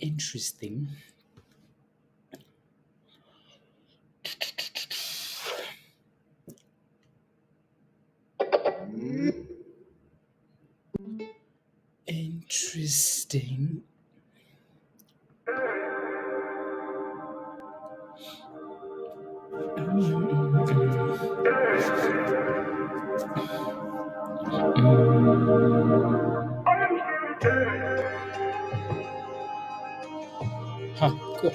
Interesting. Interesting. Huh, cool.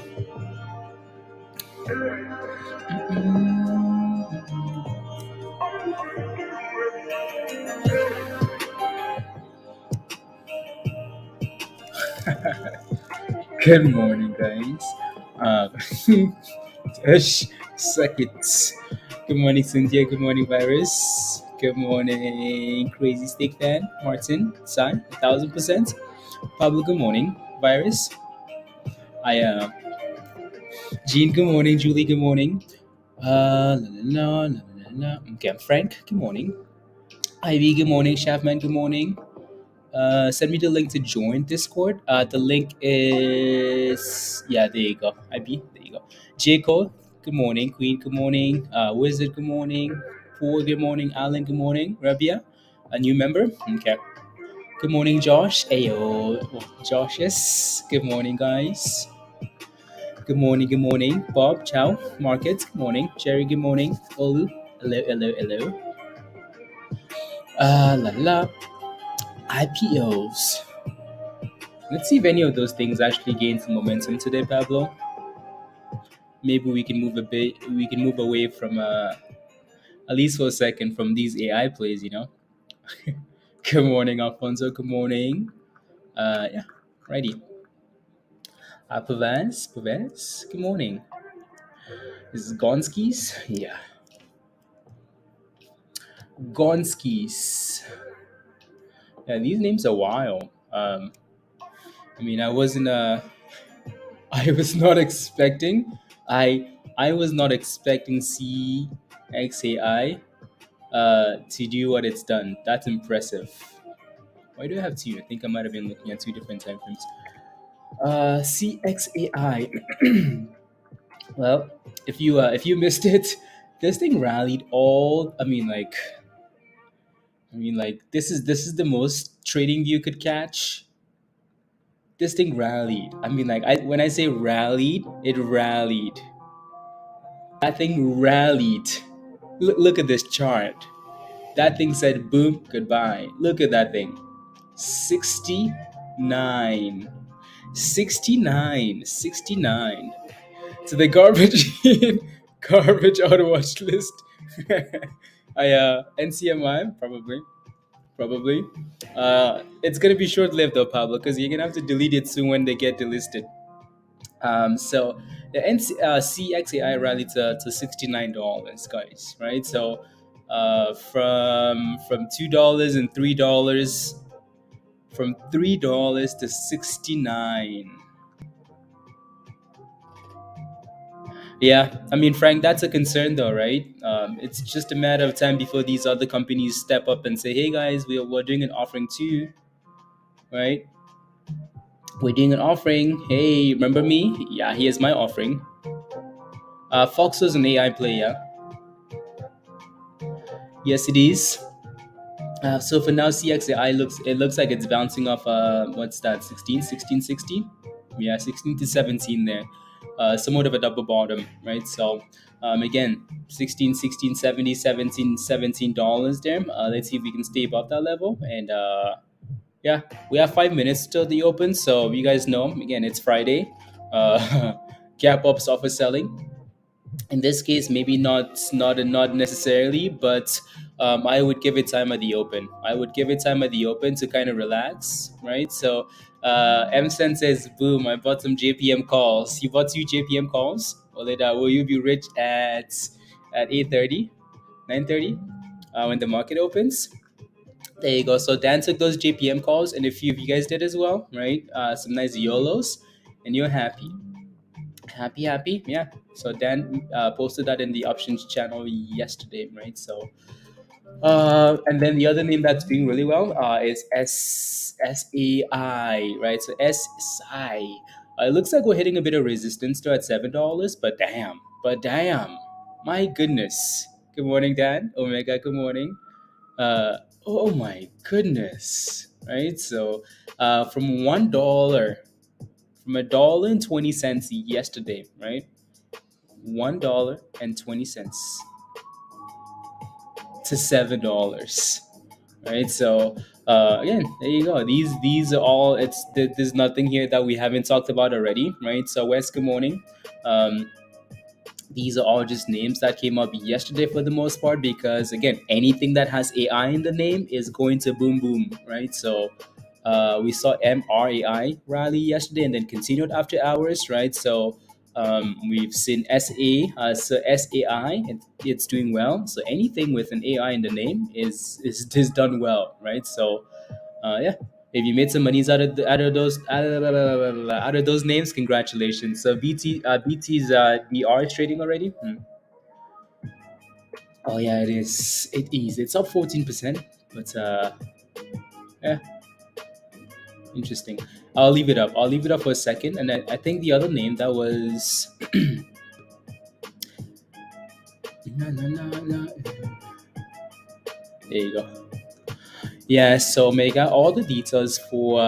Good morning, guys. Ish, seconds. Good morning, Cynthia. Good morning, Virus. Good morning, Crazy Steak Fan. Martin, San, 1000%. Pablo, good morning. Virus. I Jean, good morning. Julie, good morning. La, la, la, la, la, la. Okay, Frank, good morning. Ivy, good morning. Chefman, good morning. Send me the link to join Discord. The link is there you go. IB, there you go. Jacob, good morning. Queen, good morning. Wizard, good morning. Paul, good morning. Alan, good morning. Rabia, a new member. Okay. Good morning, Josh. Ayo, Josh. Yes. Good morning, guys. Good morning. Good morning, Bob. Ciao. Market. Good morning. Jerry. Good morning. Olu. Hello. Hello. Hello. La la. IPOs. Let's see if any of those things actually gain some momentum today, Pablo. Maybe we can move a bit. We can move away from, at least for a second, from these AI plays. Good morning, Alfonso. Good morning. Yeah, righty. Pavans. Good morning. This is Gonskis. Yeah, Gonskis. Yeah, these names are wild. I mean, I wasn't. I was not expecting. I was not expecting CXAI to do what it's done. That's impressive. Why do I have two? I think I might have been looking at two different time frames. CXAI. Well, if you missed it, this thing rallied all. I mean, like this is the most trading view could catch. This thing rallied. When I say rallied, it rallied. That thing rallied. Look at this chart. That thing said boom, goodbye. Look at that thing. 69. 69. 69. So the garbage garbage auto watch list. NCMI probably. It's gonna be short lived though, Pablo, because you're gonna have to delete it soon when they get delisted. So the CXAI rallied to $69, guys. Right. So from $2 and $3, from $3 to 69. Yeah, I mean, Frank, that's a concern, though, right? It's just a matter of time before these other companies step up and say, "Hey, guys, we're doing an offering too, right? We're doing an offering. Hey, remember me? Yeah, here's my offering." FOXO is an AI player. Yes, it is. So for now, CXAI looks like it's bouncing off. What's that? 16. Yeah, 16 to 17 there. Somewhat of a double bottom, right? So again, 16, 70, 17 $17 there. Let's see if we can stay above that level. And yeah, we have 5 minutes till the open. So you guys know, again, it's Friday. Gap ups offer selling. In this case, maybe not necessarily, but I would give it time at the open. I would give it time at the open to kind of relax, right? So MSen says, "Boom! I bought some JPM calls. You bought two JPM calls. Will you be rich at 8:30, 9:30 when the market opens?" There you go. So Dan took those JPM calls, and a few of you guys did as well, right? Some nice YOLOs, and you're happy. Happy, yeah. So Dan posted that in the options channel yesterday, right? So and then the other name that's doing really well is SAI, right? So SAI, It looks like we're hitting a bit of resistance to at $7, but damn, my goodness. Good morning, Dan. Omega, good morning. Uh, oh my goodness, right? So, from $1, from $1.20 yesterday, right? $1.20 to $7, right? So, again, there you go. These are all. There's nothing here that we haven't talked about already, right? So, Wes, good morning. Um, these are all just names that came up yesterday for the most part, because again, anything that has AI in the name is going to boom boom, right? So we saw MRAI rally yesterday and then continued after hours, right? So we've seen SAI, and it's doing well. So anything with an AI in the name is done well, right? So yeah, if you made some monies out of those names, congratulations. So BT's DR is trading already. Oh yeah, it is. It is. It's up 14%, but yeah, interesting. I'll leave it up. I'll leave it up for a second, and I think the other name that was na, na, na, na. There you go. Yeah. So Omega, all the details for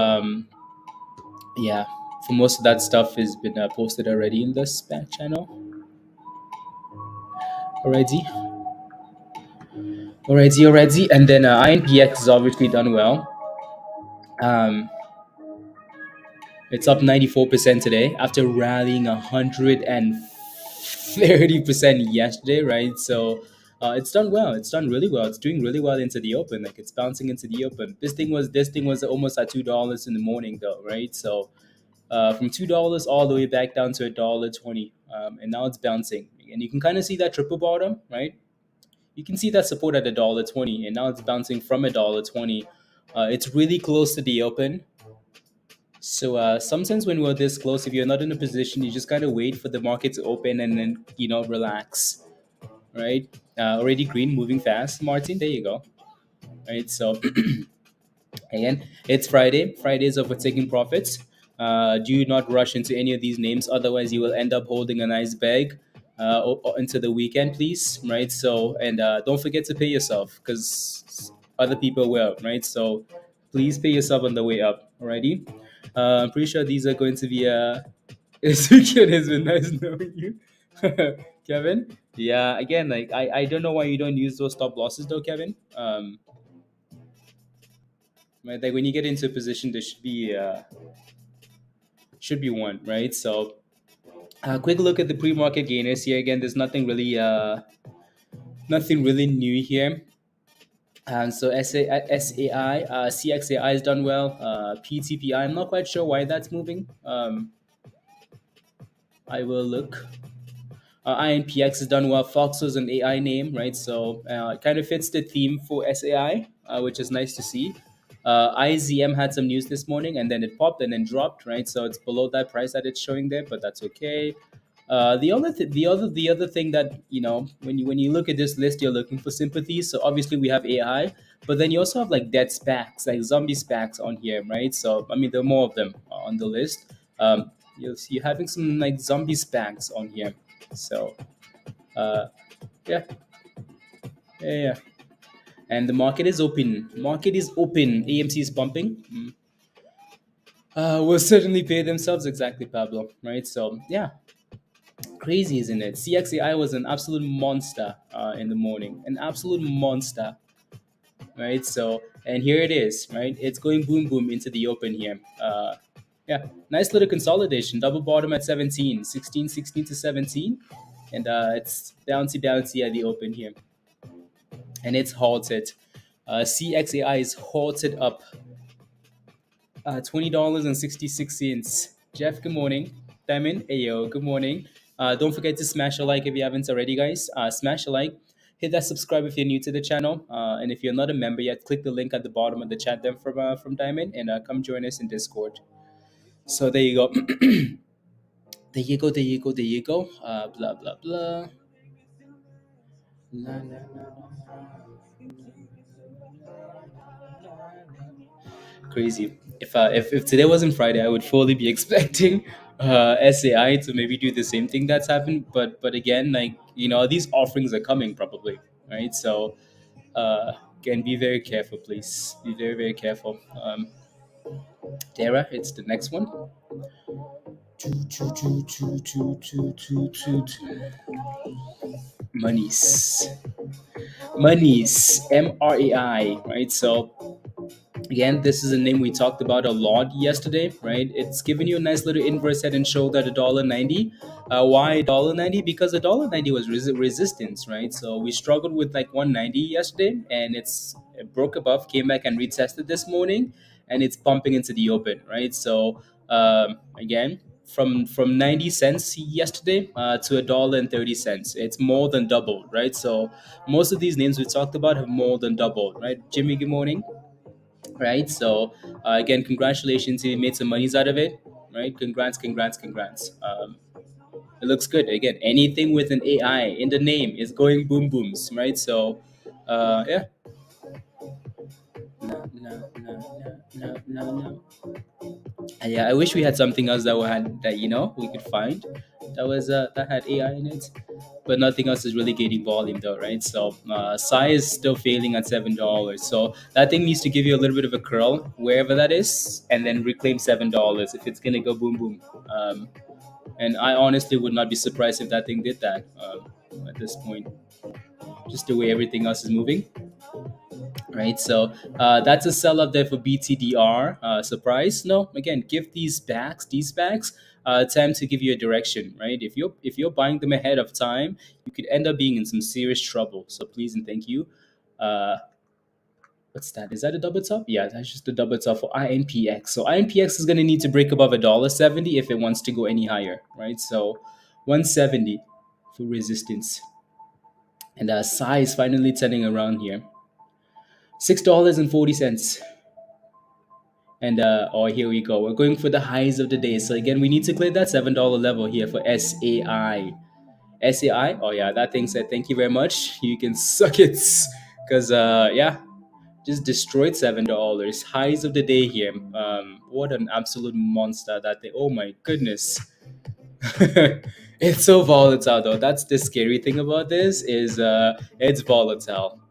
yeah, for most of that stuff has been posted already in the back channel already. Already. And then INPX is obviously done well. Um, it's up 94% today after rallying 130% yesterday, right? So it's done well. It's done really well. It's doing really well into the open. Like it's bouncing into the open. This thing was almost at $2 in the morning though, right? So from $2 all the way back down to $1.20, and now it's bouncing. And you can kind of see that triple bottom, right? You can see that support at $1.20, and now it's bouncing from $1.20. It's really close to the open. So sometimes when we're this close, if you're not in a position, you just kind of wait for the market to open and then relax, right? Already green, moving fast, Martin. There you go. Right. So again, it's Friday. Fridays are for taking profits. Do not rush into any of these names, otherwise you will end up holding a nice bag into the weekend, please. Right. So and don't forget to pay yourself, because other people will. Right. So please pay yourself on the way up. Alrighty. I'm pretty sure these are going to be it's been nice knowing you. Kevin. Yeah, again, like I don't know why you don't use those stop losses though, Kevin. Right, like when you get into a position, there should be one, right? So, quick look at the pre-market gainers here. Again, there's nothing really new here. And so SAI, CXAI has done well. PTPI, I'm not quite sure why that's moving. I will look. INPX has done well. FOXO is an AI name, right? So it kind of fits the theme for SAI, which is nice to see. IZM had some news this morning, and then it popped and then dropped, right? So it's below that price that it's showing there, but that's okay. The other thing that when you look at this list, you're looking for sympathy. So obviously we have AI, but then you also have like dead SPACs, like zombie SPACs on here, right? So I mean, there are more of them on the list. You're having some like zombie SPACs on here. So uh, yeah, yeah. And the market is open. Market is open. AMC is pumping. Will certainly pay themselves, exactly, Pablo. Right. So yeah, crazy, isn't it? CXAI was an absolute monster in the morning. An absolute monster. Right. So and here it is. Right. It's going boom boom into the open here. Yeah, nice little consolidation. Double bottom at 17, 16, 16 to 17. And it's bouncy at the open here. And it's halted. CXAI is halted up $20.66. Jeff, good morning. Diamond, Ayo, good morning. Don't forget to smash a like if you haven't already, guys. Smash a like. Hit that subscribe if you're new to the channel. And if you're not a member yet, click the link at the bottom of the chat there from Diamond, and come join us in Discord. So there you go. There you go. Blah, blah, blah. La, la, crazy. If today wasn't Friday, I would fully be expecting SAI to maybe do the same thing that's happened. But again, like these offerings are coming probably, right? So again, be very careful, please. Be very very careful. Dara, it's the next one. Monies, MRAI, right? So again, this is a name we talked about a lot yesterday, right? It's giving you a nice little inverse head and shoulder at $1.90. Why $1.90? Because $1.90 was resistance, right? So we struggled with like 190 yesterday, and it broke above, came back and retested this morning, and it's pumping into the open, right? So again, from 90 cents yesterday to $1.30, it's more than doubled, right? So most of these names we talked about have more than doubled, right? Jimmy, good morning, right? So again, congratulations, you made some monies out of it, right? Congrats. It looks good. Again, anything with an AI in the name is going boom booms, right? So yeah. No. Yeah, I wish we had something else that we had that we could find that had AI in it, but nothing else is really gaining volume though, right? So SAI is still failing at $7, so that thing needs to give you a little bit of a curl wherever that is, and then reclaim $7 if it's gonna go boom boom. And I honestly would not be surprised if that thing did that at this point, just the way everything else is moving, right? So that's a sell up there for BTDR. Surprise? No. Again, give these backs time to give you a direction, right? If you're buying them ahead of time, you could end up being in some serious trouble. So please and thank you. Uh, what's that? Is that a double top? Yeah, that's just a double top for INPX. So INPX is going to need to break above $1.70 if it wants to go any higher, right? So 170 for resistance, and SAI is finally turning around here. $6.40. And oh, here we go. We're going for the highs of the day. So again, we need to clear that $7 level here for SAI. SAI. Oh yeah, that thing said thank you very much. You can suck it, because yeah, just destroyed $7. Highs of the day here. What an absolute monster that they. Oh my goodness. It's so volatile though. That's the scary thing about this is it's volatile.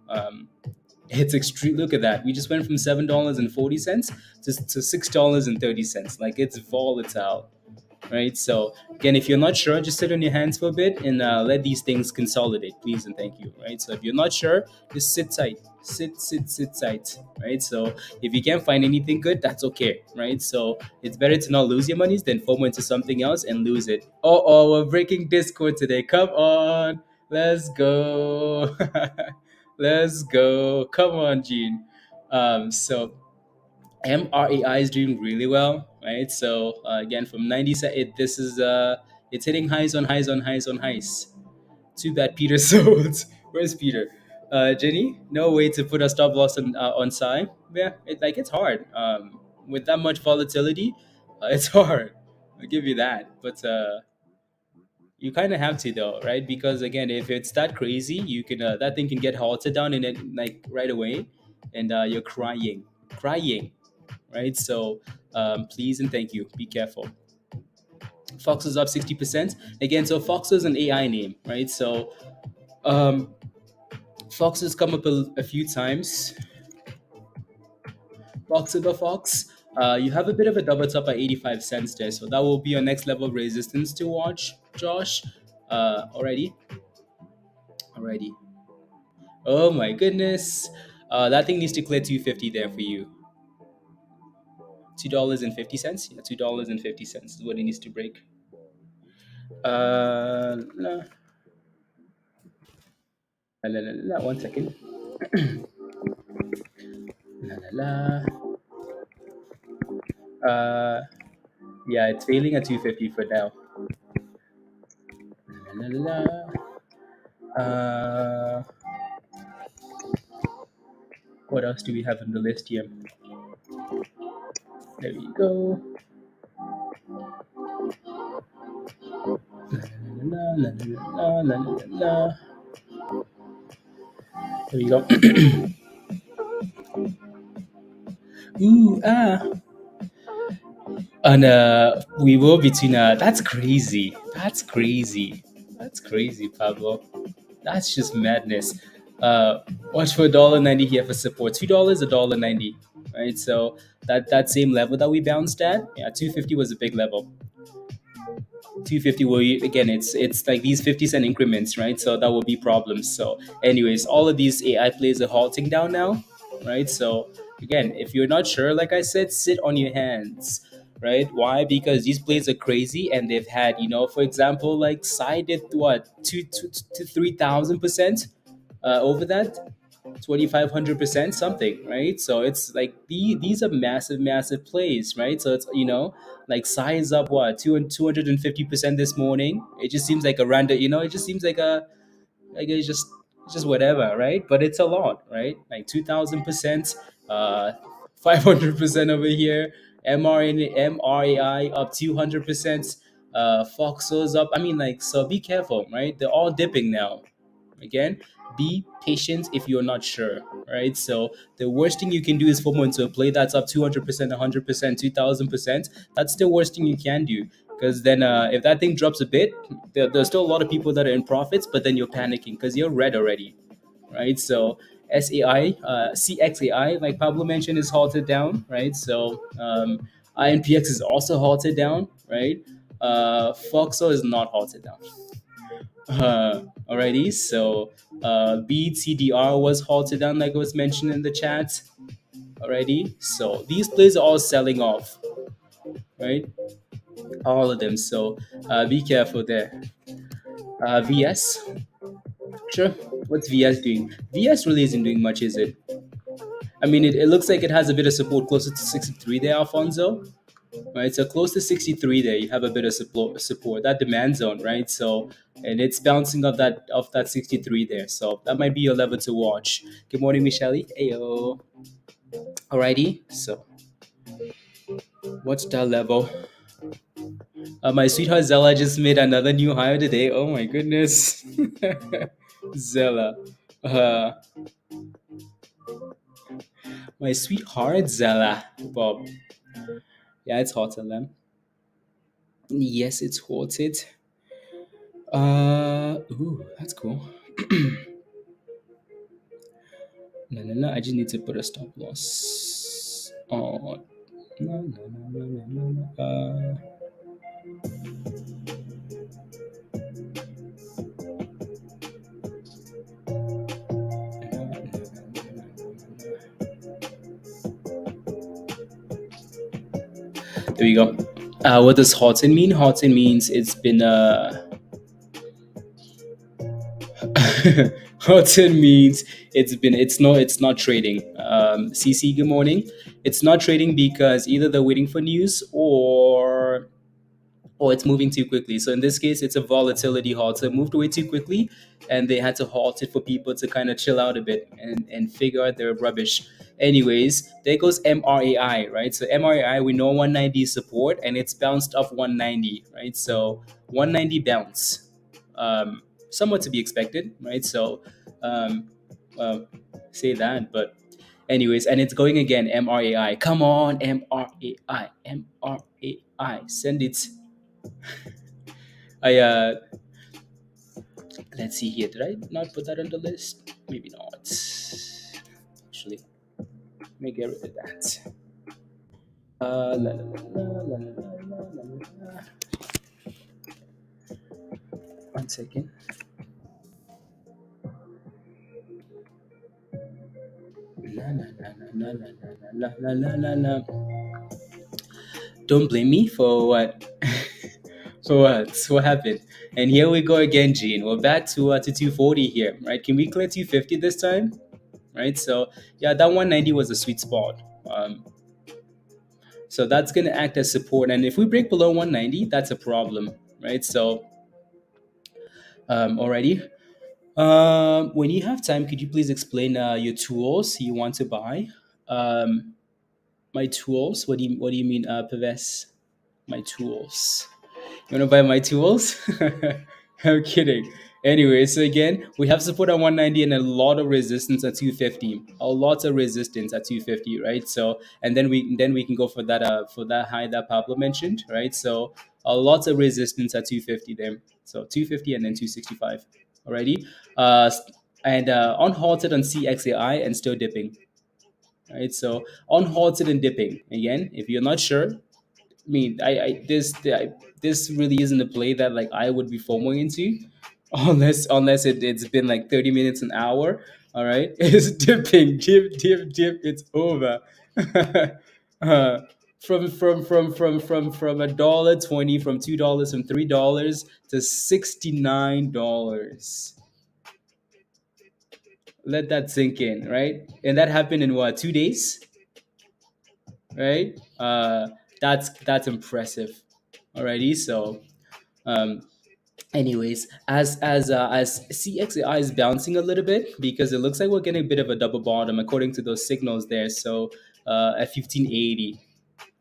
It's extreme. Look at that. We just went from $7.40 to $6.30. Like it's volatile, right? So again, if you're not sure, just sit on your hands for a bit and let these things consolidate, please and thank you, right? So if you're not sure, just sit tight, sit tight, right? So if you can't find anything good, that's okay, right? So it's better to not lose your monies than FOMO into something else and lose it. Oh, we're breaking Discord today. Come on, let's go. Let's go. Come on, Gene. So MRAI is doing really well, right? So again, from 90, this is it's hitting highs on highs on highs on highs. Too bad Peter sold. Where's Peter? Jenny, no way to put a stop loss on SAI. Yeah, it's hard. With that much volatility, it's hard. I'll give you that. But you kind of have to though, right? Because again, if it's that crazy, you can that thing can get halted down in it like right away, and you're crying, right? So please and thank you. Be careful. Fox is up 60% again. So Fox is an AI name, right? So um, Fox has come up a few times. Fox over Fox. You have a bit of a double top at 85 cents there, so that will be your next level of resistance to watch, Josh. Already. Oh my goodness. That thing needs to clear 250 there for you. $2.50. Yeah, $2.50 is what it needs to break. La, one second. La, la, la. Yeah, it's failing at 250 for now. La, la, la, la. What else do we have on the list here? There we go. La, la, la, la, la, la, la, la. There we go. Ooh, ah. And we will between that's crazy. That's crazy. That's crazy, Pablo. That's just madness. Uh, watch for $1.90 here for support. $2, $1.90. Right. So that same level that we bounced at, yeah, 250 was a big level. 250 will again, it's like these 50-cent increments, right? So that will be problems. So anyways, all of these AI plays are halting down now, right? So again, if you're not sure, like I said, sit on your hands, right? Why? Because these plays are crazy, and they've had, for example, like side did what, 3,000% over that, 2,500% something, right? So it's like these are massive, massive plays, right? So it's, like size up what, 250% this morning. It just seems like a random, it just seems like it's just whatever, right? But it's a lot, right? Like 2,000%, 500% over here. MRAI up 200%. FOXO's up. I mean, like, so be careful, right? They're all dipping now. Again, be patient if you're not sure, right? So the worst thing you can do is FOMO into a play that's up 200%, 100%, 2,000%. That's the worst thing you can do, because then if that thing drops a bit, there's still a lot of people that are in profits, but then you're panicking because you're red already, right? So SAI, CXAI, like Pablo mentioned, is halted down, right? So INPX is also halted down, right? FOXO is not halted down. Alrighty, so BTDR was halted down, like was mentioned in the chat. Alrighty, so these plays are all selling off, right? All of them. So be careful there. VS, sure. What's VS doing? VS really isn't doing much, is it? I mean, it looks like it has a bit of support closer to 63 there, Alfonso. Right, so close to 63 there, you have a bit of support, that demand zone, right? So, and it's bouncing off that 63 there, so that might be your level to watch. Good morning, Michelle. Ayo. Alrighty, so what's that level? My sweetheart Zella just made another new hire today. Oh my goodness. Zella. uh my sweetheart Zella. Bob. Yeah, it's hot on them. Yes, it's hot. Ooh, that's cool. No, no, no. I just need to put a stop loss on. No, no, no, no, no, no, no. There we go. What does Horton mean? Horton means it's been Horton means it's not trading. CC, good morning. It's not trading because either they're waiting for news or it's moving too quickly. So in this case, it's a volatility halt. So it moved away too quickly, and they had to halt it for people to kind of chill out a bit and figure out their rubbish. Anyways, there goes MRAI, right? So MRAI, we know 190 support, and it's bounced off 190, right? So 190 bounce, somewhat to be expected, right? So, well, say that, but anyways, and it's going again, MRAI. Come on, MRAI, MRAI. Send it. I Let's see here. Did I not put that on the list? Maybe not. Actually, let me get rid of that. La, la, la, la, la, la, la, la, la. One second. La, la, la, la, la, la, la, la, la, la, la. Don't blame me for what? For what? What happened? And here we go again, Gene. We're back to 240 here, right? Can we clear 250 this time? Right. So yeah, that 190 was a sweet spot. So that's going to act as support. And if we break below 190, that's a problem, right? So already, when you have time, could you please explain your tools you want to buy? Um, my tools? What do you mean, Paves? My tools. You want to buy my tools? I'm kidding. Anyway, so again, we have support at 190 and a lot of resistance at 250. A lot of resistance at 250, right? So, and then we can go for that high that Pablo mentioned, right? So, a lot of resistance at 250 there. So 250 and then 265 already. And unhalted on CXAI and still dipping, right? So unhalted and dipping again. If you're not sure, this really isn't a play that like I would be FOMOing into, unless it's been like 30 minutes, an hour. All right, it's dipping, dip. It's over. uh, from $1.20, from $2, from $3 to $69. Let that sink in, right? And that happened in what, 2 days, right? That's impressive already. So um anyways, as CXAI is bouncing a little bit because it looks like we're getting a bit of a double bottom according to those signals there. So at 1580,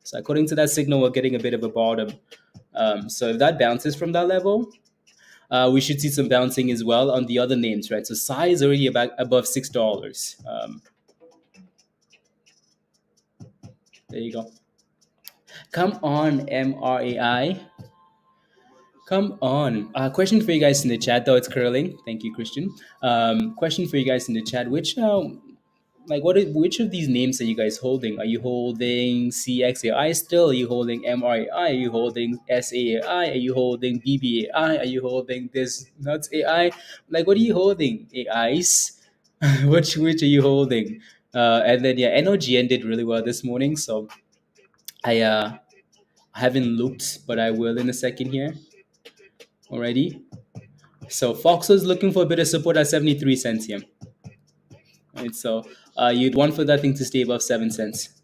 so according to that signal we're getting a bit of a bottom. So if that bounces from that level, we should see some bouncing as well on the other names, right? So SAI is already about above $6. There you go. Come on, MRAI. Come on. Question for you guys in the chat, though it's curling. Thank you, Christian. Question for you guys in the chat. Which of these names are you guys holding? Are you holding CXAI still? Are you holding MRAI? Are you holding SAI? Are you holding BBAI? Are you holding this nuts AI? Like, what are you holding? AIs? Which are you holding? And then yeah, NOGN did really well this morning, so I haven't looked, but I will in a second here already. So FOXO is looking for a bit of support at 73 cents here. Right, so you'd want for that thing to stay above 7 cents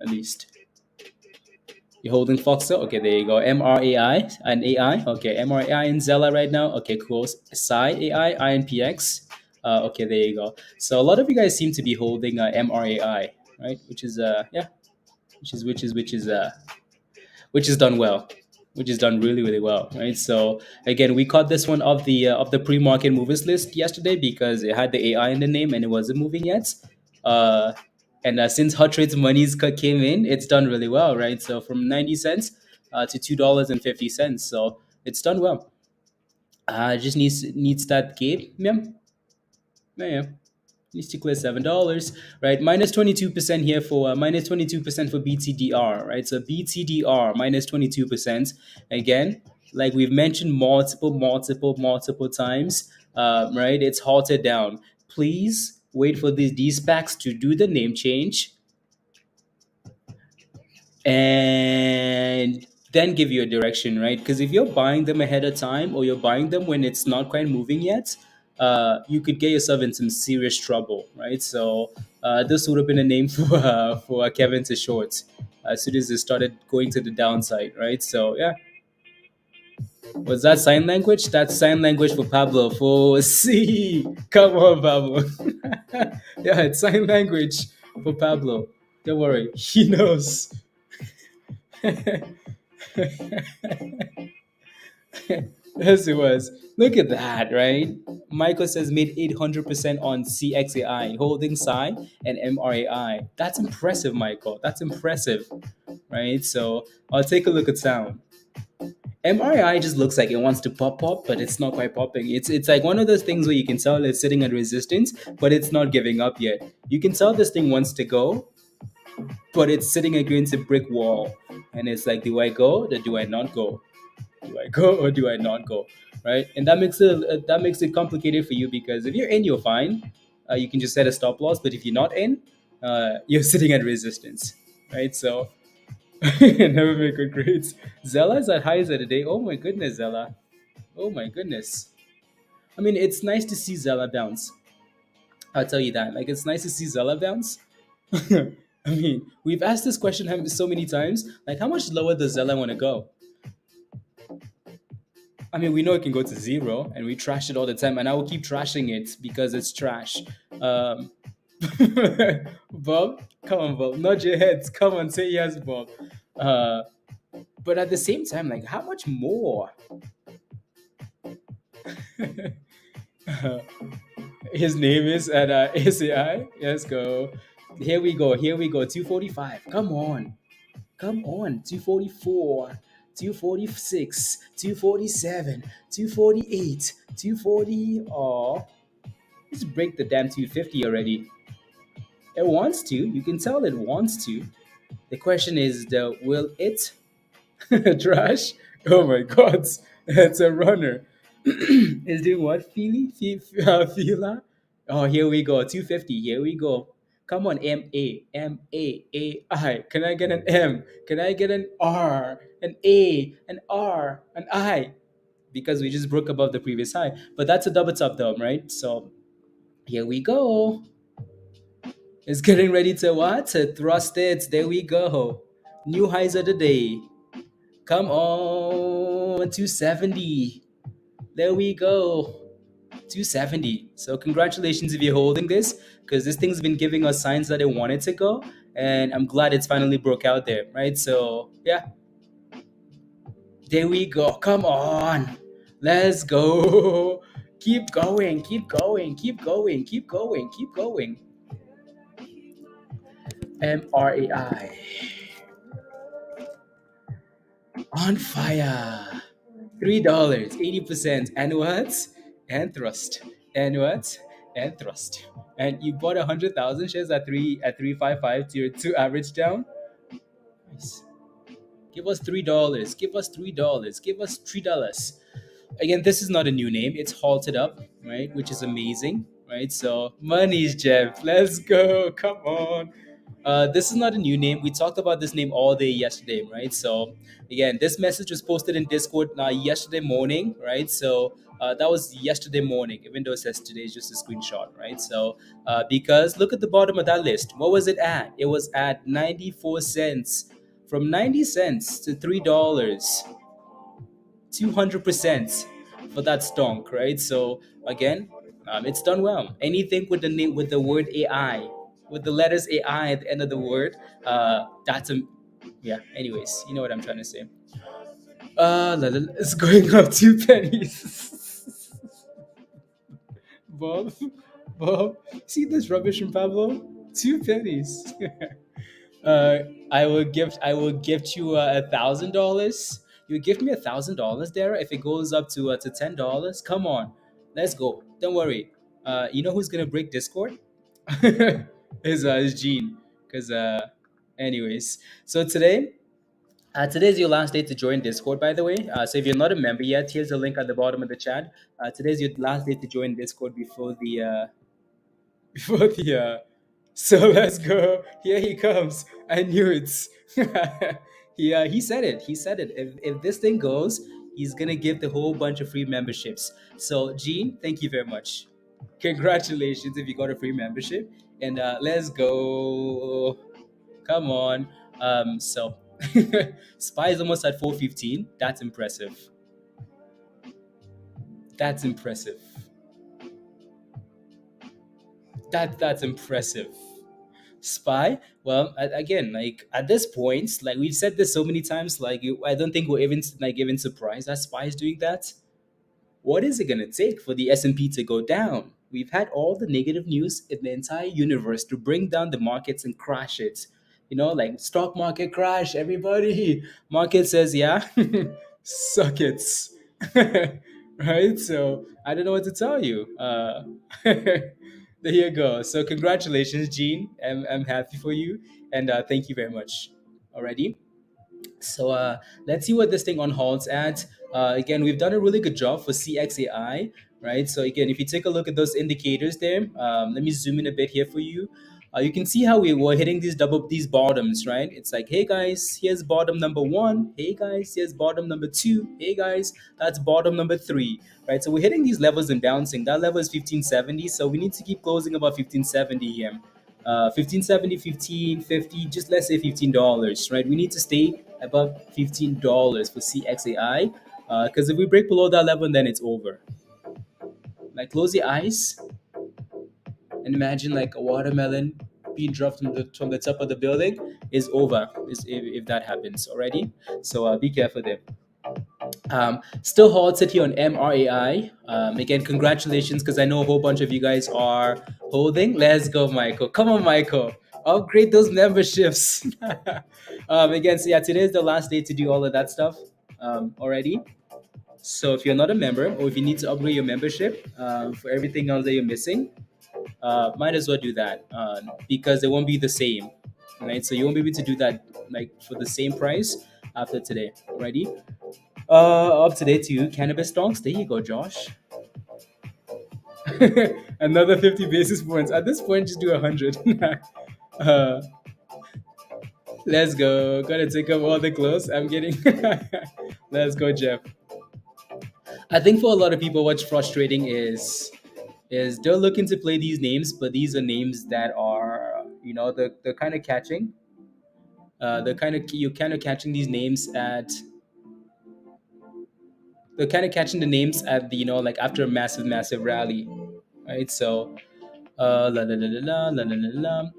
at least. You're holding FOXO? Okay, there you go. MRAI and AI. Okay, MRAI and Zella right now. Okay, cool. SAI, AI, INPX. Okay, there you go. So a lot of you guys seem to be holding MRAI, right? Which is yeah, which is done well, which is done really really well, right? So again, we caught this one of the pre-market movers list yesterday because it had the AI in the name and it wasn't moving yet. Uh, and since Hot Trades Money's cut came in, it's done really well, right? So from 90 cents to $2.50, so it's done well. Just needs that gap, yeah, yeah. Needs to clear $7, right? Minus 22% here for minus 22% for BTDR, right? So BTDR minus 22%. Again, like we've mentioned multiple times, right? It's halted down. Please wait for these DSPACs to do the name change and then give you a direction, right? Because if you're buying them ahead of time or you're buying them when it's not quite moving yet, you could get yourself in some serious trouble, right? So this would have been a name for Kevin to short as soon as it started going to the downside, right? So yeah, was that sign language? That's sign language for Pablo. For C, come on, Pablo. Yeah, it's sign language for Pablo. Don't worry, he knows. Yes, it was. Look at that, right? Michael says made 800% on CXAI, holding SAI and MRAI. That's impressive, Michael. That's impressive, right? So I'll take a look at sound. MRI just looks like it wants to pop, but it's not quite popping. It's like one of those things where you can tell it's sitting at resistance, but it's not giving up yet. You can tell this thing wants to go, but it's sitting against a brick wall, and it's like, do I go or do I not go? Do I go or do I not go? Right, and that makes it complicated for you because if you're in, you're fine. You can just set a stop loss, but if you're not in, you're sitting at resistance, right? So never make good grades. Zella's at highs of the day. Oh my goodness, Zella. Oh my goodness. I mean, it's nice to see Zella bounce. I'll tell you that. Like, it's nice to see Zella bounce. I mean, we've asked this question so many times. Like, how much lower does Zella want to go? I mean, we know it can go to zero, and we trash it all the time, and I will keep trashing it because it's trash. Um, Bob, come on, Bob, nod your heads. Come on, say yes, Bob. Uh, but at the same time, like, how much more? His name is at SAI. Let's go. Here we go. Here we go. 245. Come on. Come on. 244. 246. 247. 248. 240. Oh, let's break the damn 250 already. It wants to. You can tell it wants to. The question is, will it trash? Oh my God. It's a runner. Is doing what? Fila? Oh, here we go. 250. Here we go. Come on, MAI. Can I get an M? Can I get an R? An A? An R? An I? Because we just broke above the previous high. But that's a double top though, right? So here we go. It's getting ready to what? To thrust it. There we go. New highs of the day. Come on. 270. There we go. 270. So congratulations if you're holding this, because this thing's been giving us signs that it wanted to go, and I'm glad it's finally broke out there, right? So yeah, there we go. Come on, let's go. Keep going, keep going, keep going, keep going, keep going. MRAI on fire. $3, 80%. And what? And thrust. And what? And thrust. And you bought 100,000 shares at 355 to average down. Nice. Give us $3. Give us $3. Give us $3. Again, this is not a new name. It's halted up, right? Which is amazing, right? So money's Jeff. Let's go. Come on. This is not a new name. We talked about this name all day yesterday, right? So again, this message was posted in Discord yesterday morning, right? So that was yesterday morning, even though it says today is just a screenshot, right? So because look at the bottom of that list. What was it at? It was at 94 cents. From 90 cents to $3. 200% for that stonk, right? So again, it's done well. Anything with the name, with the word AI, with the letters AI at the end of the word, that's a yeah. Anyways, you know what I'm trying to say. It's going up 2 pennies. Bob, Bob, see this rubbish from Pablo? 2 pennies. uh, I will gift you $1,000. You give me $1,000 there if it goes up to $10. Come on, let's go. Don't worry. You know who's gonna break Discord? Is Gene. Cause anyways, so today's your last day to join Discord, by the way. So if you're not a member yet, here's the link at the bottom of the chat. Today's your last day to join Discord before the before the so let's go. Here he comes. I knew it. He said it. He said it. If this thing goes, he's gonna give the whole bunch of free memberships. So Gene, thank you very much. Congratulations if you got a free membership. And let's go. Come on. So Spy is almost at 415. That's impressive. That's impressive. That's impressive. Spy, well, again, like at this point, like we've said this so many times, like I don't think we're even surprised that Spy is doing that. What is it going to take for the S&P to go down? We've had all the negative news in the entire universe to bring down the markets and crash it. You know, like stock market crash, everybody. Market says, yeah, suck it. Right? So I don't know what to tell you. There you go. So congratulations, Gene. I'm happy for you. And thank you very much. Alrighty. So let's see what this thing on halts at. Again, we've done a really good job for CXAI, right? So again, if you take a look at those indicators there, let me zoom in a bit here for you. You can see how we were hitting these bottoms, right? It's like, hey guys, here's bottom number one. Hey guys, here's bottom number two. Hey guys, that's bottom number three, right? So we're hitting these levels and bouncing. That level is 1570, so we need to keep closing above 1570 here. 1570, 1550, just let's say $15, right? We need to stay above $15 for CXAI, because if we break below that level, then it's over. Like close your eyes and imagine like a watermelon being dropped from the top of the building is over. Is if that happens already. So be careful there. Still halted here on MRAI. Again, congratulations, because I know a whole bunch of you guys are holding. Let's go, Michael. Come on, Michael. Upgrade those memberships. Again, so yeah, today is the last day to do all of that stuff already. So if you're not a member, or if you need to upgrade your membership for everything else that you're missing, might as well do that because it won't be the same, right? So you won't be able to do that like for the same price after today. Ready? Up to date to cannabis stocks. There you go, Josh. Another 50 basis points. At this point, just do 100. uh, let's go. Gotta take up all the clothes. I'm getting. Let's go, Jeff. I think for a lot of people, what's frustrating is they're looking to play these names, but these are names that are the kind of catching. The kind of you kind of catching these names at the kind of catching the names at the like after a massive rally, right? So la la la la la la la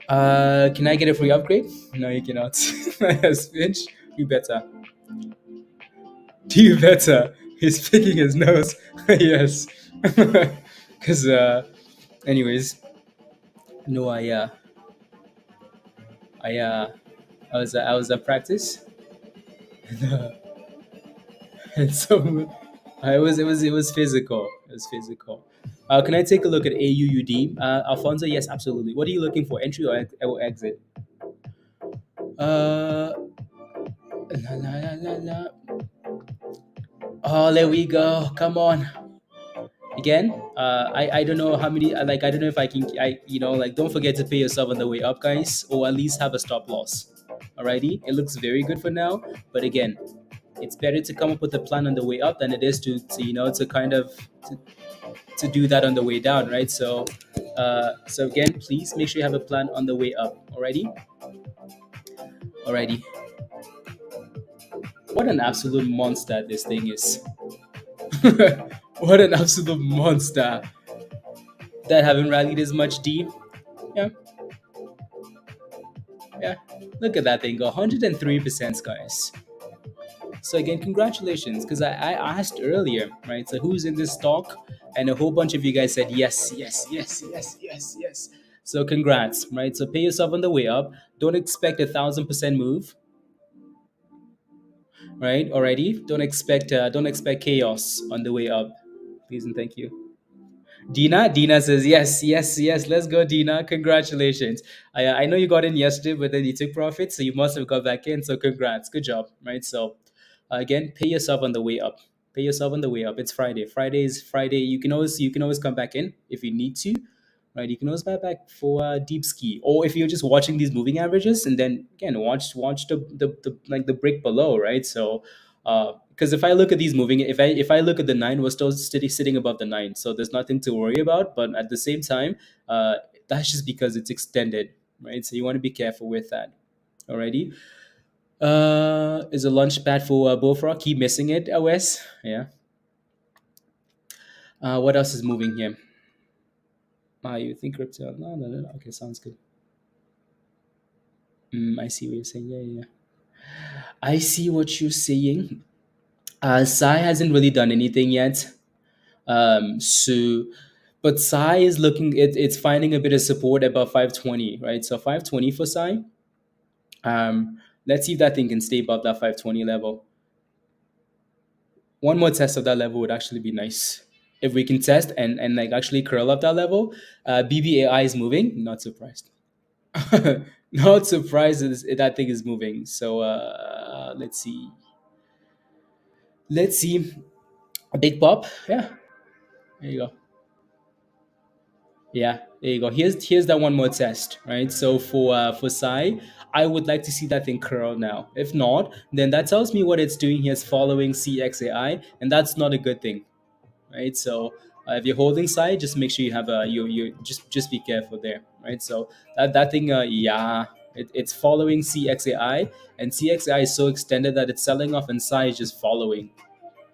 la. Can I get a free upgrade? No, you cannot. Finch, you better. Do you better? He's picking his nose. Yes. Because anyways, no, I I was at practice. And so it was physical. It was physical. Can I take a look at AUUD? Alfonso, yes, absolutely. What are you looking for? Entry or exit? Uh, la, la, la, la, la. Oh, there we go. Come on. Again, I don't know how many. Like I don't know if I can. Like don't forget to pay yourself on the way up, guys, or at least have a stop loss. Alrighty, it looks very good for now. But again, it's better to come up with a plan on the way up than it is to kind of to, to do that on the way down, right? So again, please make sure you have a plan on the way up. Alrighty. What an absolute monster this thing is. What an absolute monster. That haven't rallied as much deep. Yeah, yeah. Look at that thing go 103%, guys. So again, congratulations, because I asked earlier, right? So who's in this stock? And a whole bunch of you guys said yes, yes, yes, yes, yes, yes. So congrats, right? So pay yourself on the way up. Don't expect 1,000% move, right? Already, don't expect chaos on the way up. Please and thank you. Dina says yes, yes, yes. Let's go, Dina. Congratulations. I know you got in yesterday, but then you took profit, so you must have got back in. So congrats, good job, right? So again, pay yourself on the way up. Pay yourself on the way up. It's Friday. Friday is Friday. You can always come back in if you need to, right? You can always buy back for deep ski, or if you're just watching these moving averages, and then again watch the like the break below, right? So because if I look at these moving, if I look at the nine, we're still sitting above the nine, so there's nothing to worry about. But at the same time, that's just because it's extended, right? So you want to be careful with that. Alrighty. Is a launch pad for Bullfrog. Keep missing it, OS. Yeah. What else is moving here? You think crypto? No, no, no, no. Okay, sounds good. I see what you're saying. Yeah, yeah, yeah. I see what you're saying. Sai hasn't really done anything yet. So, but Sai is looking. It's finding a bit of support above 520, right? So 520 for Sai. Let's see if that thing can stay above that 520 level. One more test of that level would actually be nice. If we can test and like actually curl up that level, BBAI is moving. Not surprised. Not surprised that thing is moving. So let's see. Let's see. A big pop. Yeah. There you go. Yeah, there you go. Here's that one more test, right? So for Sai, I would like to see that thing curl now. If not, then that tells me what it's doing here is following CXAI, and that's not a good thing, right? So if you're holding side, just make sure you have a you just be careful there, right? So that thing, yeah, it's following CXAI, and CXAI is so extended that it's selling off, and side is just following,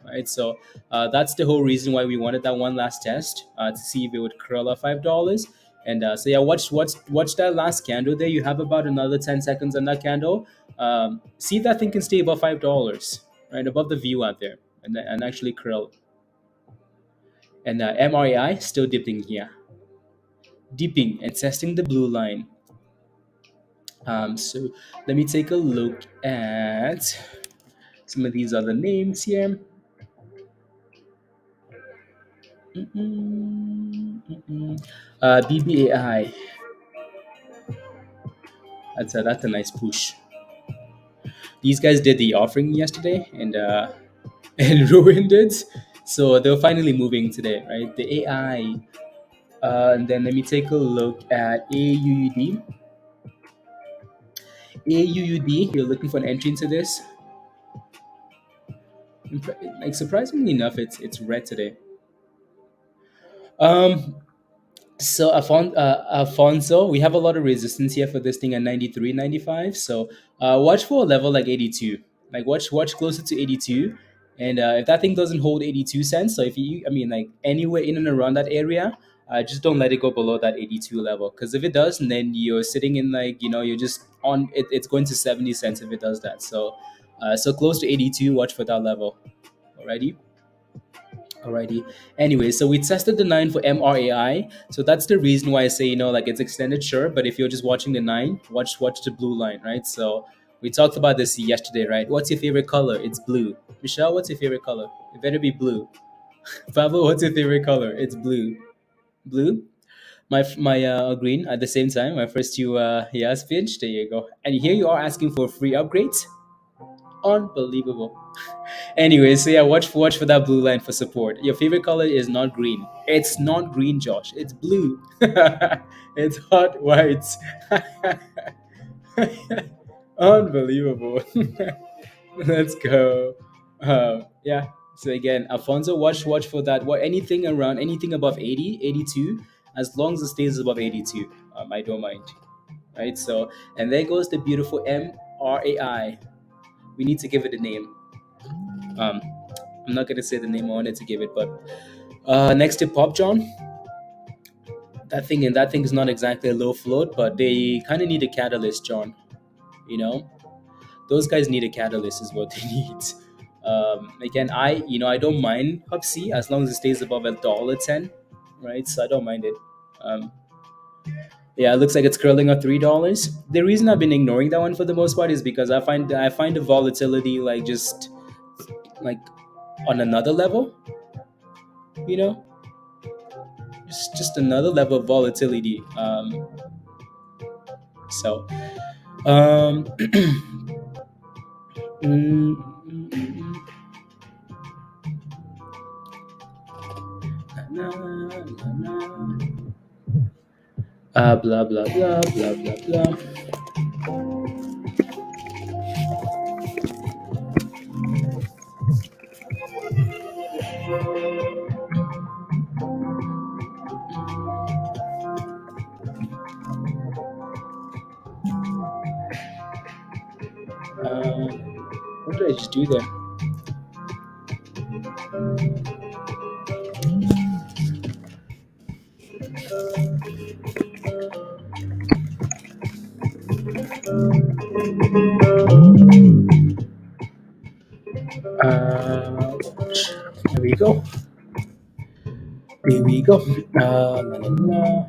right? So that's the whole reason why we wanted that one last test to see if it would curl up $5. And so yeah, watch that last candle there. You have about another 10 seconds on that candle. See if that thing can stay above $5, right above the view out there, and actually curl. And MRAI still dipping here, dipping and testing the blue line. So let me take a look at some of these other names here. BBAI. That's a nice push. These guys did the offering yesterday and and ruined it. So they're finally moving today, right? The AI. And then let me take a look at AUUD. AUUD, you're looking for an entry into this. Like surprisingly enough, it's red today. Um, So Alfonso, we have a lot of resistance here for this thing at 93, 95. So watch for a level like 82. Like watch closer to 82. And if that thing doesn't hold 82 cents, so if you, I mean, like anywhere in and around that area, just don't let it go below that 82 level. Because if it does, and then you're sitting in like, you're just on it, it's going to 70 cents if it does that. So so close to 82, watch for that level. Alrighty. Alrighty. Anyway, so we tested the 9 for MRAI. So that's the reason why I say, like it's extended, sure. But if you're just watching the 9, watch the blue line, right? So we talked about this yesterday, right? What's your favorite color? It's blue. Michelle, what's your favorite color? It better be blue. Pablo, what's your favorite color? It's blue. Blue? My green at the same time. My first two yes, pitch. There you go. And here you are asking for free upgrades. Unbelievable. Anyway, so yeah, watch for that blue line for support. Your favorite color is not green. It's not green, Josh. It's blue. It's hot white. Unbelievable. Let's go. Yeah. So again, Alfonso, watch for that. What anything above 80, 82, as long as it stays above 82, I don't mind. Right. So and there goes the beautiful MRAI. We need to give it a name. Um, I'm not gonna say the name I wanted to give it, but next to Pop John, that thing is not exactly a low float, but they kind of need a catalyst, John. You know, those guys need a catalyst, is what they need. Again, I don't mind Hupsy as long as it stays above $1.10, right? So I don't mind it. Um, yeah, it looks like it's curling at $3. The reason I've been ignoring that one for the most part is because I find the volatility like just like on another level, you know, just another level of volatility. So um mm, mm, mm, na, na, blah blah blah blah blah blah. What did I just do there? Here we go. Here we go. Na, na, na.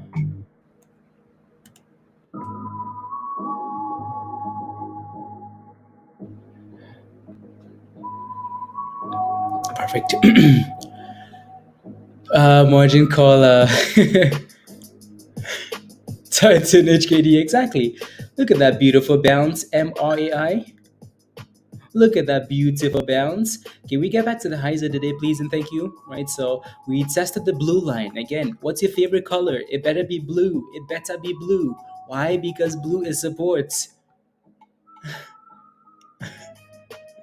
Perfect. Margin call Titan HKD exactly. Look at that beautiful bounce, MRAI. Look at that beautiful bounce. Can we get back to the highs of the day, please, and thank you? Right, so we tested the blue line. Again, what's your favorite color? It better be blue. It better be blue. Why? Because blue is support.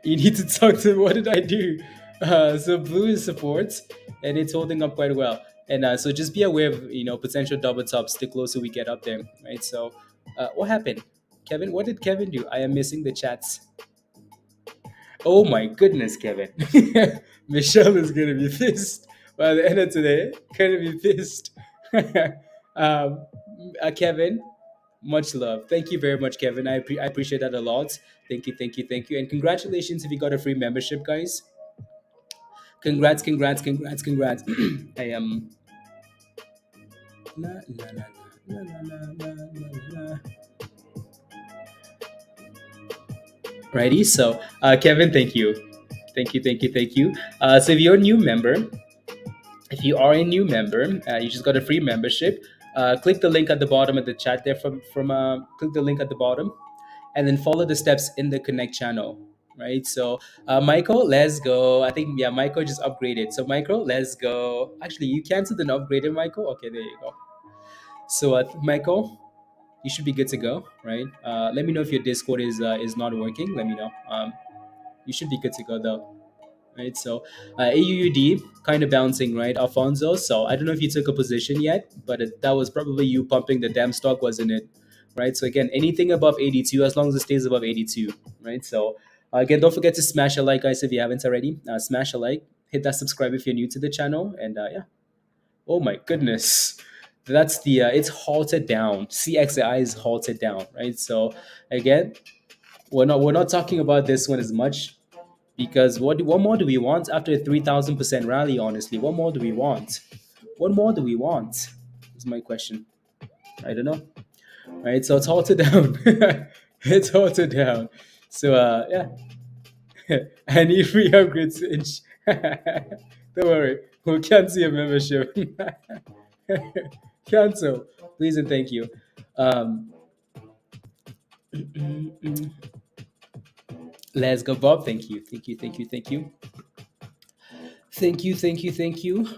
You need to talk to what did I do? So blue is support, and it's holding up quite well. And so just be aware of potential double tops the closer we get up there, right? So what happened, Kevin? What did Kevin do? I am missing the chats. Oh my goodness, Kevin. Michelle is gonna be pissed by the end of today. Gonna be pissed. um, Kevin, Much love. Thank you very much, Kevin. I appreciate that a lot. Thank you, thank you, thank you. And congratulations if you got a free membership, guys. Congrats, congrats, congrats, congrats. I am. La, la, la, la, la, la, la, la, la. Righty. So, Kevin, thank you. Thank you, thank you, thank you. So, if you're a new member, if you are a new member, you just got a free membership. Click the link at the bottom of the chat there. Click the link at the bottom, and then follow the steps in the Connect channel. Right. So, Michael, let's go. I think Michael just upgraded. So, Michael, let's go. Actually, you canceled and upgraded, Michael. Okay, there you go. So, Michael, you should be good to go. Right. Let me know if your Discord is not working. Let me know. You should be good to go though. Right. So AUUD kind of bouncing, right, Alfonso. So I don't know if you took a position yet, but that was probably you pumping the damn stock, wasn't it? Right. So again, anything above 82, as long as it stays above 82, right? So again, don't forget to smash a like, guys, if you haven't already. Smash a like, hit that subscribe if you're new to the channel, and yeah. Oh my goodness. That's the it's halted down. CXAI is halted down, right? So again, we're not talking about this one as much because what more do we want after a 3,000% rally? Honestly, what more do we want? What more do we want? Is my question. I don't know. Right, so it's halted down. It's halted down. So yeah, I need free upgrades. Inch. Don't worry, we'll cancel your membership. Cancel, please and thank you. Um, let's go, Bob. Thank you, thank you, thank you, thank you. Thank you, thank you, thank you.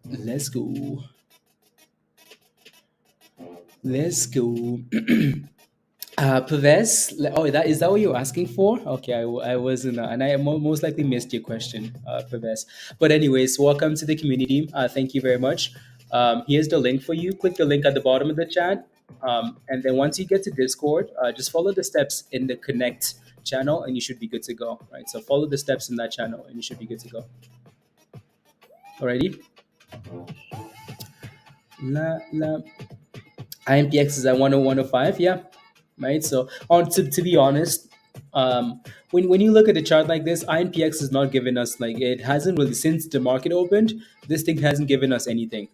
Let's go. Let's go. Pervez, oh, that what you're asking for? Okay, I wasn't, and I most likely missed your question, Pervez. But anyways, welcome to the community. Thank you very much. Here's the link for you. Click the link at the bottom of the chat, and then once you get to Discord, just follow the steps in the Connect channel, and you should be good to go. Right. So follow the steps in that channel, and you should be good to go. Alrighty. La la. INPX is at 101.05, yeah, right. So on to be honest, when you look at a chart like this, INPX is not giving us, like, it hasn't really, since the market opened, this thing hasn't given us anything.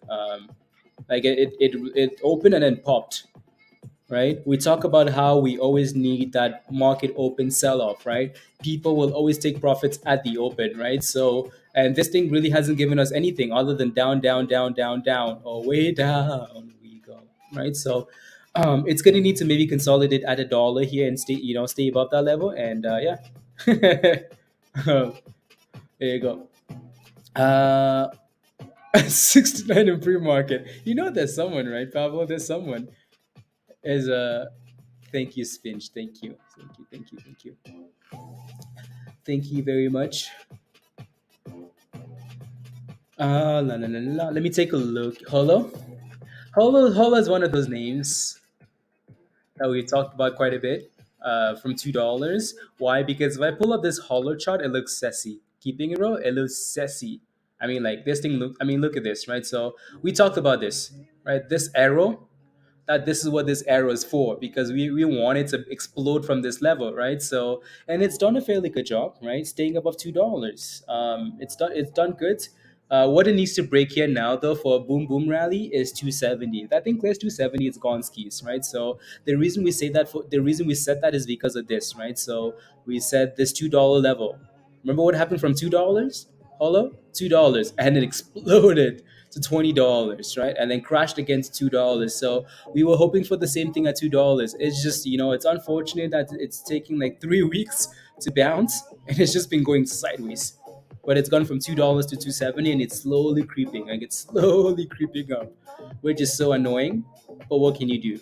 Like it opened and then popped, right? We talk about how we always need that market open sell off, right? People will always take profits at the open, right? So, and this thing really hasn't given us anything other than down, down, down, down, down, or way down we go, right? So, it's gonna need to maybe consolidate at $1 here and stay above that level, and yeah, there you go. Uh, 69 in pre-market. You know, there's someone, right, Pablo? There's someone. Is Thank you, Spinch. Thank you. Thank you. Thank you. Thank you. Thank you very much. La, la, la, la. Let me take a look. Holo? Holo is one of those names that we talked about quite a bit, from $2. Why? Because if I pull up this Holo chart, it looks sassy. Keeping it real, it looks sassy. I mean, like, this thing look at this, right? So we talked about this, right? This arrow, that this is what this arrow is for, because we want it to explode from this level, right? So, and it's done a fairly good job, right, staying above $2. It's done good. What it needs to break here now, though, for a boom boom rally is 270. If that thing clears 270, it's gone skis, right? So the reason we said that is because of this, right? So we said this $2 level. Remember what happened from $2? Hello, $2, and it exploded to $20, right? And then crashed against $2. So we were hoping for the same thing at $2. It's just, it's unfortunate that it's taking like 3 weeks to bounce, and it's just been going sideways. But it's gone from $2 to 270, and it's slowly creeping. Like, it's slowly creeping up, which is so annoying. But what can you do?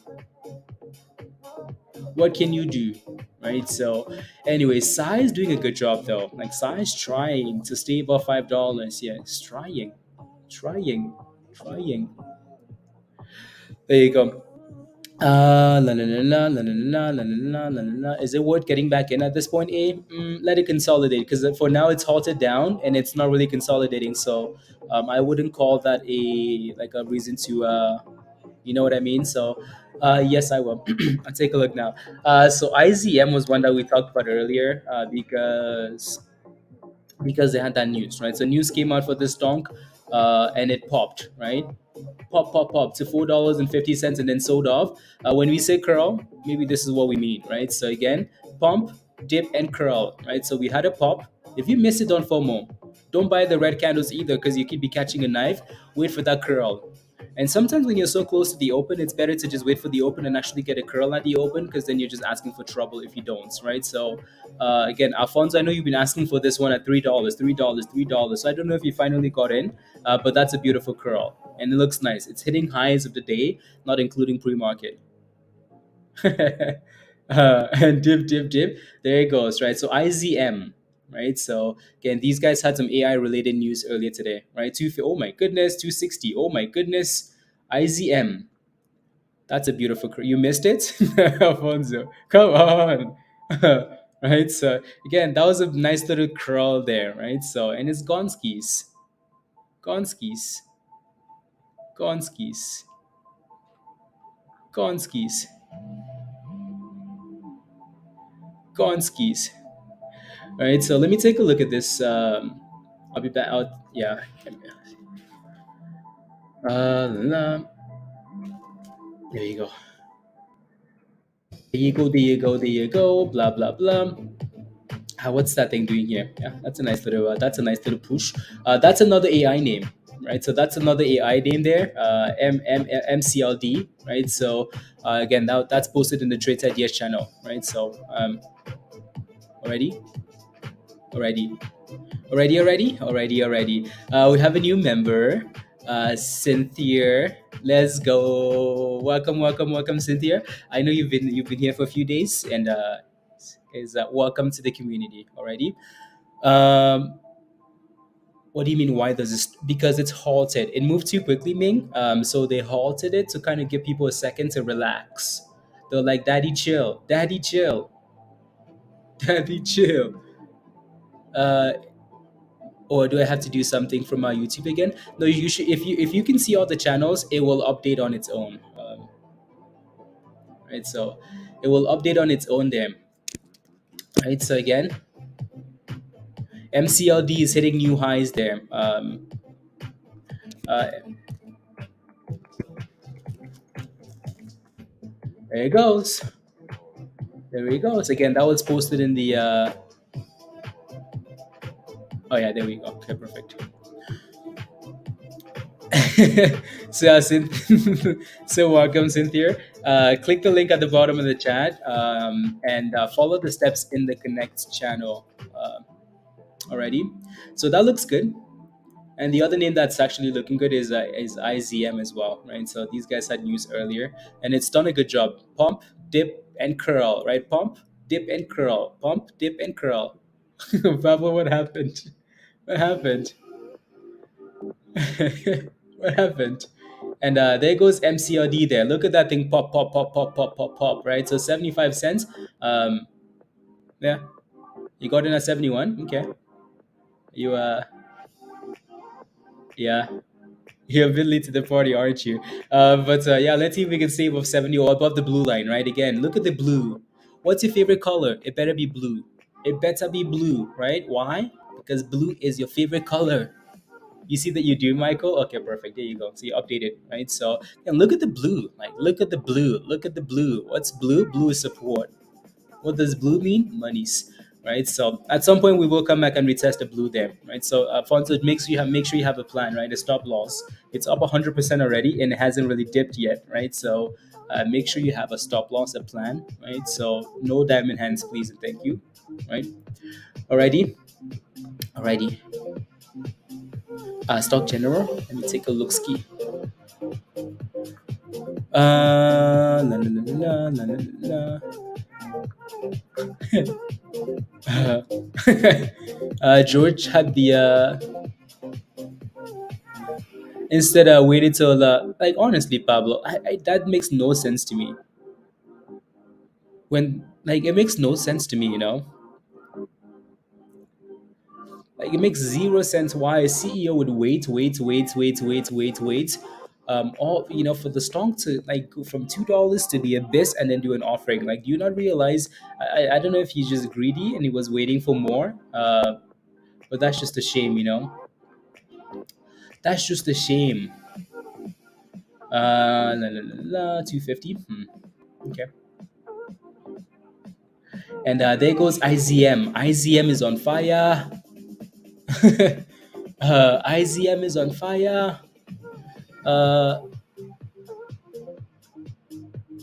What can you do? Right? So anyway, SAI is doing a good job though. Like, SAI is trying to stay above $5. Yeah, it's trying. There you go. La la la la la la la la la la. Is it worth getting back in at this point? Let it consolidate, because for now it's halted down and it's not really consolidating. So I wouldn't call that a reason to You know what I mean? So, yes, I will. I'll take a look now. So IZM was one that we talked about earlier because they had that news, right? So news came out for this donk, and it popped, right? Pop to $4.50 and then sold off. When we say curl, maybe this is what we mean, right? So again, pump, dip, and curl, right? So we had a pop. If you miss it on FOMO, don't buy the red candles either because you could be catching a knife. Wait for that curl. And sometimes when you're so close to the open, it's better to just wait for the open and actually get a curl at the open because then you're just asking for trouble if you don't, right? So again, Alfonso, I know you've been asking for this one at $3, $3, $3. So I don't know if you finally got in, but that's a beautiful curl and it looks nice. It's hitting highs of the day, not including pre-market. And dip. There it goes, right? So IZM, right? So again, these guys had some AI related news earlier today, right? Oh my goodness, 260. Oh my goodness, IZM. That's a beautiful. You missed it, Alfonso. Come on, right? So again, that was a nice little crawl there, right? So and it's Gonskis, Gonskis, Gonskis, Gonskis, Gonskis. All right, so let me take a look at this. I'll be back out. Yeah. La. There you go. There you go. Blah blah blah. What's that thing doing here? Yeah, that's a nice little push. That's another AI name, right? So that's another AI name there. MCLD, right? So again, that's posted in the Trades Ideas channel, right? So already, already. Already. We have a new member, Cynthia. Let's go. Welcome, Cynthia. I know you've been here for a few days, and welcome to the community already. Um, what do you mean? Why does this? Because it's halted. It moved too quickly, Ming. So they halted it to kind of give people a second to relax. They're like, "Daddy, chill. Daddy, chill. Daddy, chill." Uh, or do I have to do something from my YouTube again? No, you should. If you can see all the channels, it will update on its own. Right, so it will update on its own there. Right, so again, MCLD is hitting new highs there. Uh, there it goes. There we go. So again, that was posted in the. Oh yeah, there we go. Okay, perfect. So, so welcome, Cynthia. Click the link at the bottom of the chat and follow the steps in the Connect channel already. So that looks good. And the other name that's actually looking good is IZM as well, right? So these guys had news earlier, and it's done a good job. Pump, dip, and curl, right? Pump, dip, and curl. Pump, dip, and curl. Pablo, what happened? What happened? What happened? And there goes MCRD there. Look at that thing pop, right? So 75 cents. Um, yeah, you got in at 71. Okay. You, yeah, you're a bit late to the party, aren't you? But yeah, let's see if we can save off 70 or above the blue line, right? Again, look at the blue. What's your favorite color? It better be blue. It better be blue, right? Why? Because blue is your favorite color. You see that you do, Michael? Okay, perfect. There you go. So you update it, right? So and look at the blue. Like, look at the blue. Look at the blue. What's blue? Blue is support. What does blue mean? Monies, right? So at some point we will come back and retest the blue there, right? So Fonzo, make sure you have a plan, right? A stop loss. It's up 100% already and it hasn't really dipped yet, right? So make sure you have a stop loss, a plan, right? So no diamond hands, please and thank you, right? Alrighty, alrighty. Stock general. Let me take a look ski. La, la, la, la, la, la, la. George had the instead waited till like honestly, Pablo, that makes no sense to me. When like it makes no sense to me, you know. Like it makes zero sense why a CEO would wait, all for the stock to like go from $2 to the abyss and then do an offering. Like, do you not realize? I don't know if he's just greedy and he was waiting for more. But that's just a shame. That's just a shame. 250. Okay. And there goes IZM. IZM is on fire. IZM is on fire. Uh,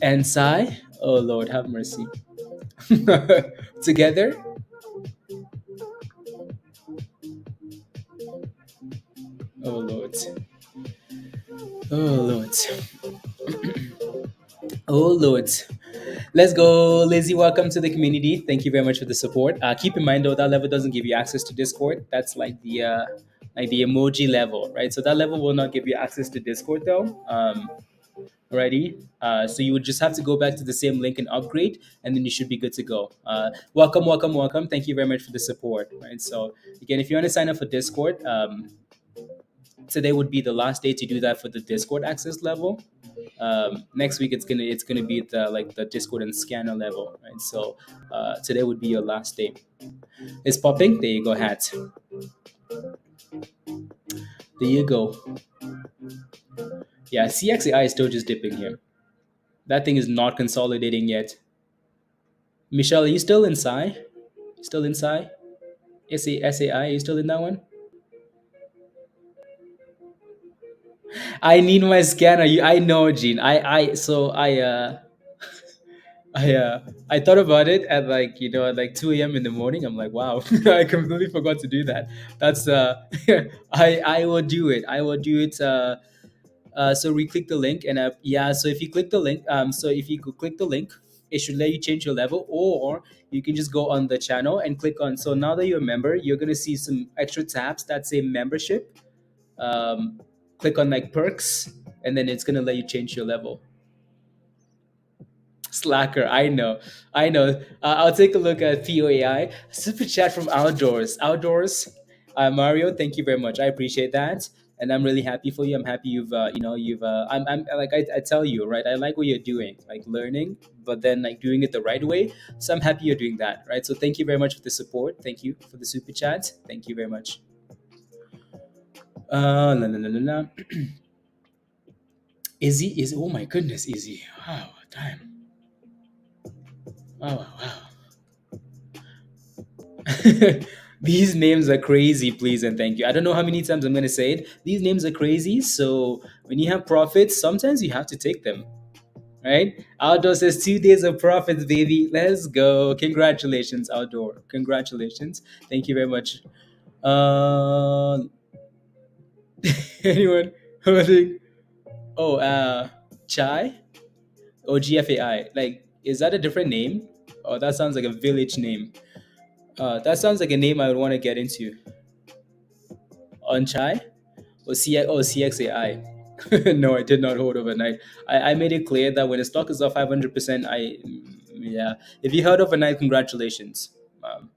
and SAI. Oh Lord, have mercy. Together. Oh Lord. Oh Lord. Oh Lord. Let's go, Lizzie. Welcome to the community. Thank you very much for the support. Keep in mind though, that level doesn't give you access to Discord. That's like the emoji level, right? So that level will not give you access to Discord though. Already. So you would just have to go back to the same link and upgrade, and then you should be good to go. Welcome, welcome, welcome. Thank you very much for the support. Right. So again, if you want to sign up for Discord, today would be the last day to do that for the Discord access level. Next week it's gonna be the Discord and scanner level, right? So today would be your last day. It's popping. There you go, hat. There you go. Yeah, CXAI is still just dipping here. That thing is not consolidating yet. Michelle, are you still inside? Still inside? SAI, are you still in that one? I need my scanner. I know, Gene. I thought about it at at like 2 a.m. in the morning. I'm like, wow, I completely forgot to do that. That's I will do it. I will do it. So re-click the link and yeah. So if you click the link, so if you could click the link, it should let you change your level, or you can just go on the channel and click on. So now that you're a member, you're gonna see some extra tabs that say membership. Um, Click on like perks, and then it's gonna let you change your level. Slacker, I know, I know. I'll take a look at POAI. Super chat from Outdoors. Outdoors, Mario, thank you very much. I appreciate that, and I'm really happy for you. I'm happy I'm like I tell you, right? I like what you're doing, like learning, but then like doing it the right way. So I'm happy you're doing that, right? So thank you very much for the support. Thank you for the super chat. Thank you very much. La, la, la, la, la. Izzy, oh my goodness, Izzy. Wow, time. Wow, wow, wow. These names are crazy, please and thank you. I don't know how many times I'm going to say it. These names are crazy. So when you have profits, sometimes you have to take them, right? Outdoor says 2 days of profits, baby. Let's go. Congratulations, Outdoor. Congratulations. Thank you very much. Uh, anyone holding? Oh, Chai? Oh, GFAI. Like, is that a different name? Oh, that sounds like a village name. That sounds like a name I would want to get into. Onchai? CXAI. No, I did not hold overnight. I made it clear that when the stock is off 500%, yeah. If you held overnight, congratulations. Um,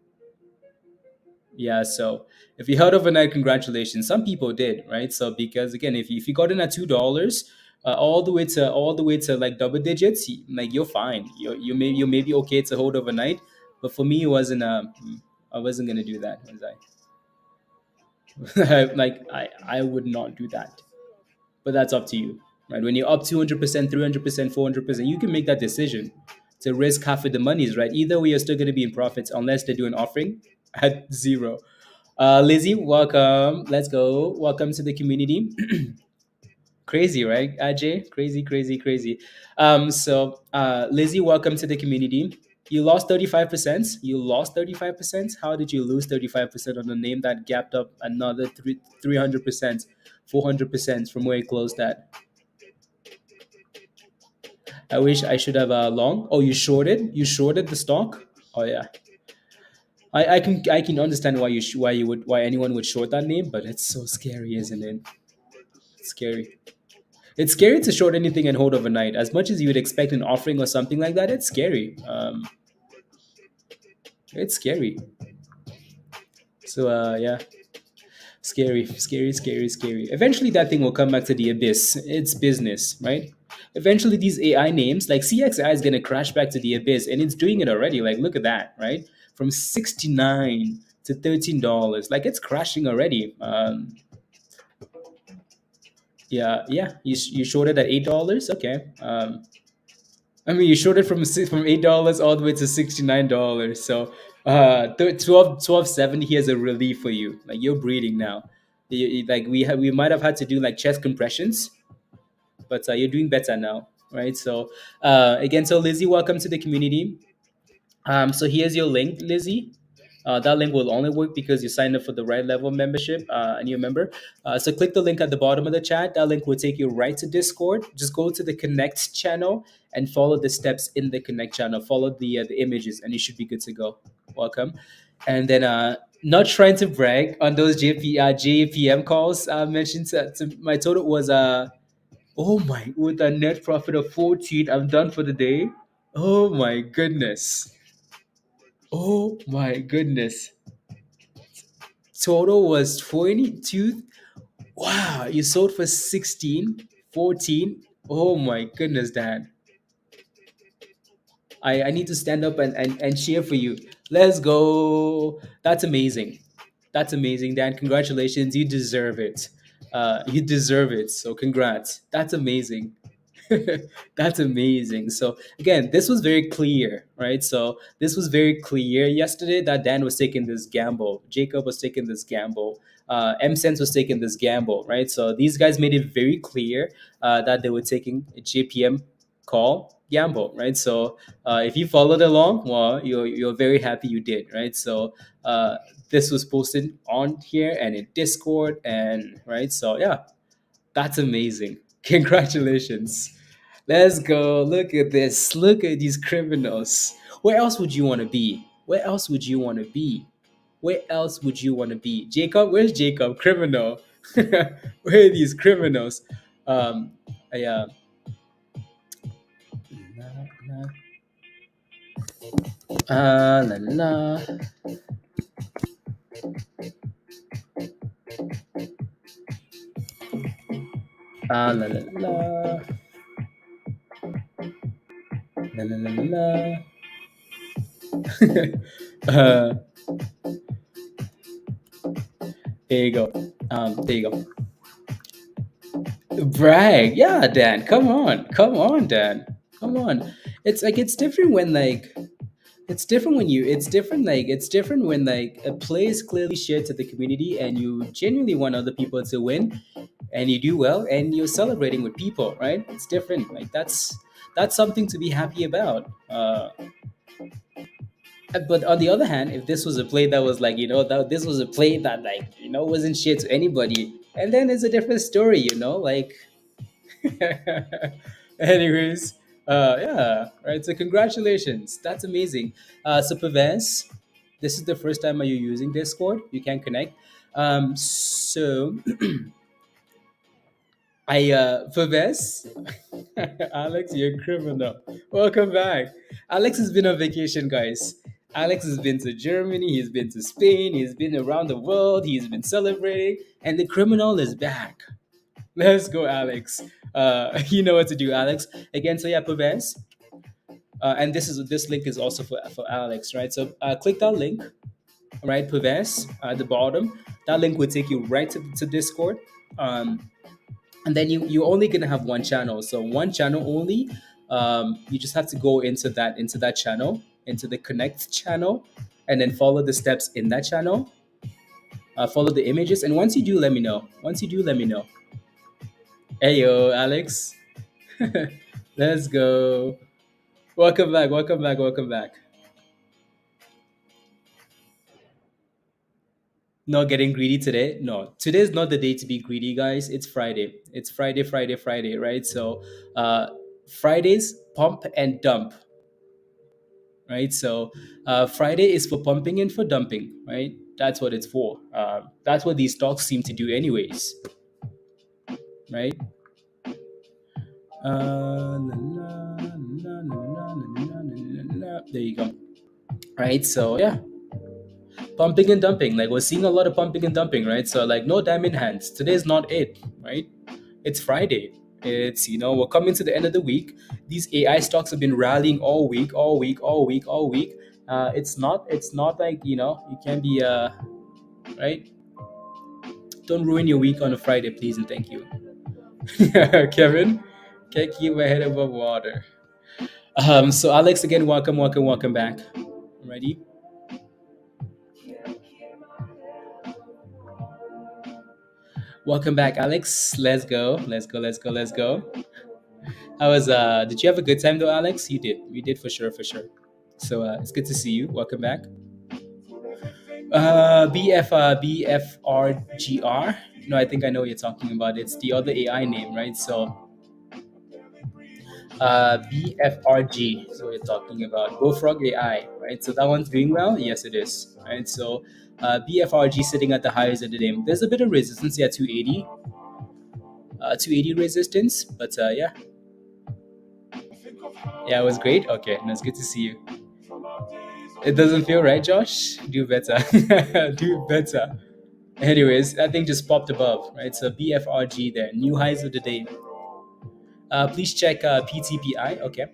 yeah, so if you held overnight, congratulations. Some people did, right? So because again, if you got in at $2, all the way to like double digits, like you're fine. You may be okay to hold overnight, but for me, it wasn't. I wasn't gonna do that, was I? Like I would not do that. But that's up to you, right? When you're up 200%, 300%, 400%, you can make that decision to risk half of the monies, right? Either way, you're still going to be in profits unless they do an offering at zero. Lizzie, welcome. Let's go. Welcome to the community. Crazy, right, Ajay? Crazy, crazy, crazy. Lizzie, welcome to the community. You lost 35%. You lost 35%. How did you lose 35% on a name that gapped up another 300%, 400% from where it closed at? I wish I should have long. Oh, you shorted? You shorted the stock? Oh yeah. I can understand why anyone would short that name, but it's so scary, isn't it? It's scary. It's scary to short anything and hold overnight. As much as you would expect an offering or something like that, it's scary. It's scary. So yeah. Scary, scary, scary, scary. Eventually, that thing will come back to the abyss. It's business, right? Eventually, these AI names, like CXAI, is going to crash back to the abyss, and it's doing it already. Like, look at that, right? From 69 to $13. Like, it's crashing already. Yeah, yeah. You shorted at $8. Okay. I mean, you shorted from $8 all the way to $69. So, 1270 has a relief for you. Like, you're breathing now. Like, we might have had to do like chest compressions, but you're doing better now, right? So, again, so Lizzie, welcome to the community. So here's your link, Lizzie. That link will only work because you signed up for the right level of membership and you're a member. So click the link at the bottom of the chat. That link will take you right to Discord. Just go to the Connect channel and follow the steps in the Connect channel. Follow the images, and you should be good to go. Welcome. And then, not trying to brag on those JPM calls I mentioned. My total was oh my, with a net profit of 14. I'm done for the day. Oh my goodness. Oh my goodness. Total was 22. Wow, you sold for 16, 14. Oh my goodness, Dad. I need to stand up and cheer for you. Let's go. That's amazing. That's amazing, Dan. Congratulations. You deserve it. You deserve it. So congrats. That's amazing. That's amazing. So again, this was very clear, right? So this was very clear yesterday that Dan was taking this gamble. Jacob was taking this gamble. M-Sense was taking this gamble, right? So these guys made it very clear that they were taking a JPM call gamble, right? So if you followed along, well, you're very happy you did, right? So this was posted on here and in Discord, and right. So yeah, that's amazing. Congratulations. Let's go. Look at this. Look at these criminals. Where else would you want to be? Where else would you want to be? Where else would you want to be? Jacob, where's Jacob? Criminal. Where are these criminals? Um, I, la, la, la, la, la, la, la, la, la. uh, there you go. There you go. Brag. Yeah, Dan. Come on. Come on, Dan. Come on. It's like it's different when like it's different when you it's different when like a play is clearly shared to the community and you genuinely want other people to win and you do well and you're celebrating with people, right? It's different. Like that's something to be happy about. But on the other hand, if this was a play that was like, that this was a play that like, wasn't shared to anybody, and then it's a different story, like anyways, yeah, right. So congratulations. That's amazing. So Pavez, this is the first time are you using Discord? You can connect. So Pavez, Alex, you're a criminal. Welcome back. Alex has been on vacation, guys. Alex has been to Germany, he's been to Spain, he's been around the world, he's been celebrating, and the criminal is back. Let's go, Alex. You know what to do, Alex. Again, so yeah, Pavez. And this link is also for Alex, right? So click that link, right, Pavez, at the bottom. That link will take you right to Discord. And then you're only gonna have one channel, so one channel only. You just have to go into that channel, into the Connect channel, and then follow the steps in that channel. Follow the images, and once you do, let me know. Once you do, let me know. Hey yo, Alex. Let's go. Welcome back. Welcome back. Welcome back. Not getting greedy today? No, today's not the day to be greedy, guys. It's Friday. It's Friday, Friday, Friday, right? So, Fridays pump and dump, right? So, Friday is for pumping and for dumping, right? That's what it's for. That's what these stocks seem to do, anyways, right? There you go. Right. So yeah. Pumping and dumping, like we're seeing a lot of pumping and dumping, right? So like no diamond hands. Today's not it, right? It's Friday. It's we're coming to the end of the week. These AI stocks have been rallying all week, all week, all week, all week. It's not like you can be right. Don't ruin your week on a Friday, please and thank you. Kevin, can't keep my head above water. So Alex, again, welcome, welcome, welcome back. Ready? Welcome back, Alex. Let's go. Let's go. Let's go. Let's go. How was did you have a good time though, Alex? You did. You did for sure, for sure. So it's good to see you. Welcome back. BFRGR. No, I think I know what you're talking about. It's the other AI name, right? So BFRG is what you're talking about. Bullfrog AI, right? So that one's doing well. Yes, it is, right? So BFRG sitting at the highs of the day. There's a bit of resistance here, 280, 280 resistance, but yeah, it was great. Okay, no, it's good to see you. It doesn't feel right, Josh. Do better. Do better. Anyways, that thing just popped above, right? So BFRG there, new highs of the day. Please check PTPI. Okay.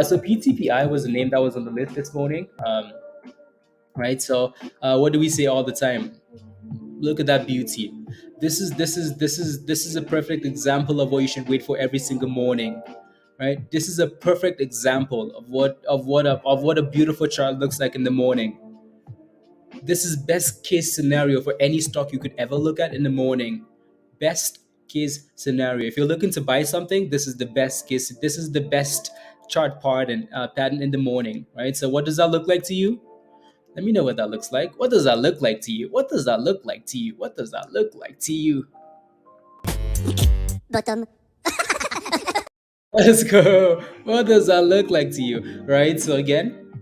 So PTPI was the name that was on the list this morning. Right. So what do we say all the time? Look at that beauty. This is a perfect example of what you should wait for every single morning. Right. This is a perfect example of what a beautiful chart looks like in the morning. This is best case scenario for any stock you could ever look at in the morning. Best case scenario. If you're looking to buy something, this is the best case. This is the best chart pattern in the morning, right? So what does that look like to you? Let me know what that looks like. What does that look like to you? What does that look like to you? What does that look like to you? Bottom. Let's go. What does that look like to you? Right? So again,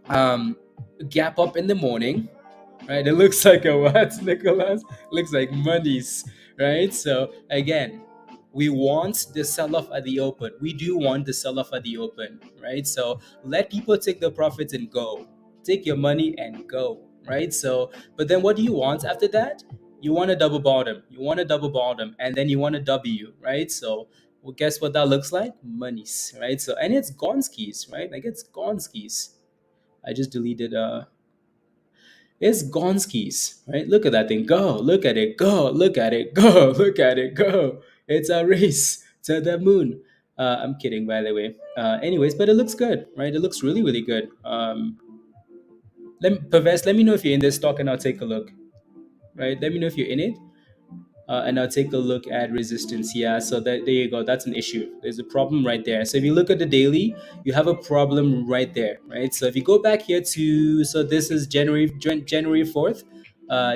gap up in the morning, right? It looks like a what, Nicholas? Looks like monies, right? So again, we want the sell-off at the open. We do want the sell-off at the open, right? So let people take the profits and go. Take your money and go, right? So, but then what do you want after that? You want a double bottom. You want a double bottom, and then you want a W, right? So, well, guess what that looks like? Monies, right? So, and it's Gonskis, right? Like it's Gonskis. I just deleted it's Gonskis, right? Look at that thing go. Look at it go. Look at it go. Look at it go. It's a race to the moon. I'm kidding, by the way. Anyways, but it looks good, right? It looks really, really good. Pervez, let me know if you're in this stock and I'll take a look, right? Let me know if you're in it and I'll take a look at resistance. Yeah, so there you go. That's an issue. There's a problem right there. So if you look at the daily, you have a problem right there, right? So if you go back here to, so this is January 4th,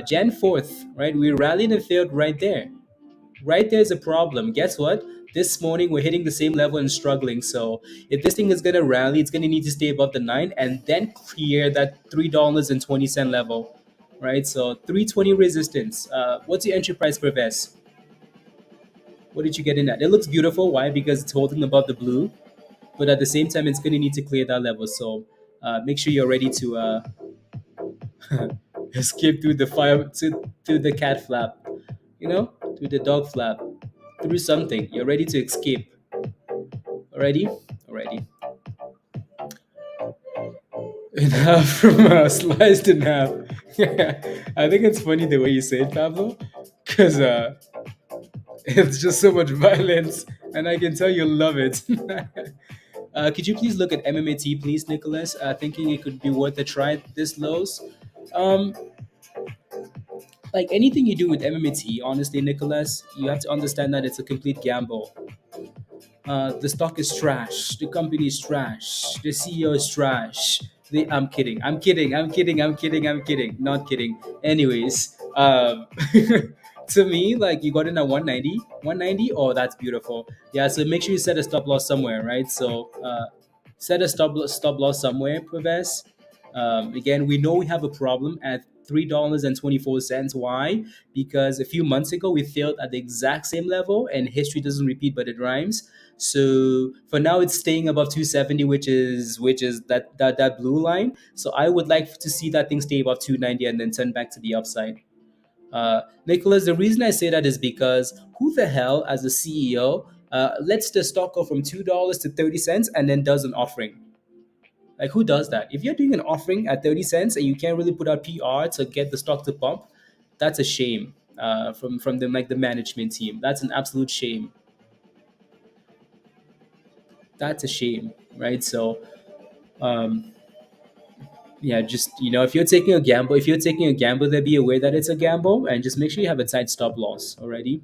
Jan 4th, right? We rallied and failed right there. Right there's a problem. Guess what? This morning we're hitting the same level and struggling. So if this thing is gonna rally, it's gonna need to stay above the 9 and then clear that $3.20 level, right? So 320 resistance. What's your entry price per vest? What did you get in that? It looks beautiful. Why? Because it's holding above the blue, but at the same time, it's gonna need to clear that level. So make sure you're ready to escape through the fire, through the cat flap, through the dog flap, through something. You're ready to escape. Already? Already. In half from sliced in half. I think it's funny the way you say it, Pablo, because it's just so much violence, and I can tell you love it. Could you please look at MMAT, please, Nicholas? Thinking it could be worth a try this lows. Um, like anything you do with MMAT, honestly, Nicholas, you have to understand that it's a complete gamble. The stock is trash. The company is trash. The CEO is trash. I'm kidding. I'm kidding. I'm kidding. I'm kidding. I'm kidding. Not kidding. Anyways, to me, like you got in at 190. 190. Oh, that's beautiful. Yeah. So make sure you set a stop loss somewhere, right? So set a stop loss somewhere, Praves. Again, we know we have a problem at $3.24. Why? Because a few months ago we failed at the exact same level, and history doesn't repeat, but it rhymes. So for now, it's staying above 270, which is that blue line. So I would like to see that thing stay above 290 and then turn back to the upside. Nicholas, the reason I say that is because who the hell, as a CEO, lets the stock go from $2 to 30 cents and then does an offering? Like, who does that? If you're doing an offering at 30 cents and you can't really put out PR to get the stock to pump, that's a shame. From the management team, that's an absolute shame. That's a shame, right? So, um, yeah, just if you're taking a gamble, then be aware that it's a gamble, and just make sure you have a tight stop loss. Alrighty.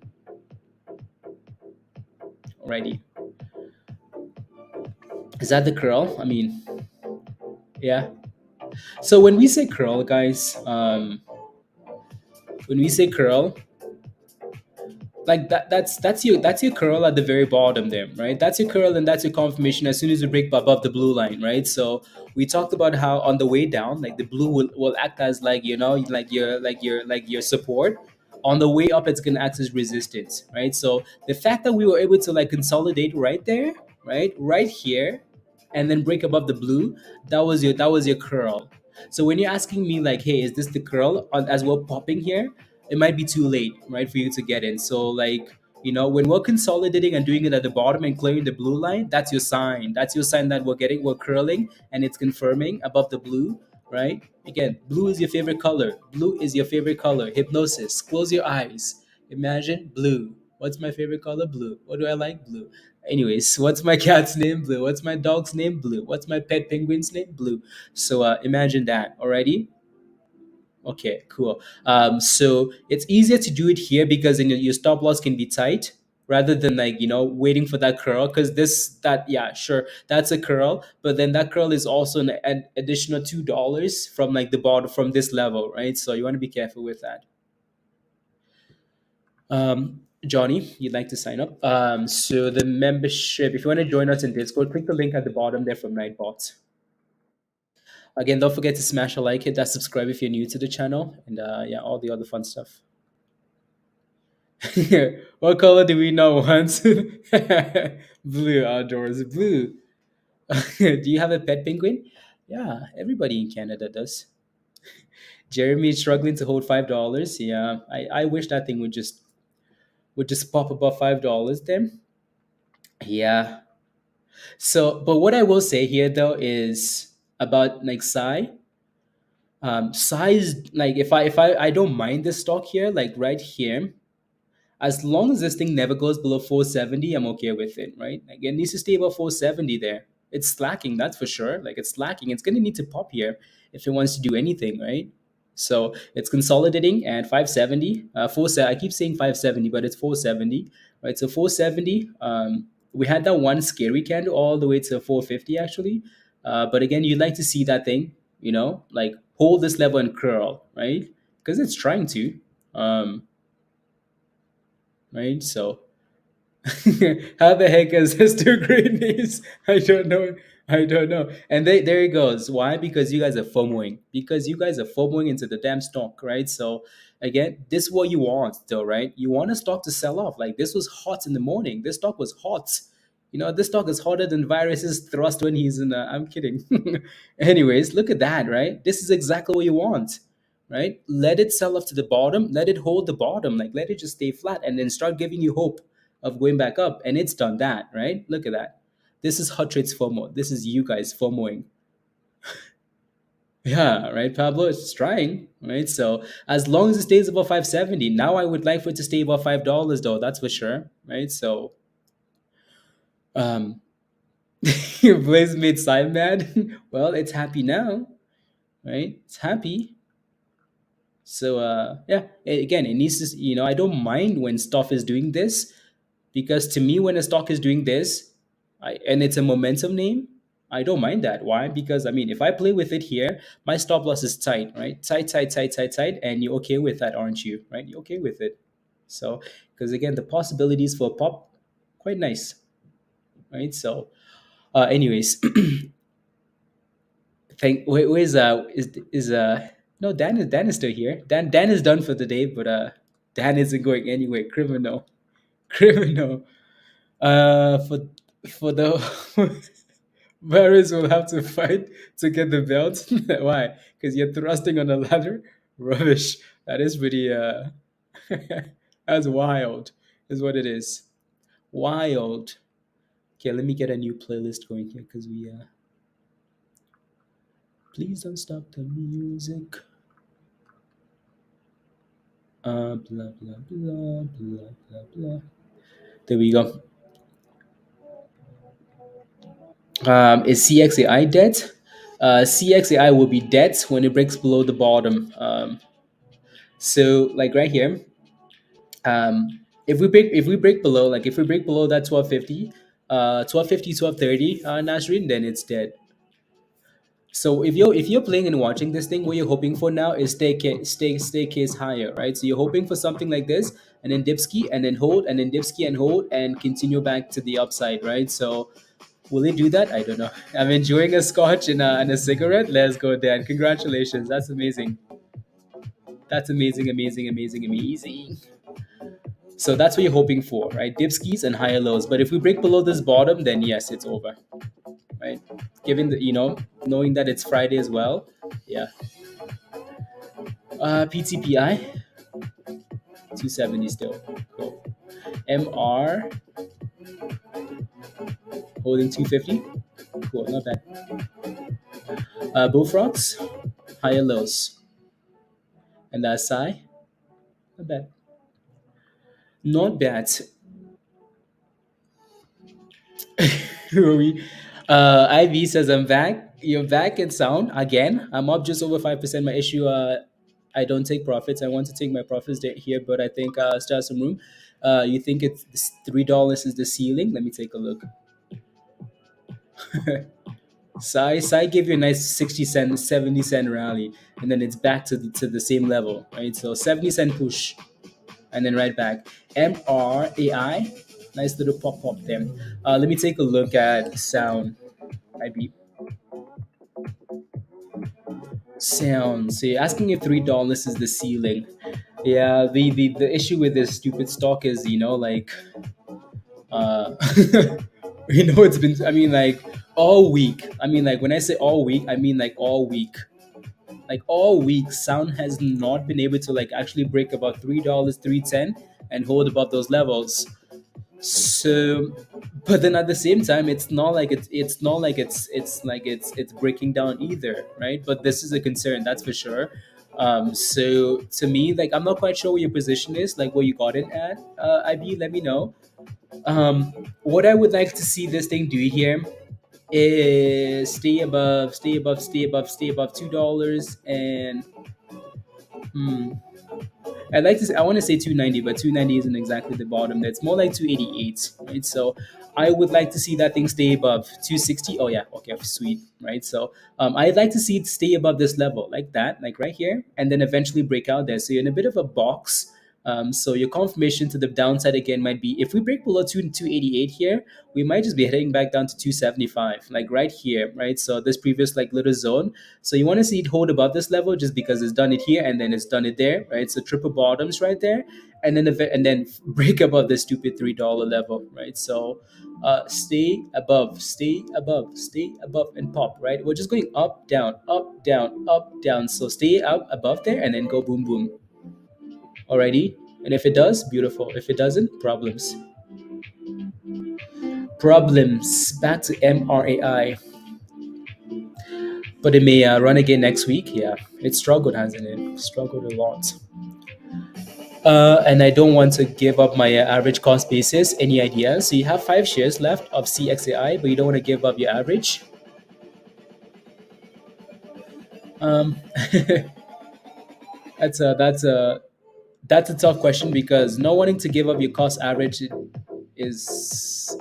Is that the curl? I mean, yeah. So when we say curl, guys, when we say curl, like that's your curl at the very bottom there, right? That's your curl and that's your confirmation as soon as you break above the blue line, right? So we talked about how on the way down, like the blue will act as, like, like your support. On the way up, it's gonna act as resistance, right? So the fact that we were able to like consolidate right there, right here, and then break above the blue, that was your curl. So when you're asking me like, hey, is this the curl as we're popping here, it might be too late, right, for you to get in. So, like, when we're consolidating and doing it at the bottom and clearing the blue line, that's your sign. That's your sign that we're curling and it's confirming above the blue, right? Again, blue is your favorite color. Blue is your favorite color. Hypnosis. Close your eyes. Imagine blue. What's my favorite color? Blue. What do I like? Blue. Anyways, what's my cat's name? Blue. What's my dog's name? Blue. What's my pet penguin's name? Blue. So imagine that. Alrighty. Okay, cool. So it's easier to do it here because then your stop loss can be tight rather than, like, waiting for that curl, because yeah, sure, that's a curl, but then that curl is also an additional $2 from, like, the bottom from this level, right? So you want to be careful with that. Johnny, you'd like to sign up? So the membership, if you want to join us in Discord, click the link at the bottom there from Nightbot. Again, don't forget to smash a like, hit that subscribe if you're new to the channel, and yeah, all the other fun stuff. What color do we not want? Blue outdoors. Blue. Do you have a pet penguin? Yeah, everybody in Canada does. Jeremy is struggling to hold $5. Yeah, I wish that thing would just pop above $5 then. Yeah. So, but what I will say here though is about, like, Psy. Size, like, if I don't mind this stock here, like right here, as long as this thing never goes below 470, I'm okay with it, right? Like, it needs to stay above 470 there. It's slacking, that's for sure. Like, it's slacking. It's going to need to pop here if it wants to do anything, right? So it's consolidating at 570. I keep saying 570, but it's 470, right? So 470. We had that one scary candle all the way to 450 actually. But again, you'd like to see that thing, like, hold this level and curl, right? Because it's trying to. Right? So, how the heck is this two great names? I don't know. I don't know. And there it goes. Why? Because you guys are FOMOing. Because you guys are FOMOing into the damn stock, right? So again, this is what you want, though, right? You want a stock to sell off. Like, this was hot in the morning. This stock was hot. This stock is hotter than virus's thrust when he's in. I'm kidding. Anyways, look at that, right? This is exactly what you want, right? Let it sell off to the bottom. Let it hold the bottom. Like, let it just stay flat, and then start giving you hope of going back up. And it's done that, right? Look at that. This is Hot Trades FOMO. This is you guys FOMOing. Yeah, right, Pablo? It's trying, right? So as long as it stays above 570, now I would like for it to stay above $5, though, that's for sure, right? So, um, Blaze made side mad. Well, it's happy now, right? It's happy. So, yeah, again, it needs to, I don't mind when stuff is doing this, because to me, when a stock is doing this, and it's a momentum name, I don't mind that. Why? Because, I mean, if I play with it here, my stop loss is tight, right? Tight, tight, tight, tight, tight, and you're okay with that, aren't you? Right? You're okay with it. So, because again, the possibilities for pop, quite nice, right? So, anyways, Where's is no, Dan is still here. Dan is done for the day, but Dan isn't going anywhere. Criminal. Criminal. For the Varys will have to fight to get the belt. Why? Because you're thrusting on a ladder. Rubbish. That is pretty. That's wild. Is what it is. Wild. Okay, let me get a new playlist going here because we. Please don't stop the music. Blah blah blah blah blah blah. There we go. Is CXAI dead? CXAI will be dead when it breaks below the bottom. So like right here, if we break below, like if we break below that 1250, 1250, 1230, Nasrin, then it's dead. So if you're playing and watching this thing, what you're hoping for now is staircase higher, right? So you're hoping for something like this, and then dipski, and then hold, and then dipski and hold, and continue back to the upside, right? So will it do that? I don't know. I'm enjoying a scotch and a cigarette. Let's go, Dan. Congratulations. That's amazing. That's amazing, amazing, amazing, amazing. So that's what you're hoping for, right? Dip skis and higher lows. But if we break below this bottom, then yes, it's over, right? Given the, knowing that it's Friday as well. Yeah. PTPI, 270 still. Cool. MR, holding 250. Cool, not bad. Bullfrogs, higher lows. And the SAI, not bad. Not bad. We, IV says I'm back. You're back in sound again. I'm up just over 5%. My issue, I don't take profits. I want to take my profits here, but I think still have some room. You think it's $3 is the ceiling? Let me take a look. Sai gave you a nice 60 cent, 70 cent rally, and then it's back to the same level, right? So 70 cent push, and then right back. MRAI, nice little pop there. Let me take a look at sound. IB sound. So you're asking if $3 is the ceiling. Yeah, the issue with this stupid stock is, like uh it's been, I mean, like all week. I mean, like when I say all week, I mean like all week. Like all week, sound has not been able to like actually break above $3, 310 and hold above those levels. So, but then at the same time, it's not like it's breaking down either, right? But this is a concern, that's for sure. So to me, like I'm not quite sure where your position is, like where you got it at. IB, let me know. What I would like to see this thing do here is stay above $2, and hmm, I want to say 290, but 290 isn't exactly the bottom. That's more like 288, right? So I would like to see that thing stay above 260. Oh yeah, okay, sweet, right? So I'd like to see it stay above this level, like that, like right here, and then eventually break out there. So you're in a bit of a box. So your confirmation to the downside again might be if we break below 288 here, we might just be heading back down to 275, like right here, right? So this previous like little zone. So you want to see it hold above this level just because it's done it here and then it's done it there, right? So triple bottoms right there, and then break above the stupid $3 level, right? So stay above, and pop, right? We're just going up, down, up, down, up, down. So stay up above there and then go boom, boom. Alrighty. And if it does, beautiful. If it doesn't, problems. Problems. Back to MRAI. But it may run again next week. Yeah, it struggled, hasn't it? Struggled a lot. And I don't want to give up my average cost basis. Any ideas? So you have 5 shares left of CXAI, but you don't want to give up your average. Um, that's a tough question because not wanting to give up your cost average is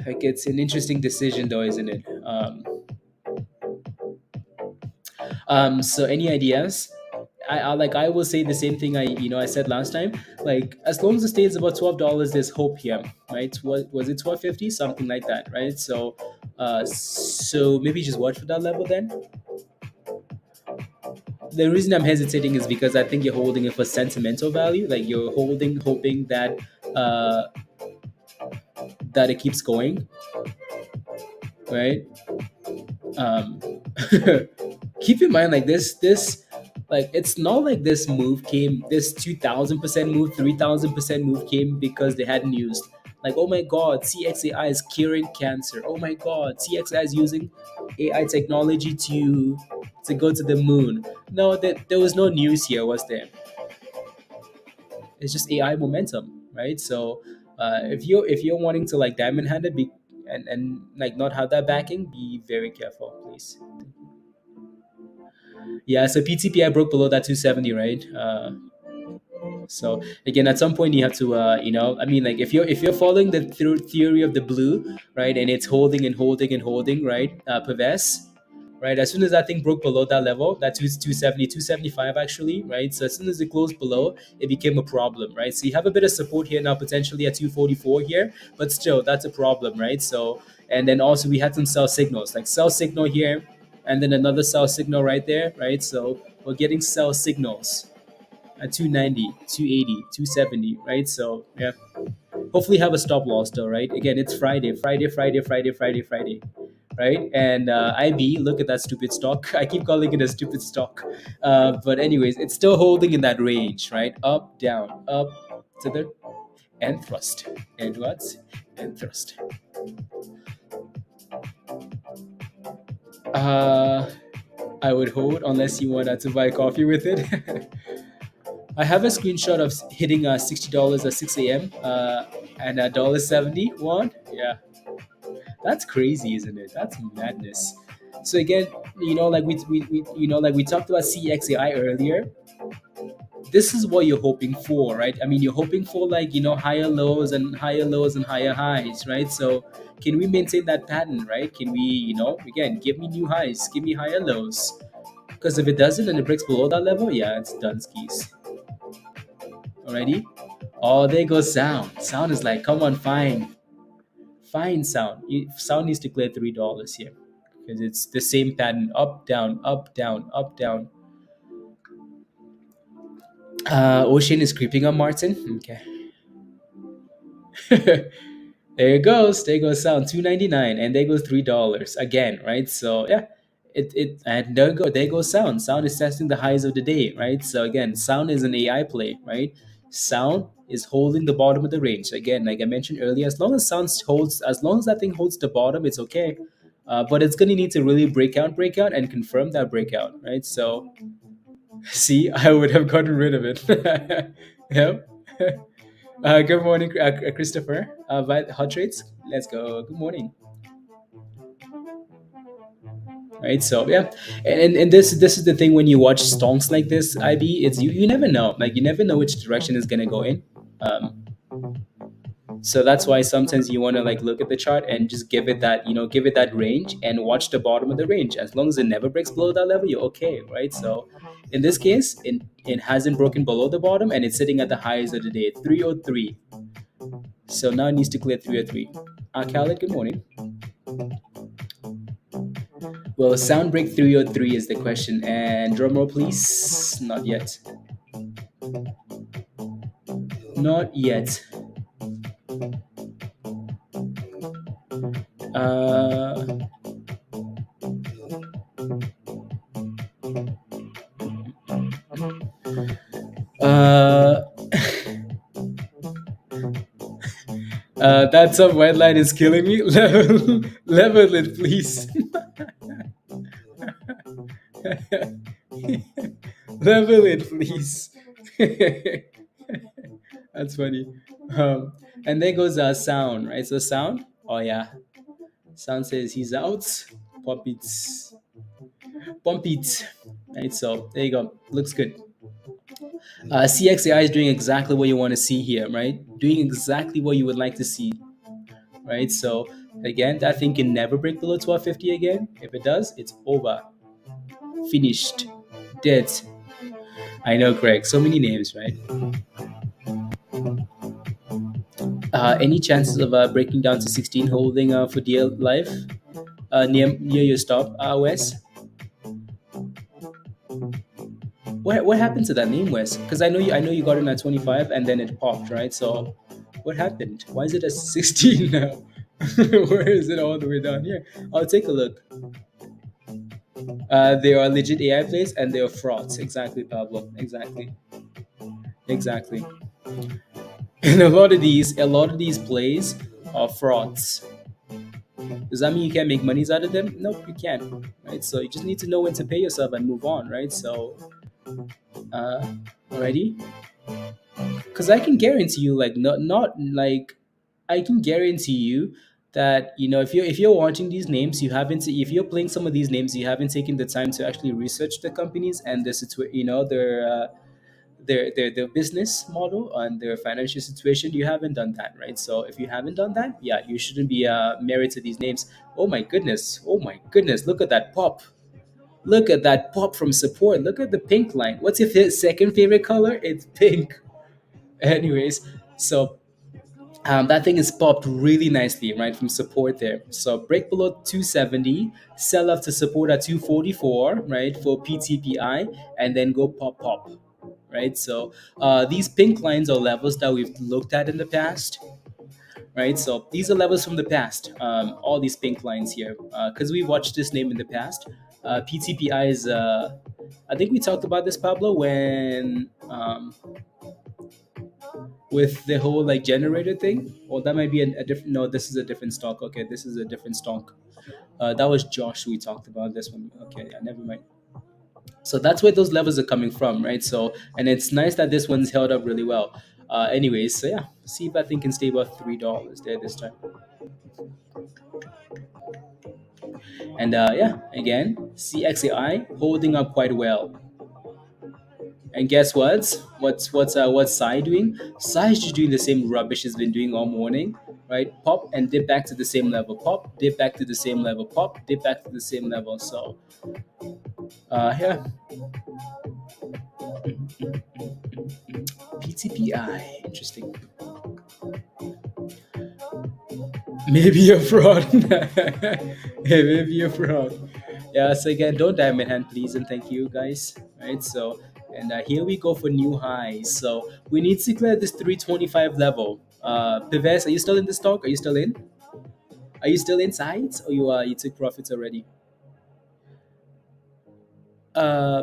like it's an interesting decision though, isn't it? So any ideas? I will say the same thing I said last time. Like as long as it stays about $12, there's hope here, right? Was it 12.50, something like that, right? So So maybe just watch for that level then. The reason I'm hesitating is because I think you're holding it for sentimental value. Like you're holding, hoping uh, that it keeps going, right? Um, keep in mind, like like it's not like this move came, this 2,000% move, 3,000% move came because they had news. Like, oh my God, CXAI is curing cancer. Oh my God, CXAI is using AI technology to go to the moon. No, there was no news here, was there? It's just AI momentum, right? So if you're wanting to like diamond hand it, be and like not have that backing, be very careful, please. Yeah, so PTPI broke below that 270, right? So again, at some point you have to, I mean, like if you're following the theory of the blue, right, and it's holding and holding and holding, right, Pervez, right, as soon as that thing broke below that level, that 270, 275 actually, right, so as soon as it closed below, it became a problem, right? So you have a bit of support here now, potentially at 244 here, but still, that's a problem, right? So, and then also we had some sell signals, like sell signal here, and then another sell signal right there, right? So we're getting sell signals at 290, 280, 270, right? So yeah, hopefully have a stop loss though, right? Again, it's Friday, Friday, Friday, Friday, Friday, Friday, right? And IB, look at that stupid stock. I keep calling it a stupid stock, but anyways, it's still holding in that range, right? Up, down, up to the and thrust, and what? And thrust. Uh, I would hold unless you want to buy coffee with it. I have a screenshot of hitting $60 at 6 a.m. And $1.71. Yeah, that's crazy, isn't it? That's madness. So again, like we talked about CXAI earlier. This is what you're hoping for, right? I mean, you're hoping for like higher lows and higher lows and higher highs, right? So can we maintain that pattern, right? Can we, again, give me new highs, give me higher lows? Because if it doesn't and it breaks below that level, yeah, it's done skis. Already. Oh, there goes sound. Sound is like, come on, fine. Fine sound. Sound needs to clear $3 here. Because it's the same pattern. Up, down, up, down, up, down. Ocean is creeping up, Martin. Okay. There it goes. There goes sound. 2.99, and there goes $3 again, right? So yeah. And there goes sound. Sound is testing the highs of the day, right? So again, sound is an AI play, right? Sound is holding the bottom of the range. Again, like I mentioned earlier, as long as that thing holds the bottom, it's okay. But it's gonna need to really break out, and confirm that breakout, right? So, see, I would have gotten rid of it. Yep. Good morning, Christopher. Hot trades. Let's go. Good morning. Right, so yeah, and this is the thing when you watch stonks like this, IB, it's you never know, like you never know which direction is going to go in. um so that's why sometimes you want to like look at the chart and just give it that range and watch the bottom of the range. As long as it never breaks below that level, you're okay, right? So in this case, it hasn't broken below the bottom, and it's sitting at the highs of the day, 303. So now it needs to clear 303. Khaled, good morning. Well, sound break 303 is the question. And drum roll, please. Not yet. Not yet. Uh, uh, that some white line is killing me. Level it, please. Level it, please. That's funny. And there goes sound, right? So sound. Oh yeah, sound says he's out. Pump it, pump it. Right. So there you go. Looks good. CXAI is doing exactly what you want to see here, right? Doing exactly what you would like to see, right? So again, that thing can never break below 1250 again. If it does, it's over, finished, dead. I know, Craig. So many names, right? Any chances of breaking down to 16 holding for DL live? near your stop, Wes. What happened to that name, Wes? Because I know you got in at 25 and then it popped, right? So what happened? Why is it at 16 now? Where is it all the way down here? I'll take a look. They are legit AI plays and they are frauds. Exactly, Pablo. Exactly. Exactly. And a lot of these plays are frauds. Does that mean you can't make monies out of them? Nope, you can't. Right. So you just need to know when to pay yourself and move on. Right. So, uh, alrighty. Because I can guarantee you, like, not like, I can guarantee you that, if you're watching these names, you haven't, if you're playing some of these names, you haven't taken the time to actually research the companies and their business model and their financial situation. You haven't done that, right? So if you haven't done that, yeah, you shouldn't be married to these names. Oh my goodness, oh my goodness, look at that pop. Look at that pop from support. Look at the pink line. What's your second favorite color? It's pink. Anyways, so that thing is popped really nicely, right, from support there. So break below 270, sell off to support at 244, right, for PTPI, and then go pop pop, right? So these pink lines are levels that we've looked at in the past, right? So these are levels from the past. All these pink lines here, because we watched this name in the past. PTPI is, I think we talked about this, Pablo, when with the whole like generator thing. Or that might be a different. No, this is a different stock. Okay, this is a different stock. That was Josh. We talked about this one. Okay, yeah, never mind. So that's where those levels are coming from, right? So, and it's nice that this one's held up really well. Anyways, so yeah, see if that thing can stay above $3 there this time. And yeah, again, CXAI holding up quite well. And guess what? What's Sai doing? Sai is just doing the same rubbish he's been doing all morning, right? Pop and dip back to the same level. Pop, dip back to the same level. Pop, dip back to the same level. So, yeah, PTPI, interesting. Maybe a fraud. Yeah, maybe a fraud. Yeah. So again, don't diamond hand, please, and thank you, guys. Right. So, and here we go for new highs. So we need to clear this 325 level. Pives, are you still in the stock? Are you still in? Are you still inside, or you took profits already?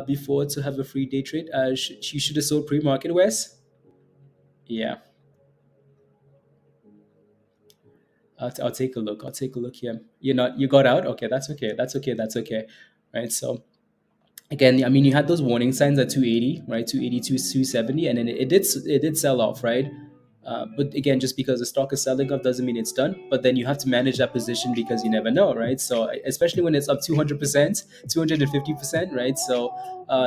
Before to have a free day trade, you should have sold pre-market, Wes. Yeah, I'll take a look. I'll take a look here. You got out. Okay, that's okay. That's okay. That's okay. Right. So again, I mean, you had those warning signs at 280, right? 280, 270, and then it did sell off, right? But again, just because the stock is selling off doesn't mean it's done. But then you have to manage that position because you never know, right? So especially when it's up 200%, 250%, right? So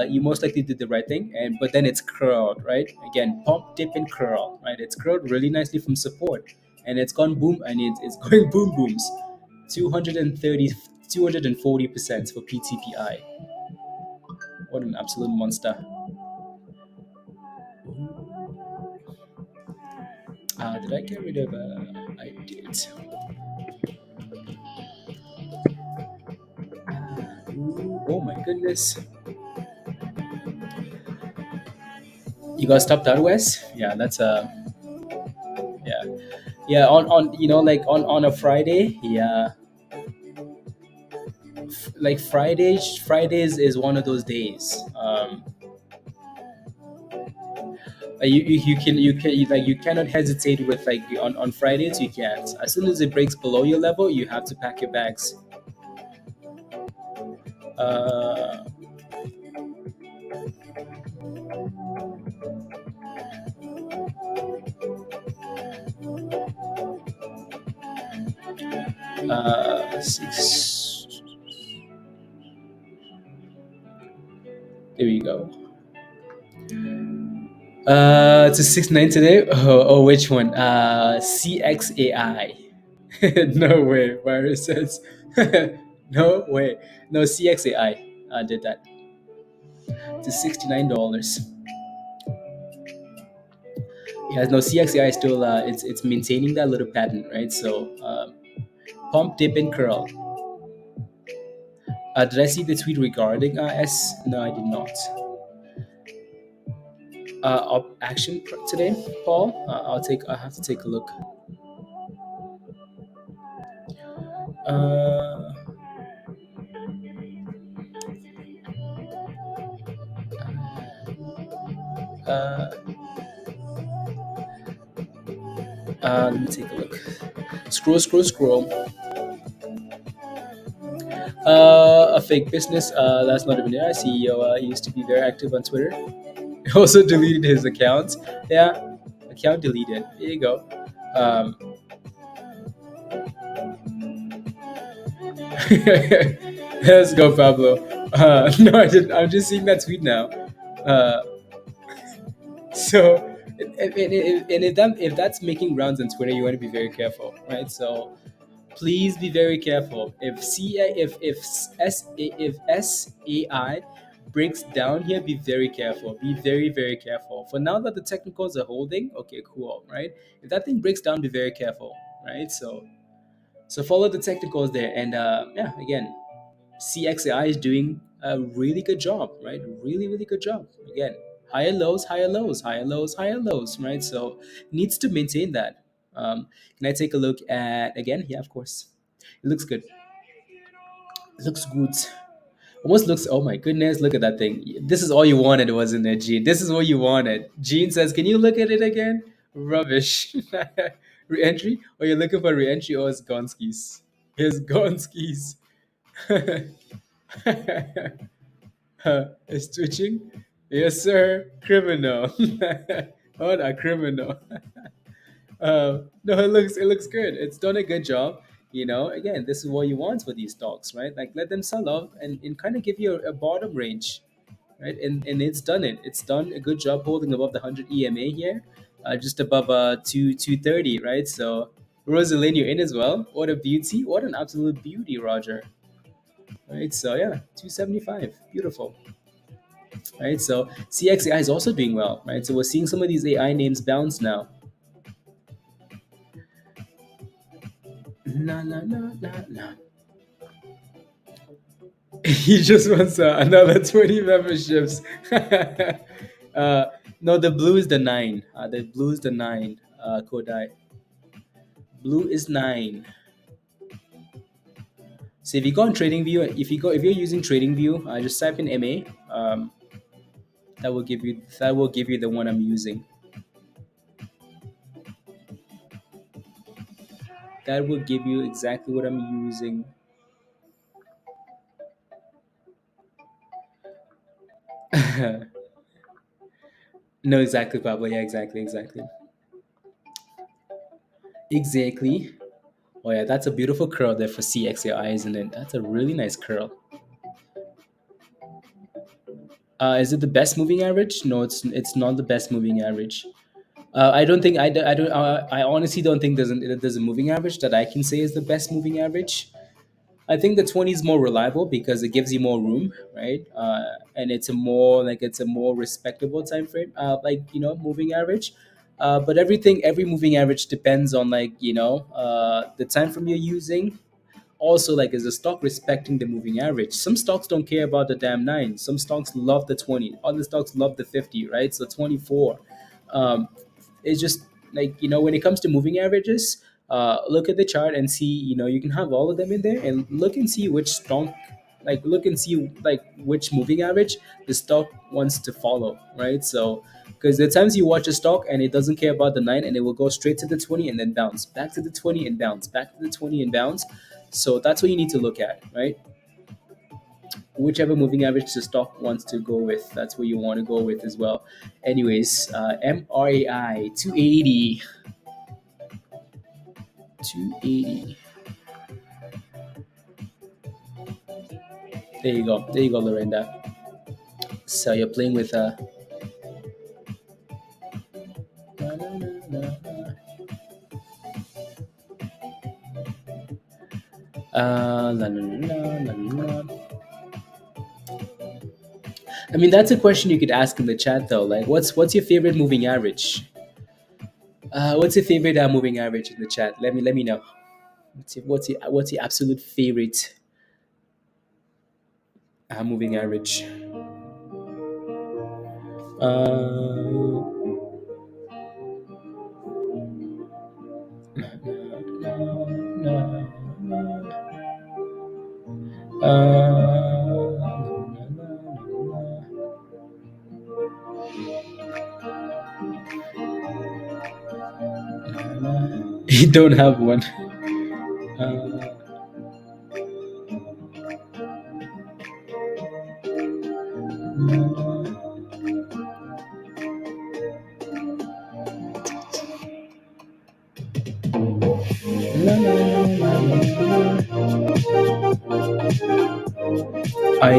you most likely did the right thing, and but then it's curled, right? Again, pump, dip, and curl, right? It's curled really nicely from support, and it's gone boom, and it's going boom booms, 230, 240% for PTPI. What an absolute monster. Did I get rid of? I did. Oh my goodness. You got stopped out, Wes? Yeah, that's yeah. Yeah, on like on a Friday, yeah. Like Fridays is one of those days. You cannot hesitate with like on Fridays you can't. As soon as it breaks below your level, you have to pack your bags. Uh, Six. There we go. It's a 6-9 today. Oh, which one? CXAI. No way. Virus says. No way. No, CXAI did that. It's $69. Yeah, no, CXAI is still it's maintaining that little pattern, right? So pump, dip, and curl. Did I see the tweet regarding S? No, I did not. Action today, Paul. I'll take. I have to take a look. Uh, uh, let me take a look. Scroll, scroll, scroll. A fake business. That's not even there. CEO used to be very active on Twitter. Also deleted his account. Yeah, account deleted. There you go. Um, let's go, Pablo. No, I didn't. I'm just seeing that tweet now. Uh, so, and if that's making rounds on Twitter, you want to be very careful, right? So, please be very careful. If SAI breaks down here, be very careful. Be very, very careful. For now that the technicals are holding, okay, cool, right? If that thing breaks down, be very careful, right? So follow the technicals there, and yeah, again, CXAI is doing a really good job, right? Really, really good job. Again, higher lows, higher lows, higher lows, higher lows, right? So needs to maintain that. Can I take a look at again? Yeah, of course. It looks good. It looks good. Almost looks. Oh my goodness! Look at that thing. This is all you wanted, wasn't it, Gene? This is what you wanted. Gene says, "Can you look at it again?" Rubbish. Re-entry? Or you're looking for re-entry? Or it's Gonskis. Here's Gonskis. It's twitching. Yes, sir. Criminal. What a criminal. No, it looks good. It's done a good job. Again, this is what you want for these stocks, right? Like let them sell off and kind of give you a bottom range, right? And it's done it. It's done a good job holding above the 100 EMA here, just above 230, right? So Rosalind, you're in as well. What a beauty! What an absolute beauty, Roger. Right? So yeah, 275, beautiful. Right? So CXAI is also doing well, right? So we're seeing some of these AI names bounce now. Na na na na na. He just wants another 20 memberships. No, the blue is the nine. The blue is the nine. Kodai. Blue is nine. So if you go on TradingView, if you're using TradingView, just type in MA. That will give you the one I'm using. That will give you exactly what I'm using. No, exactly, Pablo. Yeah, exactly, exactly. Exactly. Oh yeah, that's a beautiful curl there for CXAI, isn't it? That's a really nice curl. Is it the best moving average? No, it's not the best moving average. I don't think I don't I honestly don't think there's a moving average that I can say is the best moving average. I think the 20 is more reliable because it gives you more room, right? And it's a more respectable time frame, moving average. But every moving average depends on the time frame you're using. Also, like, is the stock respecting the moving average? Some stocks don't care about the damn nine. Some stocks love the 20. Other stocks love the 50, right? So 24. Um, it's just when it comes to moving averages, look at the chart and see, you can have all of them in there and look and see which stock, look and see which moving average the stock wants to follow, right? So because there are times you watch a stock and it doesn't care about the nine and it will go straight to the 20 and then bounce back to the 20 and bounce back to the 20 and bounce. So that's what you need to look at, right? Whichever moving average the stock wants to go with, that's what you want to go with as well. Anyways, MRAI 280. 280. There you go. There you go, Lorenda. So you're playing with na, na, na, na. La, la, la, la, la, la. I mean, that's a question you could ask in the chat though. Like, what's your favorite moving average? What's your favorite moving average in the chat? Let me know. What's your absolute favorite? moving average. Uh, you don't have one. Uh, I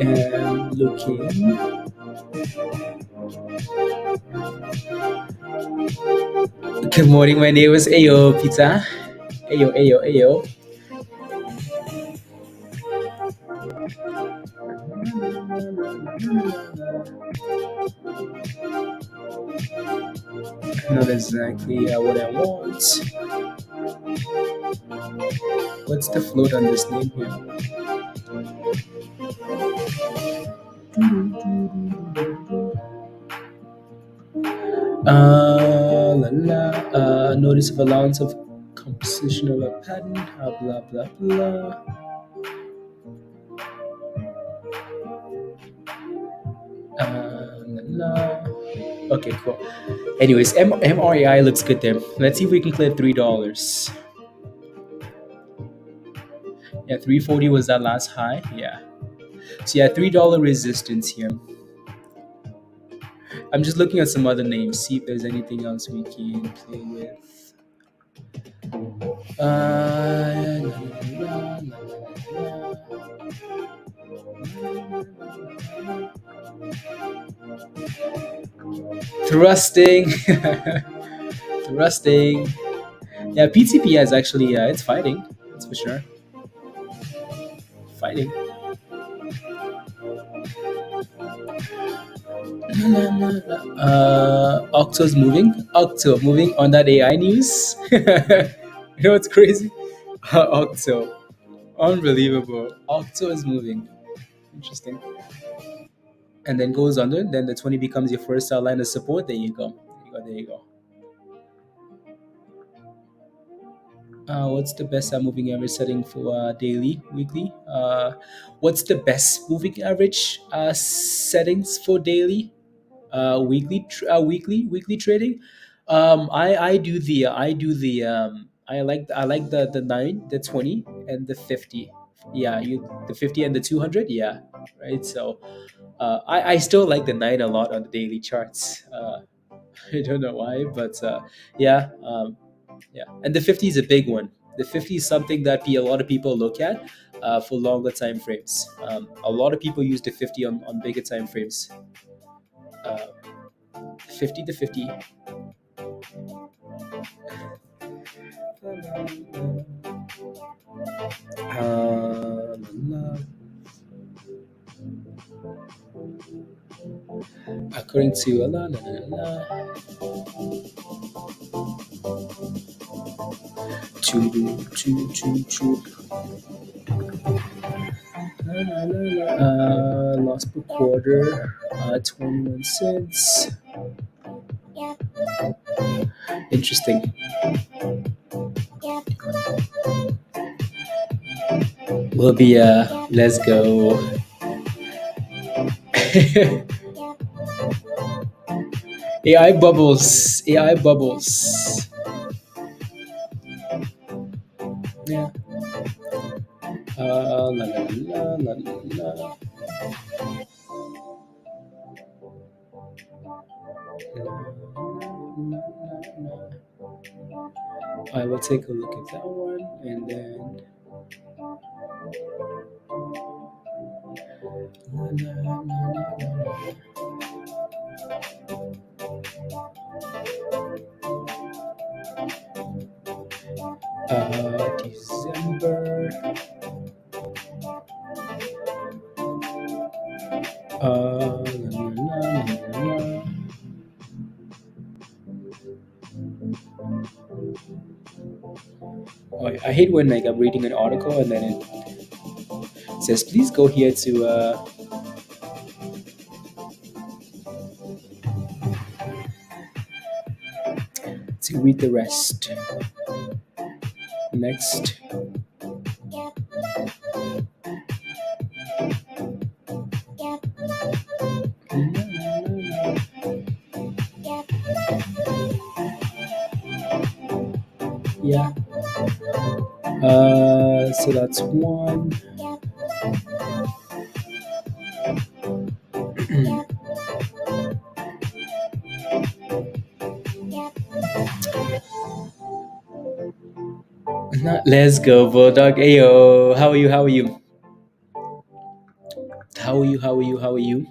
am looking. Good morning, my name is Ayo Pizza. Ayo, Ayo, Ayo. Not exactly what I want. What's the float on this name here? Notice of allowance of composition of a pattern. Blah blah blah. Okay, cool. Anyways, MRAI looks good there. Let's see if we can clear $3. Yeah, 340 was that last high. Yeah. So yeah, $3 resistance here. I'm just looking at some other names, see if there's anything else we can play with. Thrusting. Thrusting. Yeah, PTPI is actually, it's fighting. That's for sure. Fighting. Octo's moving. Octo moving on that AI news. You know what's crazy? Octo. Unbelievable. Octo is moving. Interesting. And then goes under. Then the 20 becomes your first line of support. There you go. There you go. What's the best moving average setting for daily, weekly? What's the best moving average settings for daily? Weekly trading. I like the 9, the 20, and the 50. Yeah, the 50 and the 200. Yeah, right. So I still like the 9 a lot on the daily charts. I don't know why, but yeah, yeah. And the 50 is a big one. The 50 is something that a lot of people look at for longer time frames. A lot of people use the 50 on bigger time frames. 50 to 50. According to loss per quarter, 21 cents. Interesting. Will be let's go. AI bubbles. AI bubbles. Yeah. La la la la la. I will take a look at that one and then. December. I hate when I'm reading an article and then it retest. Please go here to read the rest. Next. Yeah. So that's one. Let's go, Bulldog. Ayo. How are you? How are you? How are you? How are you? How are you?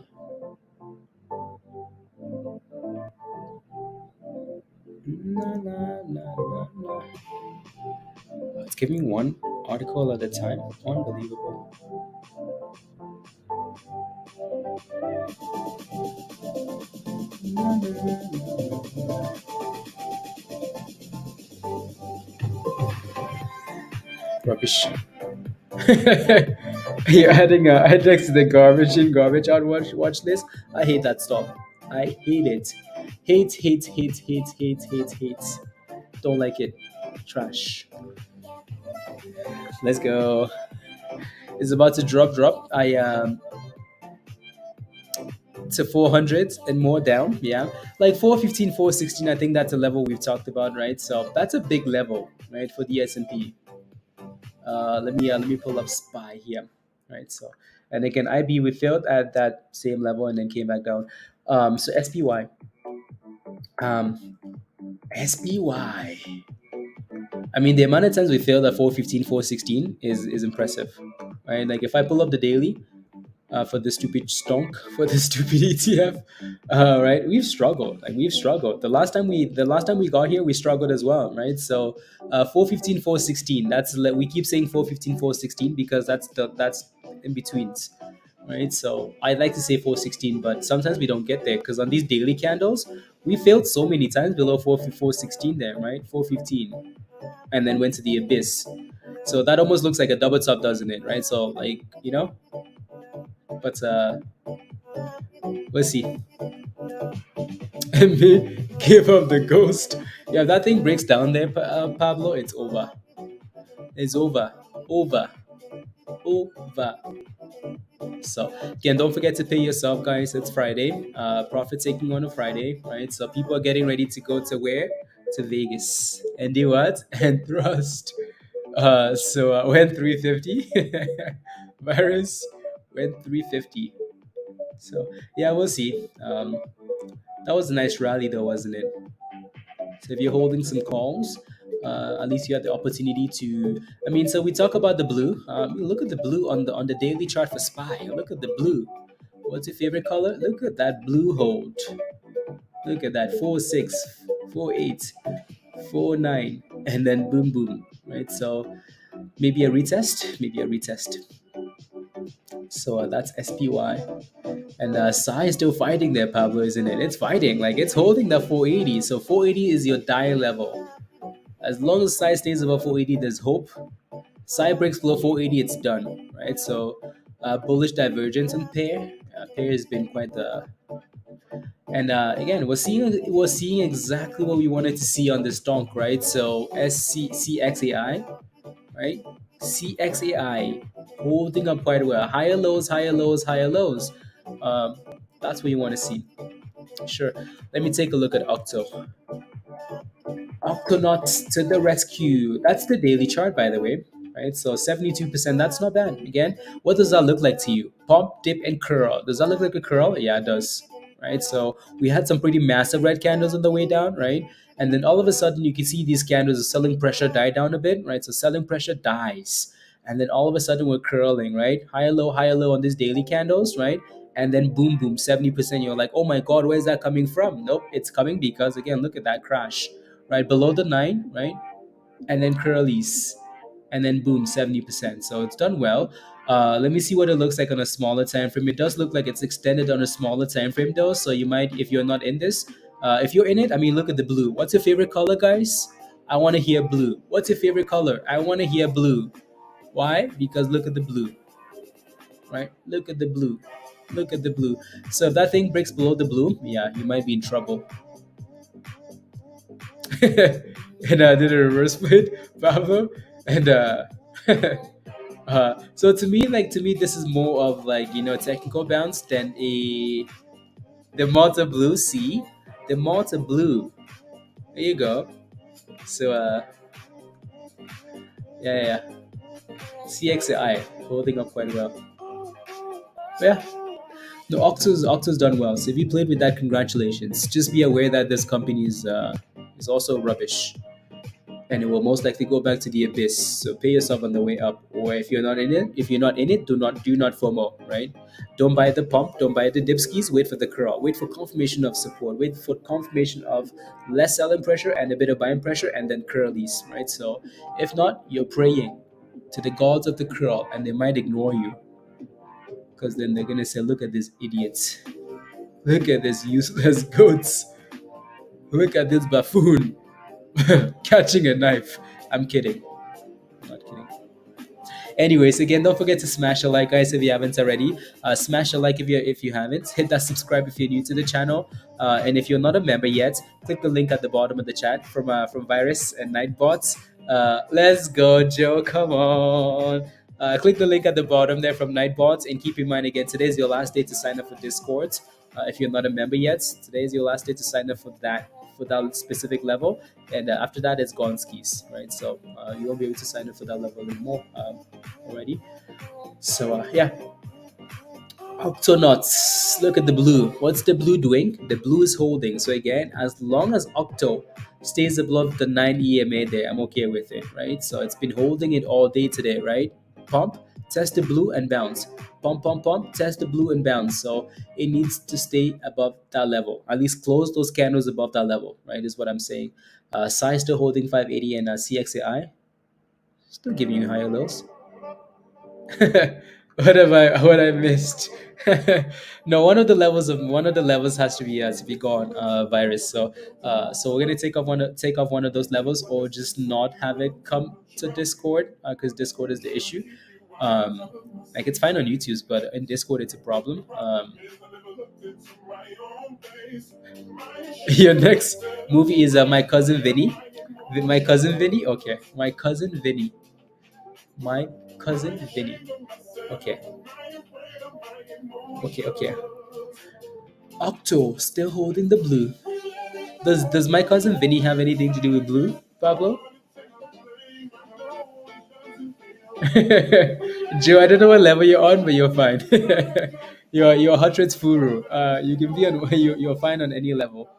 Na, na, na, na, na. It's giving one article at a time. Unbelievable. Rubbish. You're adding next to the garbage in, garbage out watch list. I hate that stuff. I hate it. Hate, hate, hate, hate, hate, hate, hate. Don't like it. Trash. Let's go. It's about to drop. I to 400 and more down. Yeah, like 415, 416. I think that's a level we've talked about, right? So that's a big level, right, for the S&P. Let me pull up SPY here, right? So, and again, IB we failed at that same level and then came back down. So SPY, um, SPY. I mean, the amount of times we failed at 415, 416 is impressive, right? Like if I pull up the daily, for the stupid stonk, for the stupid ETF, right? We've struggled. Like we've struggled. The last time we got here, we struggled as well, right? So 415, 416. We keep saying 415, 416 because that's in betweens, right? So I'd like to say 416, but sometimes we don't get there because on these daily candles, we failed so many times below 416 there, right? 415, and then went to the abyss. So that almost looks like a double top, doesn't it? Right? So like but we'll see. And me give up the ghost. Yeah, if that thing breaks down there, Pablo, it's over. It's over. Over. Over. So again, don't forget to pay yourself, guys. It's Friday. Profit taking on a Friday, right? So people are getting ready to go to where? To Vegas. And do what? And thrust. Went 350. Virus went 350. So yeah, we'll see. That was a nice rally, though, wasn't it? So if you're holding some calls, at least you had the opportunity to. I mean, so we talk about the blue. Look at the blue on the daily chart for SPY. Look at the blue. What's your favorite color? Look at that blue hold. Look at that 4-6, 4-8, 4-9, and then boom boom. Right. So maybe a retest. Maybe a retest. So that's SPY. And SAI is still fighting there, Pablo, isn't it? It's fighting. Like, it's holding the 480. So 480 is your dire level. As long as SAI stays above 480, there's hope. SAI breaks below 480, it's done, right? So bullish divergence on pair. Pair has been quite the... And again, we're seeing exactly what we wanted to see on this donk, right? So CXAI, right? CXAI holding up quite well. Higher lows, higher lows, higher lows. Um, that's what you want to see. Sure. Let me take a look at Octo. Octonauts to the rescue. That's the daily chart, by the way. Right. So 72%. That's not bad. Again, what does that look like to you? Pump, dip, and curl. Does that look like a curl? Yeah, it does. Right. So we had some pretty massive red candles on the way down, right? And then all of a sudden you can see these candles, the selling pressure die down a bit, right? So selling pressure dies. And then all of a sudden we're curling, right? Higher low on these daily candles, right? And then boom, boom, 70%. You're like, oh my God, where's that coming from? Nope, it's coming because, again, look at that crash, right? Below the 9, right? And then curlies. And then boom, 70%. So it's done well. Let me see what it looks like on a smaller time frame. It does look like it's extended on a smaller time frame, though. So you might, if you're not in this, if you're in it, I mean, look at the blue. What's your favorite color, guys? I want to hear blue. What's your favorite color? I want to hear blue. Why? Because look at the blue. right? Look at the blue. Look at the blue. So if that thing breaks below the blue, yeah, you might be in trouble. And I did a reverse split, Pablo, and so to me, this is more of like technical bounce than the Malta blue. See, the Malta blue. There you go. So yeah, yeah, yeah. CXAI holding up quite well. Yeah. No, Octo's done well. So if you played with that, congratulations. Just be aware that this company is also rubbish, and it will most likely go back to the abyss. So pay yourself on the way up. Or if you're not in it, do not FOMO, right? Don't buy the pump, don't buy the dipskis, wait for the curl, wait for confirmation of support, wait for confirmation of less selling pressure and a bit of buying pressure, and then curlies, right? So if not, you're praying to the gods of the curl, and they might ignore you, because then they're gonna say, look at these idiots, look at this useless goats, look at this buffoon catching a knife. I'm kidding. Not kidding. Anyways, again, don't forget to smash a like, guys, if you haven't already. Smash a like if you haven't. Hit that subscribe if you're new to the channel. And if you're not a member yet, click the link at the bottom of the chat from Virus and Nightbots. Let's go, Joe. Come on. Click the link at the bottom there from Nightbots. And keep in mind, again, today is your last day to sign up for Discord. If you're not a member yet, today is your last day to sign up for that specific level, and after that it's gone skis, right? So you won't be able to sign up for that level anymore already. So yeah, Octonauts, look at the blue. What's the blue doing? The blue is holding. So again, as long as Octo stays above the 9 EMA there, I'm okay with it, right? So it's been holding it all day today, right? Pump, test the blue and bounce. Pump, pump, pump, test the blue and bounce. So it needs to stay above that level. At least close those candles above that level, right? Is what I'm saying. SAI still holding 580, and CXAI still giving you higher lows. What I missed? No, one of the levels has to be gone, virus. So we're gonna take off one of those levels, or just not have it come to Discord, because Discord is the issue. Um, like it's fine on YouTube, but in Discord it's a problem. Your next movie is my cousin Vinny. My cousin Vinny. Okay, my cousin Vinny. My cousin Vinny. Okay. Okay, okay. Octo still holding the blue. Does my cousin Vinny have anything to do with blue, Pablo? Joe, I don't know what level you're on, but you're fine. You're hundreds furu. You can be on you're fine on any level.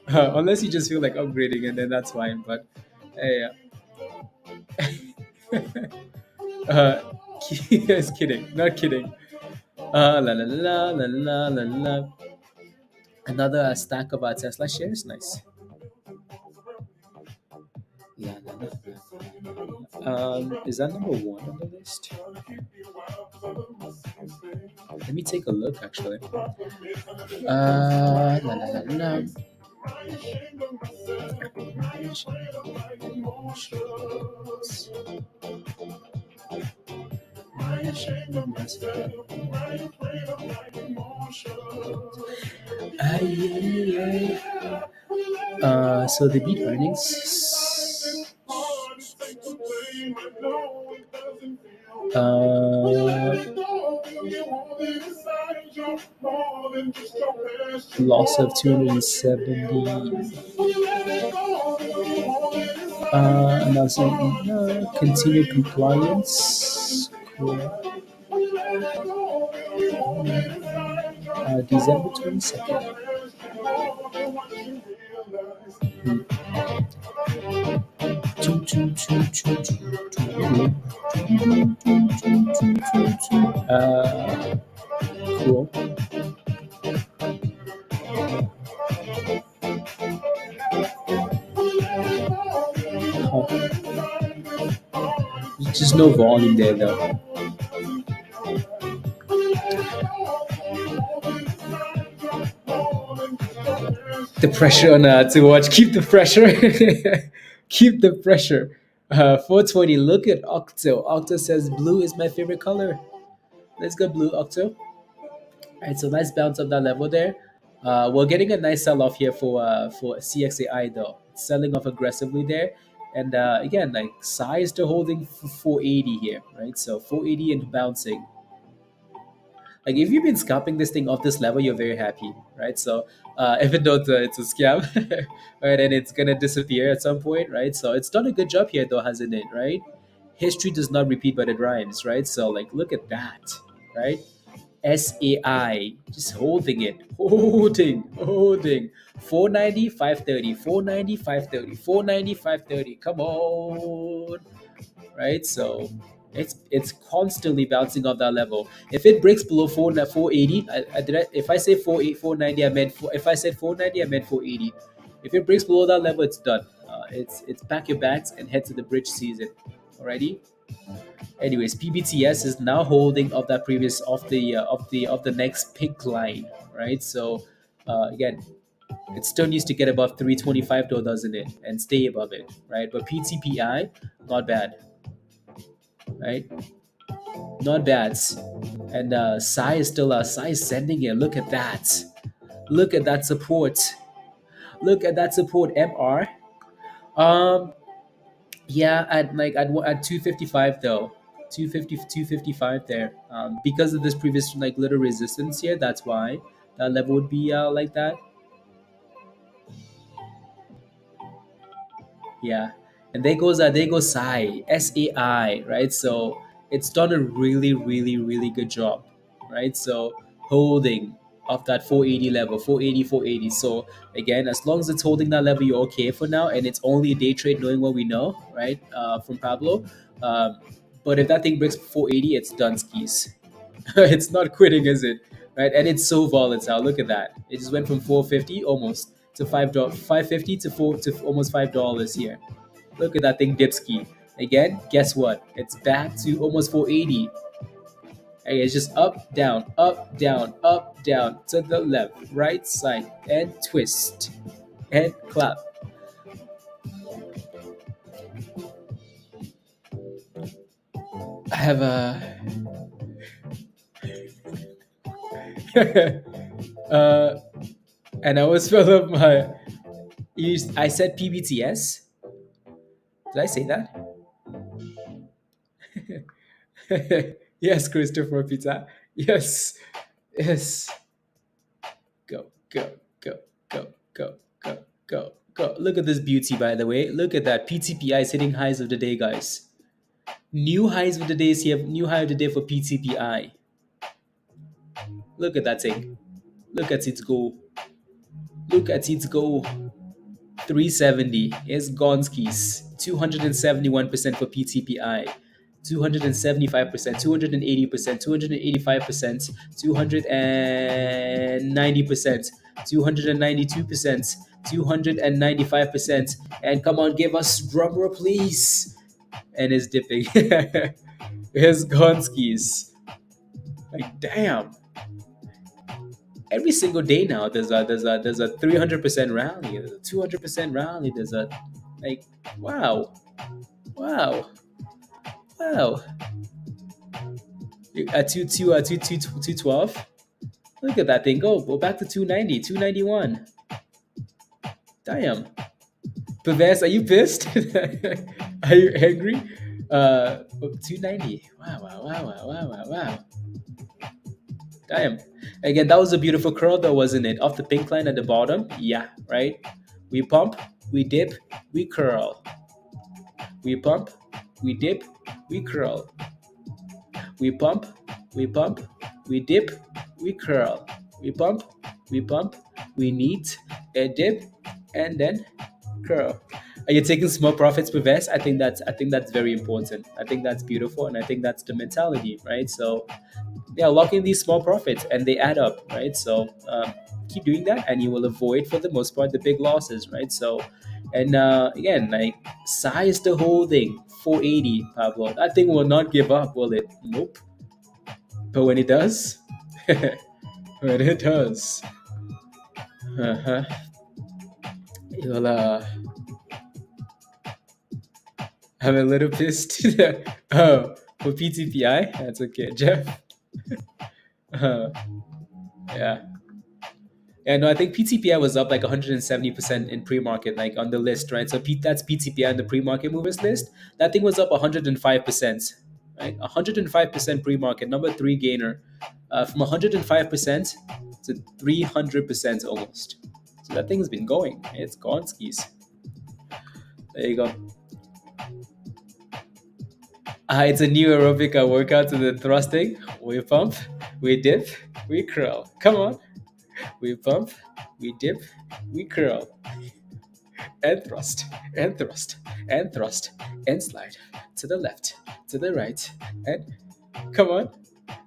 Unless you just feel like upgrading, and then that's fine. But yeah. Uh, just kidding, not kidding. La la la la la la la. Another stack of our Tesla shares. Nice. La, la, la, la. Is that number one on the list? Let me take a look, actually. La, la, la, la. So the beat earnings. Loss of 270. And also continued compliance. Cool. December 22nd. Cool. There's just no volume there, though. The pressure on to watch. Keep the pressure. Keep the pressure. 420. Look at Octo. Octo says blue is my favorite color. Let's go blue, Octo. All right, so nice bounce up that level there. We're getting a nice sell off here for CXAI though. It's selling off aggressively there, and again, like SAI is still holding 480 here, right? So 480 and bouncing. Like if you've been scalping this thing off this level, you're very happy, right? So even though it's a scam, right, and it's gonna disappear at some point, right? So it's done a good job here, though, hasn't it? Right? History does not repeat, but it rhymes, right? So like, look at that, right? SAI just holding it, holding 490, 530, 490, 530, 490, 530. Come on, right? So it's constantly bouncing off that level. If it breaks below 480, if I say 490, I meant if I said 490, I meant 480. If it breaks below that level, it's done. It's pack your bags and head to the bridge season. Alrighty. Anyways, PBTS is now holding of that previous of the next pink line, right? So again, it still needs to get above 325 though, doesn't it? And stay above it, right? But PTPI, not bad, right? Not bad. And Sai is still Sai is sending it. Look at that. Look at that support. Look at that support. MR. Um, yeah, at 255 though. 250 255 there. Because of this previous like little resistance here, that's why that level would be like that. Yeah, and there goes SAI, right? So it's done a really good job, right? So holding of that 480 level, 480, 480. So again, as long as it's holding that level, you're okay for now, and it's only a day trade, knowing what we know, right? From Pablo. Um, but if that thing breaks 480, it's done skis. It's not quitting, is it? Right? And it's so volatile. Look at that. It just went from 450 almost to $5, 550 to four to almost $5 here. Look at that thing dip ski. Again, guess what? It's back to almost 480. And it's just up, down, to the left, right side, and twist, and clap. I have uh, and I always fell up my. I said PBTS. Did I say that? Yes, Christopher Pizza. Yes, yes. Go, go, go, go, go, go, go, go. Look at this beauty, by the way. Look at that. PTPI is hitting highs of the day, guys. New highs of the day is here. New high of the day for PTPI. Look at that thing. Look at it go. Look at it go. 370 is Gonski's. 271% for PTPI. 275%, 280%, 285%, 290%, 292%, 295%. And come on, give us drum roll, please. And it's dipping. Here's Gonski's. Like, damn. Every single day now, there's a 300% rally, there's a 200% rally, there's a like, wow, wow. Wow. At 212. Look at that thing go. Go back to 290, 291. Damn. Pervez, are you pissed? Are you angry? 290. Wow. Damn. Again, that was a beautiful curl though, wasn't it? Off the pink line at the bottom. Yeah, right? We pump, we dip, we curl. We pump, we dip, we curl. We pump, we dip, we curl. We pump, we knead, a dip, and then curl. Are you taking small profits per vest? I think that's very important. I think that's beautiful, and I think that's the mentality, right? So, yeah, lock in these small profits, and they add up, right? So, keep doing that, and you will avoid, for the most part, the big losses, right? So, and again, like Sai is still holding 480, Pablo. That thing will not give up, will it? Nope. But when it does, when it does, uh-huh, you'll I'm a little pissed. Oh, for PTPI, that's okay, Jeff. Uh, yeah. Yeah, no, I think PTPI was up like 170% in pre-market, like on the list, right? So that's PTPI on the pre-market movers list. That thing was up 105%, right? 105% pre-market, number three gainer, from 105% to 300% almost. So that thing's been going. It's gone skis. There you go. It's a new aerobic workout to the thrusting. We pump, we dip, we curl. Come on. We pump, we dip, we curl. And thrust, and thrust, and thrust, and slide to the left, to the right, and come on,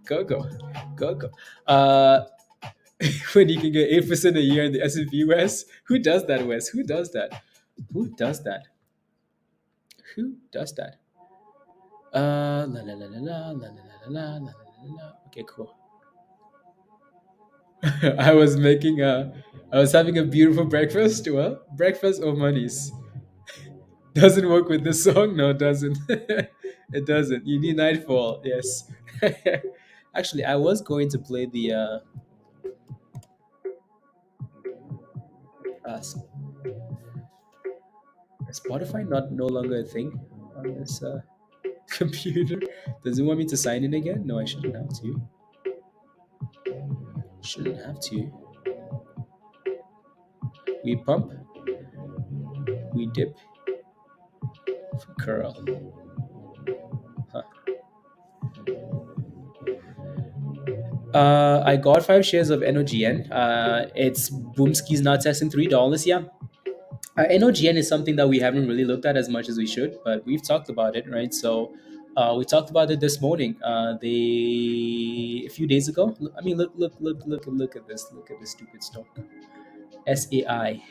go, go, go, go. Uh, when you can get 8% a year in the S&P West, who does that, West? Who does that? Who does that? Who does that? La la la la la la la la la la la la. Okay, cool. I was making I was having a beautiful breakfast. Well, breakfast or monies. Doesn't work with this song? No, it doesn't. It doesn't. You need Nightfall. Yes. Actually, I was going to play the S- Spotify. Not no longer a thing on this computer. Does it want me to sign in again? No, I shouldn't have to. Shouldn't have to. We pump. We dip. Curl. Huh. I got 5 shares of NOGN. It's Boomski's now testing $3. Yeah. NOGN is something that we haven't really looked at as much as we should, but we've talked about it, right? So we talked about it this morning. A few days ago. I mean, look at this. Look at this stupid stock. SAI.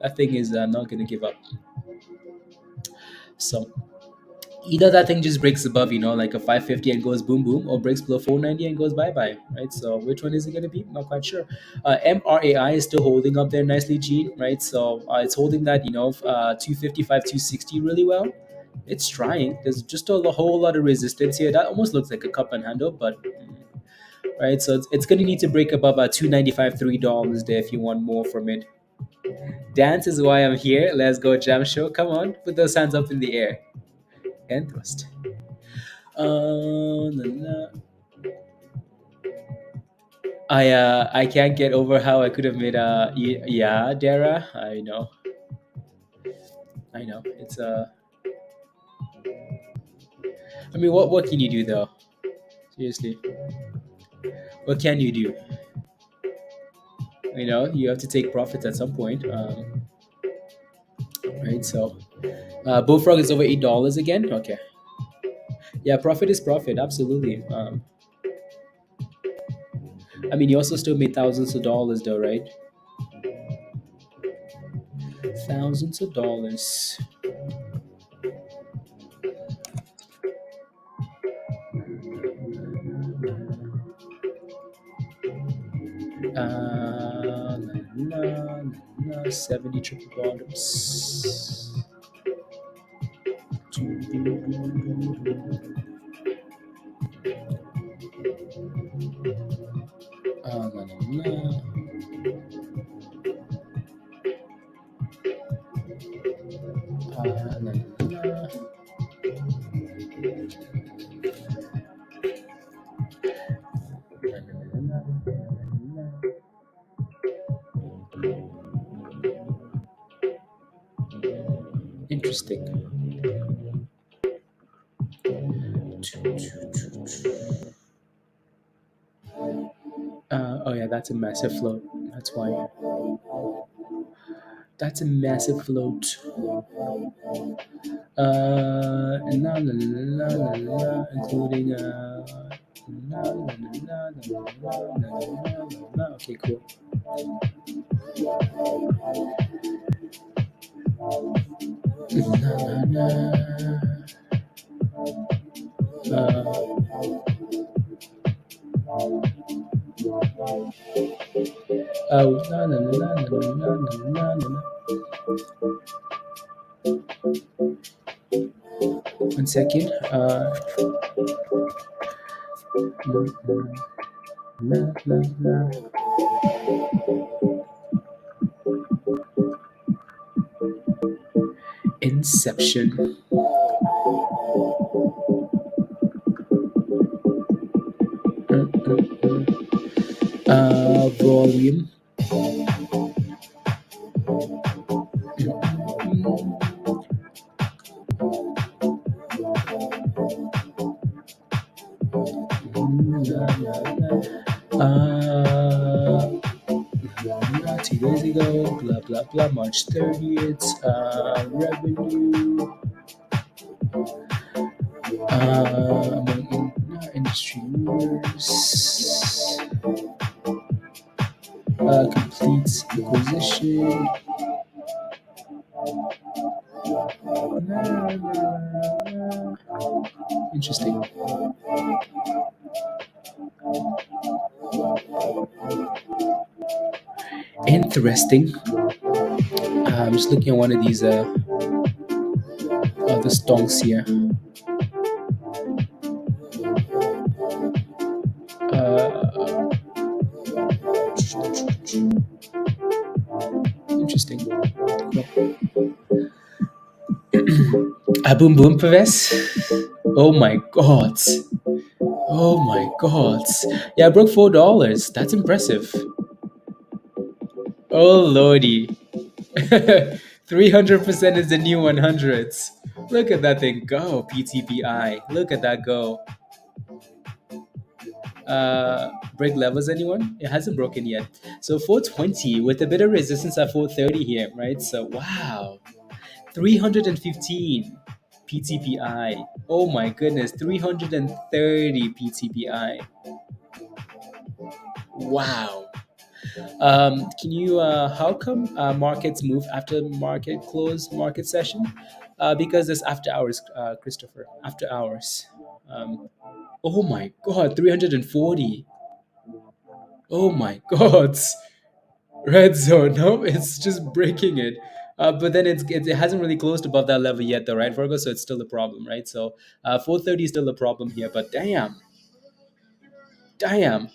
That thing is not going to give up. So either that thing just breaks above, like a 550 and goes boom boom, or breaks below 490 and goes bye bye, right? So which one is it going to be? Not quite sure. MRAI is still holding up there nicely, Gene, right? So it's holding that 255, 260 really well. It's trying. There's just a whole lot of resistance here. That almost looks like a cup and handle, but right. So it's going to need to break above 295, $3 there if you want more from it. Dance is why I'm here. Let's go, jam show. Come on, put those hands up in the air and thrust. Na, na. I can't get over how I could have made yeah, Dara. I know. It's I mean, what can you do though? Seriously, what can you do? You have to take profits at some point, right? So, Bullfrog is over $8 again. Okay, yeah, profit is profit, absolutely. I mean, you also still made thousands of dollars though, right? Thousands of dollars. La, la, la, 70 triple bottoms. La, la, la. La, la, la. Interesting. Oh yeah, that's a massive float. That's why. That's a massive float. La, la, la, la, la, including la, la, la, la, la, la, la, la, la. Okay, cool. La, la, la. Oh, la, la, la, la, la, la, la, la. One second. Blah, blah, blah. Inception. Volume. Uh, 2 days ago, blah blah blah, March 30th, revenue, among industry leaders, complete acquisition. Interesting. Interesting. I'm just looking at one of these other stonks here. Interesting. Boom boom pervers. Oh my god. Oh my god. Yeah, I broke $4. That's impressive. Oh lordy. 300% is the new 100s. Look at that thing go, PTPI. Look at that go. Break levels, anyone? It hasn't broken yet. So 420 with a bit of resistance at 430 here, right? So wow. 315 PTPI. Oh my goodness, 330 PTPI. Wow. Can you, how come markets move after market close, market session? Because it's after hours, Christopher, after hours. Oh my God, 340. Oh my God. Red zone. No, it's just breaking it. But then it hasn't really closed above that level yet, though, right, Virgo? So it's still a problem, right? So 430 is still a problem here. But damn, damn.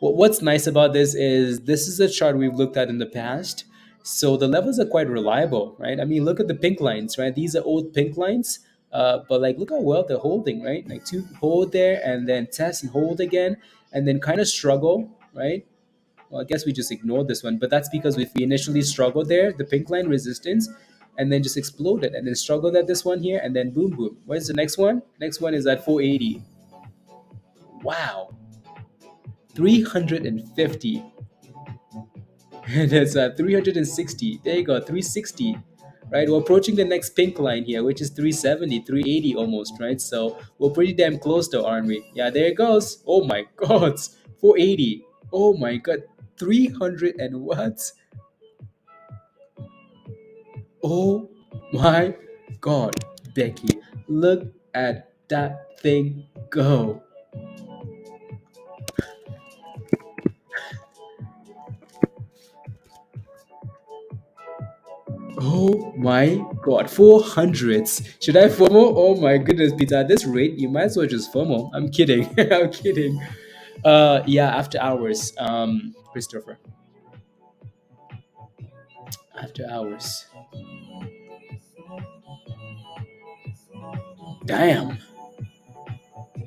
What's nice about this is a chart we've looked at in the past. So the levels are quite reliable, right? I mean, look at the pink lines, right? These are old pink lines. But like, look how well they're holding, right? Like to hold there and then test and hold again and then kind of struggle, right? Well, I guess we just ignored this one, but that's because if we initially struggled there, the pink line resistance, and then just exploded, and then struggled at this one here, and then boom, boom. Where's the next one? Next one is at 480. Wow, 350, and it's at 360. There you go, 360. Right, we're approaching the next pink line here, which is 370, 380 almost, right? So we're pretty damn close though, aren't we? Yeah, there it goes. Oh my god, 480. Oh my god, 300 and what? Oh my God, Becky, look at that thing go. Oh my God, 400s. Should I FOMO? Oh my goodness, Peter, at this rate, you might as well just FOMO. I'm kidding. I'm kidding. Yeah, after hours, Christopher. After hours. Damn.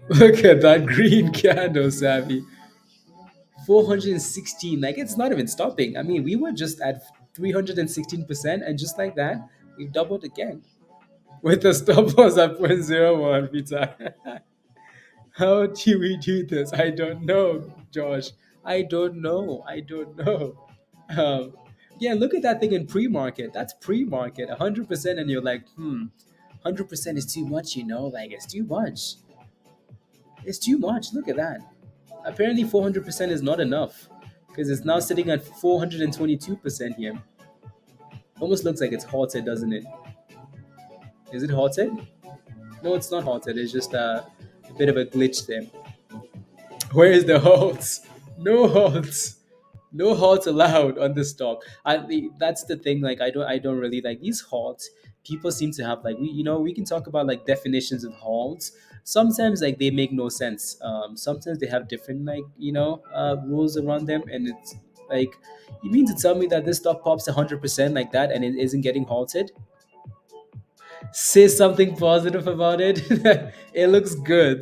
Look at that green candle, Savvy. 416, like it's not even stopping. I mean, we were just at 316%, and just like that, we've doubled again with the stop loss at 0.01, Peter. How do we do this? I don't know, Josh. I don't know. I don't know. Um, yeah, look at that thing in pre-market. That's pre-market, 100%, and you're like, 100% is too much, like it's too much. It's too much. Look at that. Apparently 400% is not enough because it's now sitting at 422% here. Almost looks like it's halted, doesn't it? Is it halted? No, it's not halted. It's just a bit of a glitch there. Where is the halts? No halts. No halts allowed on this stock. That's the thing. Like I don't really like these halts. people seem to have like we can talk about like definitions of halts. Sometimes like they make no sense. Sometimes they have different like rules around them, and it's like you mean to tell me that this stock pops 100% like that and it isn't getting halted? Say something positive about it. It looks good.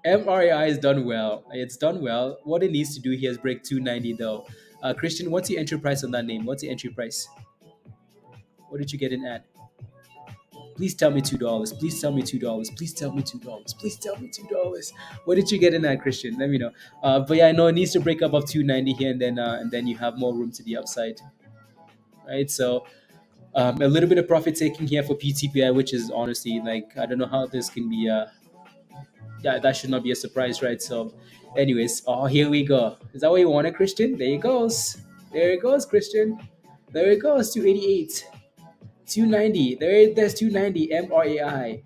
MRAI is done well. It's done well. What it needs to do here is break 290 though. Christian, what's your entry price on that name? What's your entry price? What did you get in at? Please tell me $2. Please tell me $2. Please tell me $2. Please tell me $2. What did you get in that, Christian? Let me know. But yeah, I know it needs to break up of 290 here, and then you have more room to the upside, right? So a little bit of profit taking here for PTPI, which is honestly like I don't know how this can be. Yeah, that should not be a surprise, right? So, anyways, oh here we go. Is that what you wanted, Christian? There it goes. There it goes, Christian. There it goes. 288. 290. There's 290 MRAI.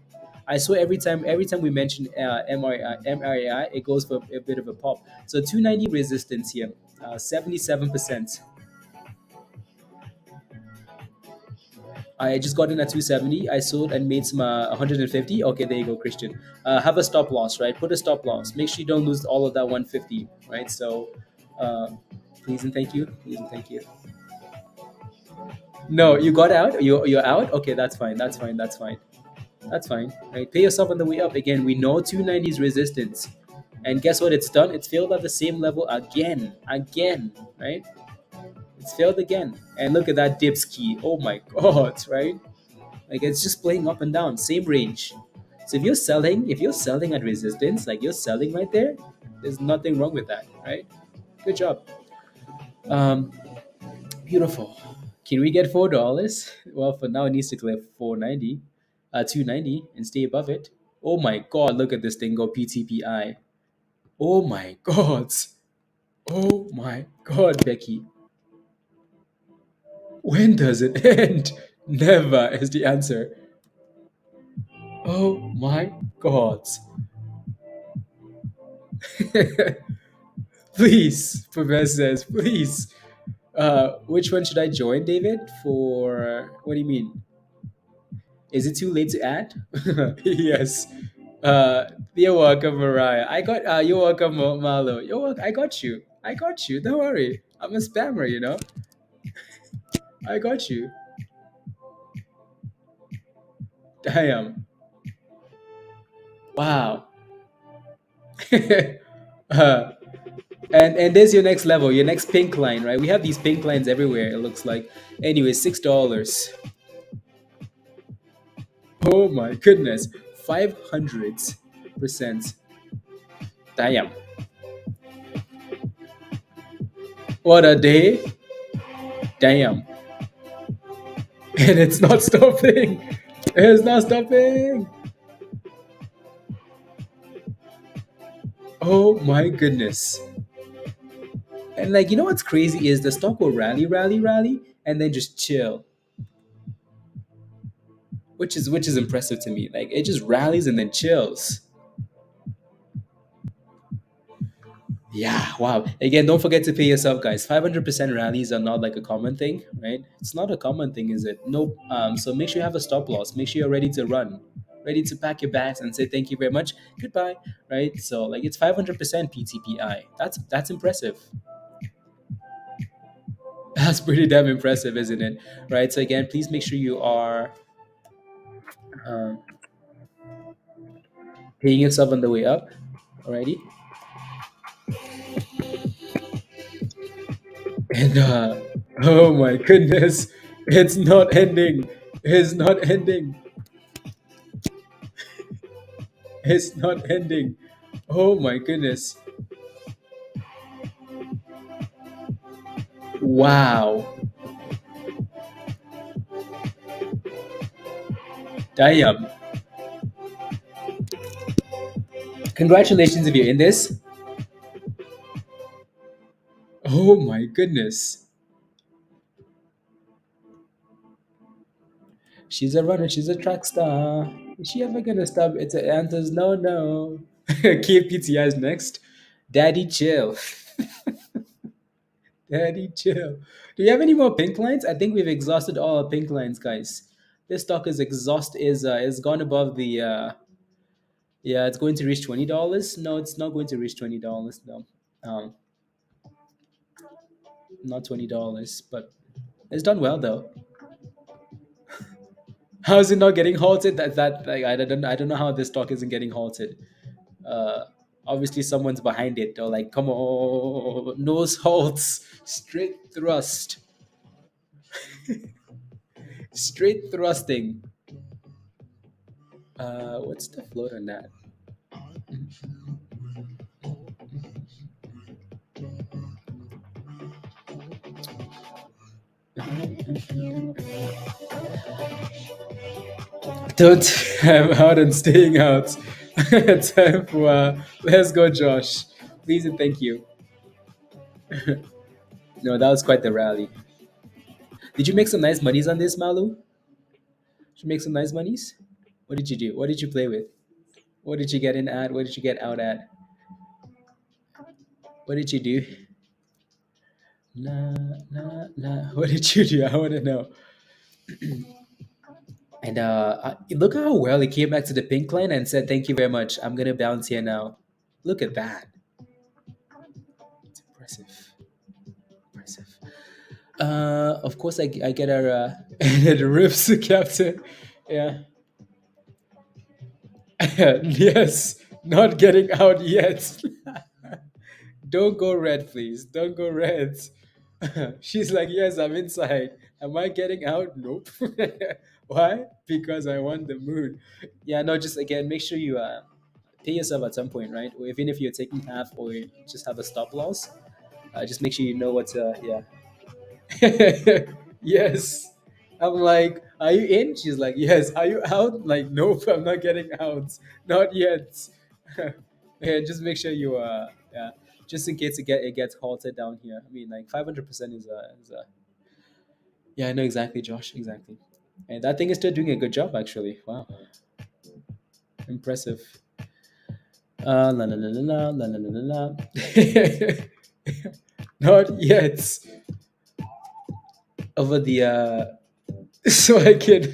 I swear every time we mention MRAI, it goes for a bit of a pop. So 290 resistance here, 77%. I just got in at 270. I sold and made some 150. Okay, there you go, Christian. Have a stop loss, right? Put a stop loss. Make sure you don't lose all of that 150, right? So, uh, please and thank you. Please and thank you. No, you got out. You're out. Okay, that's fine. That's fine. That's fine. That's fine. Right? Pay yourself on the way up. Again, we know 290's resistance. And guess what it's done? It's failed at the same level again. Again, right? It's failed again. And look at that dips key. Oh my god, right? Like it's just playing up and down, same range. So if you're selling at resistance, like you're selling right there, there's nothing wrong with that, right? Good job. Um, Beautiful. Can we get $4? Well, for now it needs to clear 490, 290, and stay above it. Oh my god, look at this thing go PTPI. Oh my god. Oh my god, Becky. When does it end? Never is the answer. Oh my god. Please, professors, please. Which one should I join, David? For what do you mean? Is it too late to add? Yes. You're welcome, Mariah. I got. You're welcome, Malo. You're welcome. I got you. I got you. Don't worry. I'm a spammer, you know. I got you. Damn. Wow. uh, and there's your next level, your next pink line, right? We have these pink lines everywhere. It looks like. Anyway, $6. Oh my goodness, 500%. Damn. What a day. Damn. And it's not stopping. It's not stopping. Oh my goodness. And like, you know what's crazy is the stock will rally, rally, rally, and then just chill, which is impressive to me. Like it just rallies and then chills. Yeah, wow. Again, don't forget to pay yourself, guys. 500% rallies are not like a common thing, right? It's not a common thing, is it? Nope. So make sure you have a stop loss. Make sure you're ready to run, ready to pack your bags and say thank you very much, goodbye, right? So like it's 500% PTPI. That's impressive. That's pretty damn impressive, isn't it? Right. So again, please make sure you are uh, paying yourself on the way up. Alrighty. And oh my goodness, it's not ending. It's not ending. It's not ending. Oh my goodness. Wow. Damn. Congratulations if you're in this. Oh my goodness. She's a runner. She's a track star. Is she ever gonna stop? It's a answers no, no. KPTI is next. Daddy, chill. Daddy, chill. Do you have any more pink lines? I think we've exhausted all our pink lines, guys. This stock is exhaust is gone above the yeah, it's going to reach $20. No, it's not going to reach $20. No, um, not $20, but it's done well though. How is it not getting halted? That like, I don't know how this stock isn't getting halted. Uh, Obviously someone's behind it. They're like, come on, nose halts, straight thrust, straight thrusting. What's the float on that? Don't I'm out and staying out. Time for let's go, Josh. Please and thank you. No, that was quite the rally. Did you make some nice monies on this, Malu? Did you make some nice monies? What did you do? What did you play with? What did you get in at? What did you get out at? What did you do? La la la. What did you do? I want to know. And look how well he came back to the pink line and said, "Thank you very much. I'm gonna bounce here now." Look at that. It's impressive. Impressive. Of course, I get our and it rips the captain. Yeah. Yes. Not getting out yet. Don't go red, please. Don't go red. She's like, yes, I'm inside. Am I getting out? Nope. Why? Because I want the moon. Yeah, no, just again, make sure you pay yourself at some point, right? Or even if you're taking half or you just have a stop loss, just make sure you know what's, yeah. Yes. I'm like, are you in? She's like, yes. Are you out? Like, nope, I'm not getting out. Not yet. Yeah, just make sure you yeah, just in case it gets halted down here. I mean, like 500% is yeah, I know exactly, Josh, exactly. And that thing is still doing a good job, actually. Wow, impressive. La la la la la la la la la. Not yet. Over the so I can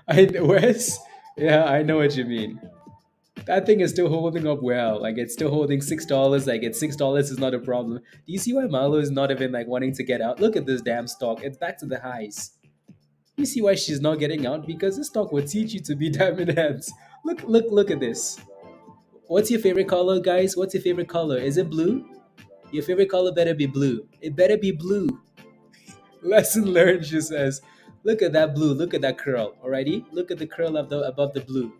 I Wes, yeah, I know what you mean. That thing is still holding up well. Like it's still holding $6. Like it's $6 is not a problem. Do you see why Malo is not even like wanting to get out? Look at this damn stock. It's back to the highs. You see why she's not getting out? Because this stock will teach you to be diamond hands. Look at this. What's your favorite color, guys? What's your favorite color? Is it blue? Your favorite color better be blue. It better be blue. Lesson learned, she says. Look at that blue. Look at that curl. Alrighty? Look at the curl above the blue.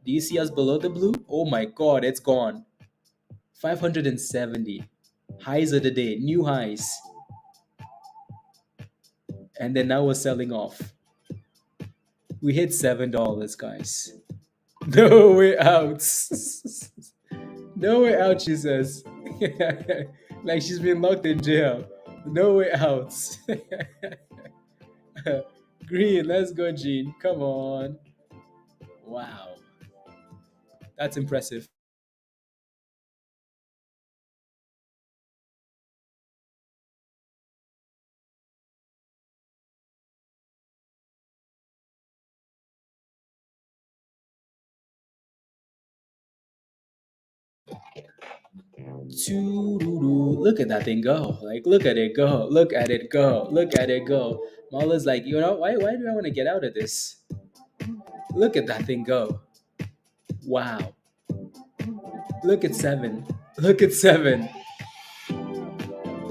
Do you see us below the blue? Oh my god, it's gone. 570. Highs of the day, new highs. And then now we're selling off. We hit $7, guys. No way out. No way out, she says. Like she's been locked in jail. No way out. Green, let's go, Gene. Come on. Wow. That's impressive. Look at that thing go. Like, look at it go. Look at it go. Look at it go. Mala's like, you know, why do I want to get out of this? Look at that thing go. Wow. Look at seven. Look at seven.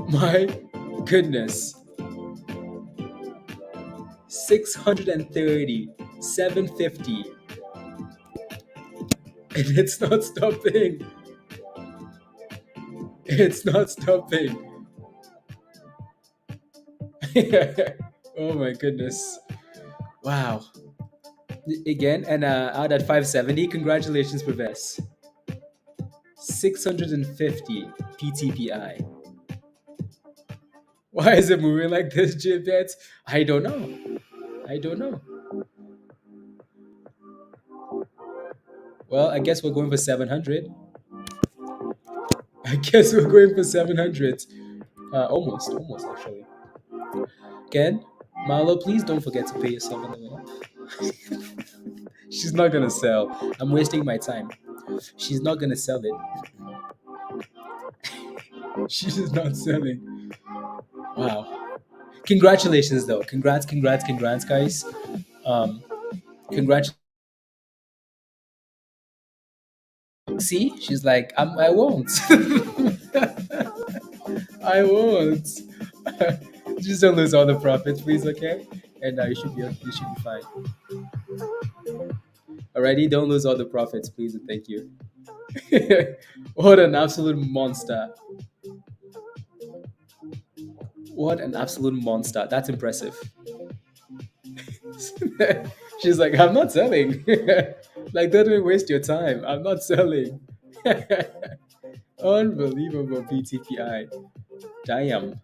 My goodness. 630. 750. And it's not stopping. It's not stopping. Oh my goodness. Wow. Again, and out at 570. Congratulations, Pervez. 650 PTPI. Why is it moving like this, JBet? I don't know. I don't know. Well, I guess we're going for 700. I guess we're going for 700. Almost actually. Ken? Marlo, please don't forget to pay yourself on the way up. She's not gonna sell. I'm wasting my time. She's not gonna sell it. She's not selling. Wow. Congratulations though. Congrats, guys. Um, congrats. See, she's like, I won't. I won't. Just don't lose all the profits, please, okay? And you should be fine. Alrighty, don't lose all the profits, please, and thank you. What an absolute monster! What an absolute monster! That's impressive. She's like, I'm not selling. Like, don't even waste your time. I'm not selling. Unbelievable PTPI. Damn.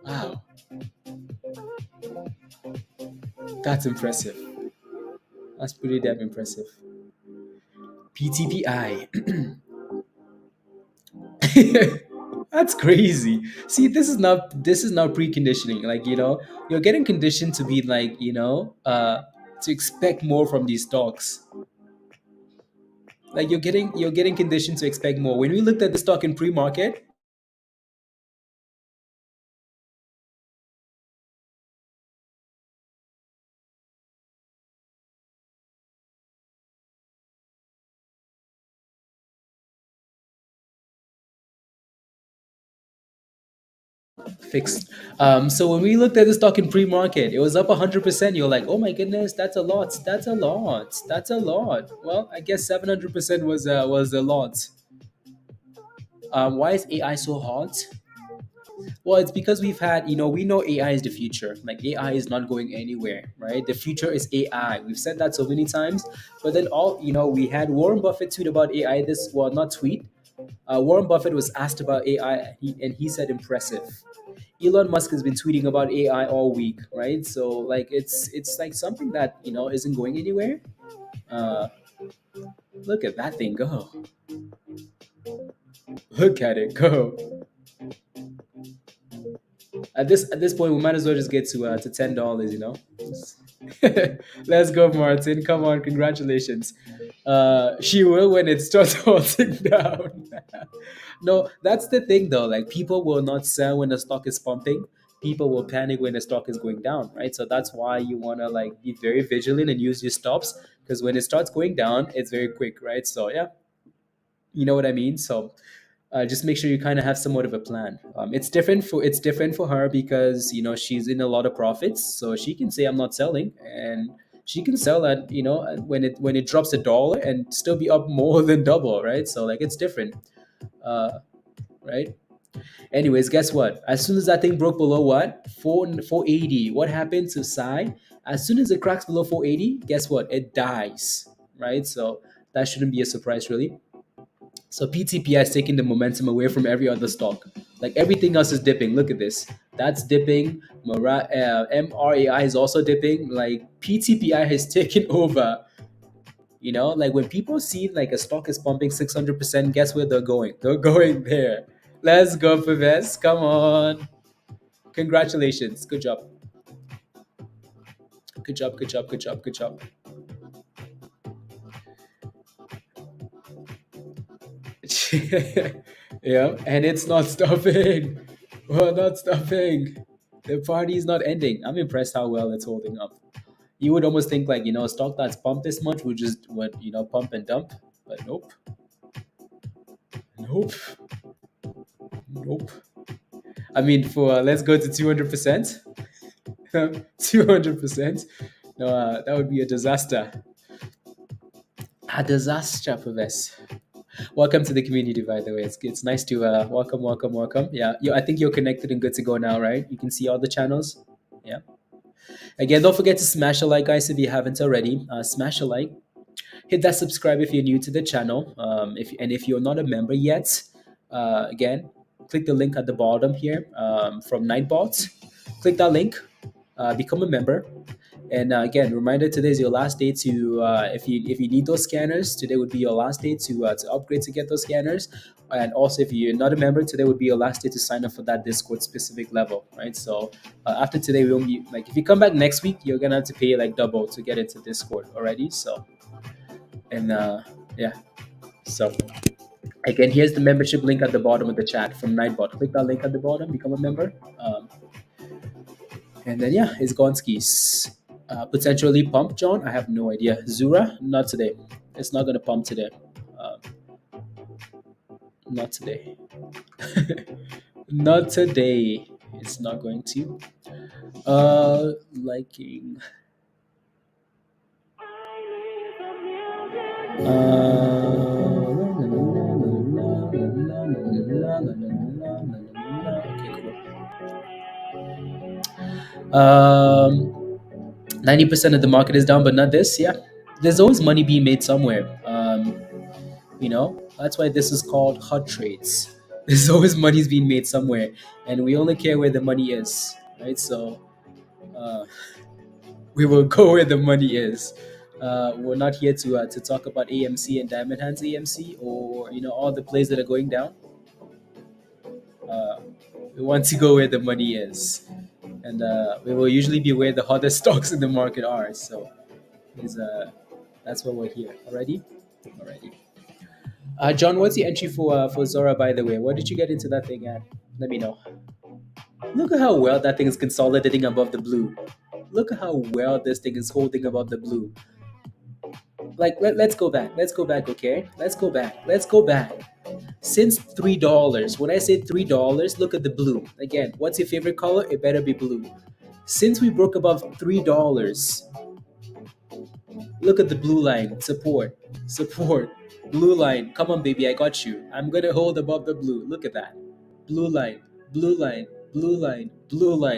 Wow. That's impressive. That's pretty damn impressive. PTPI. That's crazy. See, this is not preconditioning. Like, you're getting conditioned to be like, to expect more from these stocks. Like you're getting conditioned to expect more. When we looked at the stock in pre-market, fixed. So when we looked at the stock in pre-market, it was up 100%. You're like, oh my goodness, that's a lot. That's a lot. That's a lot. Well, I guess 700% was a lot. Why is AI so hot? Well, it's because we know AI is the future. Like AI is not going anywhere, right? The future is AI. We've said that so many times. But then we had Warren Buffett tweet about AI. Not tweet. Warren Buffett was asked about AI, and he said impressive. Elon Musk has been tweeting about AI all week, right? So like it's like something that isn't going anywhere. Uh, Look at that thing go! Look at it go! At this point, we might as well just get to $10. Let's go, Martin. Come on, congratulations. She will when it starts halting down. No, that's the thing though. Like people will not sell when the stock is pumping. People will panic when the stock is going down, right? So that's why you wanna like be very vigilant and use your stops because when it starts going down, it's very quick, right? So yeah, you know what I mean. So just make sure you kind of have somewhat of a plan. It's different for her because she's in a lot of profits, so she can say I'm not selling, and she can sell at when it drops $1 and still be up more than double, right? So like it's different, uh, right? Anyways, guess what? As soon as that thing broke below what 480, what happened to SAI? As soon as it cracks below 480, guess what? It dies, right? So that shouldn't be a surprise, really. So PTPI is taking the momentum away from every other stock. Like everything else is dipping. Look at this. That's dipping. MRAI is also dipping. Like PTPI has taken over. Like when people see like a stock is pumping 600%, guess where they're going? They're going there. Let's go, Pivez. Come on. Congratulations. Good job. Good job. Good job. Good job. Good job. Yeah, and it's not stopping. Well, not stopping. The party is not ending. I'm impressed how well it's holding up. You would almost think like a stock that's pumped this much would pump and dump, but nope, nope, nope. I mean, for let's go to 200%. 200%. No, that would be a disaster. A disaster for this. Welcome to the community, by the way. It's nice to welcome. Yeah, I think you're connected and good to go now, right? You can see all the channels. Yeah. Again, don't forget to smash a like, guys, if you haven't already. Smash a like. Hit that subscribe if you're new to the channel. If you're not a member yet, again, click the link at the bottom here from Nightbot. Click that link, become a member. And again, reminder: today is your last day to if you need those scanners, today would be your last day to upgrade to get those scanners. And also, if you're not a member, today would be your last day to sign up for that Discord specific level, right? So after today, we won't be like, if you come back next week, you're gonna have to pay like double to get into Discord already. So and yeah, so again, here's the membership link at the bottom of the chat from Nightbot. Click that link at the bottom, become a member. And then yeah, it's Gonski's. Potentially pump, John. I have no idea. Zura, not today. It's not gonna pump today. Um, not today. Not today. It's not going to. Liking. Okay, cool. 90% of the market is down, but not this. Yeah, there's always money being made somewhere. That's why this is called hot trades. There's always money's being made somewhere, and we only care where the money is, right? So uh, we will go where the money is. We're not here to talk about AMC and Diamond Hands AMC, or all the plays that are going down. Uh, we want to go where the money is, and we will usually be where the hottest stocks in the market are. So is that's why we're here. Alrighty. John, what's the entry for Zora, by the way? What did you get into that thing at? Let me know. Look at how well that thing is consolidating above the blue. Look at how well this thing is holding above the blue. Like, let's go back. Let's go back, okay? Let's go back. Since $3, when I say $3, look at the blue. Again, what's your favorite color? It better be blue. Since we broke above $3, look at the blue line. Support. Blue line. Come on, baby, I got you. I'm gonna hold above the blue. Look at that. Blue line.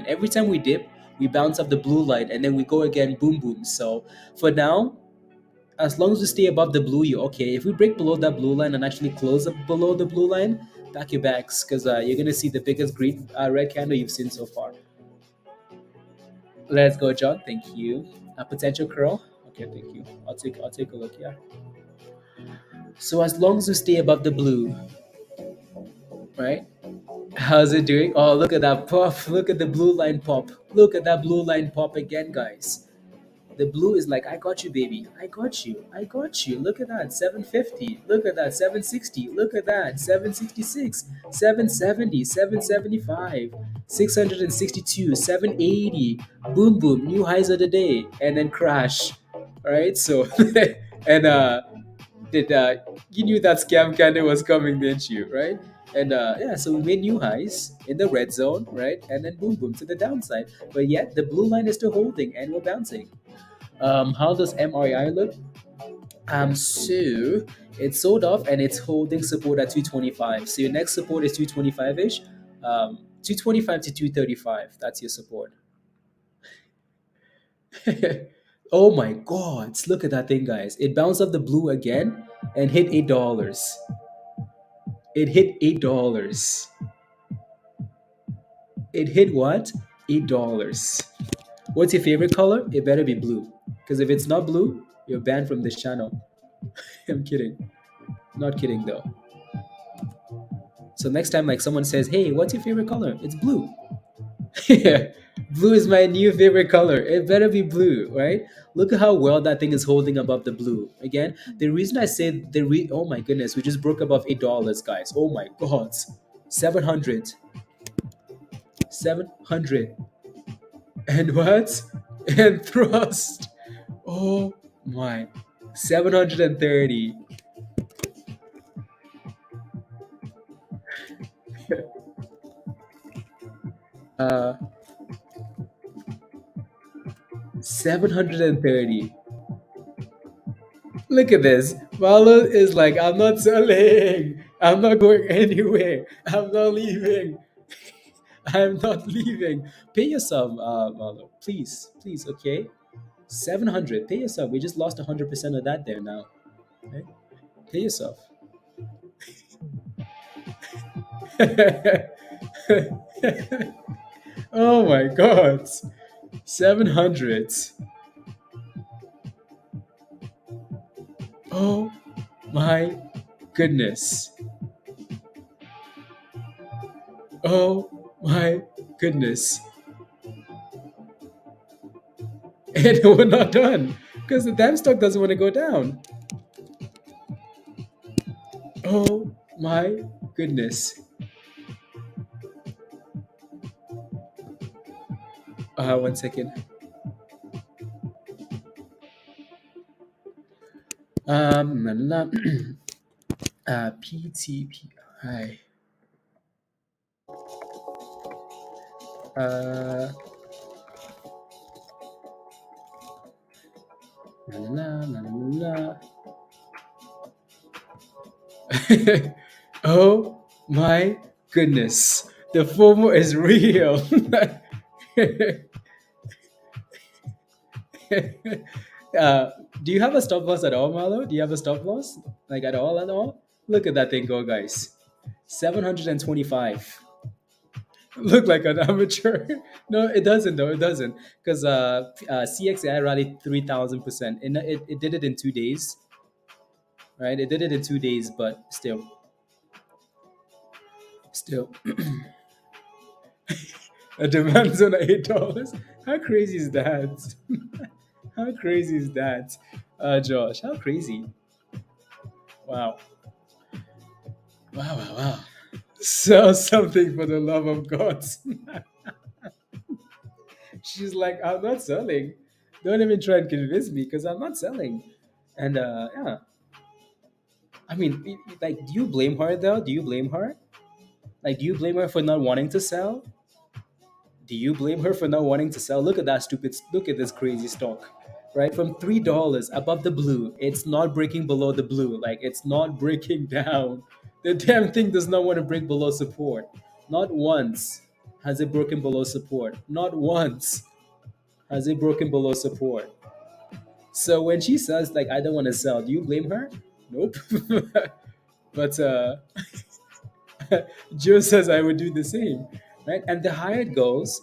Every time we dip, we bounce off the blue line and then we go again, boom, boom. So for now, as long as we stay above the blue, you're okay. If we break below that blue line and actually close up below the blue line, back your backs, because you're gonna see the biggest green red candle you've seen so far. Let's go, John. Thank you. A potential curl. Okay, thank you. I'll take a look. Yeah. So as long as we stay above the blue, right? How's it doing? Oh, look at that pop. Look at the blue line pop. Look at that blue line pop again, guys. The blue is like, I got you, baby. I got you. Look at that, 750. Look at that, 760. Look at that, 766, 770, 775, 662, 780. Boom, boom. New highs of the day, and then crash. All right. So, and did you knew that scam candle was coming, didn't you? Right. And yeah, so we made new highs in the red zone, right? And then boom, boom to the downside. But yet the blue line is still holding and we're bouncing. How does MRAI look? So it's sold off and it's holding support at 225. So your next support is 225-ish. 225 to 235. That's your support. Oh my God! Look at that thing, guys. It bounced off the blue again and hit $8. It hit $8. It hit what? $8. What's your favorite color? It better be blue. Because if it's not blue, you're banned from this channel. I'm kidding. Not kidding though. So next time like someone says, hey, what's your favorite color? It's blue. Yeah. Blue is my new favorite color. It better be blue, right? Look at how well that thing is holding above the blue. Again, the reason I say oh my goodness, we just broke above $8, guys. Oh my God. 700. 700. And what? And thrust. Oh my. 730. uh 730. Look at this. Marlo is like, I'm not selling. I'm not going anywhere. I'm not leaving. I'm not leaving. Pay yourself, Marlo. Please, okay? 700. Pay yourself. We just lost 100% of that there now. Okay? Pay yourself. Oh my God. 700. Oh my goodness. Oh my goodness. And we're not done because the damn stock doesn't want to go down. Oh my goodness. 1 second. La, la, la. PTPI. Uh, la, la, la, la, la. Oh my goodness. The FOMO is real. Do you have a stop loss at all, Marlo? Do you have a stop loss? Like at all, at all? Look at that thing go, guys. 725. Look like an amateur. No, it doesn't though. It doesn't. Because CXAI rallied 3,000%. And it did it in 2 days, right? It did it in 2 days, but still. A demand zone at $8. How crazy is that? How crazy is that? Josh, how crazy. Wow. Wow, wow, wow. Sell something for the love of God. She's like, I'm not selling. Don't even try and convince me because I'm not selling. And yeah, I mean, like, do you blame her though? Do you blame her? Like, do you blame her for not wanting to sell? Do you blame her for not wanting to sell? Look at that stupid, look at this crazy stock, right? From $3 above the blue, it's not breaking below the blue. Like, it's not breaking down. The damn thing does not want to break below support. Not once has it broken below support. Not once has it broken below support. So when she says like I don't want to sell, do you blame her? Nope. But Joe says I would do the same, right? And the higher it goes,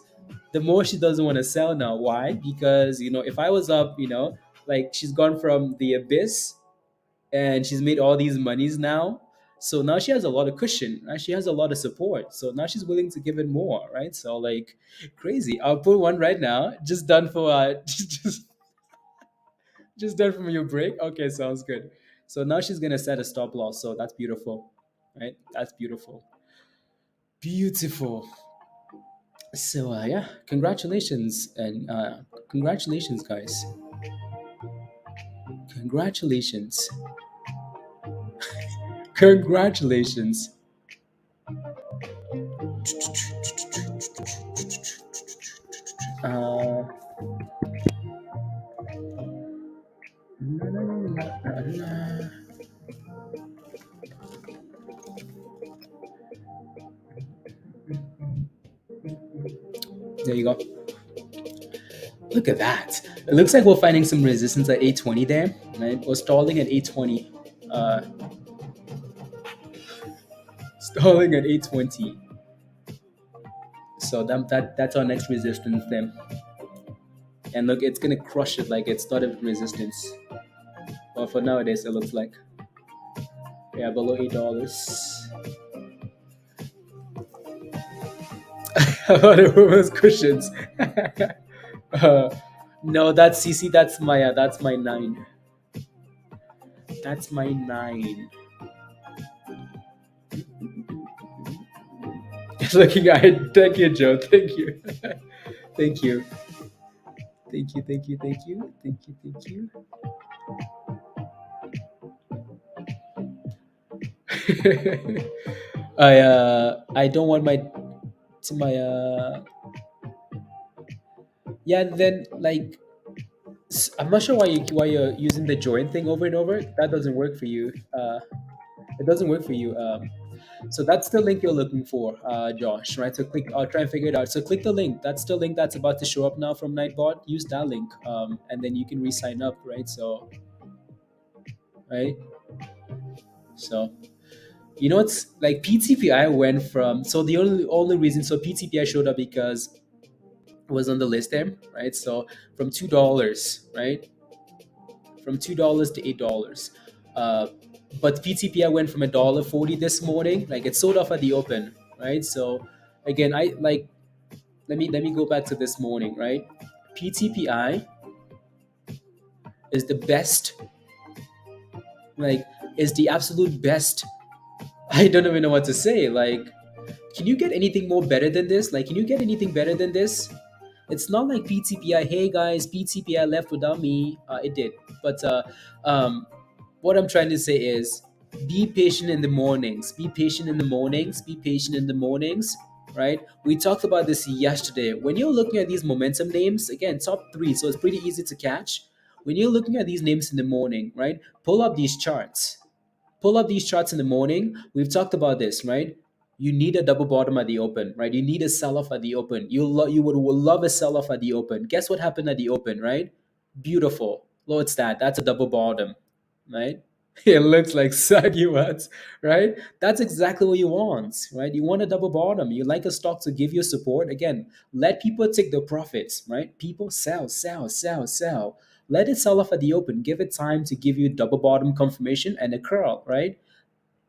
the more she doesn't want to sell now. Why? Because if I was up, like she's gone from the abyss and she's made all these monies now. So now she has a lot of cushion, right? She has a lot of support. So now she's willing to give it more, right? So like crazy. I'll put one right now. Just done for just done from your break. Okay, sounds good. So now she's gonna set a stop loss. So that's beautiful, right? That's beautiful. Beautiful. So yeah, congratulations and congratulations, guys. Congratulations. Congratulations. Uh, there you go. Look at that. It looks like we're finding some resistance at 820 there, right? We're stalling at 820. Stalling at 820. So that's our next resistance then. And look, it's gonna crush it like it's not even resistance. But for nowadays, it looks like below $8. A lot of women's cushions. uh, no, that's CC. That's my 9. That's my 9. Looking at it. Thank you, Joe. Thank you. Thank you. Thank you. Thank you. Thank you. Thank you. Thank you. I don't want my yeah, then like I'm not sure why you're using the join thing over and over. That doesn't work for you. It doesn't work for you. So that's the link you're looking for, Josh, right? So click, I'll try and figure it out. So click the link. That's the link that's about to show up now from Nightbot. Use that link, and then you can re-sign up, right? So, right? So, it's like PTPI went from, so the only reason, so PTPI showed up because it was on the list there, right? So from $2, right? From $2 to $8. Uh, but PTPI went from $1.40 this morning. Like it sold off at the open, right? So again, I like let me go back to this morning, right? PTPI is the best, like is the absolute best. I don't even know what to say. Like, can you get anything more better than this? Like, can you get anything better than this? It's not like PTPI. Hey guys, PTPI left without me. It did, but um, what I'm trying to say is, be patient in the mornings. Be patient in the mornings. Be patient in the mornings. Right? We talked about this yesterday. When you're looking at these momentum names, again, top three, so it's pretty easy to catch. When you're looking at these names in the morning, right? Pull up these charts. Pull up these charts in the morning. We've talked about this, right? You need a double bottom at the open, right? You need a sell off at the open. You would love a sell off at the open. Guess what happened at the open, right? Beautiful. What's that? That's a double bottom, right? It looks like saggy words, right? That's exactly what you want, right? You want a double bottom. You like a stock to give you support. Again, let people take the profits, right? People sell, sell, sell, sell. Let it sell off at the open. Give it time to give you double bottom confirmation and a curl, right?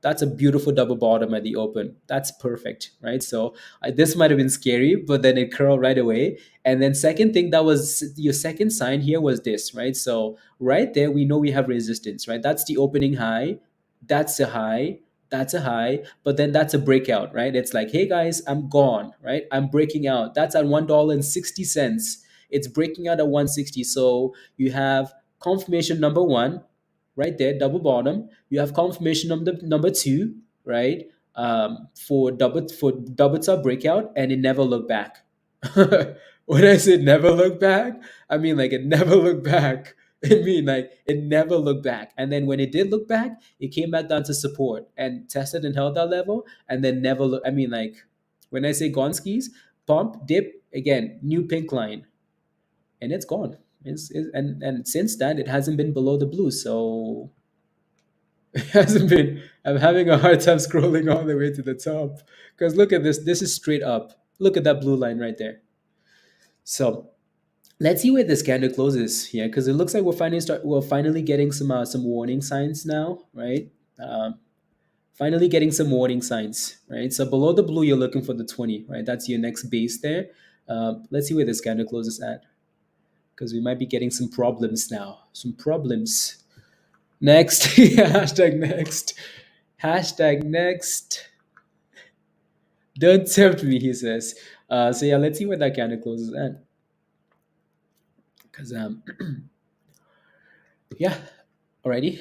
That's a beautiful double bottom at the open. That's perfect, right? So this might have been scary, but then it curled right away. And then second thing, that was your second sign here was this, right? So right there, we know we have resistance, right? That's the opening high. That's a high. That's a high. But then that's a breakout, right? It's like, hey guys, I'm gone, right? I'm breaking out. That's at $1.60. It's breaking out at 160. So you have confirmation number one, right there, double bottom. You have confirmation number two, right? For double top breakout, and it never looked back. When I say never look back, I mean like it never looked back. I mean like it never looked back. And then when it did look back, it came back down to support and tested and held that level, and then never look. I mean like when I say Gonskis, pump, dip again, new pink line, and it's gone. And since that, it hasn't been below the blue. So it hasn't been. I'm having a hard time scrolling all the way to the top because look at this. This is straight up. Look at that blue line right there. So let's see where this candle closes here, because it looks like we're finally getting some warning signs now, right? Um, Finally getting some warning signs, right? So below the blue, you're looking for the 20, right? That's your next base there. Let's see where this candle closes at, because we might be getting some problems now. Some problems. Next, hashtag next, hashtag next. Don't tempt me, he says. So yeah, let's see where that candle closes at. Because yeah, alrighty.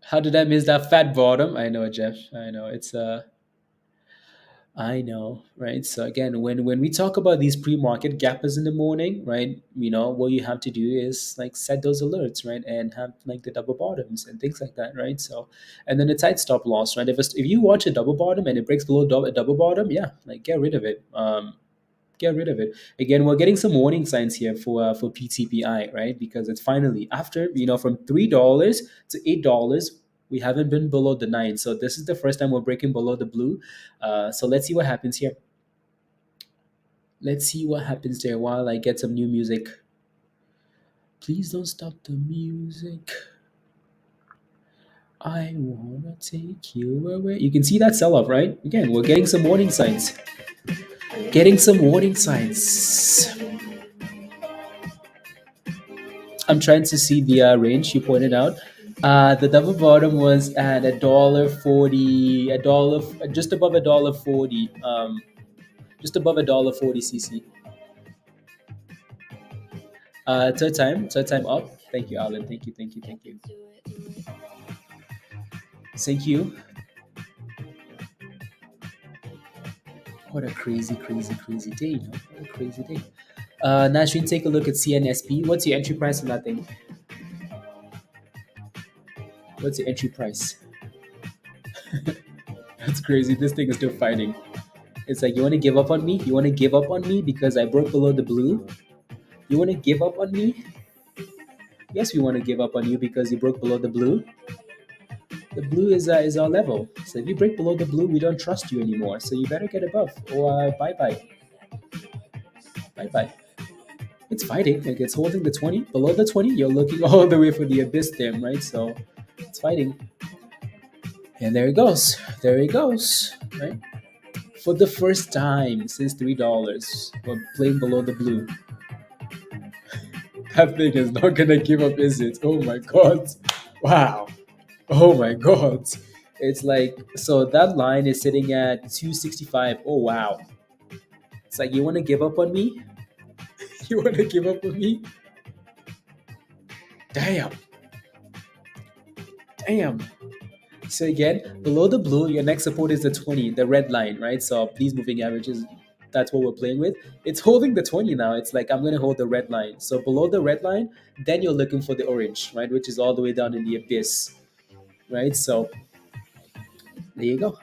How did I miss that fat bottom? I know, Jeff. I know I know, right? So again, when we talk about these pre-market gappers in the morning, right? What you have to do is like set those alerts, right, and have like the double bottoms and things like that, right? So, and then a tight stop loss, right? If you watch a double bottom and it breaks below a double bottom, yeah, like get rid of it. Get rid of it. Again, we're getting some warning signs here for PTPI, right? Because it's finally after from $3 to $8, we haven't been below the nine. So this is the first time we're breaking below the blue. So let's see what happens here. Let's see what happens there while I get some new music. Please don't stop the music. I wanna take you away. You can see that sell off, right? Again, we're getting some warning signs. Getting some warning signs. I'm trying to see the range you pointed out. The double bottom was at $1.40, just above $1.40, just above $1.40 CC. Third time up. Thank you, Alan. Thank you, thank you, thank you. Thank you. What a crazy, crazy, crazy day, What a crazy day. Nashrin, take a look at CNSP. What's your entry price on that thing? What's your entry price? That's crazy. This thing is still fighting. It's like, you want to give up on me? You want to give up on me because I broke below the blue? You want to give up on me? Yes, we want to give up on you because you broke below the blue. The blue is our level. So if you break below the blue, we don't trust you anymore. So you better get above, or bye-bye. Bye-bye. It's fighting. Like, it's holding the 20. Below the 20, you're looking all the way for the abyss there, right? So it's fighting. And there it goes. There it goes. Right? For the first time since $3, we're playing below the blue. That thing is not gonna give up, is it? Oh my god. Wow. Oh my god. It's like, so that line is sitting at 265. Oh wow. It's like, you wanna give up on me? You wanna give up on me? Damn. Damn. So again, below the blue, your next support is the 20, the red line, right? So these moving averages, that's what we're playing with. It's holding the 20 now. It's like, I'm going to hold the red line. So below the red line, then you're looking for the orange, right? Which is all the way down in the abyss, right? So there you go.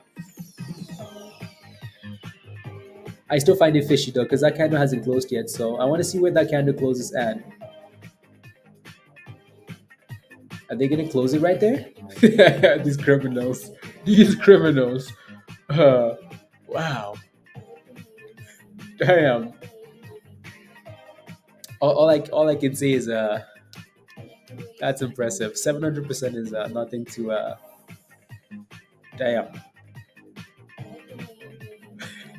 I still find it fishy though, because that candle hasn't closed yet. So I want to see where that candle closes at. Are they going to close it right there? These criminals. These criminals. Wow. Damn. All I can say is that's impressive. 700% is nothing to damn.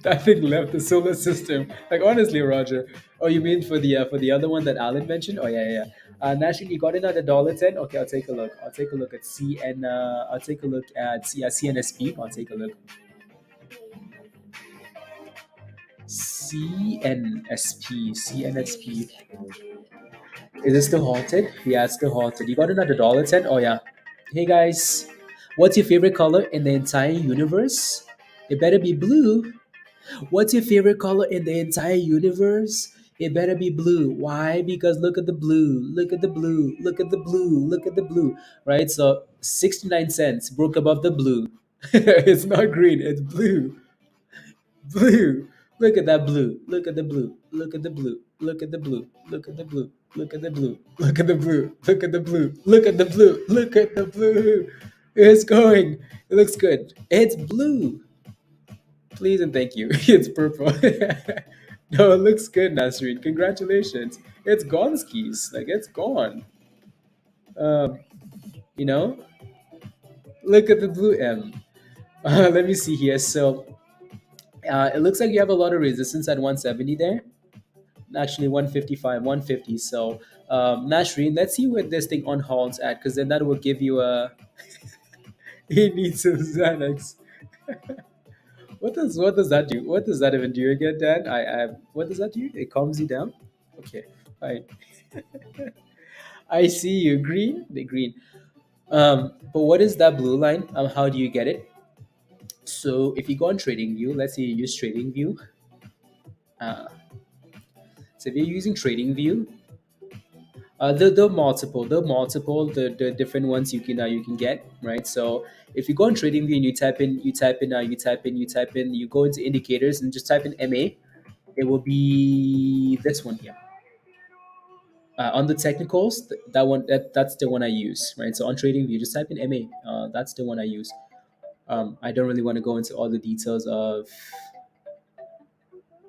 That thing left the solar system. Like honestly, Roger. Oh, you mean for the other one that Alan mentioned? Oh yeah. National, you got it at $1.10. Okay, I'll take a look. I'll take a look at CN. I'll take a look at CNSP. I'll take a look. CNSP. Is it still halted? Yeah, it's still halted. You got it at $1.10. Oh yeah. Hey guys, what's your favorite color in the entire universe? It better be blue. What's your favorite color in the entire universe? It better be blue. Why? Because look at the blue. Look at the blue. Look at the blue. Look at the blue. Right? So 69 cents broke above the blue. It's not green, it's blue. Blue. Look at that blue. Look at the blue. Look at the blue. Look at the blue. Look at the blue. Look at the blue. Look at the blue. Look at the blue. Look at the blue. Look at the blue. It's going. It looks good. It's blue. Please and thank you. It's purple. No, it looks good, Nasreen. Congratulations. It's gone skis. Like it's gone. Um, you know, look at the blue M. Let me see here. So it looks like you have a lot of resistance at 170 there. Actually, 155, 150. So Nasreen, let's see where this thing on halts at, because then that will give you a. He needs some Xanax. What does that do? What does that even do again, Dan? I what does that do? It calms you down. Okay, fine. I see you. Green, the green. But what is that blue line? How do you get it? So if you go on TradingView, let's say you use TradingView. Uh, so if you're using TradingView, the different ones you can get, right? So if you go on TradingView and you go into indicators and just type in MA, it will be this one here. On the technicals, that's the one I use, right? So on TradingView, just type in MA. That's the one I use. I don't really want to go into all the details of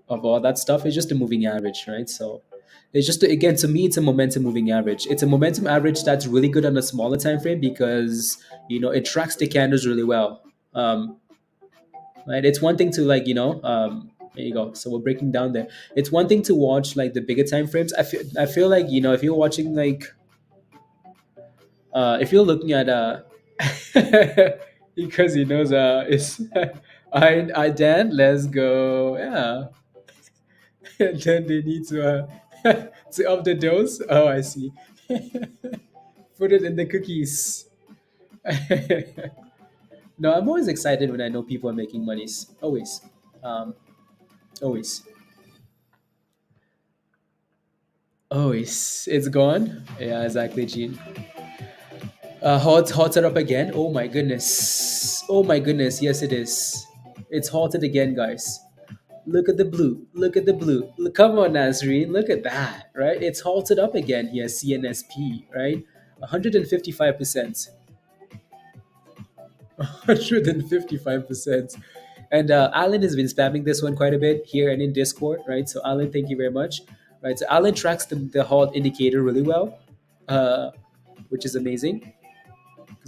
all that stuff. It's just a moving average, right? So it's just again, to me, it's a momentum moving average. It's a momentum average that's really good on a smaller time frame because it tracks the candles really well. Right? It's one thing to there you go. So we're breaking down there. It's one thing to watch like the bigger time frames. I feel like if you're watching like if you're looking at because he knows it's I Dan, let's go. Yeah. And then they need to up the dose. Oh, I see. Put it in the cookies. No, I'm always excited when I know people are making monies. Always, um, always, always. It's gone. Yeah, exactly, Gene. Halted up again. Oh my goodness. Oh my goodness. Yes, it is. It's halted again, guys. Look at the blue. Look at the blue. Look, come on, Nazreen. Look at that, right? It's halted up again here, CNSP, right? 155%. 155%. And Alan has been spamming this one quite a bit here and in Discord, right? So, Alan, thank you very much. Right. So, Alan tracks the halt indicator really well, uh, which is amazing.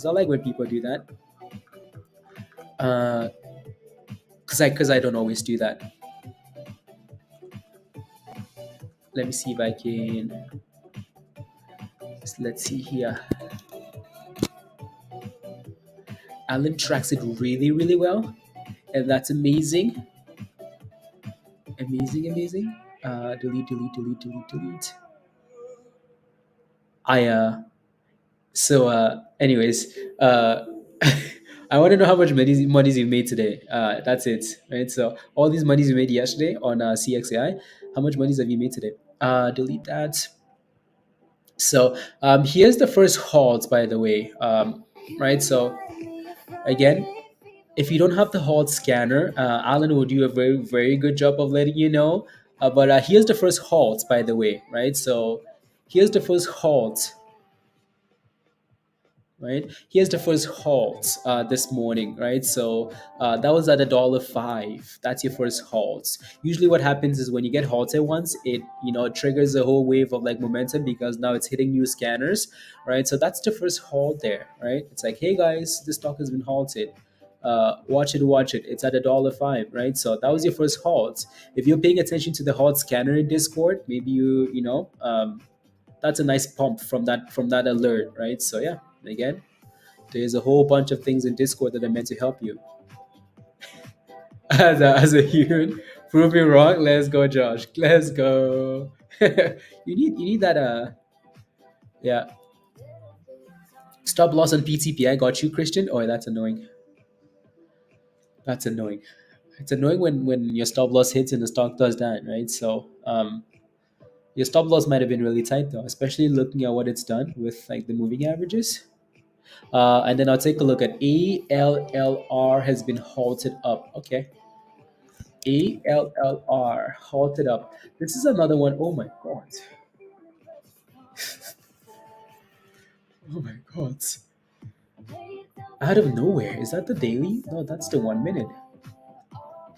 because I like when people do that. Uh, because I don't always do that. Let me see if I can. Let's see here. Alan tracks it really, really well, and that's amazing, amazing, amazing. Delete, delete, delete, delete, delete. I anyways, I want to know how much monies you made today. That's it, right? So all these monies you made yesterday on CXAI, how much monies have you made today? Delete that. So here's the first halt, by the way. Right. So again, if you don't have the halt scanner, Alan will do a very, very good job of letting you know. But here's the first halt, by the way. Right. So here's the first halt, right? Here's the first halt this morning, right? So that was at $1.05. That's your first halt. Usually, what happens is when you get halted once, it triggers a whole wave of like momentum because now it's hitting new scanners, right? So that's the first halt there, right? It's like, hey guys, this stock has been halted. Watch it, watch it. It's at $1.05, right? So that was your first halt. If you're paying attention to the halt scanner in Discord, maybe that's a nice pump from that alert, right? So yeah, again, there's a whole bunch of things in Discord that are meant to help you. As a human, prove me wrong. Let's go, Josh. Let's go. You need that yeah. Stop loss on PTPI got you, Christian. Oh, that's annoying. That's annoying. It's annoying when your stop loss hits and the stock does that, right? So your stop loss might have been really tight though, especially looking at what it's done with like the moving averages. And then I'll take a look at ALLR has been halted up. Okay. ALLR halted up. This is another one. Oh my God. Oh my God. Out of nowhere. Is that the daily? No, that's the 1 minute.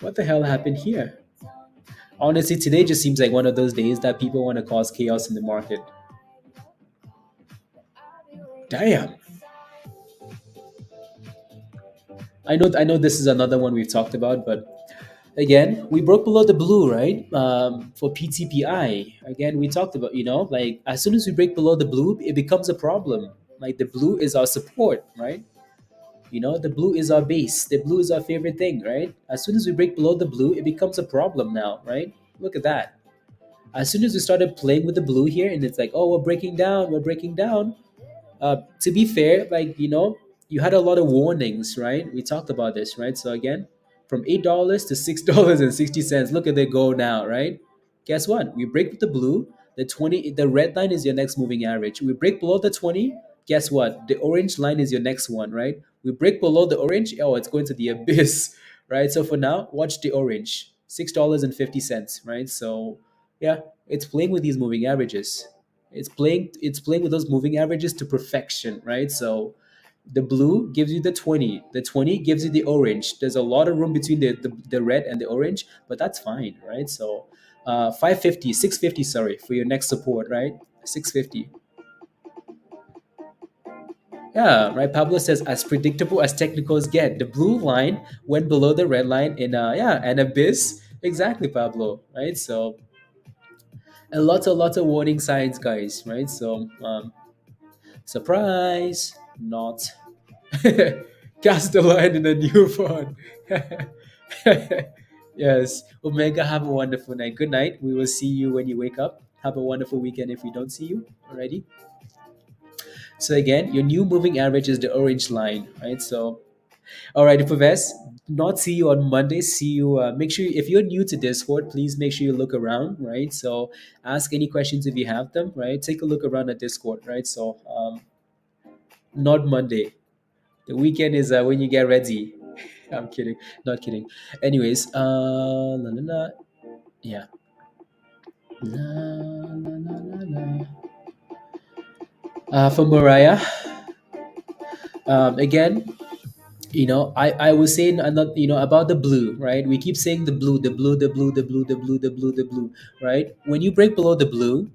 What the hell happened here? Honestly, today just seems like one of those days that people want to cause chaos in the market. Damn. I know this is another one we've talked about, but again, we broke below the blue, right? For PTPI, again, we talked about, like as soon as we break below the blue, it becomes a problem. Like the blue is our support, right? The blue is our base. The blue is our favorite thing, right? As soon as we break below the blue, it becomes a problem now, right? Look at that. As soon as we started playing with the blue here, and it's like, oh, we're breaking down. To be fair, like you had a lot of warnings, right? We talked about this, right? So again, from $8 to $6.60. Look at it go now, right? Guess what? We break with the blue. The red line is your next moving average. We break below the 20. Guess what? The orange line is your next one, right? We break below the orange. Oh, it's going to the abyss, right? So for now, watch the orange, $6.50, right? So yeah, it's playing with these moving averages. It's playing with those moving averages to perfection, right? So the blue gives you the 20 gives you the orange. There's a lot of room between the red and the orange, but that's fine, right? So 550, 650, sorry, for your next support, right? 650. Yeah, right. Pablo says, as predictable as technicals get, the blue line went below the red line in an abyss. Exactly, Pablo. Right. So a lot of warning signs, guys. Right. So surprise, not cast the line in a new font. Yes. Omega, have a wonderful night. Good night. We will see you when you wake up. Have a wonderful weekend if we don't see you already. So again, your new moving average is the orange line, right? So all right, Paves, not see you on Monday. See you. Make sure if you're new to Discord, please make sure you look around, right? So ask any questions if you have them, right? Take a look around at Discord, right? So not Monday. The weekend is when you get ready. I'm kidding, not kidding. Anyways, la, la, la. Yeah. La, la, la, la, la. For Mariah, again, I was saying another, about the blue, right? We keep saying the blue, right? When you break below the blue,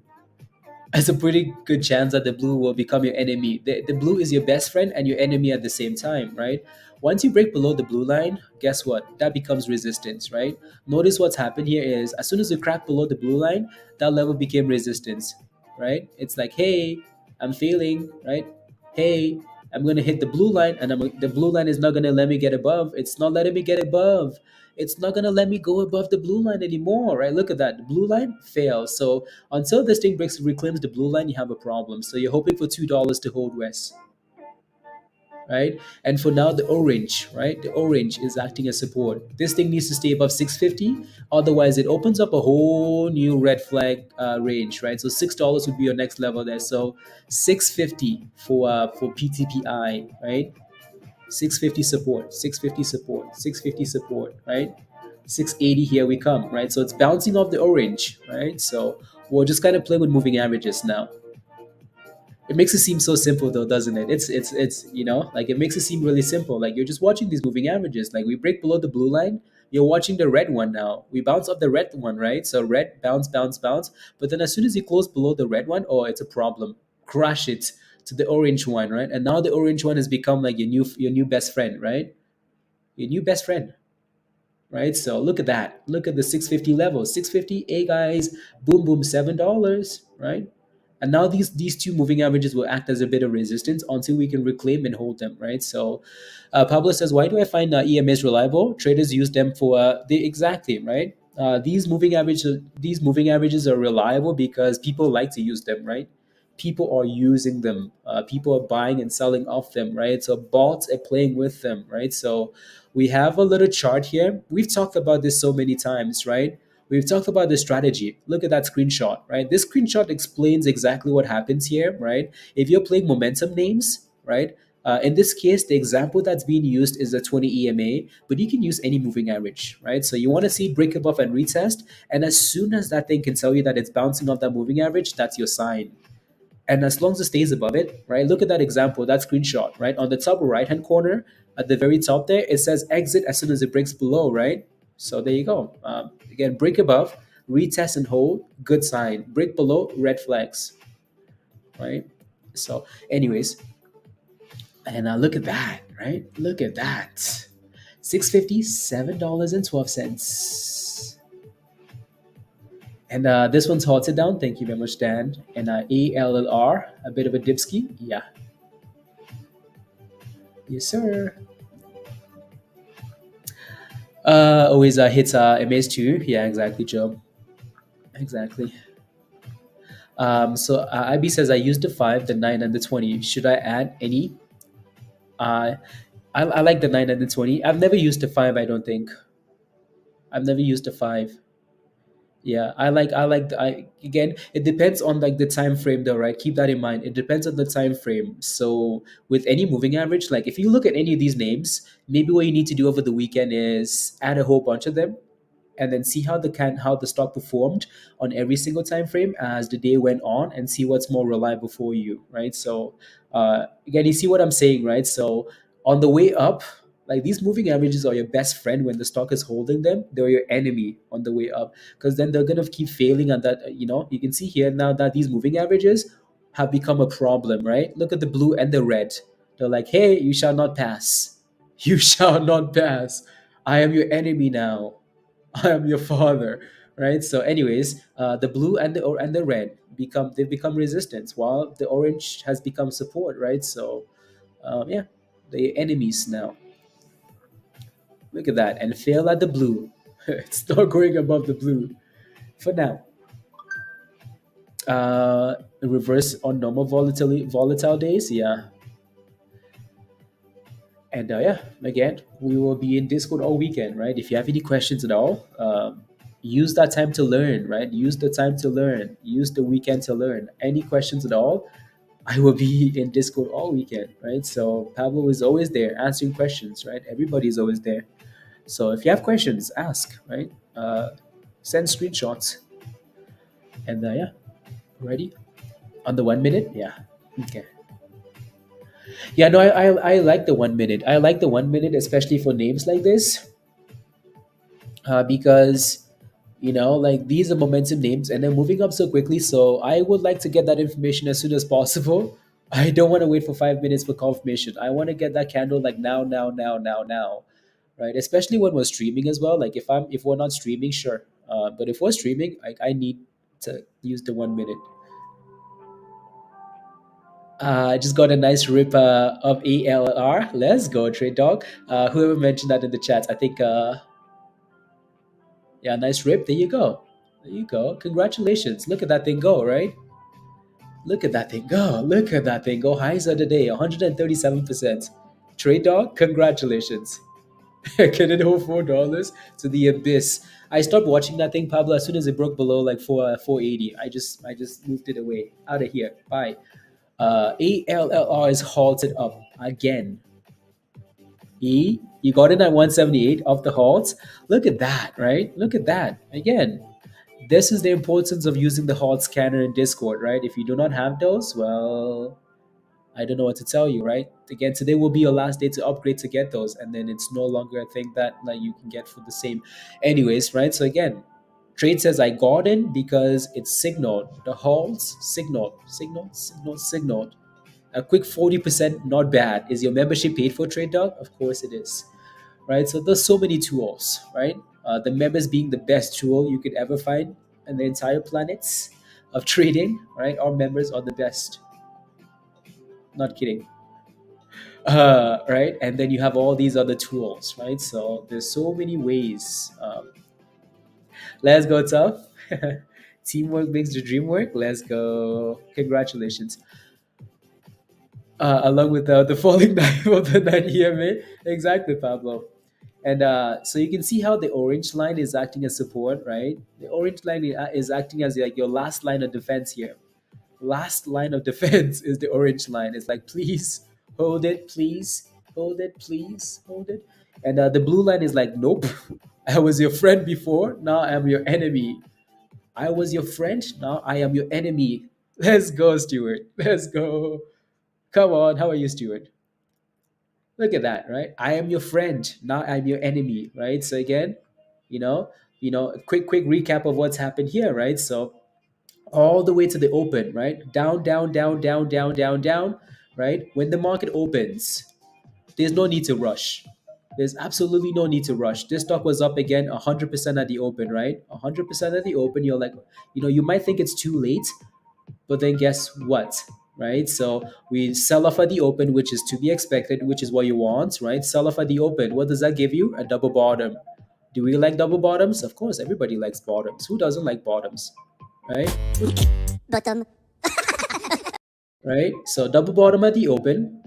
There's a pretty good chance that the blue will become your enemy. The blue is your best friend and your enemy at the same time, right? Once you break below the blue line, guess what? That becomes resistance, right? Notice what's happened here is as soon as you crack below the blue line, that level became resistance, right? It's like, hey, I'm failing, right? Hey, I'm gonna hit the blue line, and the blue line is not gonna let me get above. It's not letting me get above. It's not gonna let me go above the blue line anymore, right? Look at that. The blue line fails. So until this thing breaks reclaims the blue line, you have a problem. So you're hoping for $2 to hold west, right? And for now, the orange, right? The orange is acting as support. This thing needs to stay above 650, otherwise it opens up a whole new red flag range, right? So $6 would be your next level there. So 650 for PTPI, right? 650 support, 650 support, 650 support, right? 680, here we come, right? So it's bouncing off the orange, right? So we're just kind of playing with moving averages now. It makes it seem so simple though, doesn't it? It's like it makes it seem really simple. Like you're just watching these moving averages. Like we break below the blue line, you're watching the red one now. We bounce off the red one, right? So red bounce, bounce, bounce. But then as soon as you close below the red one, oh, it's a problem. Crash it to the orange one, right? And now the orange one has become like your new best friend, right? Your new best friend, right? So look at that. Look at the 650 level. 650, hey guys, boom, boom, $7, right? And now these two moving averages will act as a bit of resistance until we can reclaim and hold them, right? So Pablo says, why do I find EMAs reliable? Traders use them for the exactly, right? These moving averages are reliable because people like to use them, right? People are using them. People are buying and selling off them, right? So bots are playing with them, right? So we have a little chart here. We've talked about this so many times, right? We've talked about the strategy. Look at that screenshot, right? This screenshot explains exactly what happens here, right? If you're playing momentum names, right? In this case, the example that's being used is the 20 EMA, but you can use any moving average, right? So you want to see break above and retest, and as soon as that thing can tell you that it's bouncing off that moving average, that's your sign. And as long as it stays above it, right? Look at that example, that screenshot, right? On the top right hand corner, at the very top there, it says exit as soon as it breaks below, right? So there you go. Again, break above, retest and hold, good sign. Break below, red flags, right? So, anyways, and look at that, right? Look at that. 650, $7.12. And this one's halted down. Thank you very much, Dan. And ALLR, a bit of a dipski. Yeah. Yes, sir. Always hits MS2. Yeah, exactly, Joe. Exactly. So IB says I used the 5, the 9, and the 20. Should I add any? Uh, I like the 9 and the 20. I've never used the 5, I don't think. I've never used the 5. Yeah, I again, it depends on like the time frame though, right? Keep that in mind. It depends on the time frame. So with any moving average, like if you look at any of these names, maybe what you need to do over the weekend is add a whole bunch of them and then see how the stock performed on every single time frame as the day went on and see what's more reliable for you, right? So again, you see what I'm saying, right? So on the way up, like these moving averages are your best friend when the stock is holding them. They're your enemy on the way up because then they're gonna keep failing at that. You can see here now that these moving averages have become a problem, right? Look at the blue and the red. They're like, hey, you shall not pass. You shall not pass. I am your enemy now. I am your father, right? So, anyways, the blue and the red they've become resistance, while the orange has become support, right? So, yeah, the enemies now. Look at that, and fail at the blue. It's not going above the blue for now. Reverse on normal volatile days, yeah. And yeah, again, we will be in Discord all weekend, right? If you have any questions at all, use that time to learn, right? Use the time to learn. Use the weekend to learn. Any questions at all, I will be in Discord all weekend, right? So Pablo is always there answering questions, right? Everybody's always there. So if you have questions, ask, right? Send screenshots. And yeah, ready? On the 1 minute? Yeah. Okay. Yeah, no, I like the 1 minute. I like the 1 minute, especially for names like this, because Like these are momentum names and they're moving up so quickly. So I would like to get that information as soon as possible. I don't want to wait for 5 minutes for confirmation. I want to get that candle like now, now, now, now, now, right? Especially when we're streaming as well. Like if we're not streaming, sure. But if we're streaming, I need to use the 1 minute. I just got a nice rip of ALR. Let's go, Trade Dog. Whoever mentioned that in the chat, I think, yeah, nice rip. There you go. There you go. Congratulations. Look at that thing go, right? Look at that thing go. Look at that thing go. Highs of the day, 137%. Trade Dog, congratulations. Can it hold $4 to the abyss? I stopped watching that thing, Pablo, as soon as it broke below like 480. I just moved it away. Out of here. Bye. ALLR is halted up again. You got in at 178 off the halts. Look at that, right? Look at that. Again, this is the importance of using the halt scanner in Discord, right? If you do not have those, well, I don't know what to tell you, right? Again, today will be your last day to upgrade to get those, and then it's no longer a thing that like you can get for the same. Anyways, right? So again, trade says I got in because it's signaled. The halts signaled. A quick 40%, not bad. Is your membership paid for, Trade Dog? Of course it is, right? So there's so many tools, right? The members being the best tool you could ever find in the entire planets of trading, right? Our members are the best. Not kidding. Right? And then you have all these other tools, right? So there's so many ways. Let's go, tough. Teamwork makes the dream work. Let's go. Congratulations. Along with the falling knife of the 9 EMA. Exactly, Pablo. And so you can see how the orange line is acting as support, right? The orange line is acting as like your last line of defense here. Last line of defense is the orange line. It's like, please hold it, please hold it, please hold it. And the blue line is like, nope, I was your friend before, now I am your enemy. I was your friend, now I am your enemy. Let's go, Stuart. Let's go. Come on, how are you, Stuart? Look at that, right? I am your friend, now I'm your enemy, right? So again, you know, a quick recap of what's happened here, right? So all the way to the open, right? Down, down, down, down, down, down, down, right? When the market opens, there's no need to rush. There's absolutely no need to rush. This stock was up again 100% at the open, right? 100% at the open. You're like, you might think it's too late, but then guess what? Right? So we sell off at the open, which is to be expected, which is what you want, right? Sell off at the open. What does that give you? A double bottom. Do we like double bottoms? Of course, everybody likes bottoms. Who doesn't like bottoms? Right? Bottom. Right? So double bottom at the open,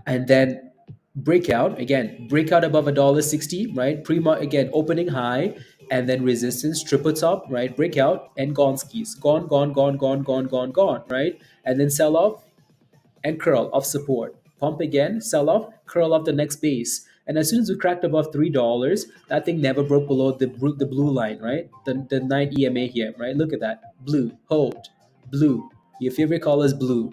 and then breakout above $1.60, right? Prima again, opening high, and then resistance, triple top, right? Breakout and gone skis, gone, gone, gone, gone, gone, gone, gone, right? And then sell off and curl off support, pump again, sell off, curl off the next base. And as soon as we cracked above $3, that thing never broke below the blue line, right? The 9 EMA here, right? Look at that, blue, hold, blue. Your favorite color is blue.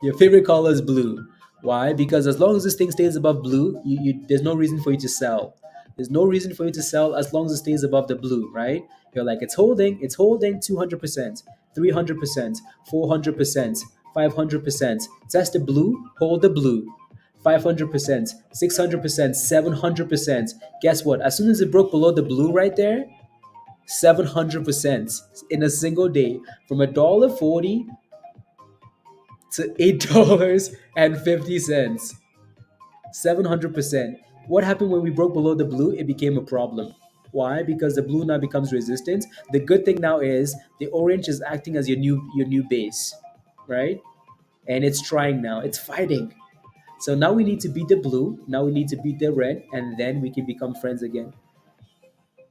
Your favorite color is blue. Why? Because as long as this thing stays above blue, there's no reason for you to sell. There's no reason for you to sell as long as it stays above the blue, right? You're like, it's holding 200%, 300%, 400%, 500%. Test the blue, hold the blue. 500%, 600%, 700%. Guess what? As soon as it broke below the blue right there, 700% in a single day from $1.40 to $8.50. 700%. What happened when we broke below the blue? It became a problem. Why? Because the blue now becomes resistant. The good thing now is the orange is acting as your new base, right? And it's trying now. It's fighting. So now we need to beat the blue. Now we need to beat the red, and then we can become friends again.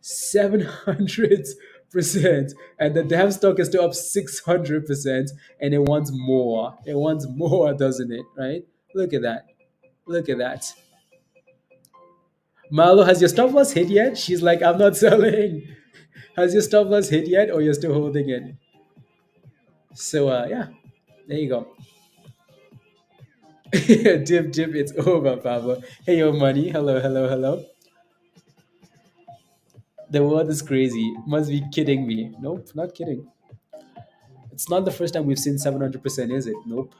700%, and the damn stock is still up 600%, and it wants more. It wants more, doesn't it? Right? Look at that. Look at that. Marlo, has your stop loss hit yet? She's like, I'm not selling. Has your stop loss hit yet, or you're still holding it? So yeah, there you go. Dip, it's over, Pablo. Hey, yo, money. Hello, hello, hello. The world is crazy. Must be kidding me. Nope, not kidding. It's not the first time we've seen 700%, is it? Nope.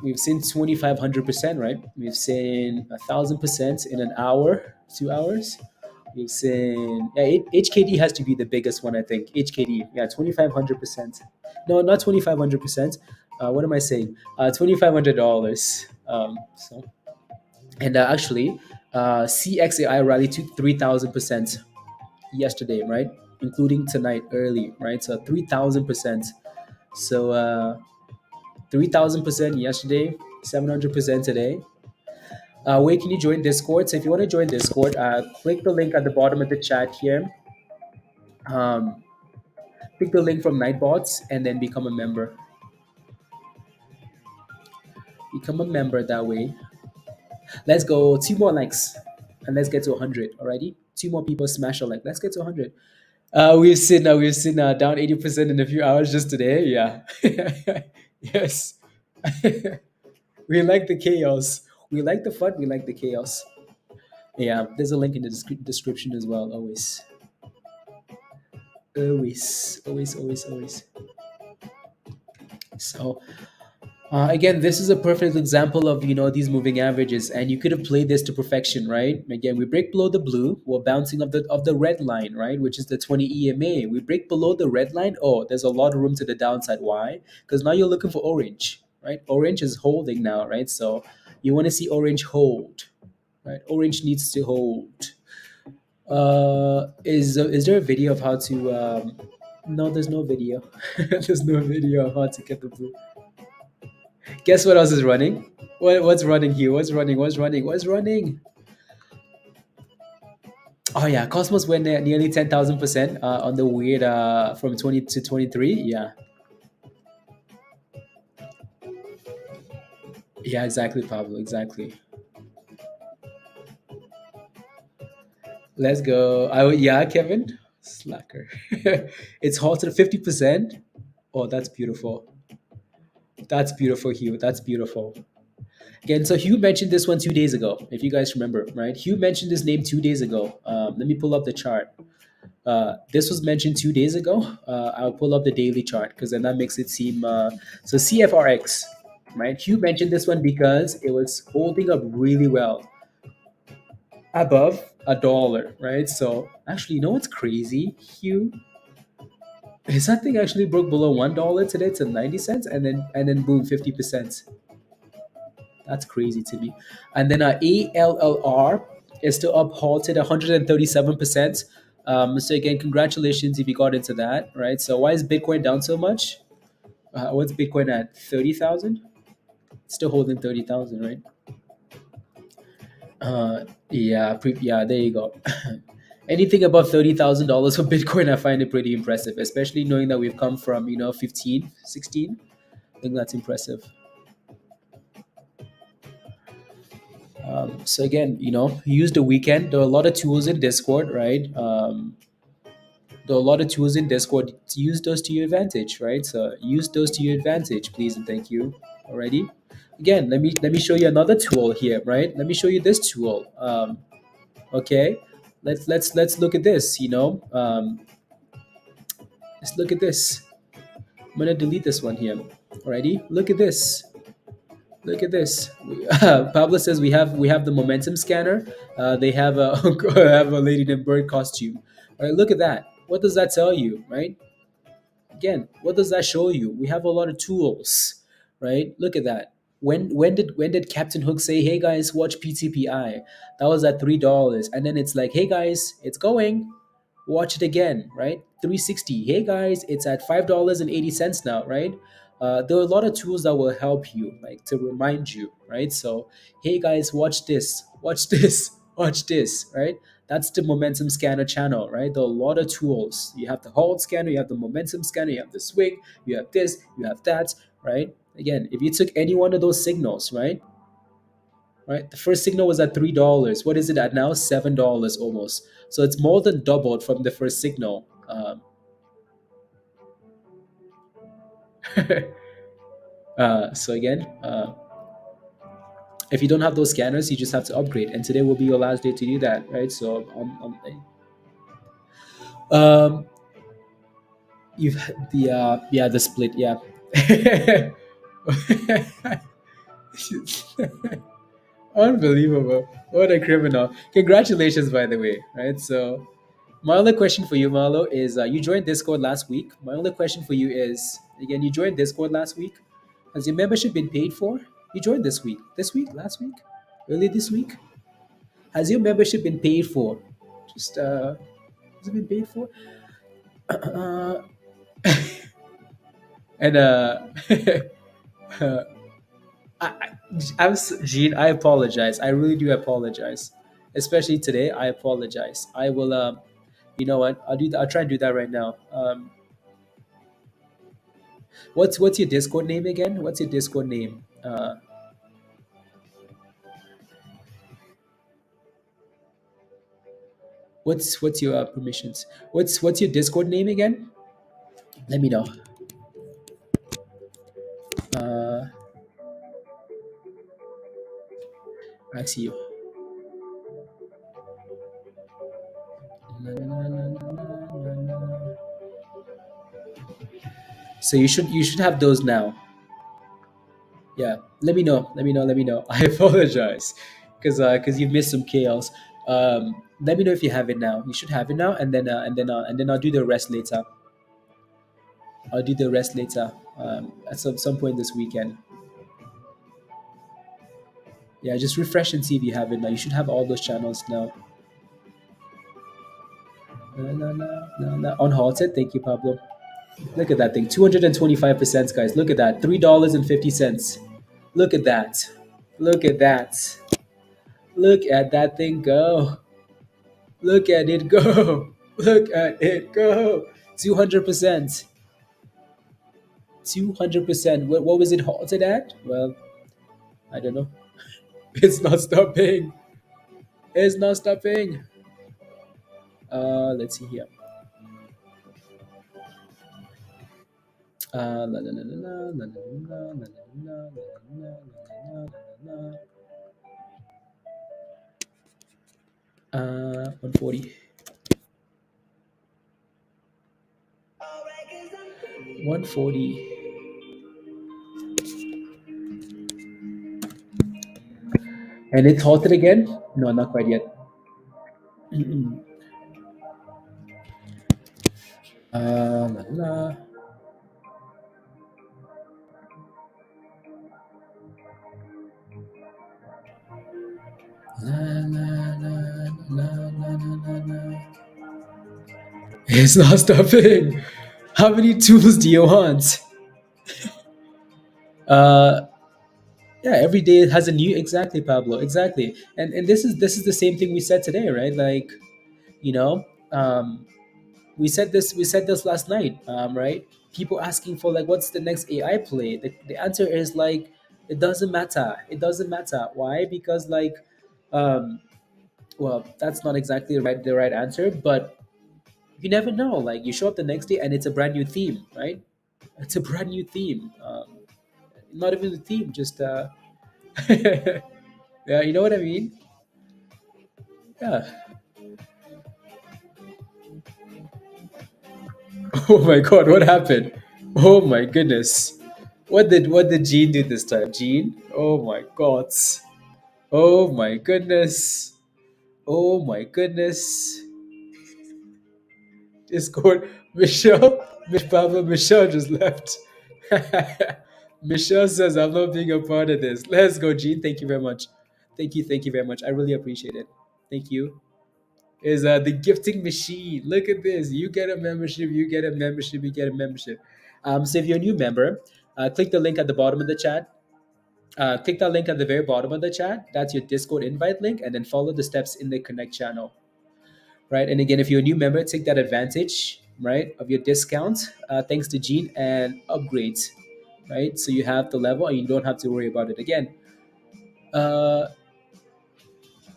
We've seen 2,500%, right? We've seen 1,000% in an hour, 2 hours. We've seen, yeah, HKD has to be the biggest one, I think. HKD, yeah, 2,500%. No, not 2,500%. What am I saying? $2,500. And actually, CXAI rallied to 3,000% yesterday, right? Including tonight early, right? So 3,000%. So 3,000% yesterday, 700% today. Where can you join Discord? So if you want to join Discord, click the link at the bottom of the chat here. Um, Click the link from Nightbots and then become a member. Become a member that way. Let's go 2 more likes and let's get to 100. Alrighty, 2 more people smash a like. Let's get to 100. We've seen down 80% in a few hours just today. Yeah. Yes. We like the chaos. We like the fun. We like the chaos. Yeah, there's a link in the description as well. Always, always, always, always, always. So again, this is a perfect example of these moving averages, and you could have played this to perfection, right? Again, we break below the blue, we're bouncing of the red line, right, which is the 20 EMA. We break below the red line. Oh, there's a lot of room to the downside. Why? Because now you're looking for orange, right? Orange is holding now, right? So you want to see orange hold, right? Orange needs to hold. Is there a video of how to? No, there's no video. There's no video of how to get the blue. Guess what else is running? What's running here? What's running? What's running? What's running? Oh yeah, Cosmos went there nearly 10,000% on the weird from 20 to 23. Yeah, yeah, exactly, Pablo. Exactly. Let's go. Yeah, Kevin, slacker. It's halted 50%. Oh, that's beautiful. That's beautiful, Hugh. That's beautiful. Again, so Hugh mentioned this one 2 days ago, if you guys remember, right? Hugh mentioned this name 2 days ago. Let me pull up the chart. This was mentioned 2 days ago. I'll pull up the daily chart because then that makes it seem. So CFRX, right? Hugh mentioned this one because it was holding up really well above $1, right? So actually, you know what's crazy, Hugh? Is that thing actually broke below $1 today to 90 cents, and then boom, 50%. That's crazy to me. And then ALLR is still up halted 137%. So again, congratulations if you got into that, right? So why is Bitcoin down so much? What's Bitcoin at? 30,000? Still holding 30,000, right? Yeah, yeah, there you go. Anything above $30,000 for Bitcoin, I find it pretty impressive, especially knowing that we've come from 15, 16. I think that's impressive. So again, use the weekend. There are a lot of tools in Discord, right? There are a lot of tools in Discord. Use those to your advantage, right? So use those to your advantage, please and thank you. Alrighty. Again, let me show you another tool here, right? Let me show you this tool. Okay, let's look at this. Let's look at this. I'm gonna delete this one here. Alrighty. Look at this. Look at this. Pablo says we have the momentum scanner. They have a have a lady in a bird costume. All right, look at that. What does that tell you, right? Again, what does that show you? We have a lot of tools, right? Look at that. When did Captain Hook say, "Hey guys, watch PTPI"? That was at $3, and then it's like, "Hey guys, it's going. Watch it again," right? 360. Hey guys, it's at $5.80 now, right? There are a lot of tools that will help you, like to remind you, right? So, hey guys, watch this, watch this, watch this, right? That's the momentum scanner channel, right? There are a lot of tools. You have the hold scanner, you have the momentum scanner, you have the swing, you have this, you have that, right? Again, if you took any one of those signals, right? Right, the first signal was at $3. What is it at now? $7 almost. So it's more than doubled from the first signal. So again, If you don't have those scanners, you just have to upgrade. And today will be your last day to do that, right? So um, you've had the the split, yeah. Unbelievable. What a criminal. Congratulations, by the way, right? So my only question for you, Marlo, is you joined Discord last week. My only question for you is, again, you joined Discord last week. Has your membership been paid for? You joined this week. This week? Last week? Early this week? Has your membership been paid for? Just has it been paid for? Uh, and uh, Gene, I apologize. I really do apologize. Especially today, I apologize. I will. You know what? I'll do. I'll try and do that right now. What's your Discord name again? What's your Discord name? What's your permissions? What's your Discord name again? Let me know. Uh, I see you. Na, na, na, na, na, na, na. So you should have those now. Yeah, let me know. Let me know. Let me know. I apologize because you've missed some chaos. Let me know if you have it now. You should have it now, and then I'll do the rest later. I'll do the rest later. At some point this weekend. Yeah, just refresh and see if you have it now. You should have all those channels now. Unhalted. Thank you, Pablo. Look at that thing. 225%, guys. Look at that. $3.50. Look at that. Look at that. Look at that thing go. Look at it go. Look at it go. 200%. 200%. What was it halted at? Well, I don't know. It's not stopping. It's not stopping. Let's see here. La, la, la, la, la, la, la, la, la, la, la, la, la, la, 140. 140. And it's halted again? No, not quite yet. La, la. La, la, la, la, la, la, la. It's not stopping. How many tools do you want? Uh, yeah, every day has a new, exactly, Pablo, exactly. And this is the same thing we said today, right? Like, you know, we said this last night, right? People asking for like, what's the next AI play? The answer is like, it doesn't matter. It doesn't matter. Why? Because like, um, well, that's not exactly the right answer, but you never know. Like, you show up the next day and it's a brand new theme, right? It's a brand new theme. Not even a theme, just yeah, you know what I mean? Yeah. Oh my god, what happened? Oh my goodness. What did Gene do this time? Gene? Oh my god. Oh my goodness. Oh my goodness. Discord. Michelle. Papa Michelle just left. Michelle says I'm not being a part of this. Let's go, Gene. Thank you very much. Thank you very much. I really appreciate it. Thank you. Is the gifting machine. Look at this. You get a membership, you get a membership, you get a membership. So if you're a new member, click the link at the bottom of the chat. Click that link at the very bottom of the chat. That's your Discord invite link, and then follow the steps in the Connect channel. Right. And again, if you're a new member, take that advantage, right, of your discount, thanks to Gene, and upgrades. Right. So you have the level and you don't have to worry about it again. Uh,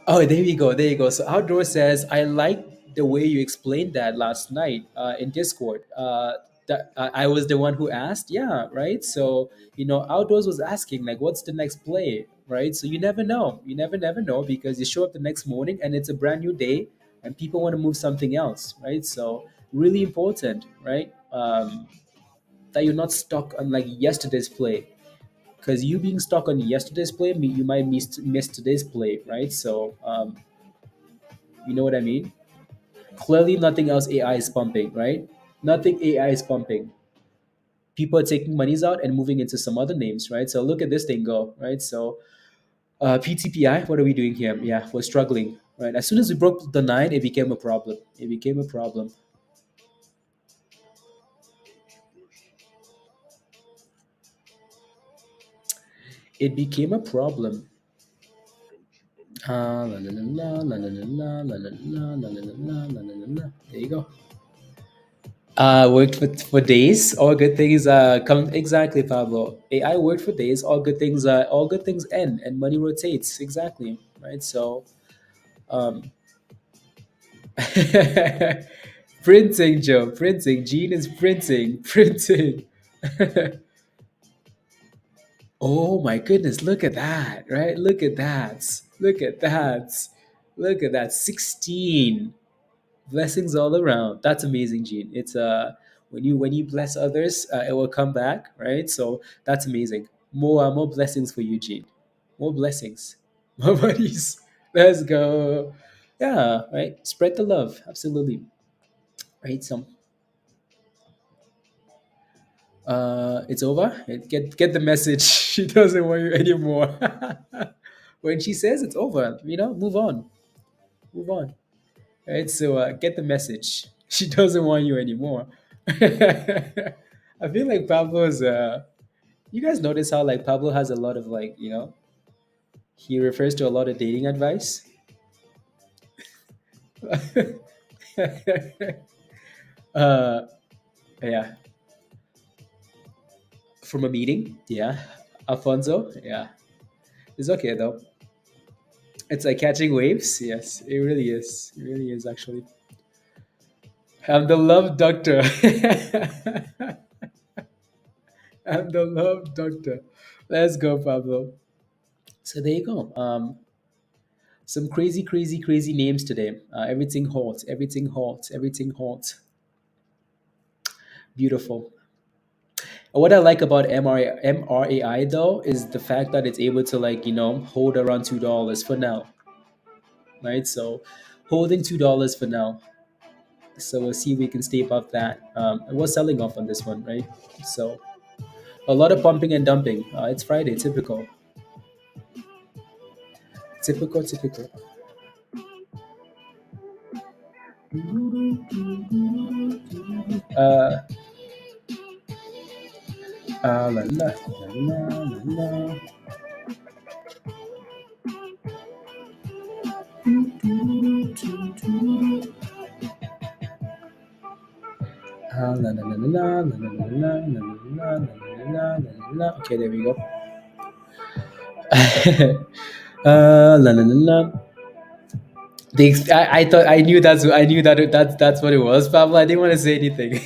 Oh, there you go. There you go. So Outdoor says, I like the way you explained that last night in Discord. That I was the one who asked. Yeah, right. So Outdoors was asking like, what's the next play, right? So you never know. You never know because you show up the next morning and it's a brand new day and people want to move something else, right? So really important, right? That you're not stuck on like yesterday's play because you being stuck on yesterday's play, you might miss today's play, right? So you know what I mean? Clearly, nothing else AI is pumping, right? Nothing AI is pumping. People are taking monies out and moving into some other names, right? So look at this thing go, right? So PTPI, what are we doing here? Yeah, we're struggling, right? As soon as we broke the nine, it became a problem. It became a problem. It became a problem. La, la, la, la, la, la, la, la, la, la, la, la, la, la, la, la. There you go. Worked for days. All good things come exactly, Pablo. AI worked for days. All good things end, and money rotates. Exactly, right? So, um, printing, Joe, printing. Gene is printing, printing. Oh my goodness! Look at that, right? Look at that. Look at that. Look at that. 16. Blessings all around. That's amazing, Gene. It's when you bless others, it will come back, right? So that's amazing. More blessings for you, Gene. More blessings. More buddies. Let's go. Yeah, right. Spread the love. Absolutely. Right. Some. It's over. Get the message. She doesn't want you anymore. When she says it's over, move on. Move on. Right? So get the message. She doesn't want you anymore. I feel like Pablo's. You guys notice how like Pablo has a lot of like he refers to a lot of dating advice. uh, yeah, from a meeting. Yeah, Alfonso. Yeah, it's okay though. It's like catching waves. Yes, it really is. It really is actually. I'm the love doctor. I'm the love doctor. Let's go, Pablo. So there you go. Some crazy, crazy, crazy names today. Everything hot, everything hot, everything hot. Beautiful. What I like about MRAI though is the fact that it's able to like hold around $2 for now, right? So holding $2 for now. So we'll see if we can stay above that. And we're selling off on this one, right? So a lot of pumping and dumping. It's Friday, typical, typical, typical. Uh, la, la, la, la, la. La, la, la, la, la, la, la, la, la, la, la, la, la, la, la. Okay, there we go. La, la, la, la. I thought I knew that's what it was, Pablo. I didn't want to say anything.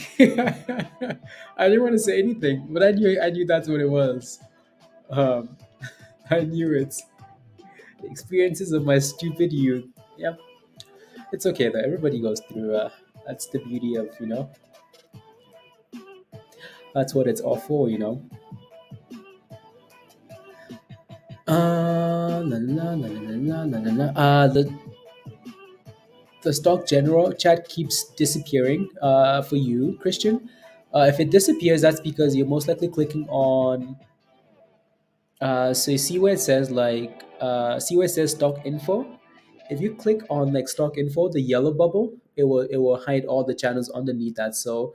I didn't want to say anything, but I knew that's what it was. Um, I knew it. The experiences of my stupid youth. Yep, it's okay though. Everybody goes through. That's the beauty of That's what it's all for. La, la, la, la, la, la, la, la. The stock general chat keeps disappearing for you, Christian. If it disappears, that's because you're most likely clicking on. So you see where it says see where it says stock info. If you click on like stock info, the yellow bubble, it will hide all the channels underneath that. So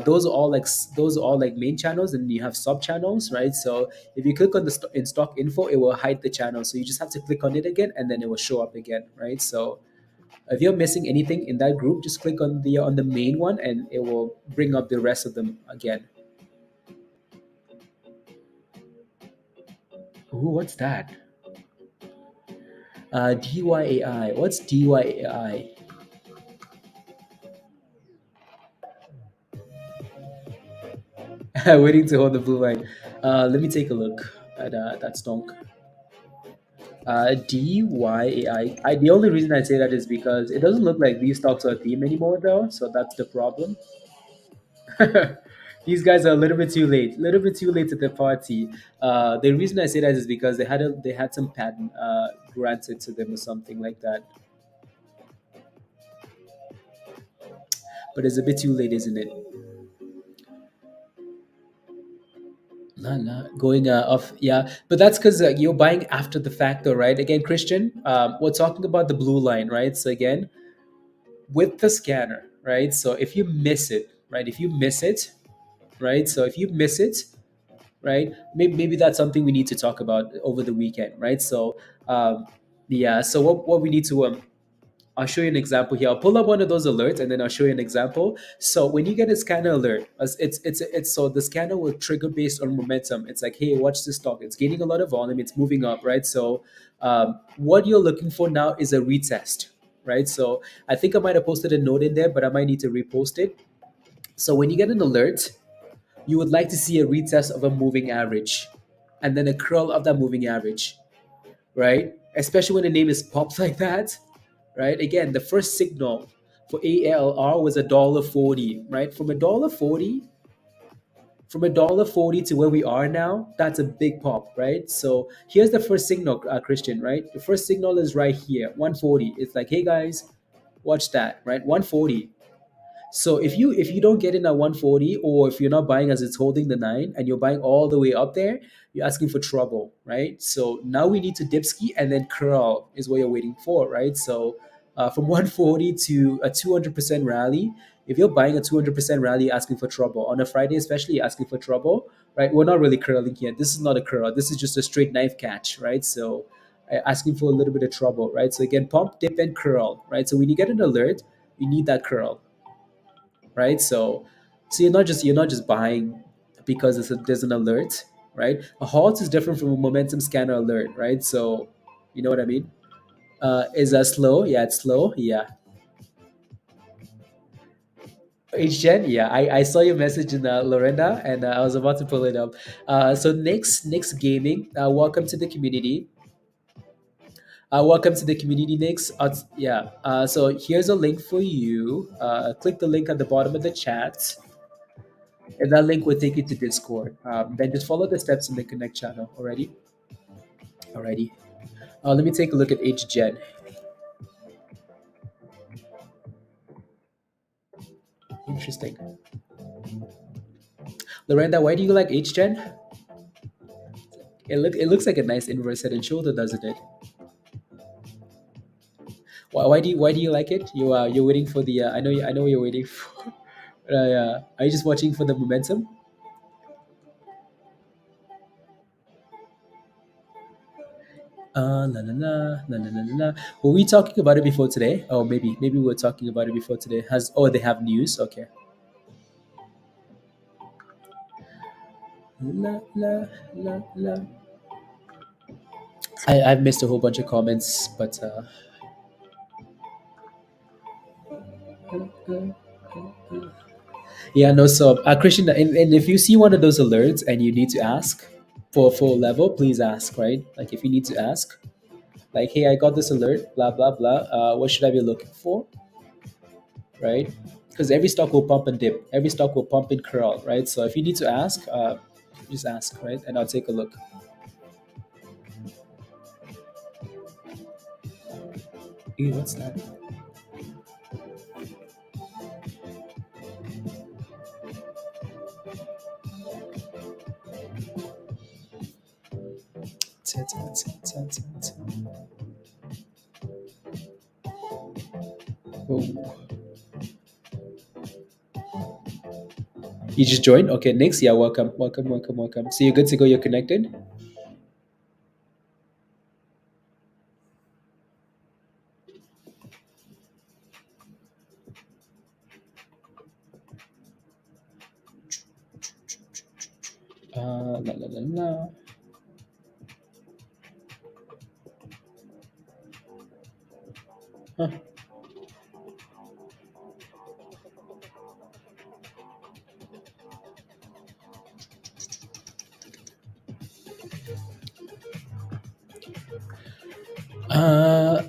those are all like main channels, and you have sub channels, right? So if you click on in stock info, it will hide the channel. So you just have to click on it again, and then it will show up again, right? So if you're missing anything in that group, just click on the main one, and it will bring up the rest of them again. Ooh, what's that? DYAI. What's DYAI? Waiting to hold the blue line. Let me take a look at that stonk. DYAI. The only reason I say that is because it doesn't look like these stocks are a theme anymore, though. So that's the problem. These guys are a little bit too late. A little bit too late to the party. The reason I say that is because they had some patent granted to them or something like that. But it's a bit too late, isn't it? Nah, nah, going off, yeah, but that's because you're buying after the fact, though, right? Again, Christian, we're talking about the blue line, right? So again, with the scanner, right? So if you miss it, right? If you miss it, right? So if you miss it, right? Maybe that's something we need to talk about over the weekend, right? So, yeah. So what we need to I'll show you an example here. I'll pull up one of those alerts and then I'll show you an example. So when you get a scanner alert, it's so the scanner will trigger based on momentum. It's like, hey, watch this stock. It's gaining a lot of volume. It's moving up, right? So what you're looking for now is a retest, right? So I think I might have posted a note in there, but I might need to repost it. So when you get an alert, you would like to see a retest of a moving average, and then a curl of that moving average, right? Especially when the name is popped like that, right? Again, the first signal for ALR was $1.40, right? From $1.40 to where we are now, that's a big pop, right? So here's the first signal, Christian, right? The first signal is right here, 140. It's like, hey guys, watch that, right? 140. So if you don't get in at 140, or if you're not buying as it's holding the nine and you're buying all the way up there, you're asking for trouble, right? So now we need to dip ski and then curl is what you're waiting for, right? So from 140 to a 200% rally, if you're buying a 200% rally, asking for trouble on a Friday, especially asking for trouble, right? We're not really curling here. This is not a curl. This is just a straight knife catch, right? So asking for a little bit of trouble, right? So again, pump, dip, and curl, right? So when you get an alert, you need that curl, right? So you're not just buying because there's an alert, right? A halt is different from a momentum scanner alert, right? So you know what I mean? Is that slow? Yeah, it's slow. Yeah. HGen, yeah, I saw your message in Lorena, and I was about to pull it up. So next gaming, welcome to the community. Welcome to the community, Nix. Yeah. So here's a link for you. Click the link at the bottom of the chat. And that link will take you to Discord. Then just follow the steps in the Connect channel. Alrighty? Alrighty. Let me take a look at HGen. Interesting. Lorenda, why do you like HGen? It looks like a nice inverse head and shoulder, doesn't it? Why do you like it? You're waiting for the I know what you're waiting for. Are you just watching for the momentum? La la la la la la la la. Were we talking about it before today? Oh, maybe we were talking about it before today. They have news? Okay. La la la la. I've missed a whole bunch of comments, but yeah, no. So, Christian, and if you see one of those alerts and you need to ask for a full level, please ask, right? Like, if you need to ask, like, hey, I got this alert, blah blah blah. What should I be looking for, right? Because every stock will pump and dip, every stock will pump and curl, right? So, if you need to ask, just ask, right? And I'll take a look. Ew, what's that? Oh. You just joined? Okay, Nix. Yeah, welcome, welcome, welcome, welcome. So you're good to go. You're connected. La la la la. Huh. Uh,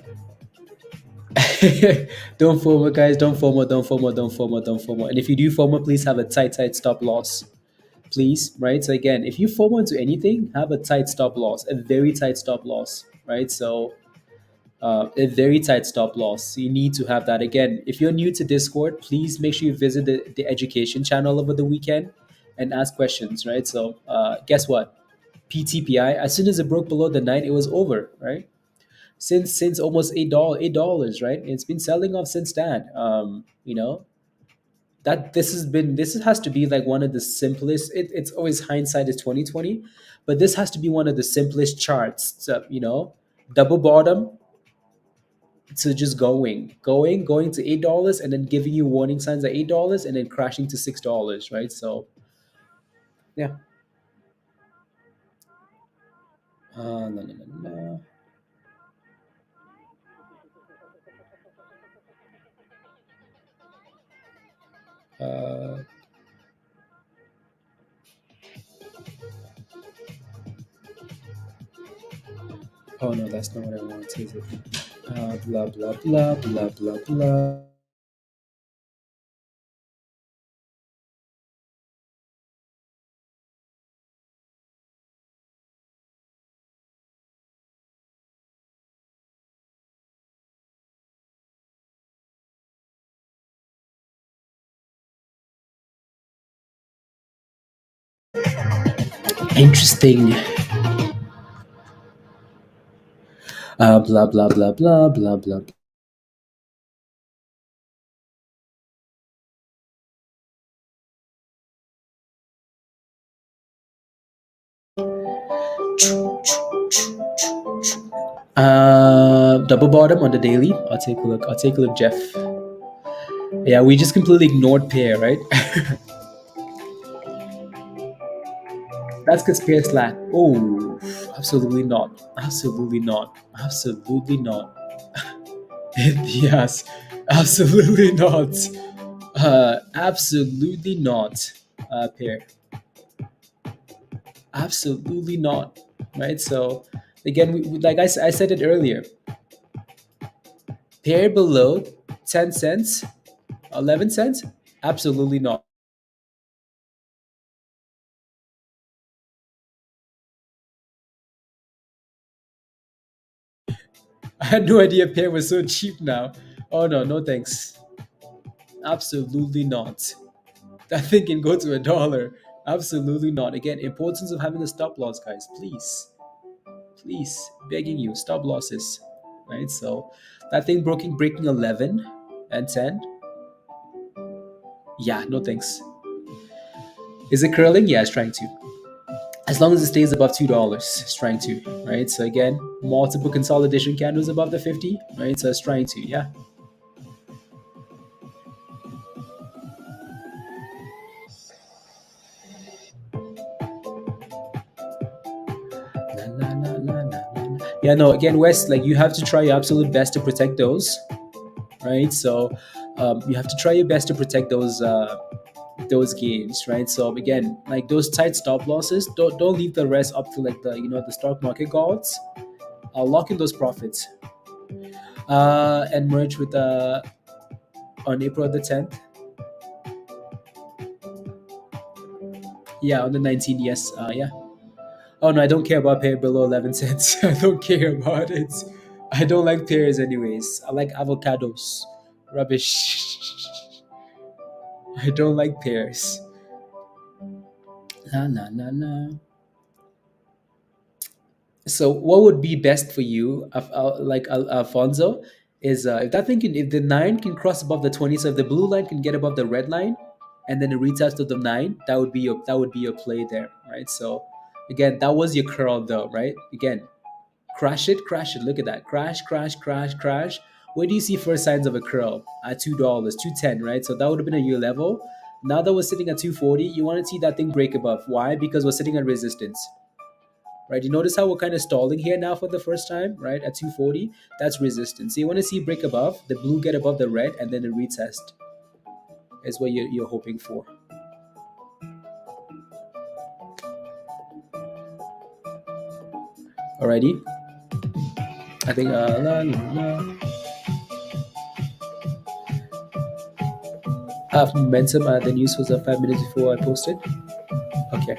don't FOMO, guys. Don't FOMO. Don't FOMO. Don't FOMO. Don't FOMO. And if you do FOMO, please have a tight stop loss. Please, right? So again, if you FOMO into anything, have a tight stop loss, a very tight stop loss, right? So a very tight stop loss. You need to have that. Again, if you're new to Discord, please make sure you visit the education channel over the weekend and ask questions, right? So guess what? PTPI, as soon as it broke below the 9, it was over, right? Since almost $8, right? It's been selling off since that. That this has to be like one of the simplest. It's always hindsight is 2020, but this has to be one of the simplest charts. To, double bottom to just going to $8 and then giving you warning signs at $8 and then crashing to $6, right? So yeah. No, no, no, no. Oh no, that's not what I want. Is it? Blah blah blah blah blah blah. Interesting. Blah blah blah blah blah blah. Double bottom on the daily. I'll take a look. I'll take a look, Jeff. Yeah, we just completely ignored pair, right? That's because pair slack. Oh, absolutely not. Absolutely not. Absolutely not. Yes, absolutely not. Absolutely not. Pair. Absolutely not. Right. So again, like I said it earlier, pair below 10 cents, 11 cents. Absolutely not. I had no idea pair was so cheap now. Oh no, no thanks. Absolutely not. That thing can go to $1. Absolutely not. Again, importance of having a stop loss, guys. Please, please, begging you, stop losses. Right. So that thing breaking 11 and 10. Yeah, no thanks. Is it curling? Yeah, it's trying to. As long as it stays above $2, it's trying to. Right. So again, multiple consolidation candles above the 50. Right. So it's trying to. Yeah. La, la, la, la, la, la. Yeah, no, again, Wes, like you have to try your absolute best to protect those, right? So you have to try your best to protect those gains, right? So again, like those tight stop losses, don't leave the rest up to like the stock market gods. Lock in those profits and merge with on April the 10th. Yeah, on the 19th. Yes. Yeah. Oh no, I don't care about pair below 11 cents. I don't care about it. I don't like pears anyways. I like avocados. Rubbish. I don't like pears. La la la la. So what would be best for you, Alfonso, is if that thing if the 9 can cross above the 20, so if the blue line can get above the red line, and then it retest to the 9, that would be your play there, right? So again, that was your curl though, right? Again, crash it, crash it. Look at that. Crash, crash, crash, crash. Where do you see first signs of a curl? At $2, 210, right? So that would have been a year level. Now that we're sitting at 240, you want to see that thing break above. Why? Because we're sitting at resistance. Right? You notice how we're kind of stalling here now for the first time, right? At 240, that's resistance. So you want to see break above, the blue get above the red, and then a retest is what you're hoping for. Alrighty. I think momentum. The news was 5 minutes before I posted. Okay,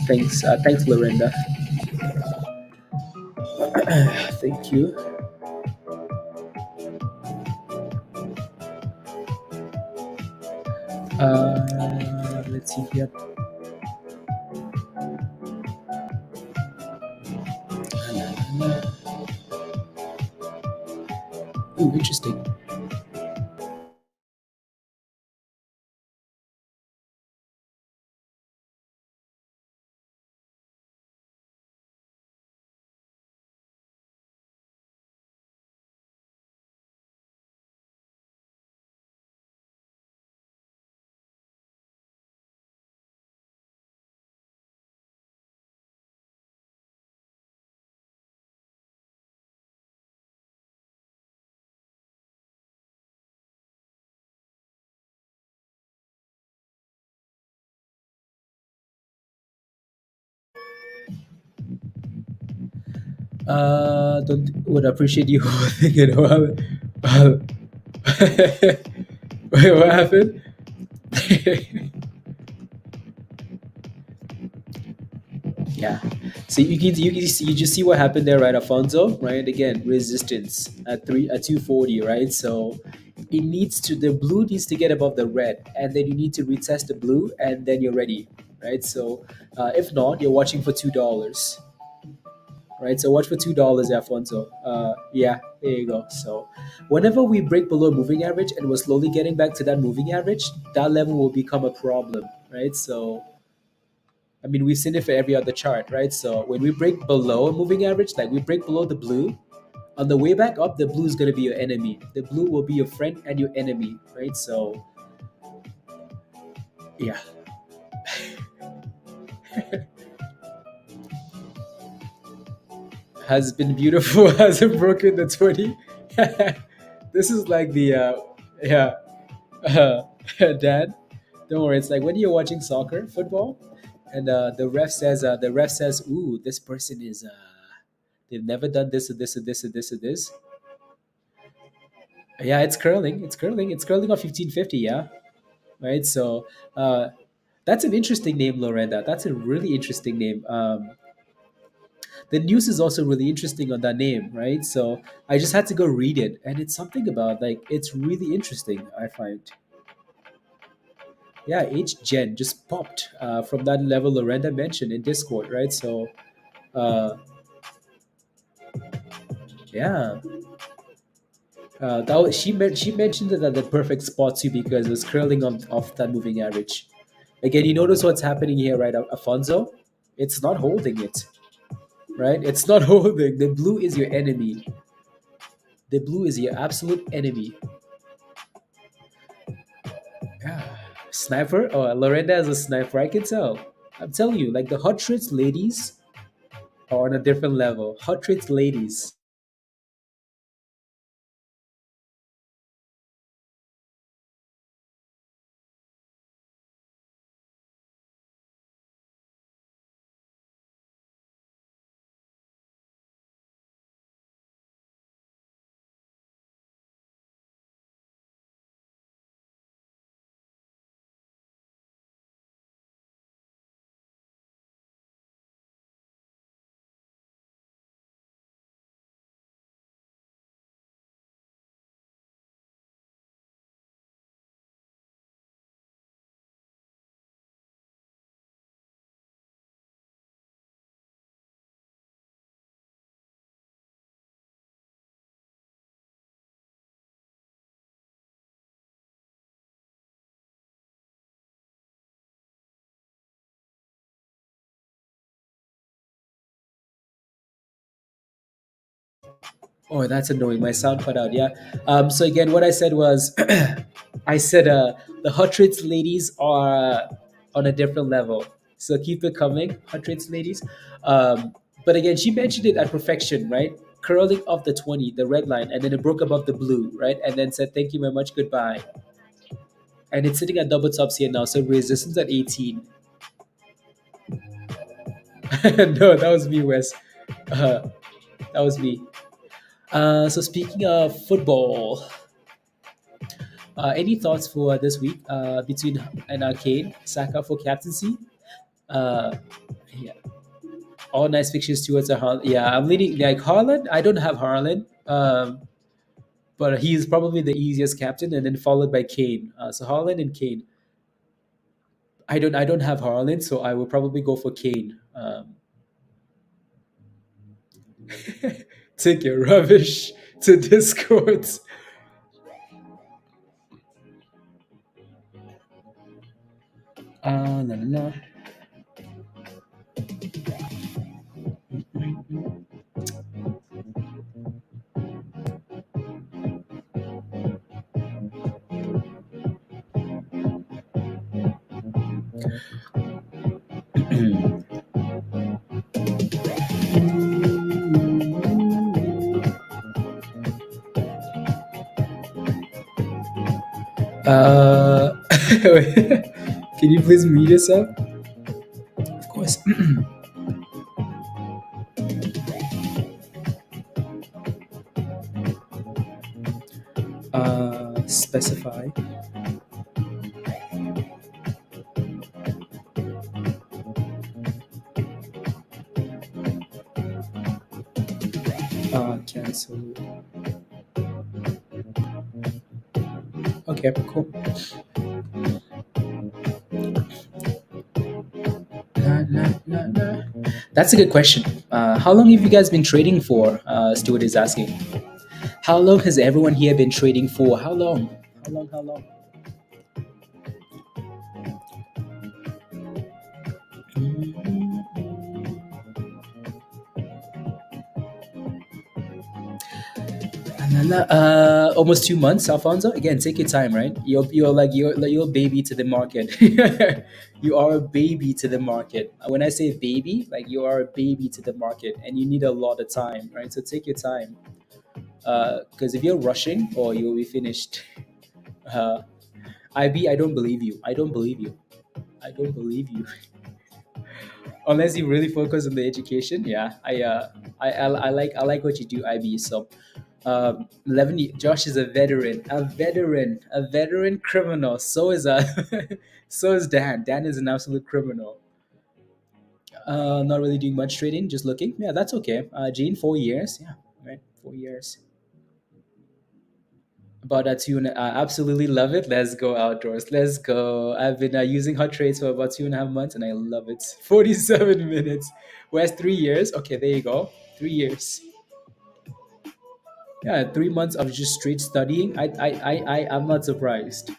thanks. Thanks, Lorinda. Thank you. Let's see here. Ooh, interesting. Don't would appreciate you thinking about. Wait, what happened? Yeah. So you just see what happened there, right, Alfonso? Right, again, resistance at 240, right? So it needs to the blue needs to get above the red, and then you need to retest the blue, and then you're ready, right? So if not, you're watching for $2, right? So watch for $2, Alfonso. Yeah, there you go. So whenever we break below moving average and we're slowly getting back to that moving average, that level will become a problem, right? So I mean, we've seen it for every other chart, right? So when we break below a moving average, like we break below the blue, on the way back up, the blue is going to be your enemy. The blue will be your friend and your enemy, right? So, yeah, has been beautiful. Hasn't broken the 20. This is like the, yeah, uh, Dad, don't worry. It's like when you're watching soccer, football, and the ref says, "Ooh, this person is they've never done this or this or this or this or this." Yeah, it's curling. It's curling. It's curling on 1550. Yeah, right. So that's an interesting name, Lorenda. That's a really interesting name. The news is also really interesting on that name, right? So I just had to go read it, and it's something about like it's really interesting. I find. Yeah, H Gen just popped from that level Lorenda mentioned in Discord, right? So uh, yeah, she mentioned it at the perfect spot too because it was curling on off that moving average. Again, you notice what's happening here, right, Afonso? It's not holding it, right? It's not holding. The blue is your enemy. The blue is your absolute enemy. Yeah. Sniper? Oh, Lorenda is a sniper. I can tell. I'm telling you, like the hot tricks ladies are on a different level. Hot tricks ladies. Oh, that's annoying. My sound cut out. Yeah. So again, what I said was, I said the hot rates ladies are on a different level. So keep it coming, hot rates ladies. But again, she mentioned it at perfection, right? Curling off the 20, the red line, and then it broke above the blue, right? And then said, "Thank you very much, goodbye." And it's sitting at double tops here now. So resistance at 18. No, that was me, Wes. Uh, that was me. So speaking of football, any thoughts for this week between and Kane, Saka for captaincy? Uh, yeah, all nice fixtures towards a Haaland. Yeah, I'm leaning like Haaland. I don't have Haaland, but he's probably the easiest captain, and then followed by Kane. So Haaland and Kane. I don't have Haaland, so I will probably go for Kane. Take your rubbish to Discord. La, la, la. Uh, can you please mute yourself? Of course. Specify. Cancel. Okay, cool. Na, na, na, na. That's a good question. How long have you guys been trading for? Stuart is asking. How long has everyone here been trading for? How long? How long? How long? Almost 2 months, Alfonso. Again, take your time, right? You're a baby to the market. You are a baby to the market. When I say baby, like you are a baby to the market, and you need a lot of time, right? So take your time, because if you're rushing, or you'll be finished. Uh, IB, I don't believe you. I don't believe you. I don't believe you. Unless you really focus on the education, yeah. I like what you do, IB. So 11 Josh is a veteran criminal. So is so is Dan is an absolute criminal. Not really doing much trading, just looking. Yeah, that's okay. Gene, 4 years. Yeah, right, 4 years. About that tune, I absolutely love it. Let's go outdoors. Let's go. I've been using hot trades for about 2.5 months, and I love it. 47 minutes. Whereas 3 years. Okay, there you go. 3 years. Yeah, 3 months of just straight studying. I'm not surprised.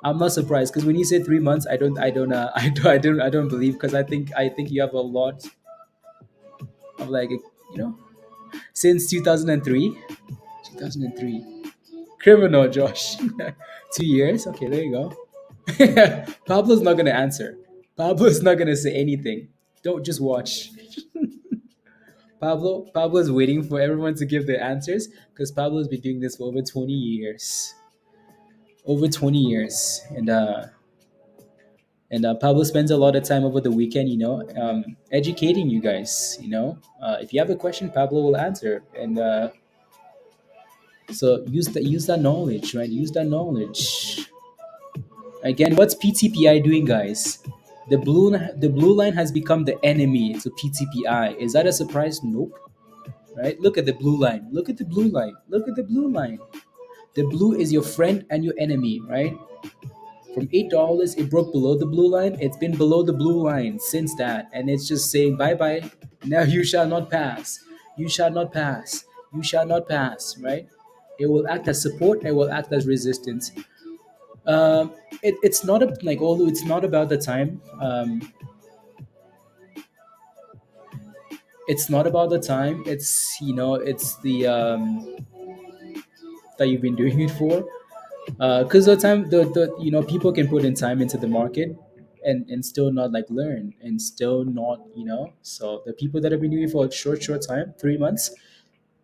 I'm not surprised because when you say 3 months, I don't believe, because I think you have a lot of, like, since 2003. 2003. Criminal, Josh. 2 years. Okay, there you go. Pablo's not gonna answer. Pablo's not gonna say anything. Don't, just watch. Pablo's waiting for everyone to give their answers, because Pablo's been doing this for over 20 years. Over 20 years. And Pablo spends a lot of time over the weekend, educating you guys. If you have a question, Pablo will answer. And so use that knowledge, right? Use that knowledge. Again, what's PTPI doing, guys? The blue line has become the enemy to PTPI. Is that a surprise? Nope. Right? Look at the blue line. Look at the blue line. Look at the blue line. The blue is your friend and your enemy, right? From $8, it broke below the blue line. It's been below the blue line since that, and it's just saying bye bye. Now you shall not pass. You shall not pass. You shall not pass. Right? It will act as support. It will act as resistance. It's not although it's not about the time. It's not about the time. It's the that you've been doing it for. Because the time the people can put in time into the market, and still not like learn, and still not, so the people that have been doing it for a short time, 3 months,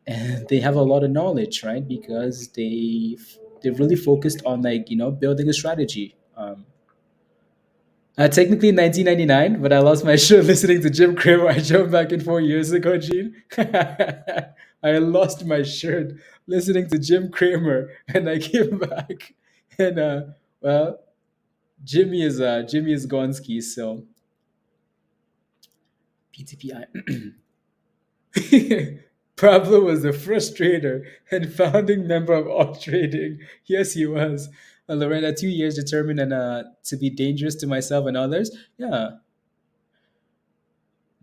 and they have a lot of knowledge, right? Because they've really focused on, like, building a strategy. Technically 1999, but I lost my shirt listening to Jim Cramer. I jumped back in 4 years ago, Gene. I lost my shirt listening to Jim Cramer, and I came back. And well, Jimmy is Gonski, so PTPI. Pablo was the first trader and founding member of All Trading. Yes, he was. Lorena, 2 years determined and to be dangerous to myself and others. Yeah,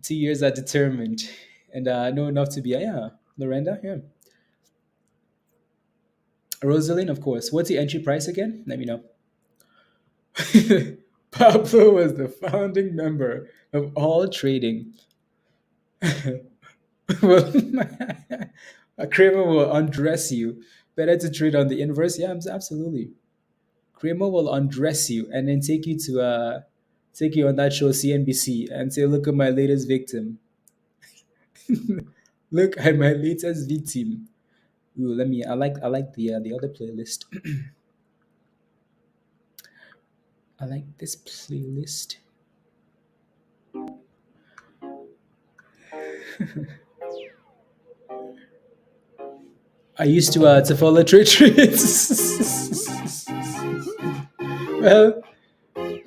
2 years are determined and know enough to be. Yeah, Lorena. Yeah, Rosalind, of course. What's the entry price again? Let me know. Pablo was the founding member of All Trading. Well, a Kramer will undress you. Better to trade on the inverse. Yeah, absolutely. Kramer will undress you and then take you on that show CNBC and say, "Look at my latest victim. Look at my latest victim." Ooh, let me. I like the other playlist. I like this playlist. I used to follow trade trades. Well,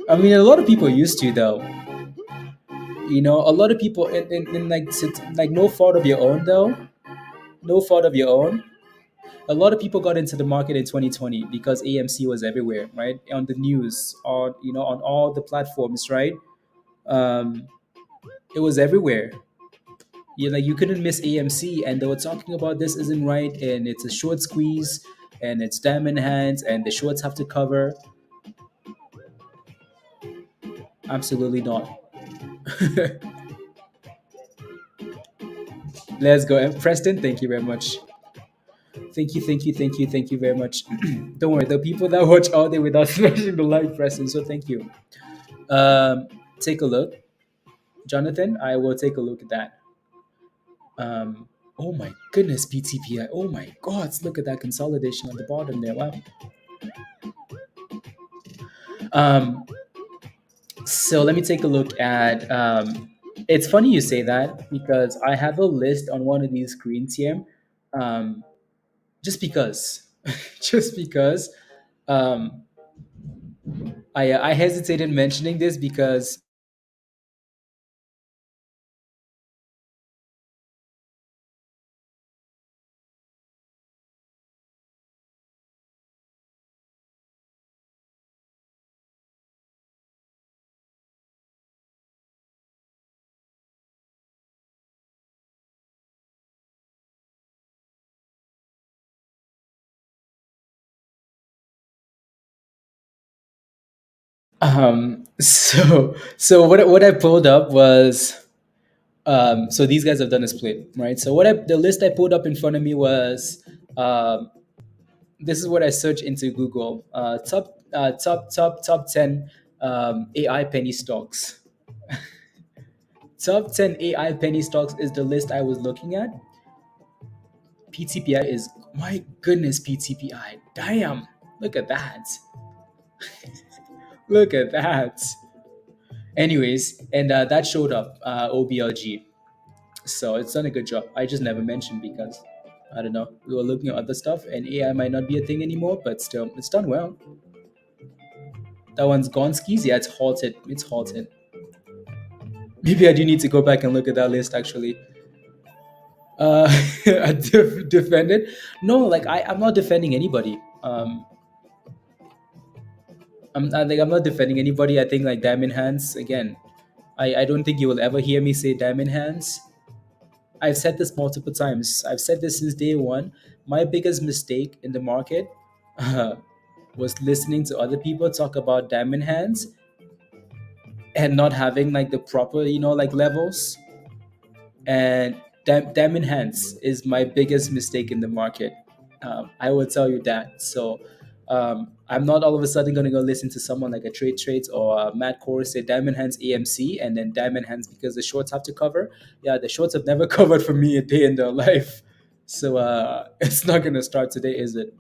I mean, a lot of people used to though. A lot of people in like like no fault of your own though. No fault of your own. A lot of people got into the market in 2020 because AMC was everywhere, right? On the news, on all the platforms, right? Um, it was everywhere. You couldn't miss AMC, and they were talking about this isn't right, and it's a short squeeze, and it's diamond hands, and the shorts have to cover. Absolutely not. Let's go. And Preston, thank you very much. Thank you very much. Don't worry, the people that watch all day without smashing the like, Preston. So thank you. Um, Take a look, Jonathan. I will take a look at that. Oh my goodness, PTPI. Oh my God, look at that consolidation at the bottom there. Wow. Um, so let me take a look at. It's funny you say that because I have a list on one of these screens here. Um, just because, just because. Um, I hesitated mentioning this because so what I pulled up was so these guys have done a split, right? So the list I pulled up in front of me was this is what I searched into Google. Top 10 AI penny stocks. Top 10 AI penny stocks is the list I was looking at. PTPI is my goodness. PTPI, damn! Look at that! Look at that! Anyways, and that showed up OBLG. So it's done a good job. I just never mentioned because I don't know. We were looking at other stuff, and AI might not be a thing anymore, but still, it's done well. That one's gone skis. Yeah, it's halted. It's halted. Maybe I do need to go back and look at that list actually. I defended. No, like I'm not defending anybody. I'm not defending anybody. I think like Diamond Hands again. I don't think you will ever hear me say Diamond Hands. I've said this multiple times. I've said this since day one. My biggest mistake in the market was listening to other people talk about Diamond Hands and not having like the proper, like levels. And Diamond Hands is my biggest mistake in the market. I will tell you that. So I'm not all of a sudden going to go listen to someone like a Trade Trades or Matt Core say Diamond Hands AMC and then Diamond Hands because the shorts have to cover. Yeah, the shorts have never covered for me a day in their life. So it's not going to start today, is it?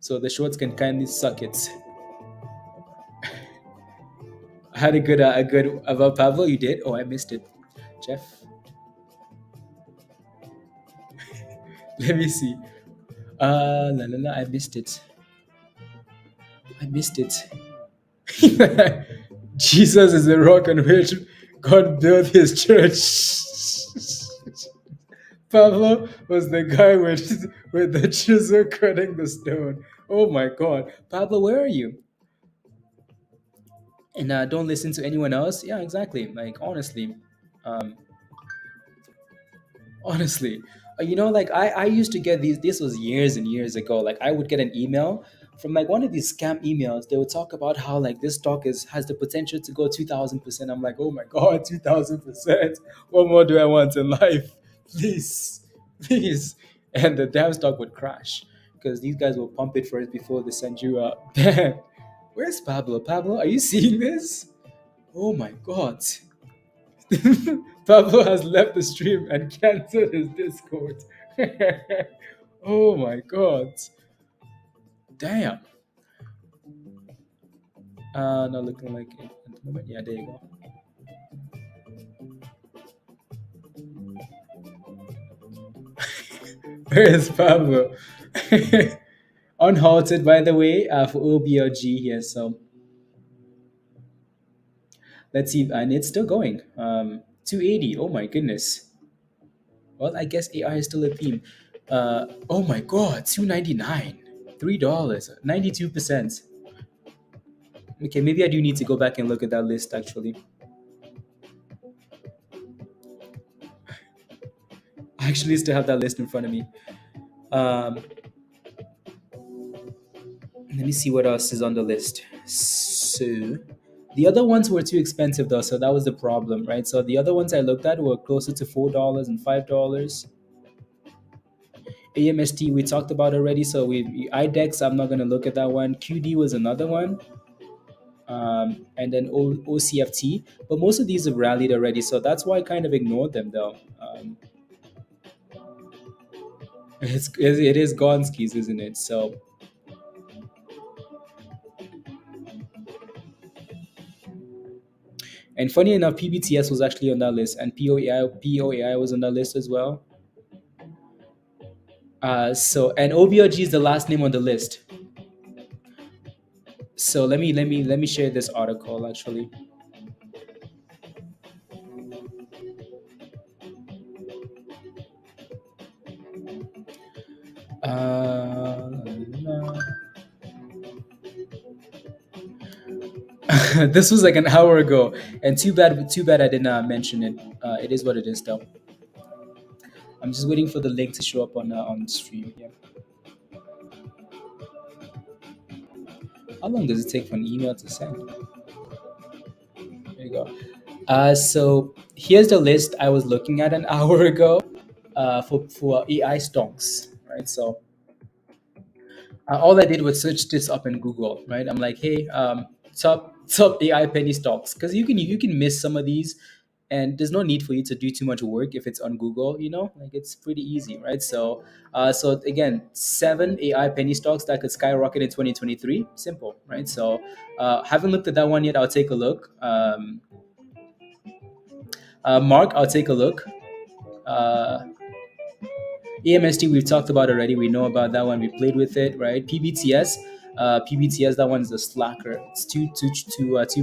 So the shorts can kindly suck it. I had a good about Pablo. You did? Oh, I missed it. Jeff, let me see. La la la. I missed it. I missed it. Jesus is the rock on which God built his church. Pablo was the guy with the chisel cutting the stone. Oh my God, Pablo, where are you? And don't listen to anyone else. Yeah, exactly. Like honestly, um, honestly, like I used to get these. This was years and years ago. Like I would get an email from like one of these scam emails. They would talk about how like this stock has the potential to go 2,000%. I'm like, oh my God, 2,000%. What more do I want in life? Please, please. And the damn stock would crash because these guys will pump it first before they send you up. Where's Pablo? Pablo, are you seeing this? Oh my God. Pablo has left the stream and cancelled his Discord. Oh my God. Damn. Not looking like it at the moment. Yeah, there you go. Where is Pablo? Unhalted, by the way, for OBLG here. So let's see. And it's still going. 280. Oh my goodness. Well, I guess AI is still a theme. Oh my God. 299. $3. 92%. Okay, maybe I do need to go back and look at that list actually. I actually still have that list in front of me. Um, let me see what else is on the list. So the other ones were too expensive though, so that was the problem, right? So the other ones I looked at were closer to $4 and $5. AMST we talked about already, so we IDEX. I'm not gonna look at that one. QD was another one. And then OCFT, but most of these have rallied already, so that's why I kind of ignored them though. It is Gonski's, isn't it? So and funny enough, PBTS was actually on that list, and POAI was on that list as well. So and OBLG is the last name on the list. So let me share this article actually. Uh, this was like an hour ago, and too bad I did not mention it. It is what it is, though. I'm just waiting for the link to show up on the stream. Yeah. How long does it take for an email to send? There you go. So here's the list I was looking at an hour ago for AI stocks, right? So all I did was search this up in Google, right? I'm like, hey, top AI penny stocks, because you can miss some of these, and there's no need for you to do too much work if it's on Google. Like it's pretty easy, right? So again, 7 AI penny stocks that could skyrocket in 2023. Simple, right? So haven't looked at that one yet. I'll take a look. Mark, I'll take a look. EMST we've talked about already. We know about that one. We played with it, right? PBTS, that one is a slacker. It's too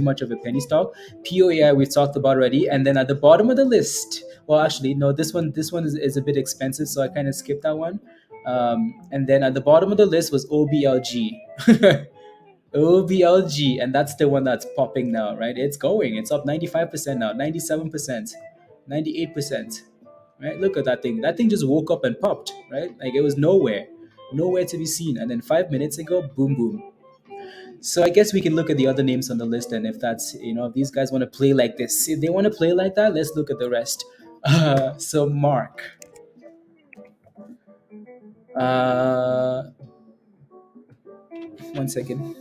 much of a penny stock. POAI we've talked about already, and then at the bottom of the list, well, actually no, this one is a bit expensive, so I kind of skipped that one. And then at the bottom of the list was OBLG. OBLG, and that's the one that's popping now, right? It's going. It's up 95% now, 97%, 98%. Right? Look at that thing. That thing just woke up and popped, right? Like it was nowhere to be seen. And then 5 minutes ago, boom, boom. So I guess we can look at the other names on the list, and if that's if these guys want to play like this, if they want to play like that, let's look at the rest. So Mark, uh, one second.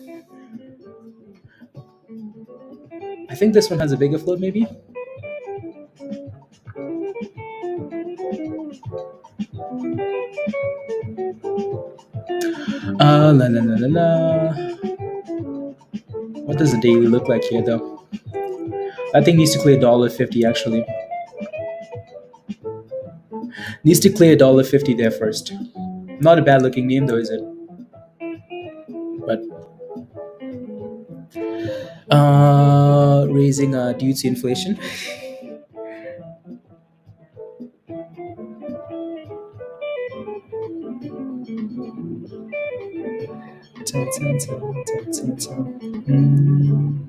I think this one has a bigger float, maybe. La la la la la. What does the daily look like here, though? I think needs to clear $1.50 actually. Needs to clear $1.50 there first. Not a bad looking name though, is it? But raising due to inflation. Mm,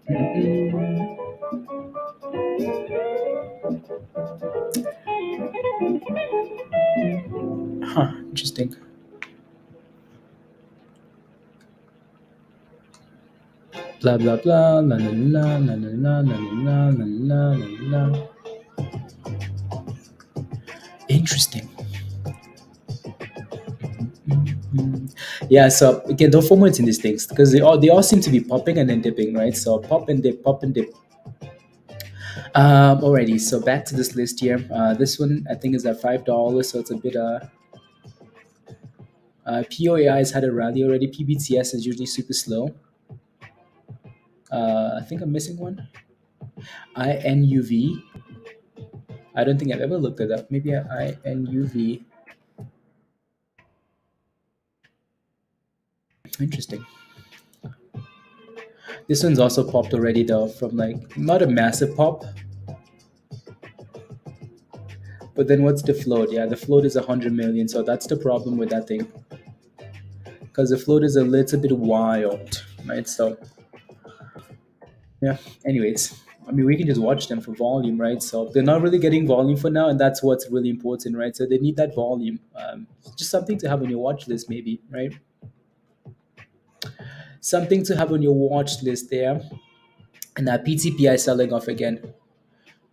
mm, Huh, interesting. Blah blah blah la la la la la la la la la la la. Interesting. Mm. Yeah, so again, don't formats in these things because they all seem to be popping and then dipping, right? So pop and dip, pop and dip. Alrighty, so back to this list here. This one I think is at $5, so it's a bit POAI has had a rally already. PBTS is usually super slow. I think I'm missing one. INUV. I don't think I've ever looked it up. Maybe INUV. Interesting. This one's also popped already though, from like not a massive pop, but then what's the float? Yeah, the float is 100 million, so that's the problem with that thing, because the float is a little bit wild, right? So yeah. Anyways, I mean, we can just watch them for volume, right? So they're not really getting volume for now, and that's what's really important, right? So they need that volume. Just something to have on your watch list, maybe, right? Something to have on your watch list there. And that PTPI selling off again.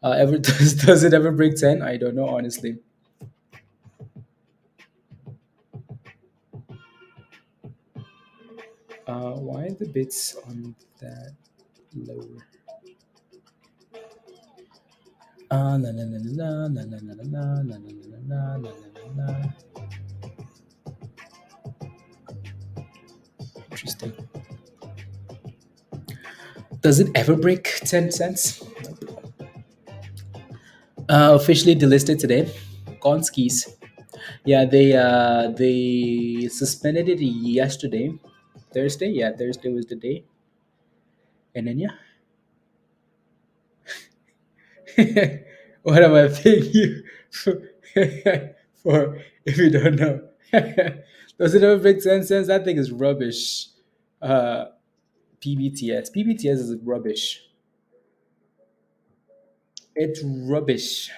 Ever does it ever break 10? I don't know honestly. Why are the bits on that lower? La la la la la la la la la la la la la la la. Interesting. Does it ever break 10 cents? Officially delisted today. Gone skis. Yeah, they suspended it yesterday, Thursday. Yeah, Thursday was the day, and then yeah. What am I paying you for? For if you don't know? Does it ever make sense? That thing is rubbish. Uh, PBTS is rubbish. It's rubbish.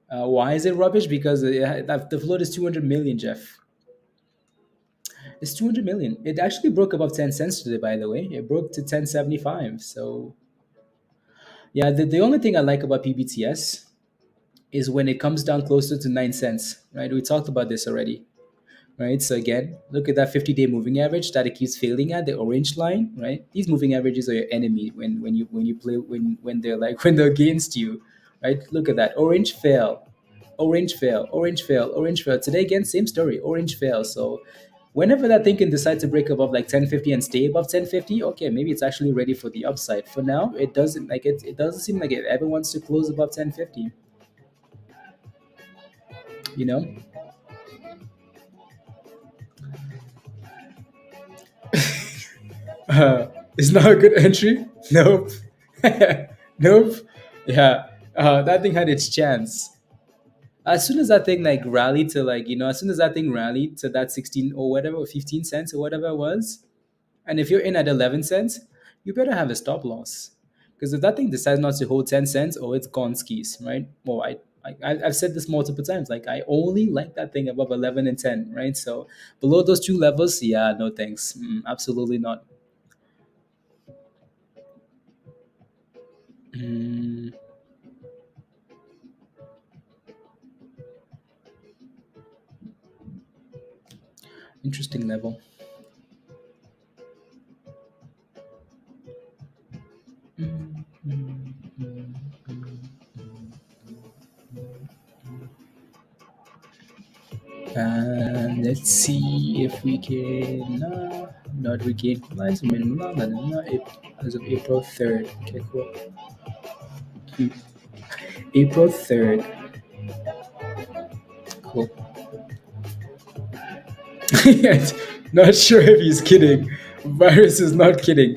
Why is it rubbish? Because the float is 200 million, Jeff. It's 200 million. It actually broke above 10 cents today, by the way. It broke to 10.75. So, yeah, the only thing I like about PBTS is when it comes down closer to 9 cents, right? We talked about this already, right? So, again, look at that 50-day moving average that it keeps failing at, the orange line, right? These moving averages are your enemy when you play, when they're like, when they're against you, right? Look at that. Orange fail, orange fail, orange fail, orange fail. Today, again, same story, orange fail. So, whenever that thing can decide to break above like 1050 and stay above 1050, okay, maybe it's actually ready for the upside. For now, it doesn't like it doesn't seem like it ever wants to close above 1050, you know. It's not a good entry. Nope. Nope. Yeah, that thing had its chance. As soon as that thing like rallied to like, as soon as that thing rallied to that 16 or whatever, or 15 cents or whatever it was, and if you're in at 11 cents, you better have a stop loss. Because if that thing decides not to hold 10 cents, oh, it's gone skis, right? Well, I've said this multiple times. Like, I only like that thing above 11 and 10, right? So below those two levels, yeah, no thanks. Absolutely not. Mm, interesting level. Mm, mm, mm, mm. And Let's see if we can not regain compliance minimum law, as of April 3rd. Okay, cool. April 3rd. Cool. Yes, not sure if he's kidding. Virus is not kidding.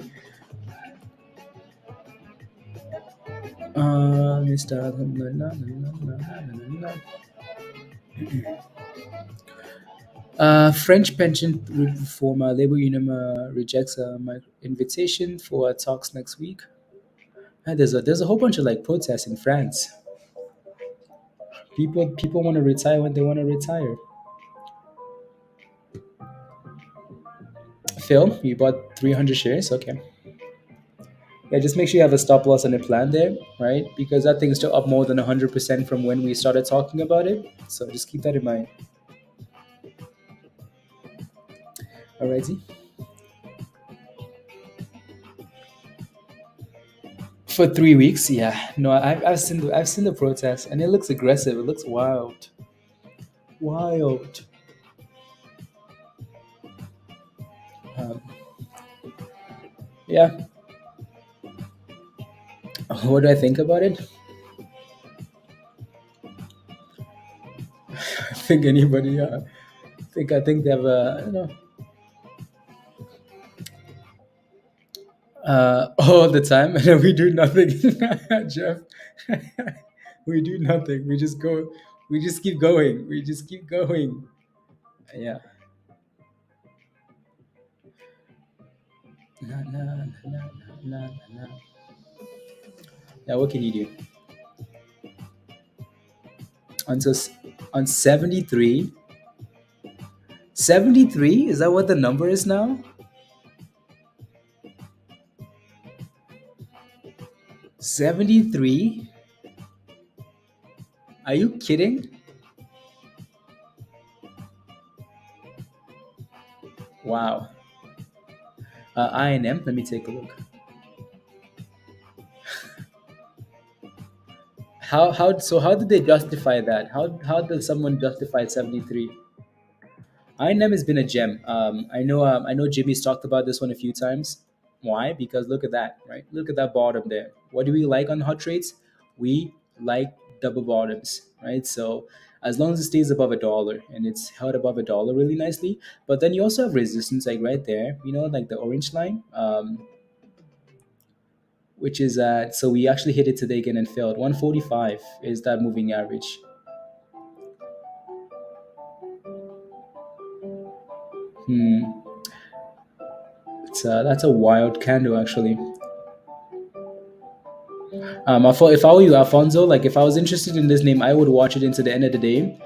Mr. French pension reformer labor union rejects my invitation for talks next week. There's a whole bunch of like protests in France. People want to retire when they want to retire. Phil, you bought 300 shares. Okay. Yeah, just make sure you have a stop loss and a plan there, right? Because that thing's still up more than 100% from when we started talking about it. So just keep that in mind. Alrighty. For 3 weeks, yeah. No, I've seen the protest, and it looks aggressive. It looks wild, wild. Um, yeah. What do I think about it? I think anybody. I think they have a. I don't know. All the time, and then we do nothing, Jeff. We do nothing. We just go. We just keep going. We just keep going. Yeah. Na, na, na, na, na, na. Yeah. What can you do? On so on 73. 73? Is that what the number is now? 73? Are you kidding? Wow. INM. Let me take a look. How did they justify that? How does someone justify 73? INM has been a gem. I know Jimmy's talked about this one a few times. Why? Because look at that, right? Look at that bottom there. What do we like on hot trades? We like double bottoms, right? So as long as it stays above a dollar and it's held above a dollar really nicely, but then you also have resistance like right there, like the orange line, which is so we actually hit it today again and failed. 145 is that moving average. Hmm. That's a wild candle actually. If I were you, Alfonso, like if I was interested in this name, I would watch it into the end of the day.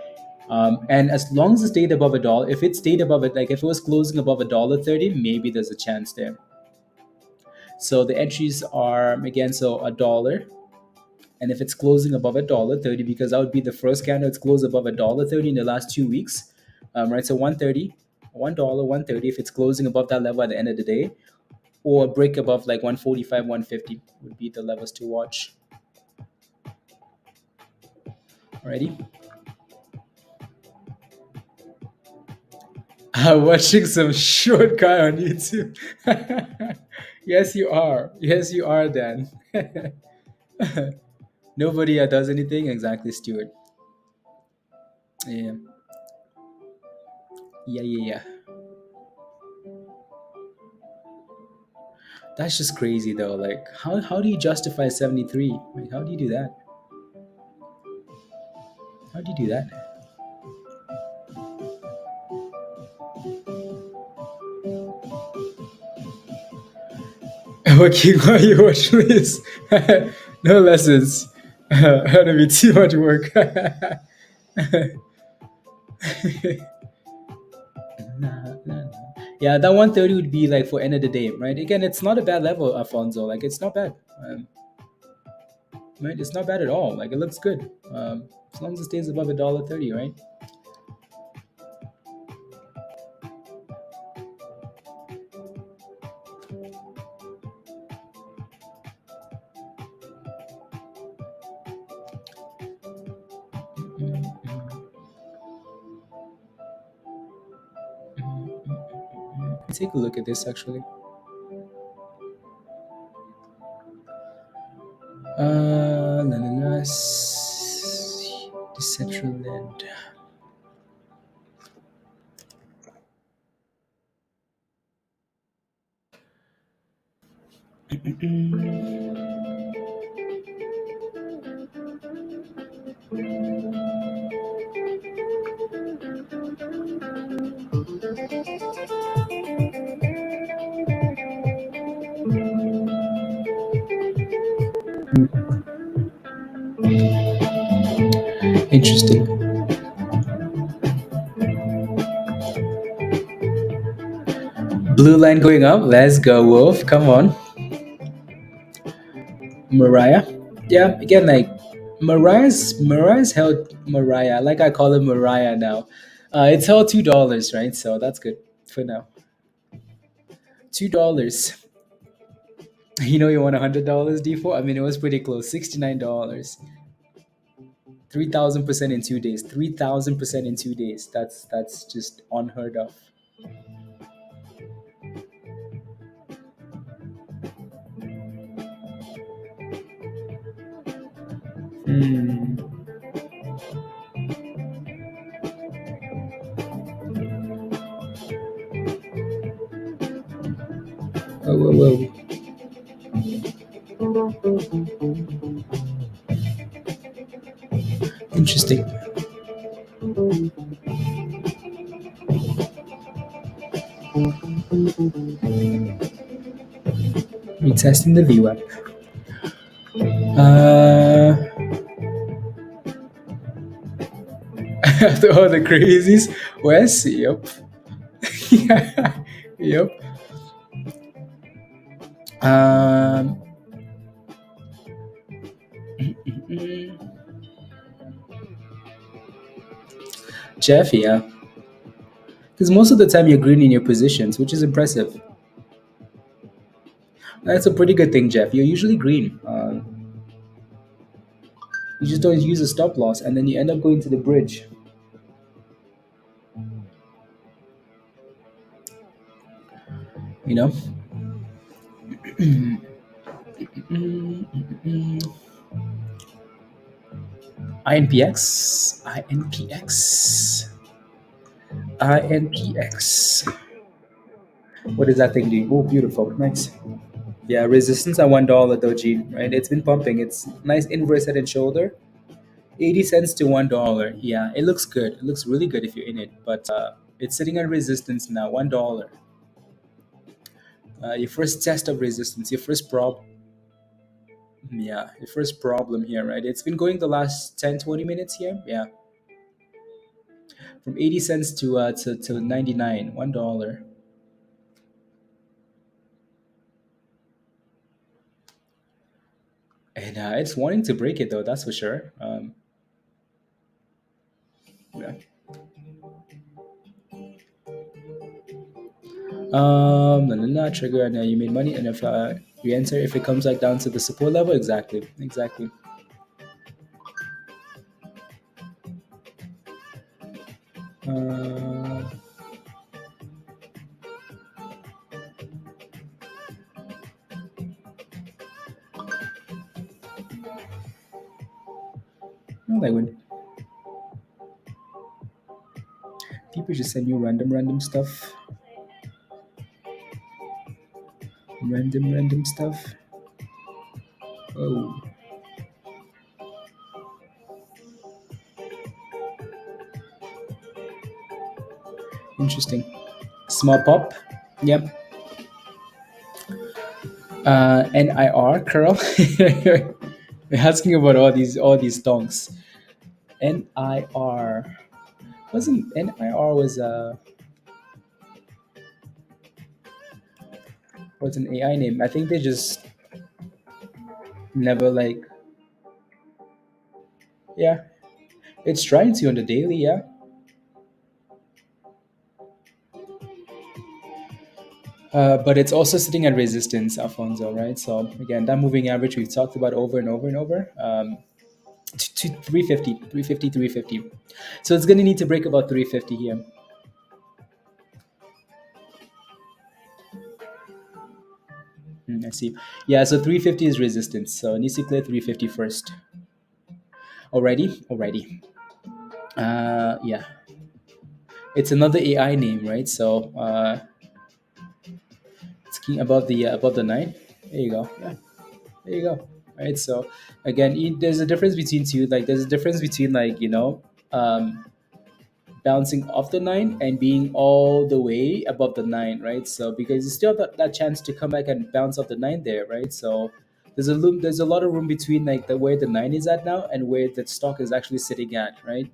And as long as it stayed above a dollar, if it stayed above it, like if it was closing above $1.30, maybe there's a chance there. So the entries are again so a dollar, and if it's closing above $1.30, because that would be the first candle it's closed above $1.30 in the last 2 weeks, right? So 130, $1, 130. If it's closing above that level at the end of the day, or a break above like 145, 150 would be the levels to watch. Alrighty. Watching some short guy on YouTube. Yes, you are. Yes, you are, Dan. Nobody does anything exactly, Stuart. Yeah, yeah, yeah, yeah. That's just crazy, though. Like, how do you justify 73? Like, how do you do that? How do you do that? Okay, why you watch this? No lessons. That'd be too much work. Nah, nah, nah. Yeah, that 130 would be like for end of the day, right? Again, it's not a bad level, Alfonso. Like, it's not bad. Right? It's not bad at all. Like, it looks good. As long as it stays above $1.30, right? take a look at this actually. Decentraland. Interesting. Blue line going up. Let's go, Wolf. Come on. Mariah. Yeah, again, like Mariah's held Mariah. Like I call it Mariah now. It's held $2, right? So that's good for now. $2. You know you want $100 default? I mean, it was pretty close. $69. 3,000% in 2 days. 3,000% in 2 days. That's just unheard of. Hmm. Whoa, whoa, whoa. Interesting. Retesting the VWAP. After all the crazies, Wes, yep. Yep. Um, Jeff, yeah. Because most of the time you're green in your positions, which is impressive. That's a pretty good thing, Jeff. You're usually green. You just don't use a stop loss, and then you end up going to the bridge. You know? INPX. INPX. INPX. What is that thing doing? Oh, beautiful. Nice. Yeah, resistance at $1 doji, right? It's been pumping. It's nice inverse head and shoulder. 80 cents to $1. Yeah, it looks good. It looks really good if you're in it. But it's sitting at resistance now, $1. Your first test of resistance, your first problem. Yeah, your first problem here, right? It's been going the last 10, 20 minutes here. Yeah. From 80 cents to 99, $1. And it's wanting to break it though, that's for sure. Yeah. Trigger, and you made money, and if you enter, if it comes like down to the support level, exactly. Uh, no, they would. People just send you random stuff. Random stuff. Oh, interesting. Small pop. Yep. NIR curl. We're asking about all these donks. NIR wasn't NIR was an AI name. I think they just never like. Yeah, it's trying to on the daily. Yeah. But it's also sitting at resistance, Alfonso, right? So again, that moving average we've talked about over and over and over. To 350, 350, 350. So it's going to need to break about 350 here. I see. Yeah, so 350 is resistance. So it needs to clear 350 first. Alrighty. Yeah. It's another AI name, right? So it's key above the nine. There you go. Yeah, there you go. Right. So again, there's a difference between two. Like there's a difference between um, bouncing off the nine and being all the way above the nine, right? So because you still have that chance to come back and bounce off the nine there, right? So there's a lot of room between like the where the nine is at now and where the stock is actually sitting at, right?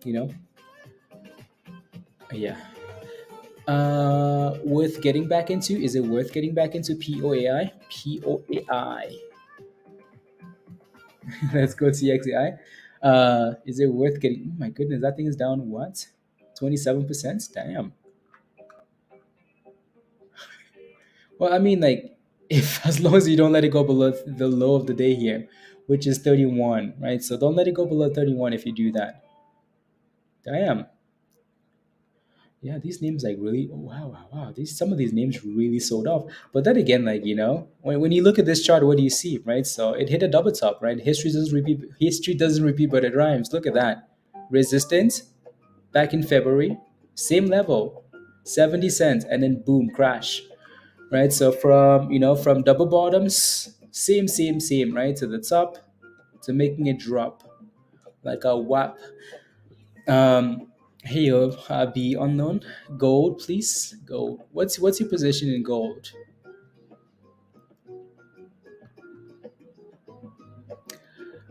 You know, yeah. Worth getting back into? Is it worth getting back into POAI? POAI. Let's go CXAI. Is it worth getting? Oh my goodness, that thing is down what? 27%? Damn. Well, I mean, like, if as long as you don't let it go below the low of the day here, which is 31, right? So don't let it go below 31 if you do that. Damn. Yeah, these names like really, oh, wow. These some of these names really sold off. But then again, like when you look at this chart, what do you see, right? So it hit a double top, right? History doesn't repeat. History doesn't repeat, but it rhymes. Look at that. Resistance back in February, same level, 70 cents, and then boom, crash, right? So from double bottoms, same, right? To the top, to making it drop like a whap. Hey, be unknown. Gold, please. Gold. What's your position in gold?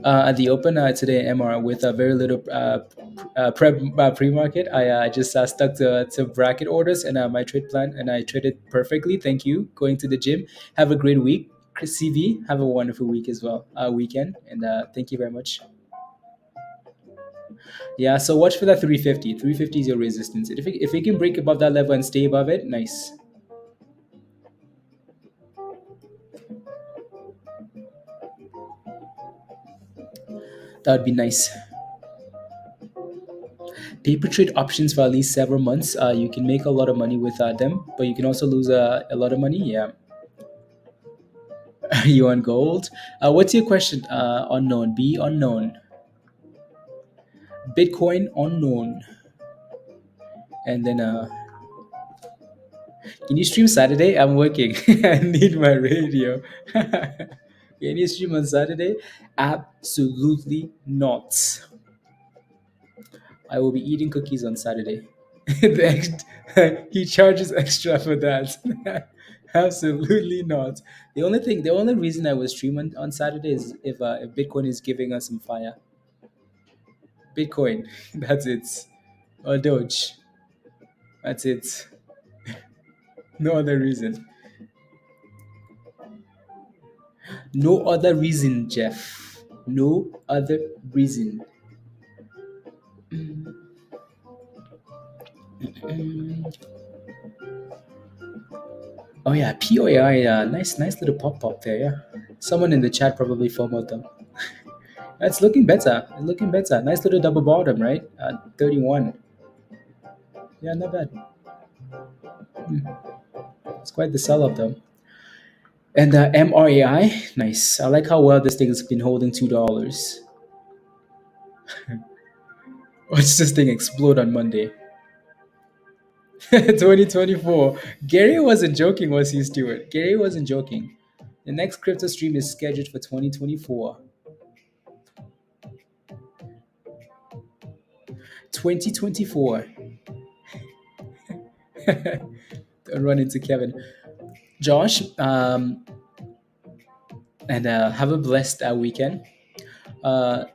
At the open today, MR with a very little pre-market. I just stuck to bracket orders and my trade plan, and I traded perfectly. Thank you. Going to the gym. Have a great week. Chris CV. Have a wonderful week as well. Weekend, and thank you very much. Yeah. So watch for that 350. 350 is your resistance. If it can break above that level and stay above it, nice. That would be nice. Paper trade options for at least several months. You can make a lot of money with them, but you can also lose a lot of money. Yeah. You on gold? What's your question? Unknown. Be unknown. Bitcoin unknown. And then, can you stream Saturday? I'm working. I need my radio. Can you stream on Saturday? Absolutely not. I will be eating cookies on Saturday. He charges extra for that. Absolutely not. The only reason I will stream on Saturday is if Bitcoin is giving us some fire. Bitcoin, that's it. Or Doge, that's it. No other reason. No other reason, Jeff. No other reason. Oh yeah, POAI. Nice little pop there. Yeah, someone in the chat probably followed them. It's looking better. It's looking better. Nice little double bottom, right? 31. Yeah, not bad. It's quite the sell up though. And MRAI, nice. I like how well this thing has been holding $2. Watch this thing explode on Monday. 2024. Gary wasn't joking, was he, Stuart? Gary wasn't joking. The next crypto stream is scheduled for 2024. 2024. Don't run into Kevin. Josh, and have a blessed weekend. Uh,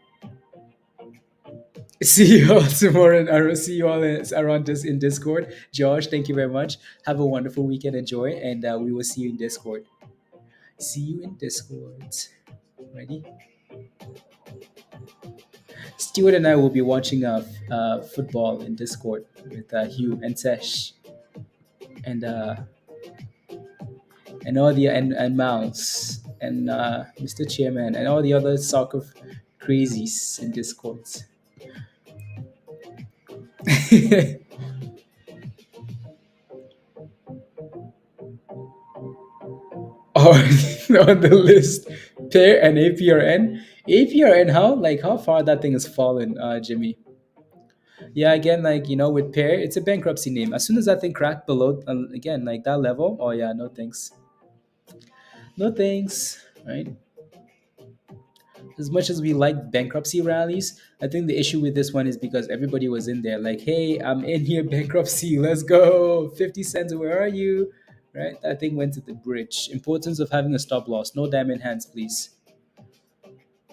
see you all tomorrow. And see you all around this in Discord. Josh, thank you very much. Have a wonderful weekend. Enjoy, and we will see you in Discord. See you in Discord. Ready? Stuart and I will be watching football in Discord with Hugh and Tesh and all the and Mouse and Mr. Chairman and all the other soccer crazies in Discord. on the list. Pair and APRN. APRN, how far that thing has fallen, Jimmy. Yeah, again, like with Pair, it's a bankruptcy name. As soon as that thing cracked below, again, like that level, oh yeah, no thanks, no thanks, right? As much as we like bankruptcy rallies, I think the issue with this one is because everybody was in there, like, hey, I'm in here, bankruptcy, let's go, 50 cents, where are you? Right? That thing went to the bridge. Importance of having a stop loss. No diamond hands, please.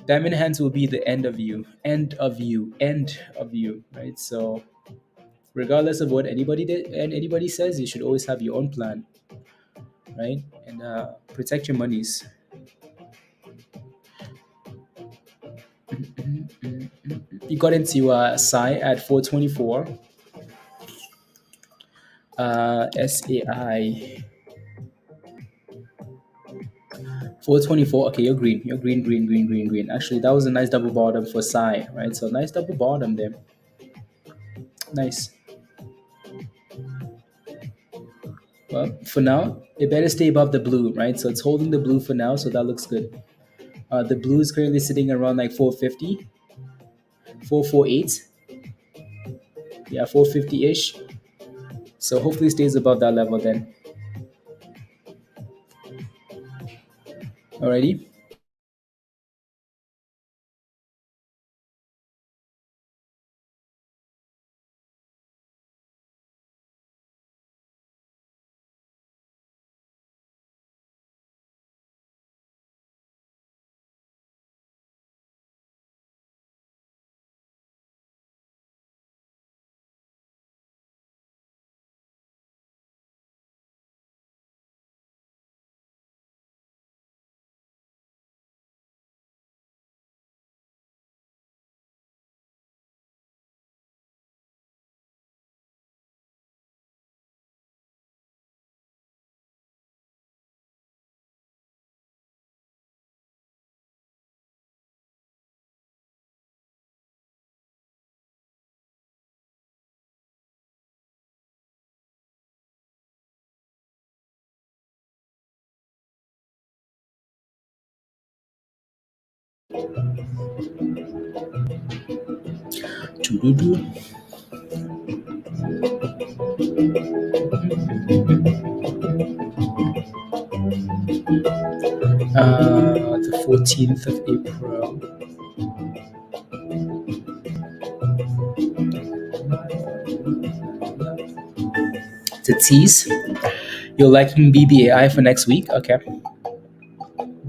Diamond hands will be the end of you, end of you, end of you, right? So regardless of what anybody did and anybody says, you should always have your own plan, right? And protect your monies. You got into SAI at 424. SAI 424. Okay, you're green. You're green, green, green, green, green. Actually, that was a nice double bottom for SAI, right? So nice double bottom there. Nice. Well, for now, it better stay above the blue, right? So it's holding the blue for now, so that looks good. The blue is currently sitting around like 450, 448. Yeah, 450 ish. So hopefully stays above that level then. Alrighty. Doo-doo-doo. The 14th of April. To tease. You're liking BBAI for next week? Okay.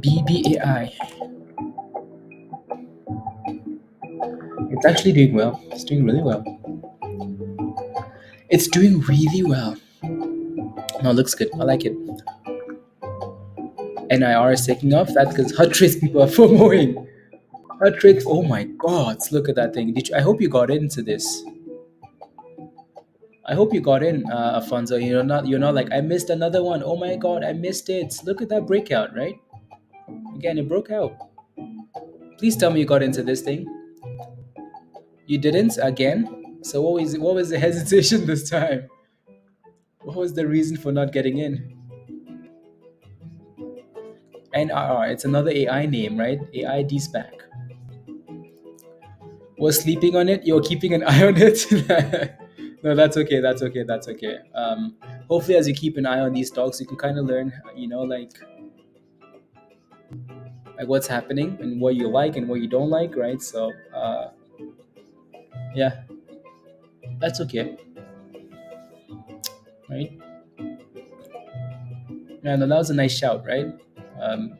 BBAI. It's actually doing well. It's doing really well. It's doing really well. No, it looks good. I like it. NIR is taking off. That's because hot trades people are FOMOing. Hot trades. Oh my God! Look at that thing. I hope you got into this. I hope you got in, Alfonso. You're not like I missed another one. Oh my God, I missed it. Look at that breakout, right? Again, it broke out. Please tell me you got into this thing. You didn't again. So what was the hesitation this time? What was the reason for not getting in? NRR. It's another AI name, right? AI DSPAC. Was sleeping on it. You're keeping an eye on it. No, that's okay. That's okay. That's okay. Hopefully, as you keep an eye on these stocks, you can kind of learn, like what's happening and what you like and what you don't like, right? So, yeah, that's okay, right? Yeah, no, that was a nice shout, right? Um,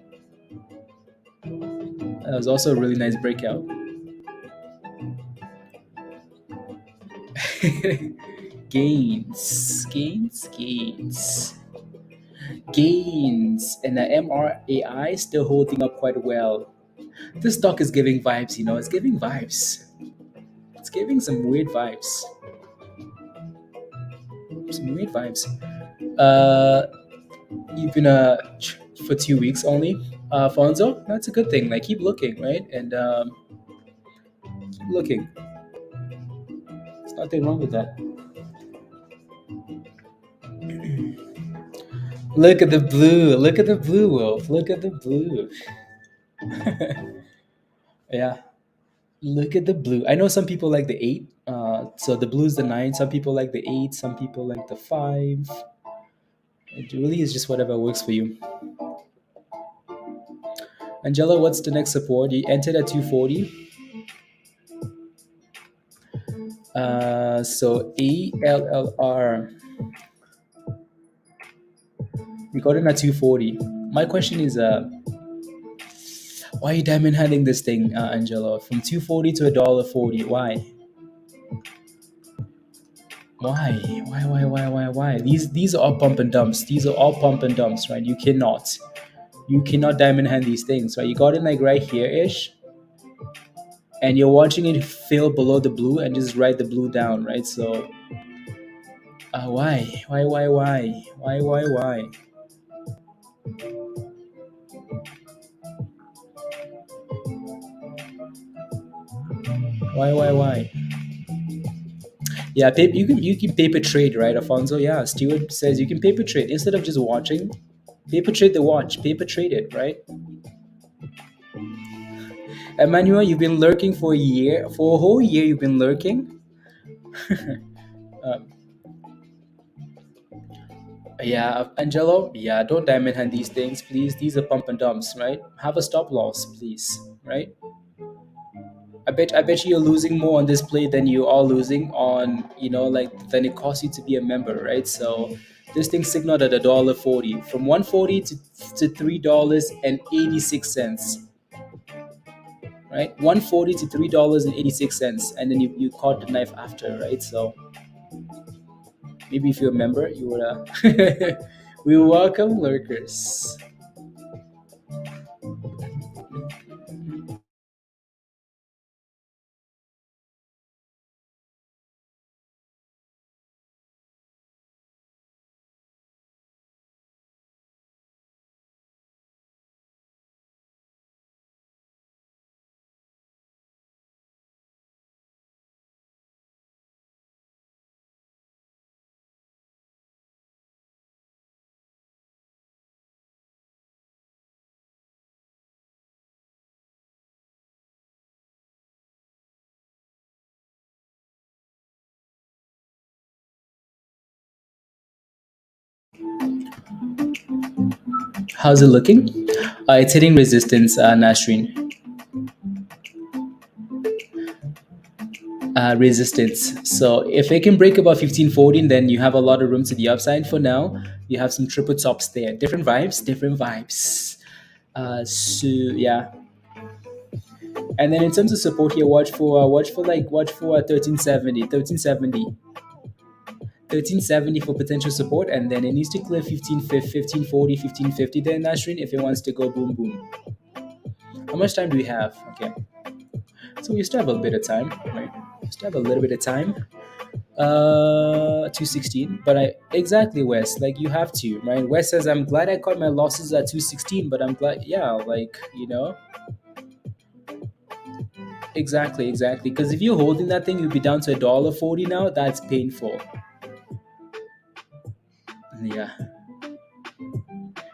that was also a really nice breakout. Gains, gains, gains, gains, and the MRAI still holding up quite well. This stock is giving vibes, it's giving vibes. It's giving some weird vibes. Some weird vibes. Uh, you've been for 2 weeks only, Fonzo. That's a good thing. Like keep looking, right? And keep looking. There's nothing wrong with that. Look at the blue. Look at the blue, Wolf. Look at the blue. Yeah. Look at the blue. I know some people like the eight. So the blue is the nine. Some people like the eight. Some people like the five. It really is just whatever works for you. Angela, what's the next support? You entered at 240. So ALLR, we got in at 240. My question is, why are you diamond handling this thing, Angela? From 240 to $1.40. Why? Why? Why? These are all pump and dumps. These are all pump and dumps, right? You cannot diamond hand these things, right? You got in like right here ish, and you're watching it fill below the blue and just write the blue down, right? So, why? Why? Why? Yeah, you can paper trade, right, Alfonso? Yeah, Stewart says you can paper trade instead of just watching. Paper trade the watch. Paper trade it, right? Emmanuel, you've been lurking for a year, for a whole year. You've been lurking. um, yeah, Angelo. Yeah, don't diamond hand these things, please. These are pump and dumps, right? Have a stop loss, please, right? I bet you're losing more on this play than you are losing on, like than it costs you to be a member, right? So this thing signaled at $1.40 from 140 to $3.86, right? 140 to $3.86, and then you caught the knife after, right? So maybe if you're a member, you would we welcome lurkers. How's it looking? It's hitting resistance, Nasreen. Resistance. So if it can break above 1514, then you have a lot of room to the upside. For now, you have some triple tops there. Different vibes, different vibes. So yeah. And then in terms of support here, watch for 1370 for potential support, and then it needs to clear 1540, 1550 there, Nasrin, if it wants to go boom boom. How much time do we have? Okay. So we still have a bit of time, right? We still have a little bit of time. 216, but I exactly, Wes, like you have to, right? Wes says I'm glad I caught my losses at 216, but I'm glad, yeah, like, exactly, because if you're holding that thing, you'll be down to $1.40 now. That's painful. Yeah,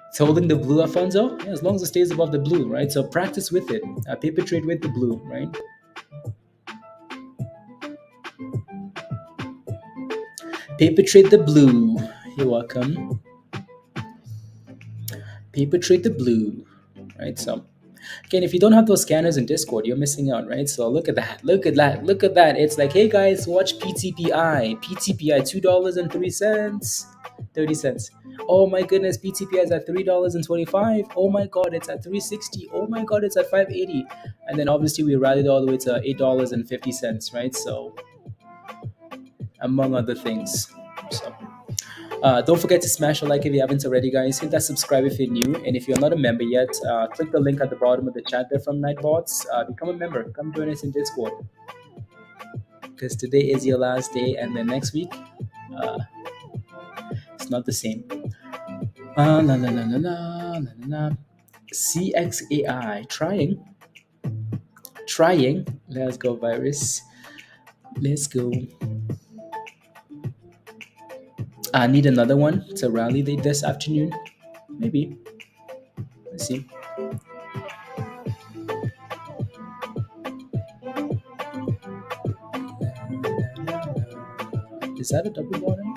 it's holding the blue, Alfonso. Yeah, as long as it stays above the blue, right? So practice with it. Paper trade with the blue, right? Paper trade the blue. You're welcome. Paper trade the blue, right? So again, if you don't have those scanners in Discord, you're missing out, right? So look at that, look at that. It's like, hey guys, watch PTPI. PTPI, $2.03, 30 cents. Oh my goodness, PTPI is at $3.25. Oh my god, it's at 360. Oh my god, it's at 580. And then obviously we rallied all the way to $8.50, right? So among other things. So don't forget to smash a like if you haven't already, guys. Hit that subscribe if you're new. And if you're not a member yet, click the link at the bottom of the chat there from Nightbots. Become a member. Come join us in Discord. Because today is your last day, and then next week, uh, it's not the same. La la la la la la la. CXAI. Trying. Let's go, virus. Let's go. I need another one to rally this afternoon. Maybe. Let's see. Is that a double bottom?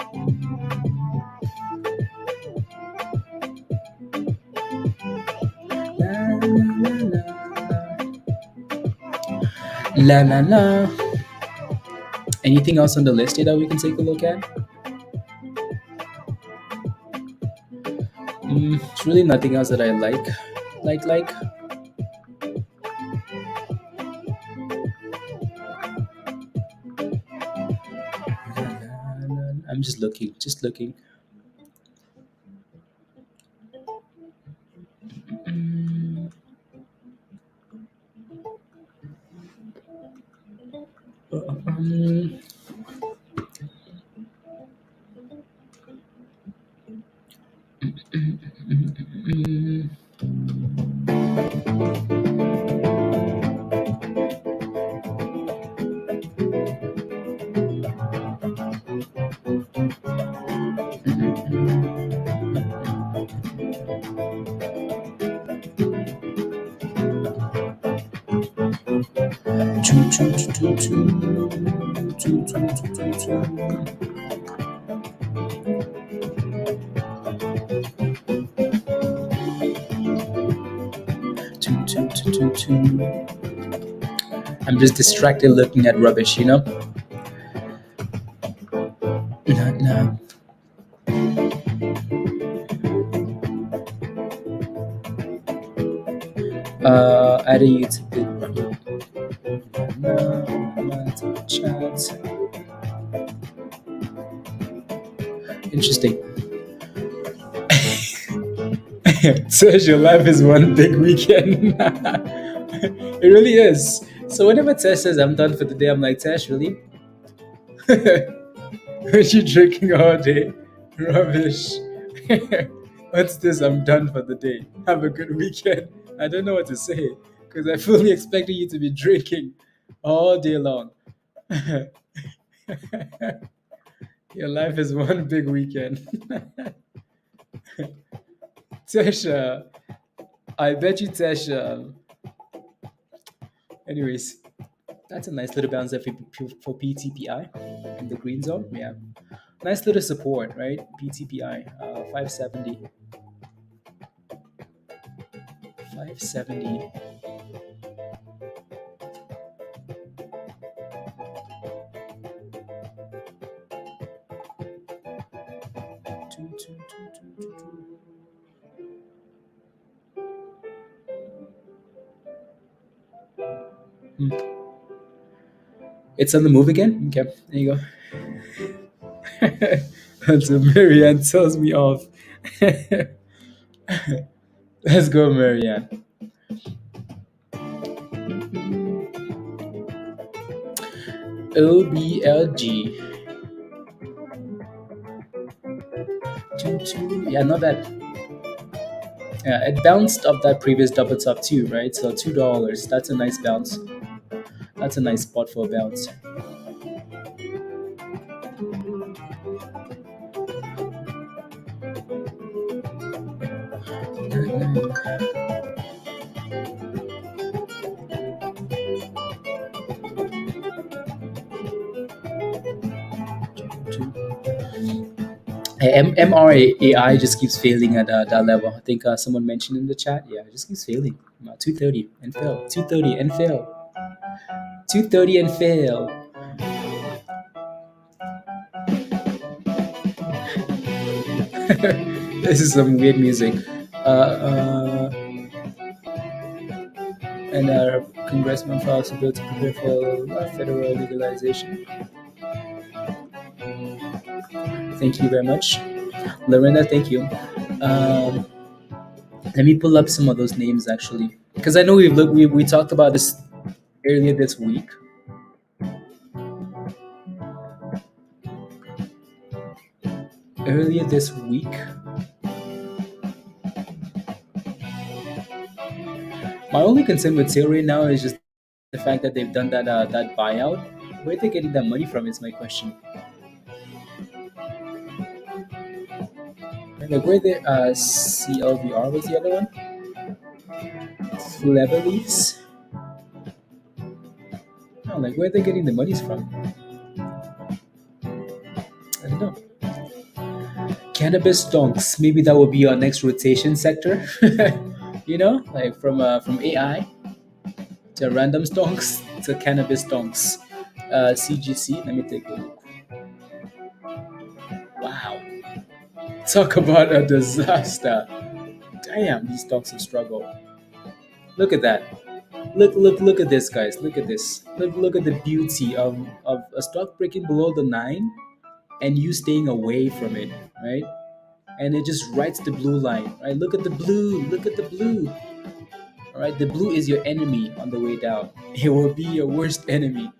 La la la. Anything else on the list here that we can take a look at? It's really nothing else that I like. Like. I'm just looking, just looking. Mm, um, mm, choo, choo, choo, choo, choo. Choo, choo, choo, choo, choo. Choo, choo, choo, choo, choo. I'm just distracted looking at rubbish, you know? Nah, nah. Adding you to the group. Chat. Interesting. Says your life is one big weekend. It really is. So whenever Tesh says I'm done for the day, I'm like, Tesh, really? What you drinking all day? Rubbish. What's this? I'm done for the day. Have a good weekend. I don't know what to say because I fully expected you to be drinking all day long. Your life is one big weekend. Tesha, I bet you Tesha. Anyways, that's a nice little bounce there for PTPI in the green zone. Yeah, nice little support, right? PTPI 570. 570. It's on the move again? Okay, there you go. Until Marianne tells me off. Let's go, Marianne. OBLG. Yeah, not bad. Yeah, it bounced off that previous double top too, right? So $2. That's a nice bounce. That's a nice spot for a bounce. MRAI just keeps failing at that level. I think someone mentioned in the chat. Yeah, it just keeps failing. 230 and fail. 230 and fail. 230 and fail. This is some weird music. And our congressman files a bill to prepare for federal legalization. Thank you very much. Lorena, thank you. Let me pull up some of those names actually, because I know we talked about this earlier this week. Earlier this week, my only concern with sale right now is just the fact that they've done that buyout. Where are they getting that money from? Is my question. Like where the CLVR was the other one? Clever Leaves? Oh, like where are they getting the monies from? I don't know. Cannabis donks. Maybe that will be our next rotation sector. Like from AI to random stonks to cannabis stonks. CGC. Let me take a look. Wow. Talk about a disaster. Damn, these stocks have struggled. Look at that. Look at this, guys. Look at this. Look at the beauty of a stock breaking below the 9 and you staying away from it, right? And it just writes the blue line, right? Look at the blue. Look at the blue. All right, the blue is your enemy on the way down. It will be your worst enemy.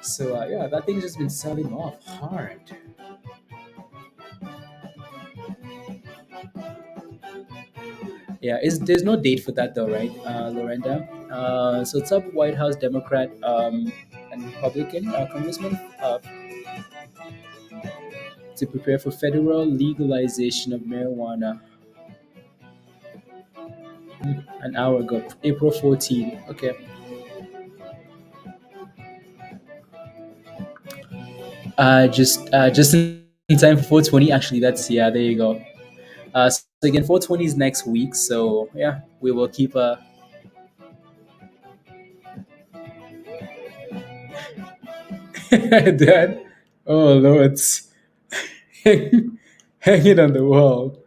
So yeah, that thing's just been selling off hard. Yeah, is there's no date for that though, right, Lorenda? So top White House Democrat and Republican congressman to prepare for federal legalization of marijuana an hour ago, April 14. Okay. Just in time for 420. Actually, that's yeah. There you go. So again, 420 is next week. So yeah, we will keep that. Oh Lord, hang it on the wall.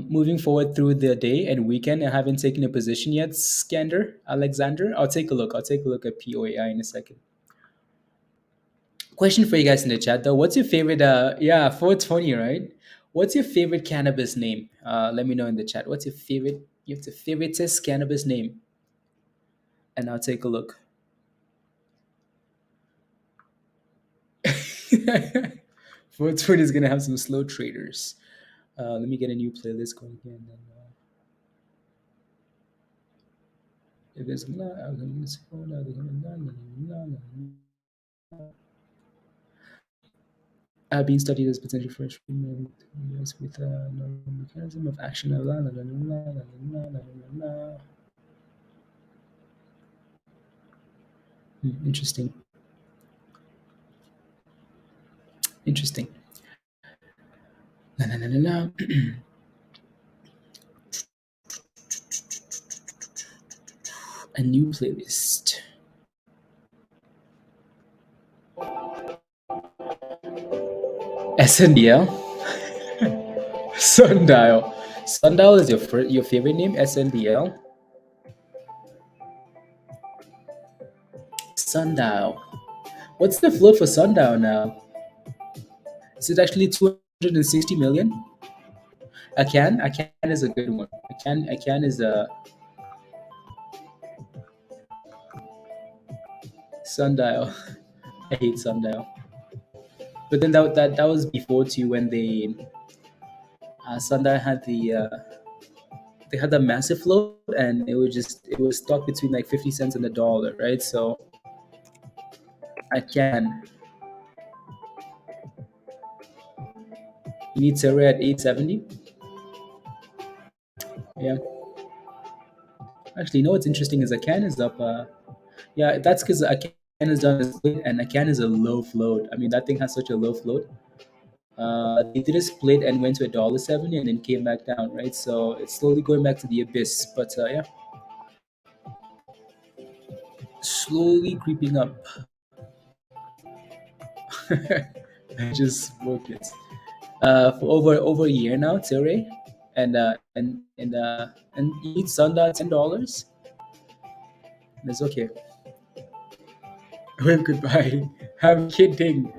Moving forward through the day and weekend, I haven't taken a position yet. Skander, Alexander, I'll take a look. I'll take a look at POAI in a second. Question for you guys in the chat though. What's your favorite? Yeah, 420, right? What's your favorite cannabis name? Let me know in the chat. What's your favorite? You have to favoriteest cannabis name, and I'll take a look. 420 is gonna have some slow traders. Let me get a new playlist going here. And then, if there's being studied as potential for treatment with a normal mechanism of action. Interesting. Interesting. A new playlist. SNDL. Sundial. Sundial is your favorite name? SNDL. Sundial. What's the float for Sundial now? Is it actually 260 million? A can is a good one. A can is a Sundial. I hate Sundial. But then that was before too when they Sundial had they had the massive float and it was stuck between like 50 cents and a dollar, right? So I can. You need Terra at 870. Yeah. Actually, you know what's interesting is Akan is up. Yeah, that's because Akan is done a split and Akan is a low float. I mean, that thing has such a low float. They did a split and went to $1.70 and then came back down, right? So it's slowly going back to the abyss. But yeah, slowly creeping up. I just woke it. For over a year now, Tilray, and each Sunday $10. That's okay. Wave goodbye. I'm kidding.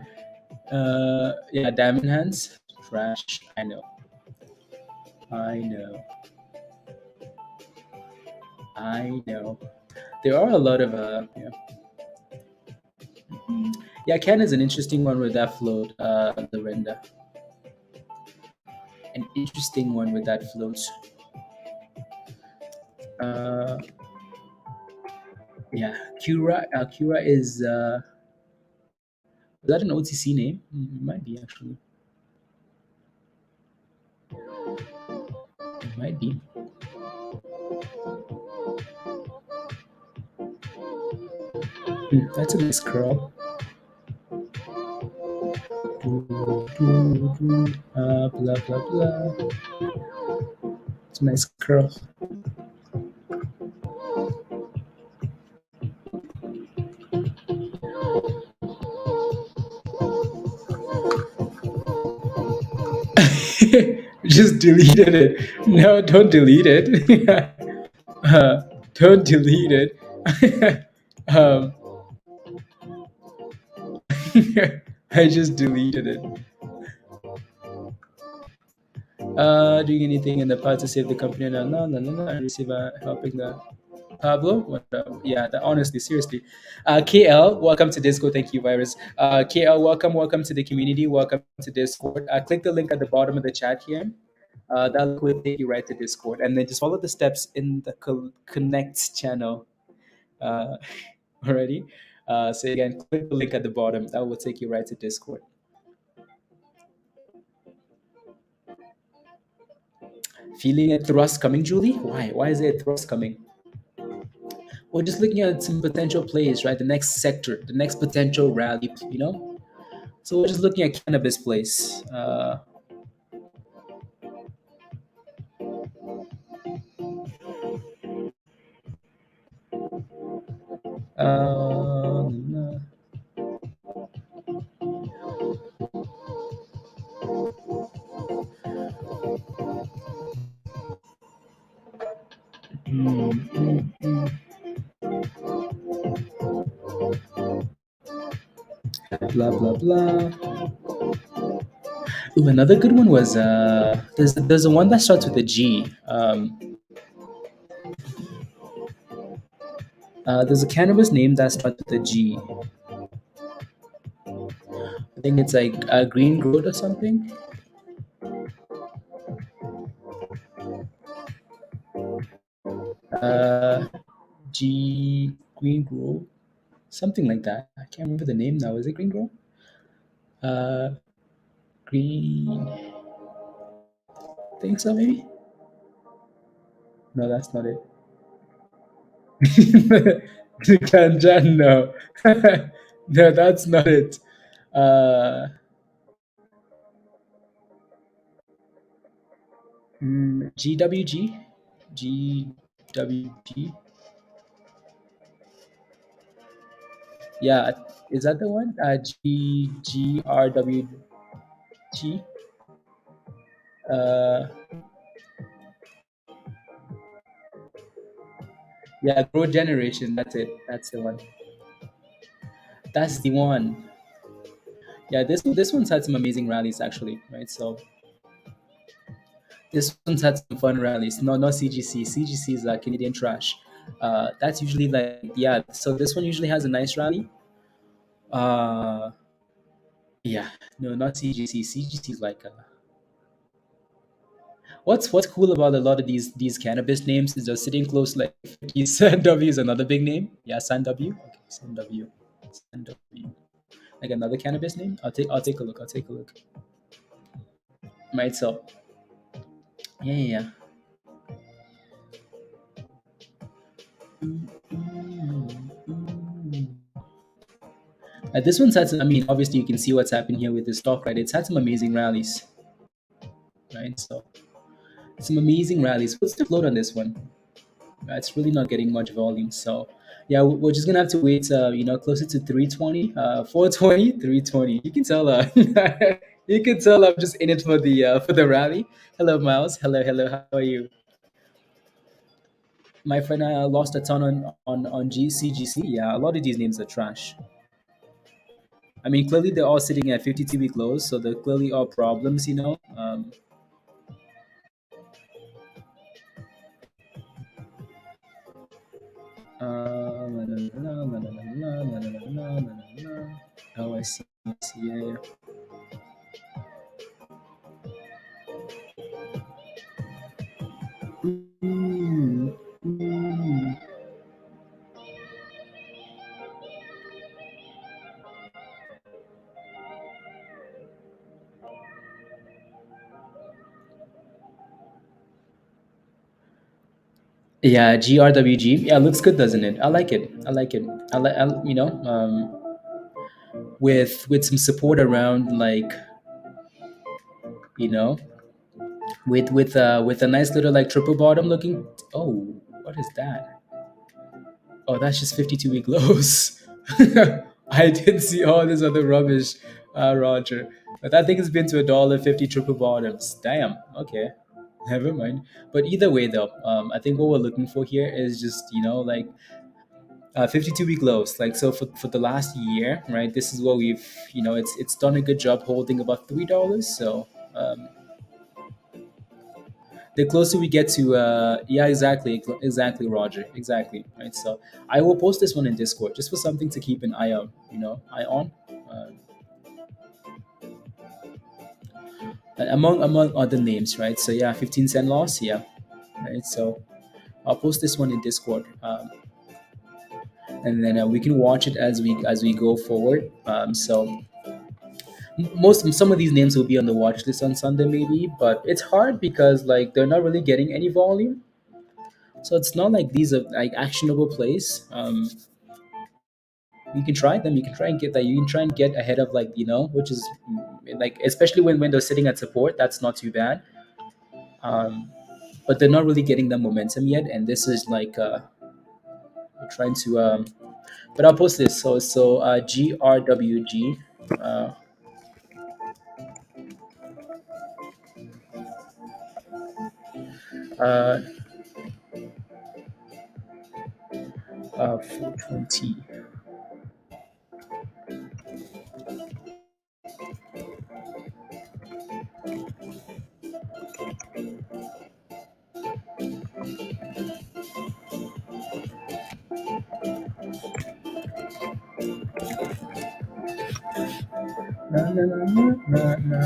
Yeah, diamond hands, trash. I know. I know. I know. There are a lot of yeah. Yeah, Ken is an interesting one with that float. The render, an interesting one with that float. Uh, yeah, Cura. Cura is that an OTC name? It might be actually. It might be. That's a nice curl. Blah blah blah. It's a nice curl. Just deleted it. No, don't delete it. uh, don't delete it. um, I just deleted it. Doing anything in the past to save the company? No, no, no, no, no. I receive helping the Pablo. What, yeah, honestly, seriously. KL, welcome to Discord. Thank you, Virus. KL, welcome to the community. Welcome to Discord. Click the link at the bottom of the chat here. That link will take you right to Discord, and then just follow the steps in the connect channel uh, already. So again, click the link at the bottom. That will take you right to Discord. Feeling a thrust coming, Julie? Why? Why is there a thrust coming? We're just looking at some potential plays, right? The next sector, the next potential rally, you know? So we're just looking at cannabis plays. No. Blah, blah, blah. Ooh, another good one was there's a one that starts with a G. There's a cannabis name that starts with a G. I think it's like Green Growth or something. Uh, G Green Growth, something like that. I can't remember the name now. Is it Green Growth? Uh, Green. Think so, maybe. No, that's not it. Ganja, no. No, that's not it. Uh, GWG? GWG? Yeah, is that the one? GRWG? Uh, yeah, Grow Generation. That's it. That's the one. That's the one. Yeah, this one's had some amazing rallies actually, right? So this one's had some fun rallies. No, not CGC. CGC is Canadian trash. That's usually like, yeah. So this one usually has a nice rally. Uh, yeah, no, not CGC. CGC is like what's cool about a lot of these cannabis names is they're sitting close. Like San W is another big name. Yeah, San W. Okay, San W. San W. Like another cannabis name. I'll take a look. I'll take a look. Right. So yeah, yeah, yeah. This one's had some, I mean, obviously you can see what's happened here with the stock, right? It's had some amazing rallies, right? So some amazing rallies. What's the float on this one? It's really not getting much volume. So yeah, we're just gonna have to wait, closer to 320, 420, 320. You can tell, you can tell I'm just in it for the rally. Hello, Miles. Hello, hello. How are you? My friend, I lost a ton on GCGC. Yeah, a lot of these names are trash. I mean, clearly they're all sitting at 52-week lows, so there clearly are problems, you know. Oh, I see. I see. Yeah, yeah. Mm, mm. Yeah, GRWG. Yeah, looks good, doesn't it? I like it. I like it. I like, with some support around, like, you know, with a nice little like triple bottom looking. Oh, what is that? Oh, that's just 52-week lows. I didn't see all this other rubbish, Roger. But that thing has been to $1.50 triple bottoms. Damn. Okay. Never mind. But either way, though, I think what we're looking for here is just, like 52-week lows. Like, so for the last year, right? This is what we've, it's done a good job holding about $3. So the closer we get to, yeah, exactly, Roger, exactly, right. So I will post this one in Discord just for something to keep an eye out, eye on. Uh, among other names, right? So yeah, 15-cent loss, yeah, right. So I'll post this one in Discord, and then we can watch it as we go forward. So most some of these names will be on the watch list on Sunday, maybe, but it's hard because like they're not really getting any volume. So it's not like these are like actionable plays. You can try them. You can try and get that. You can try and get ahead of, like, which is like, especially when they're sitting at support. That's not too bad. Um, but they're not really getting the momentum yet, and this is like we're trying to. But I'll post this. So GRWG. Uh, 420. Na, na, na, na, na.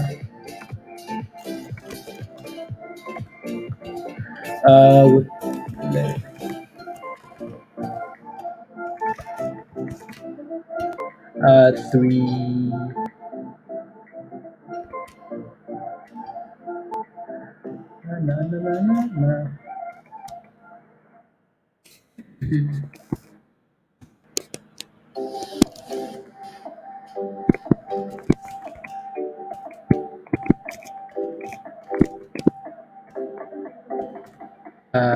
Uh, three. Na, na, na, na, na, na. Na.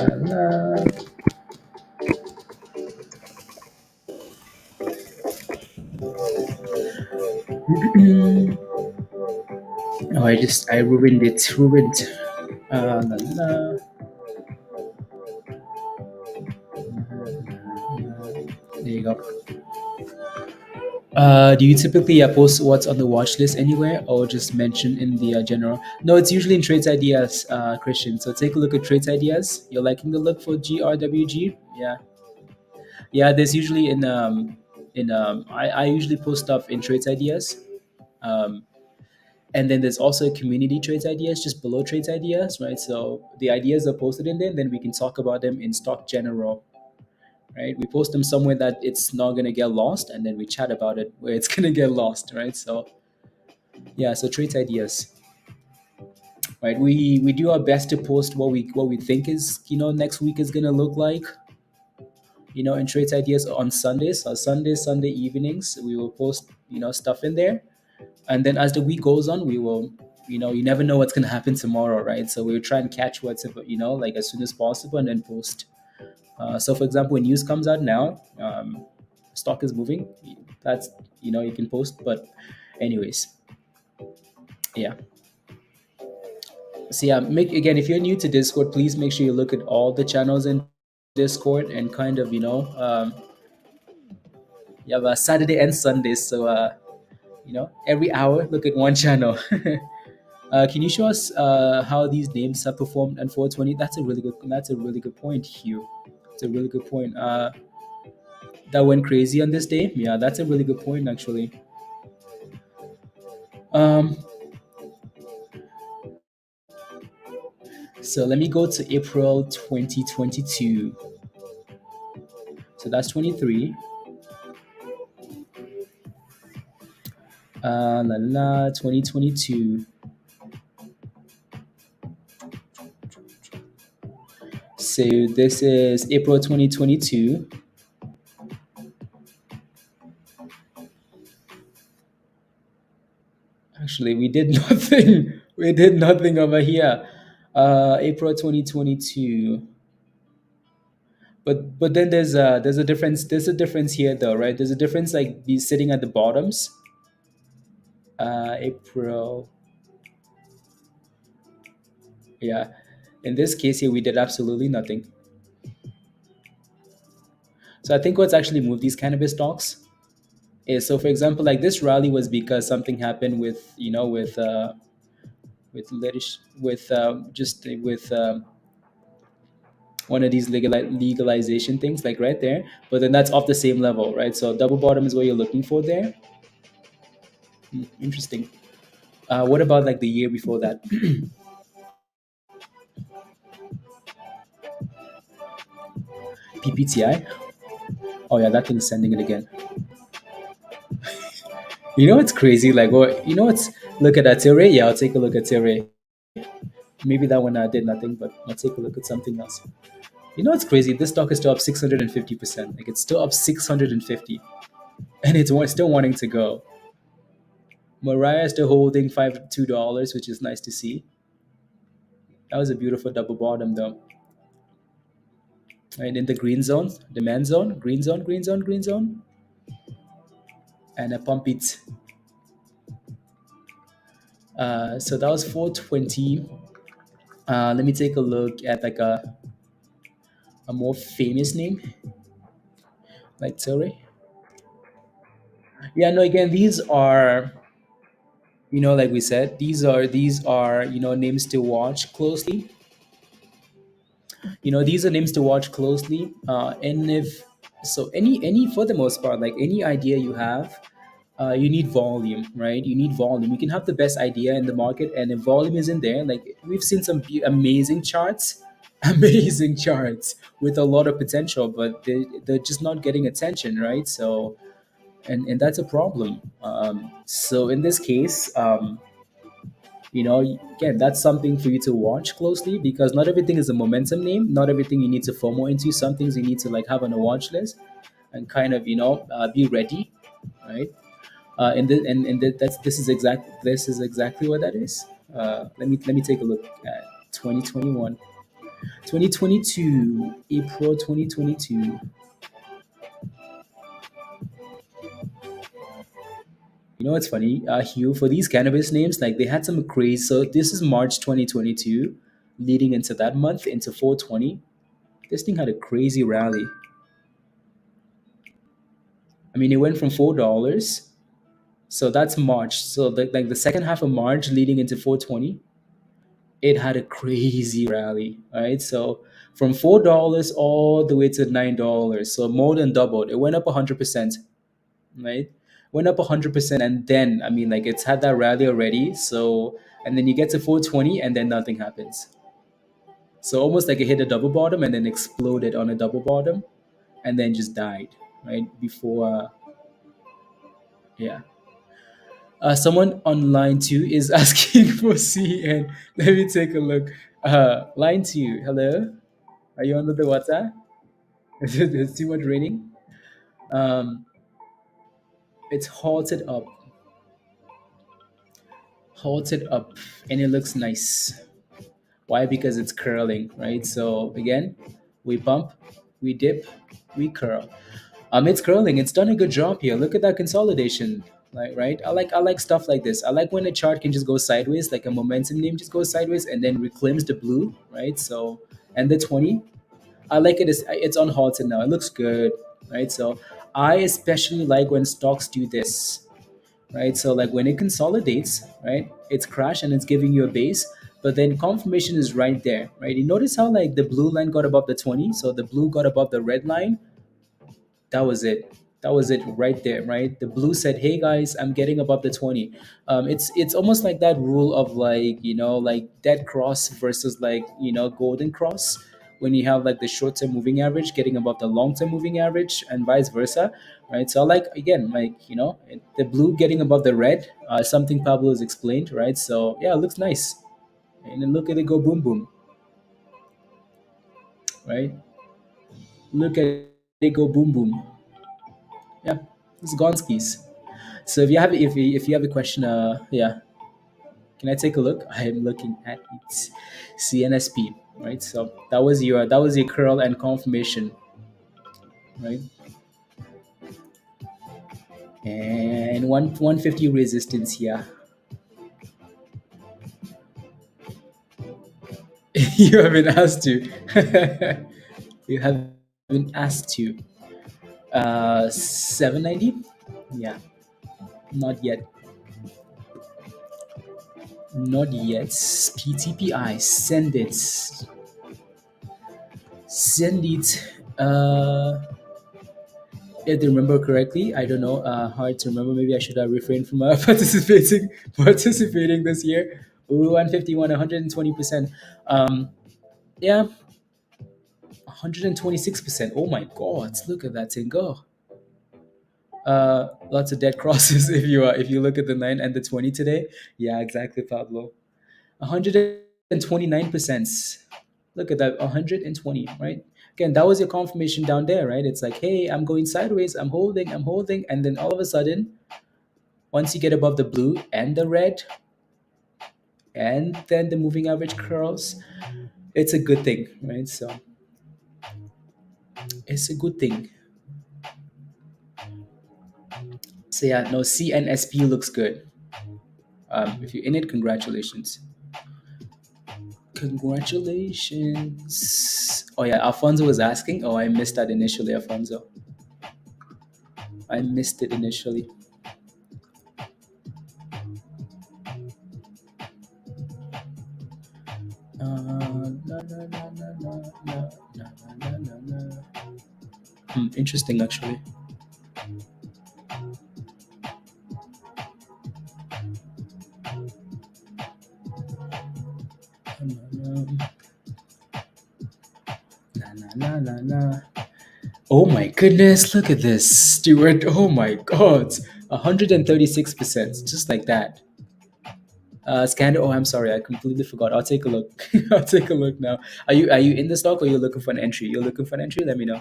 Oh, I ruined it. Ruined. La, la. There you go. Do you typically post what's on the watch list anywhere, or just mention in the general? No, it's usually in Trades Ideas, Christian. So take a look at Trades Ideas. You're liking the look for GRWG? Yeah, yeah. There's usually I usually post stuff in Trades Ideas, um, and then there's also community Trades Ideas just below Trades Ideas, right? So the ideas are posted in there, and then we can talk about them in Stock General, right? We post them somewhere that it's not gonna get lost, and then we chat about it where it's gonna get lost, right? So yeah, so trades ideas, right? We do our best to post what we think is, next week is gonna look like, in trades ideas on Sundays. So Sunday evenings we will post, stuff in there, and then as the week goes on, we will, you never know what's gonna happen tomorrow, right? So we'll try and catch what's, like as soon as possible, and then post. So, for example, when news comes out now, stock is moving. That's, you can post. But, anyways, yeah. So yeah, make again, if you're new to Discord, please make sure you look at all the channels in Discord, and kind of, you have a Saturday and Sunday. So every hour look at one channel. Can you show us how these names have performed on 420? That's a really good point, Hugh. It's a really good point. That went crazy on this day. Yeah, that's a really good point, actually. Um, so let me go to April 2022. So that's 23. La la, 2022. So this is April 2022. Actually, we did nothing. We did nothing over here. April 2022. But then there's a difference. There's a difference here though, right? There's a difference like these sitting at the bottoms. April. Yeah. In this case here, we did absolutely nothing. So I think what's actually moved these cannabis stocks is, so for example, like this rally was because something happened with with one of these legalization things, like right there. But then that's off the same level, right? So double bottom is what you're looking for there. Interesting. What about like the year before that? PPTI. Oh yeah, that thing's sending it again. You know what's crazy? Like, what? You know what's? Look at that Tilray. Yeah, I'll take a look at Tilray. Maybe that one did nothing, but I'll take a look at something else. You know what's crazy? This stock is still up 650%. Like it's still up 650, and it's still wanting to go. Mariah is still holding $2, which is nice to see. That was a beautiful double bottom though. And in the green zone, demand zone, green zone, green zone, green zone, and a pump it. So that was 420. Let me take a look at like a more famous name, like Tilray. Yeah, no. Again, these are, like we said, these are names to watch closely. These are names to watch closely. And if so, any for the most part, like any idea you have, you need volume, right? You need volume. You can have the best idea in the market, and if volume isn't there, like we've seen some amazing charts, amazing charts with a lot of potential, but they're just not getting attention, right? So, and that's a problem. So in this case, again, that's something for you to watch closely, because not everything is a momentum name. Not everything you need to FOMO into. Some things you need to like have on a watch list and kind of be ready, right? And that's this is exactly what that is. Let me take a look at 2021, 2022, April 2022. You know what's funny, Hugh? For these cannabis names, like they had some crazy. So this is March 2022, leading into that month into 420. This thing had a crazy rally. I mean, it went from $4. So that's March. So like the second half of March leading into 420, it had a crazy rally. Right. So from $4 all the way to $9. So more than doubled. It went up 100%. Right. Went up 100%. And then, I mean, like it's had that rally already. So, and then you get to 420 and then nothing happens. So almost like it hit a double bottom and then exploded on a double bottom and then just died. Right. Before, yeah. Someone on line two is asking for CN. Let me take a look. Line two, hello. Are you under the water? There's too much raining. Um, it's halted up, and it looks nice. Why? Because it's curling, right? So again, we bump, we dip, we curl. It's curling. It's done a good job here. Look at that consolidation. Like, right? I like stuff like this. I like when a chart can just go sideways, like a momentum name just goes sideways and then reclaims the blue, right? So, and the 20, I like it. It's on halted now. It looks good, right? So I especially like when stocks do this, right? So like when it consolidates, right? It's crash and it's giving you a base, but then confirmation is right there, right? You notice how like the blue line got above the 20, so the blue got above the red line. That was it. That was it right there, right? The blue said, "Hey guys, I'm getting above the 20." It's almost like that rule of like like dead cross versus like golden cross, when you have like the short term moving average getting above the long term moving average and vice versa, right? So like again, like the blue getting above the red, something Pablo has explained, right? So yeah, it looks nice, and then look at it go boom boom. right? Look at it go boom boom. Yeah, it's Gonskis. So if you have a question, yeah, can I take a look? I am looking at it. CNSP, right? So that was your curl and confirmation, right? And 150 resistance here. You have been asked to. You have been asked to. 790. Yeah, not yet. Not yet. PTPI. Send it. Send it. If I remember correctly, I don't know. Hard to remember. Maybe I should have refrained from participating this year. Ooh, 151, 120%. Yeah, 126%. Oh my God! Look at that thing go. Lots of dead crosses if you look at the 9 and the 20 today. Yeah, exactly, Pablo. 129%. Look at that, 120, right? Again, that was your confirmation down there, right? It's like, hey, I'm going sideways, I'm holding, and then all of a sudden, once you get above the blue and the red, and then the moving average curls, it's a good thing, right? So it's a good thing. So yeah, no, CNSP looks good. If you're in it, congratulations. Congratulations. Oh yeah, Alfonso was asking. Oh, I missed that initially, Alfonso. I missed it initially. Na, na, na, na, na, na, na, na, na, na. Interesting, actually. Na, na, na, na, na. Oh my goodness, look at this, Stuart. Oh my God. 136%, just like that. Scander. Oh, I'm sorry, I completely forgot. I'll take a look. I'll take a look now. Are you in the stock or you're looking for an entry? You're looking for an entry? Let me know.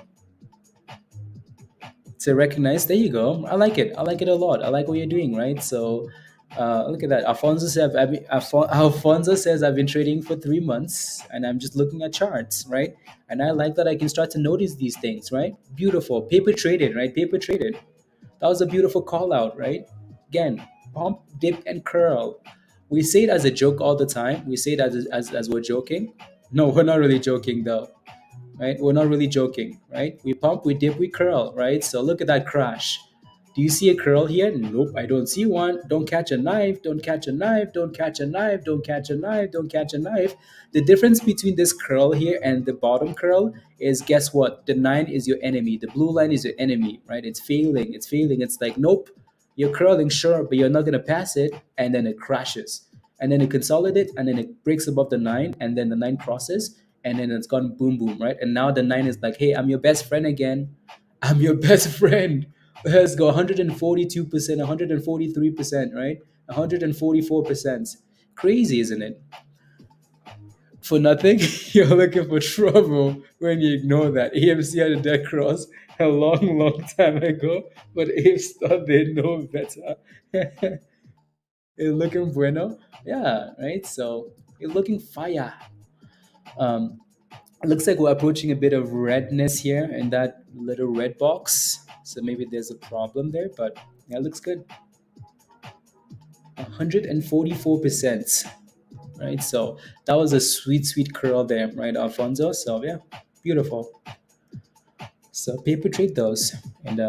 To recognize, there you go. I like it. I like it a lot. I like what you're doing, right? So look at that. Alfonso says I've been trading for 3 months and I'm just looking at charts, right? And I like that I can start to notice these things, right? Beautiful. Paper traded, right? Paper traded. That was a beautiful call out, right? Again, pump, dip, and curl. We say it as a joke all the time. We say it as we're joking. No, we're not really joking though, right? We're not really joking, right? We pump, we dip, we curl, right? So look at that crash. Do you see a curl here? Nope, I don't see one. Don't catch a knife, don't catch a knife, don't catch a knife, don't catch a knife, don't catch a knife. The difference between this curl here and the bottom curl is, guess what? The 9 is your enemy. The blue line is your enemy, right? It's failing, it's failing. It's like, nope, you're curling, sure, but you're not going to pass it. And then it crashes. And then it consolidates and then it breaks above the 9 and then the 9 crosses and then it's gone boom boom, right? And now the 9 is like, hey, I'm your best friend again. I'm your best friend. Let's go 142%, 143%, right? 144%. Crazy, isn't it? For nothing, you're looking for trouble when you ignore that. AMC had a dead cross a long, long time ago, but Apes thought they know better. It's looking bueno. Yeah, right? So it's looking fire. Um, it looks like we're approaching a bit of redness here in that little red box. So maybe there's a problem there, but yeah, it looks good. 144%. Right? So that was a sweet, sweet curl there, right, Alfonso? So yeah, beautiful. So paper trade those. And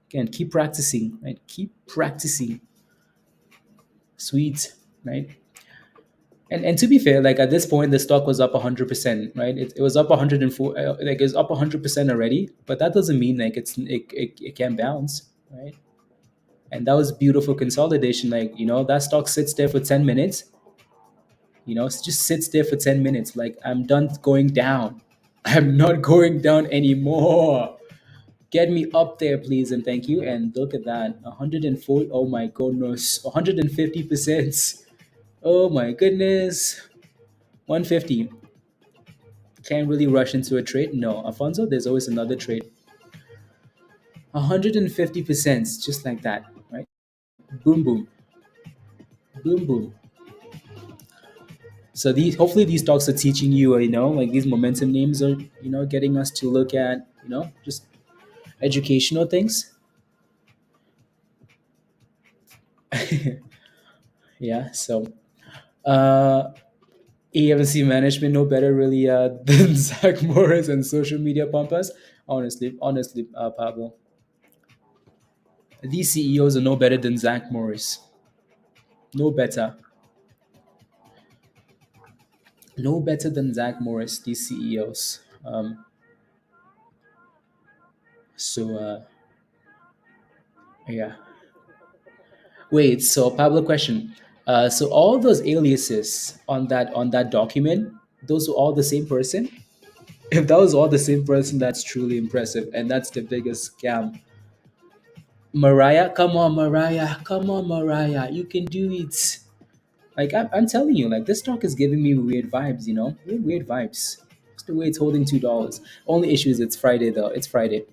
again, keep practicing, right? Keep practicing. Sweet, right? And to be fair, like at this point, the stock was up 100%, right? It was up 104, like it's up 100% already, but that doesn't mean like it can bounce, right? And that was beautiful consolidation. Like, that stock sits there for 10 minutes, just sits there for 10 minutes. Like, I'm done going down. I'm not going down anymore. Get me up there, please, and thank you. And look at that, 140. Oh my goodness, 150%. Oh my goodness, 150. Can't really rush into a trade. No, Alfonso, there's always another trade. 150%, just like that, right? Boom, boom, boom, boom. So these, hopefully these talks are teaching you, like these momentum names are, getting us to look at, just educational things. Yeah. So, uh, AMC management no better really than Zach Morris and social media pumpers. Honestly, Pablo, these CEOs are no better than Zach Morris. No better, no better than Zach Morris. These CEOs. So yeah. Wait. So Pablo, question. So all those aliases on that document, those were all the same person. If that was all the same person, that's truly impressive, and that's the biggest scam. Mariah, come on, Mariah, come on, Mariah, you can do it. Like I'm telling you, like this stock is giving me weird vibes. Weird vibes. Just the way it's holding $2. Only issue is it's Friday though. It's Friday,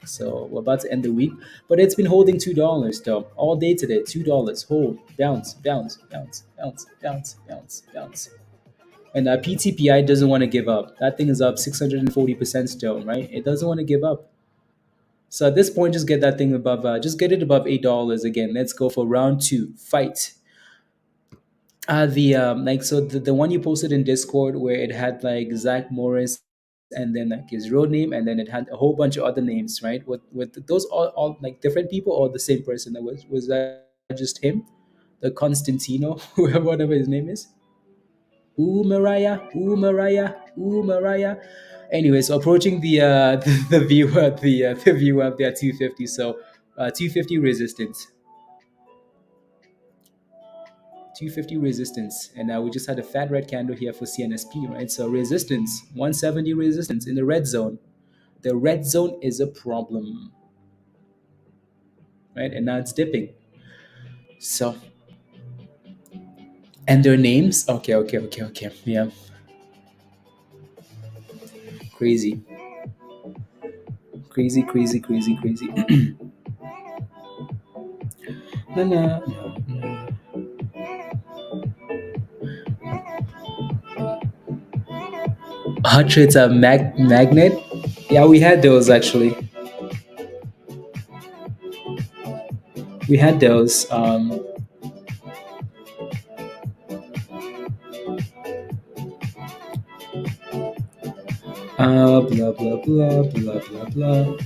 so we're about to end the week. But it's been holding $2 though all day today. $2. Hold, bounce, bounce, bounce, bounce, bounce, bounce, bounce. And PTPI doesn't want to give up. That thing is up 640% still, right? It doesn't want to give up. So at this point, just get that thing above, just get it above $8 again. Let's go for round two. Fight. The like so the one you posted in Discord where it had like Zach Morris and then like his real name and then it had a whole bunch of other names, right? With those all like different people or the same person? That was that just him? The Constantino, whoever whatever his name is. Ooh Mariah, ooh Mariah, ooh Mariah. Anyways, approaching the the viewer the viewer up there 250. So 250 resistance. 250 resistance, and we just had a fat red candle here for CNSP, right? So resistance, 170 resistance in the red zone. The red zone is a problem, right? And now it's dipping. So, and their names, okay, yeah, crazy, crazy, crazy, crazy, crazy. No, no, no. Hot traits are magnet. Yeah, we had those actually. We had those. Blah blah blah blah blah blah.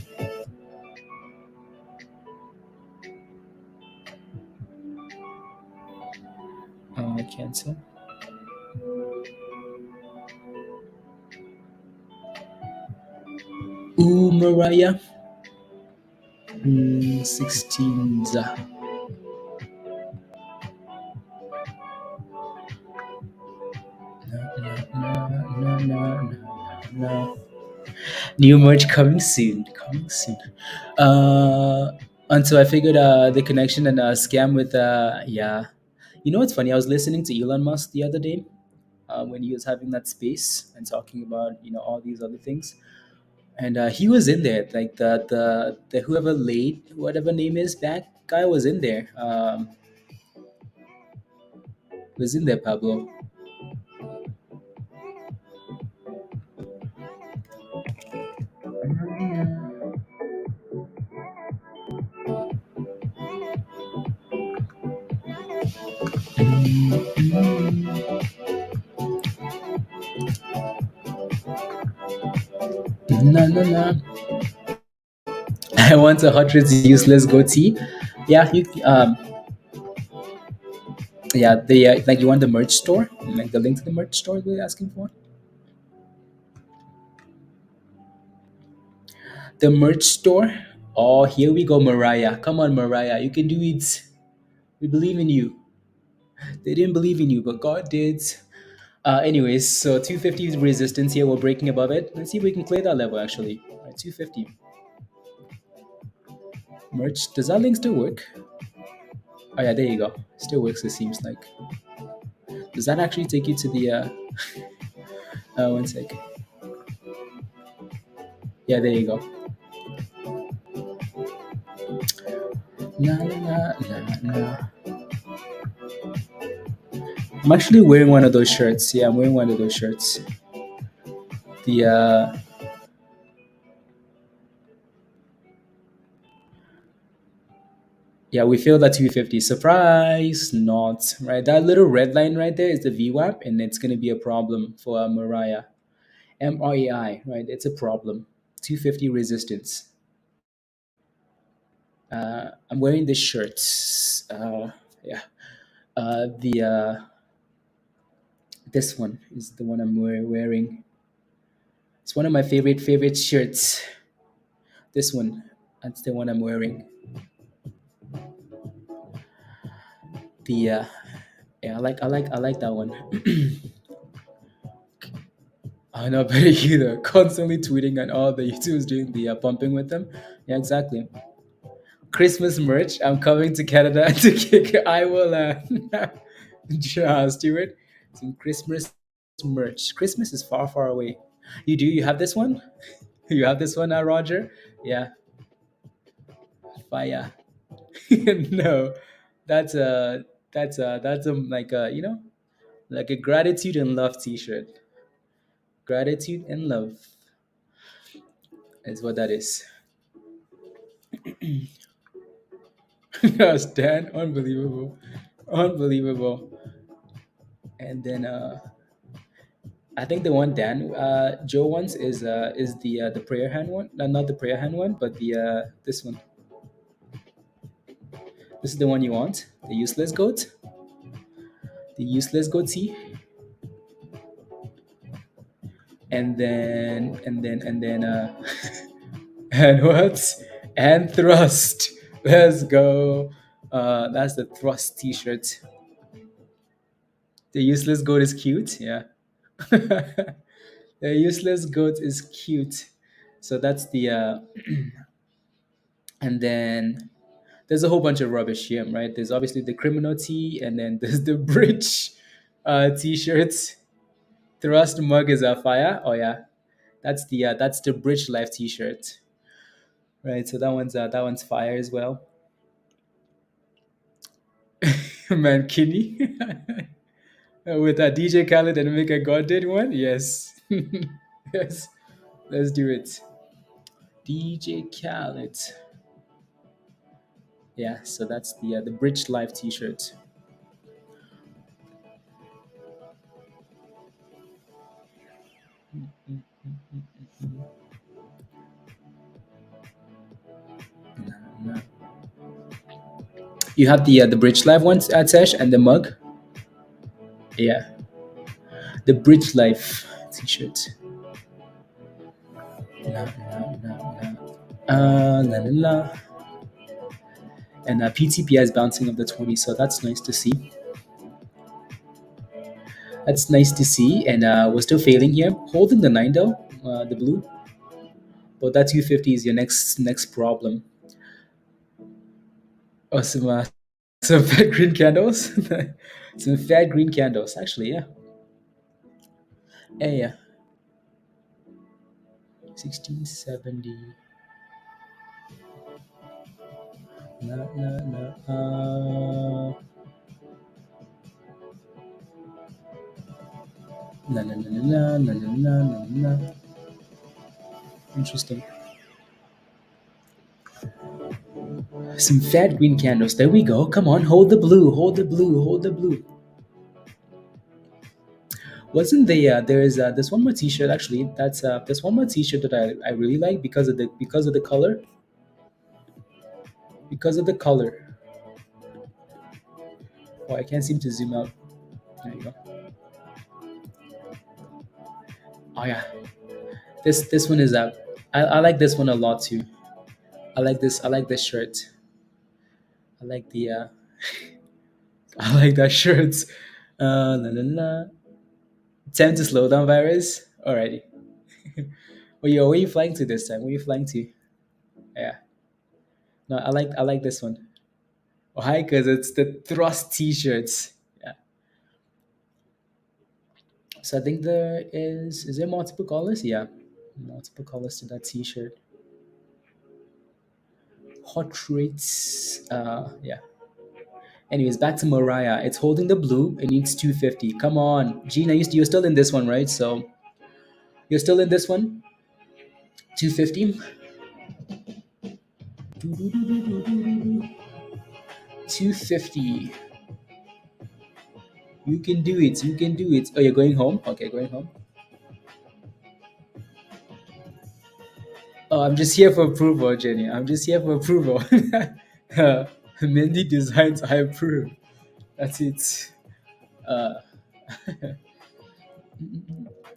Cancel. Ooh, Mariah. 16. No, no, no, no. New merch coming soon. Coming soon. Uh, until I figured the connection and scam with yeah. You know what's funny? I was listening to Elon Musk the other day when he was having that space and talking about all these other things, and he was in there like the whoever laid whatever name is back guy was in there. Was in there, Pablo. No, no, no. I want a hundred useless goatee. Yeah, yeah, the like you want the merch store, like the link to the merch store we're asking for. The merch store. Oh, here we go, Mariah. Come on, Mariah, you can do it. We believe in you. They didn't believe in you, but God did. Anyways, so 250 resistance here. We're breaking above it. Let's see if we can clear that level. Actually, all right, 250 merch. Does that link still work? Oh yeah, there you go. Still works. It seems like. Does that actually take you to the? One sec. Yeah, there you go. La, la, la, la. I'm actually wearing one of those shirts. Yeah, I'm wearing one of those shirts. The Yeah, we failed at 250. Surprise, not right. That little red line right there is the VWAP, and it's going to be a problem for Mariah. MRAI, right? It's a problem. 250 resistance. I'm wearing this shirt. Yeah. The This one is the one I'm wearing. It's one of my favorite shirts. This one, that's the one I'm wearing. The Yeah, I like that one. I know better either. Constantly tweeting and all the YouTubers doing the pumping with them. Yeah, exactly. Christmas merch. I'm coming to Canada to kick. I will, Stuart. Some Christmas merch. Christmas is far, far away. You do? You have this one? You have this one, Roger? Yeah. Fire. No, that's a that's a like a like a gratitude and love T-shirt. Gratitude and love is what that is. Yes, Dan, unbelievable, unbelievable. And then I think the one Dan Joe wants is the prayer hand one. No, not the prayer hand one, but the this one. This is the one you want. The useless goat. The useless goatee. And then and what? And thrust. Let's go. That's the thrust T-shirt. The useless goat is cute. Yeah. The useless goat is cute. So that's the and then there's a whole bunch of rubbish here, right? There's obviously the criminal tee, and then there's the bridge T-shirts. Thrust mug is a fire. Oh yeah, that's the bridge life T-shirt, right? So that one's fire as well. Man, Kinney with a DJ Khaled and make a God did one. Yes, yes, let's do it. DJ Khaled. Yeah, so that's the Bridge Life T-shirt. You have the Bridge Life ones at Sesh and the mug. Yeah, the Bridge Life T-shirt. La, la, la, la. La, la, la. And PTPI is bouncing up the 20, so that's nice to see. That's nice to see, and we're still failing here. Holding the 9 though, the blue. But that 250 is your next problem. Oh, some fat green candles. Some fat green candles, actually, yeah. Yeah, 1670. La, la, la, la, la, la, la, la, la, la, la, la. Interesting. Some fat green candles. There we go. Come on, hold the blue, hold the blue, hold the blue. Wasn't there's one more T-shirt actually. There's one more T-shirt that I really like because of the color. Because of the color. Oh, I can't seem to zoom out. There you go. Oh yeah, this one is out. I like this one a lot too. I like this shirt. I like the I like that shirt. La, la, la. Time to slow down, virus. Alrighty. Well, yo, where are you flying to this time? Where are you flying to? Yeah. No, I like this one. Oh, hi, cause it's the thrust T-shirts. Yeah. So I think there is there multiple colors? Yeah. Multiple colors to that t-shirt. Hot rates. Yeah. Anyways, back to Mariah. It's holding the blue. It needs 250. Come on. Gina, you're still in this one, right? So you're still in this one? 250? 250. You can do it. You can do it. Oh, you're going home? Okay, going home. Oh, I'm just here for approval, Jenny. I'm just here for approval. Mindy designs, I approve. That's it. Uh,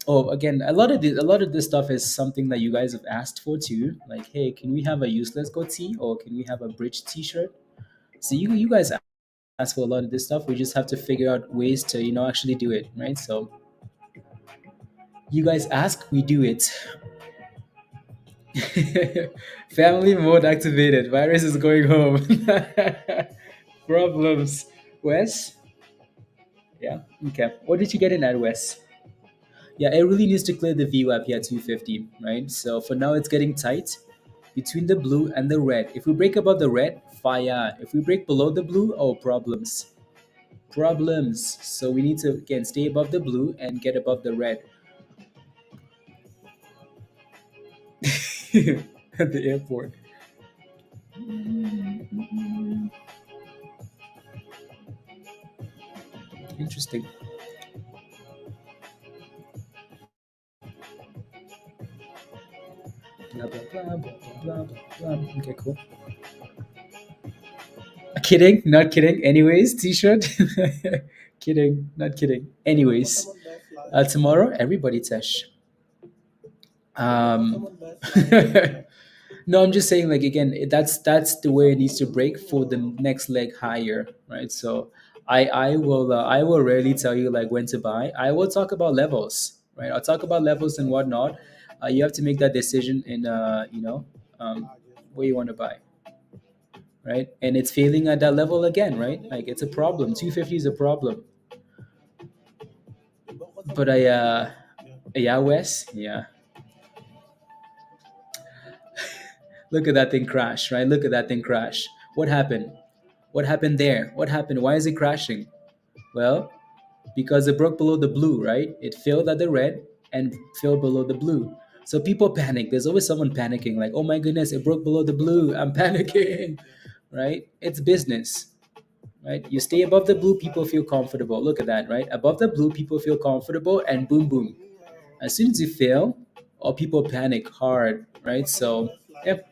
oh, again, a lot of this stuff is something that you guys have asked for too. Like, hey, can we have a useless goatee or can we have a bridge T-shirt? So you guys ask for a lot of this stuff. We just have to figure out ways to actually do it, right? So you guys ask, we do it. Family mode activated. Virus is going home. Problems. Wes? Yeah. Okay. What did you get in at Wes? Yeah, it really needs to clear the VWAP here at 250, right? So for now, it's getting tight between the blue and the red. If we break above the red, fire. If we break below the blue, oh, problems. Problems. So we need to, again, stay above the blue and get above the red. At the airport. Interesting. Blah, blah, blah, blah, blah, blah, blah. Okay, cool. Kidding, not kidding. Anyways, t-shirt. Kidding, not kidding. Anyways, tomorrow, everybody Tesh. Um, no, I'm just saying, like again, that's the way it needs to break for the next leg higher, right? So I will rarely tell you like when to buy. I will talk about levels, right? I'll talk about levels and whatnot. You have to make that decision in where you want to buy, right? And it's failing at that level again, right? Like it's a problem. 250 is a problem. But yeah, Wes, yeah. Look at that thing crash, right? Look at that thing crash. What happened? What happened there? What happened? Why is it crashing? Well, because it broke below the blue, right? It failed at the red and fell below the blue. So people panic. There's always someone panicking, like, oh my goodness, it broke below the blue. I'm panicking, right? It's business, right? You stay above the blue, people feel comfortable. Look at that, right? Above the blue, people feel comfortable, and boom, boom. As soon as you fail, all people panic hard, right? So, yep.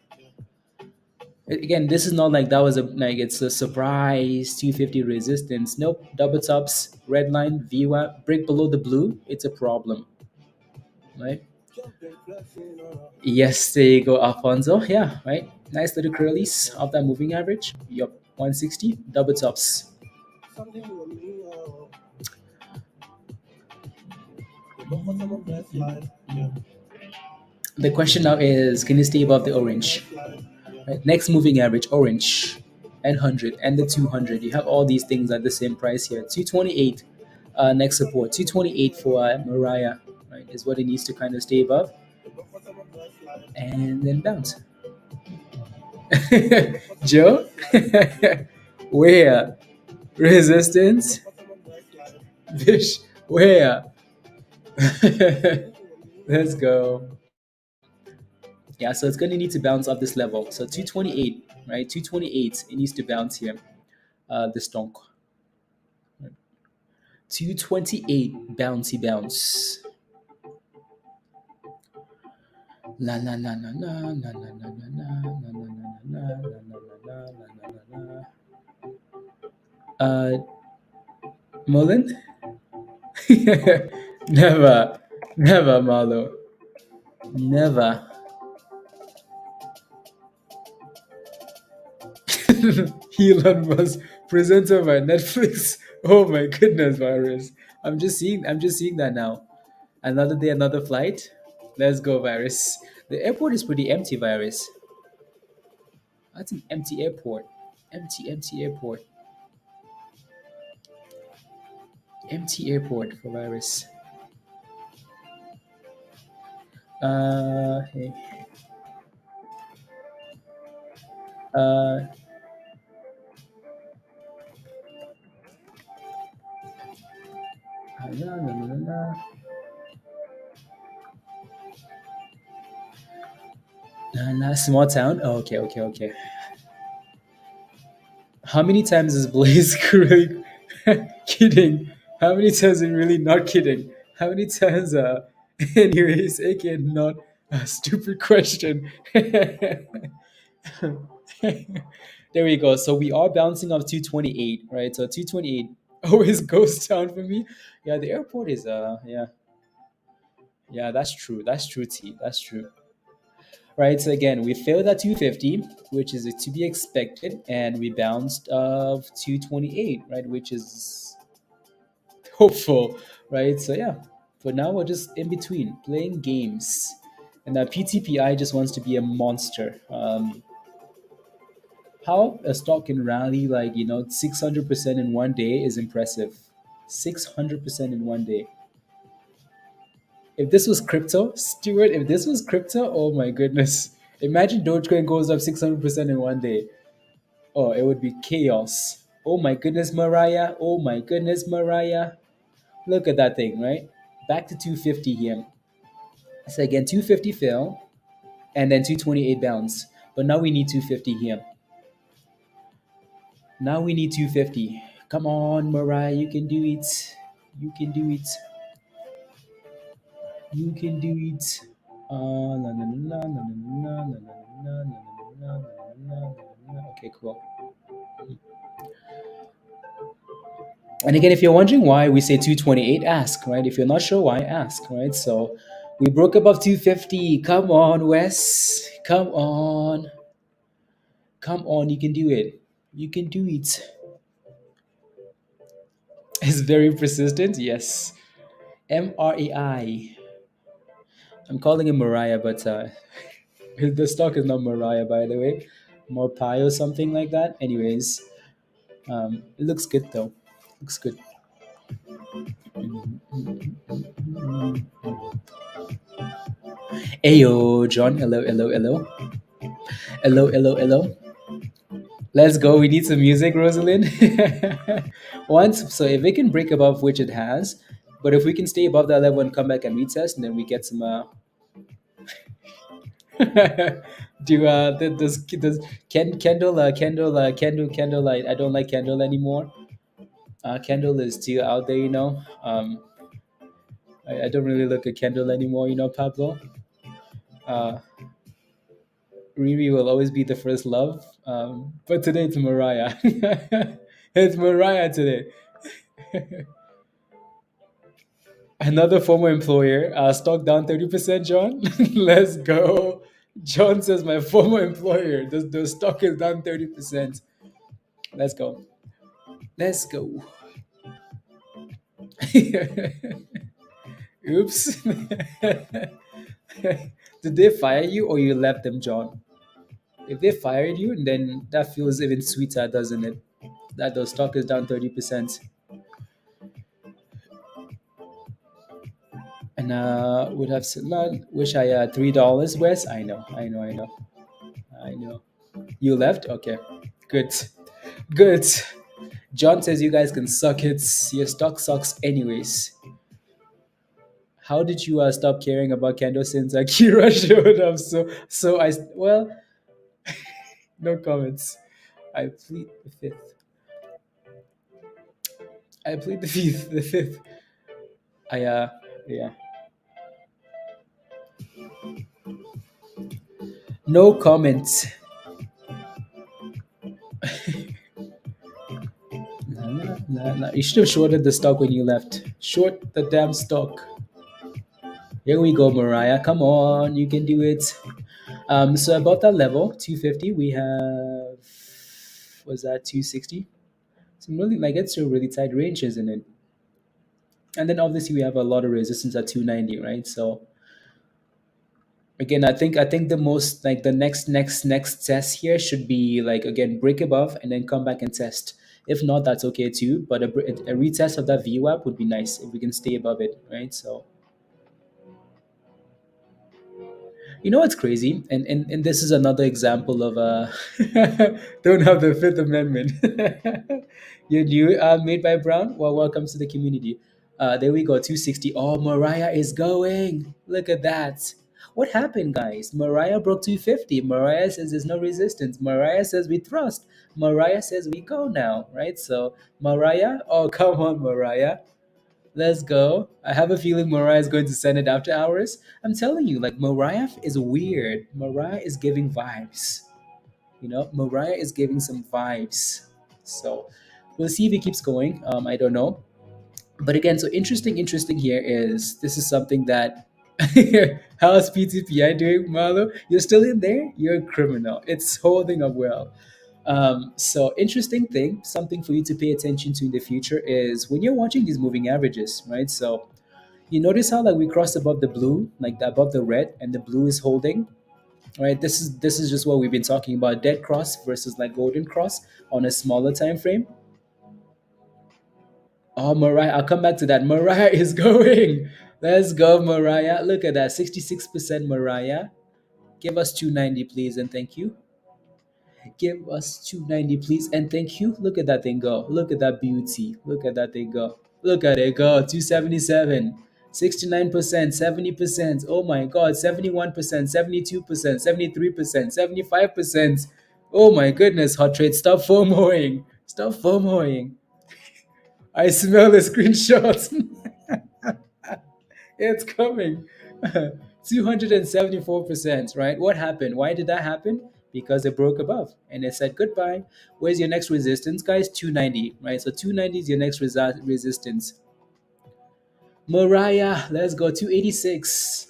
Again, this is not like that was a like it's a surprise 250 resistance. Nope, double tops, red line, VWAP, break below the blue. It's a problem, right? Yes, there you go, Alfonso. Yeah, right. Nice little curlies off that moving average. Yup, 160, double tops. The question now is, can you stay above the orange? Right? Next moving average, orange, and 100, and the 200. You have all these things at the same price here. 228, next support. 228 for Mariah, right, is what it needs to kind of stay above, and then bounce. Joe, where? Resistance? Fish, where? Let's go. Yeah, so it's going to need to bounce off this level. So 228, right? 228, it needs to bounce here. This donk. 228, bouncy bounce. La la la la la la la la la la la la la la la la. Mullen? Never, never, Marlo, never. Elon Musk, presenter by Netflix. Oh my goodness, virus. I'm just seeing that now. Another day, another flight. Let's go, virus. The airport is pretty empty, virus. That's an empty airport. Empty airport. Empty airport for virus. Hey. Uh, la, la, la, la, small town. Oh, okay, okay, okay. How many times is Blaze really kidding? How many times is really not kidding? How many times? Anyways, again, not a stupid question. There we go. So we are bouncing off 228, right? So 228 always goes down for me. Yeah, the airport is yeah, yeah, that's true. That's true, T. That's true. Right. So again, we failed at 250, which is to be expected, and we bounced of 228, right, which is hopeful, right? So yeah, for now we're just in between playing games, and PTPI just wants to be a monster. How a stock can rally like 600% in one day is impressive. 600% in one day. If this was crypto, Stuart, if this was crypto, oh my goodness. Imagine Dogecoin goes up 600% in one day. Oh, it would be chaos. Oh my goodness, Mariah. Oh my goodness, Mariah. Look at that thing, right? Back to 250 here. So again, 250 fell and then 228 bounce. But now we need 250 here. Now we need 250. Come on, Mariah, you can do it. You can do it. You can do it. La, la, la, la, la, la, la, la, la, la, la, la, la, la, la. Okay, cool. And again, if you're wondering why we say 228, ask, right? If you're not sure why, ask, right? So we broke above 250. Come on, Wes. Come on. Come on. You can do it. You can do it. It's very persistent. Yes. MRAI. I'm calling him Mariah, but the stock is not Mariah, by the way. More pie or something like that. Anyways, it looks good though. Looks good. Ayo, John. Hello, hello, hello. Hello, hello, hello. Let's go. We need some music, Rosalind. Once, so if it can break above, which it has, but if we can stay above that level and come back and retest, and then we get some. Do does Kendall? I don't like Kendall anymore. Kendall is still out there, I don't really look at Kendall anymore, Pablo. Uh, Riri will always be the first love. But today it's Mariah. It's Mariah today. Another former employer, stock down 30%, John. Let's go. John says, my former employer, the stock is down 30%. Let's go. Let's go. Oops. Did they fire you or you left them, John? If they fired you, then that feels even sweeter, doesn't it? That the stock is down 30%. And would have said, "Man, wish I had $3, Wes." I know, I know, I know, I know. You left? Okay. Good. Good. John says you guys can suck it. Your stock sucks anyways. How did you stop caring about Kendo since Akira showed up? Well, no comments. I plead the fifth. I plead the fifth. The fifth. I yeah. No comments. Nah, nah, nah. You should have shorted the stock when you left. Short the damn stock. Here we go, Mariah. Come on, you can do it. So above that level, 250, we have was that 260? Some really like it's a really tight range, isn't it? And then obviously we have a lot of resistance at 290, right? So again, I think the most like the next test here should be like again break above and then come back and test. If not, that's okay too. But a retest of that VWAP would be nice if we can stay above it, right? So You know what's crazy? And this is another example of don't have the Fifth Amendment. You're new, made by Brown. Well, welcome to the community. There we go, 260. Oh, Mariah is going. Look at that. What happened, guys? Mariah broke 250. Mariah says there's no resistance. Mariah says we thrust. Mariah says we go now, right? So, Mariah, oh, come on, Mariah. Let's go. I have a feeling Mariah is going to send it after hours. I'm telling you, like Mariah is weird. Mariah is giving vibes. Mariah is giving some vibes. So we'll see if he keeps going. I don't know. But again, so interesting here is this is something that how's PTPI doing, Marlo? You're still in there? You're a criminal. It's holding up well. So interesting thing, something for you to pay attention to in the future is when you're watching these moving averages, right? So you notice how like we crossed above the blue, like above the red, and the blue is holding, right? This is just what we've been talking about: dead cross versus like golden cross on a smaller time frame. Oh, Mariah, I'll come back to that. Mariah is going. Let's go, Mariah. Look at that, 66% Mariah. Give us 290, please, and thank you. Give us 290, please, and thank you. Look at that thing go. Look at that beauty. Look at that thing go. Look at it go. 277, 69%, 70%. Oh my God, 71%, 72%, 73%, 75%. Oh my goodness, hot trade. Stop FOMOing. Stop FOMOing. I smell the screenshots. It's coming. 274%, right? What happened? Why did that happen? Because it broke above and it said goodbye. Where's your next resistance, guys? 290, right? So 290 is your next resistance. Mariah, let's go. 286.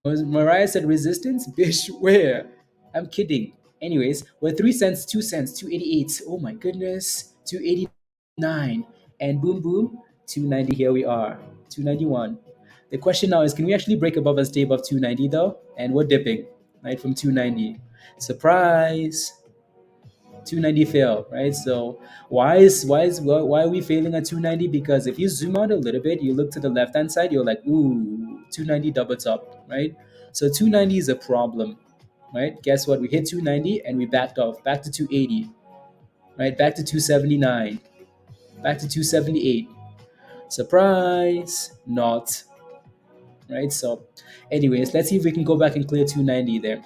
Mariah said resistance? Bish, where? I'm kidding. Anyways, we're 3 cents, 2 cents, 288. Oh my goodness. 289. And boom, boom, 290. Here we are. 291. The question now is, can we actually break above and stay above 290 though? And we're dipping, right, from 290. Surprise. 290 fail, right? So why are we failing at 290? Because if you zoom out a little bit, you look to the left hand side, you're like, ooh, 290 double top, right? So 290 is a problem, right? Guess what? We hit 290 and we backed off back to 280, right? Back to 279, back to 278. Surprise, not, right? So, anyways, let's see if we can go back and clear 290 there.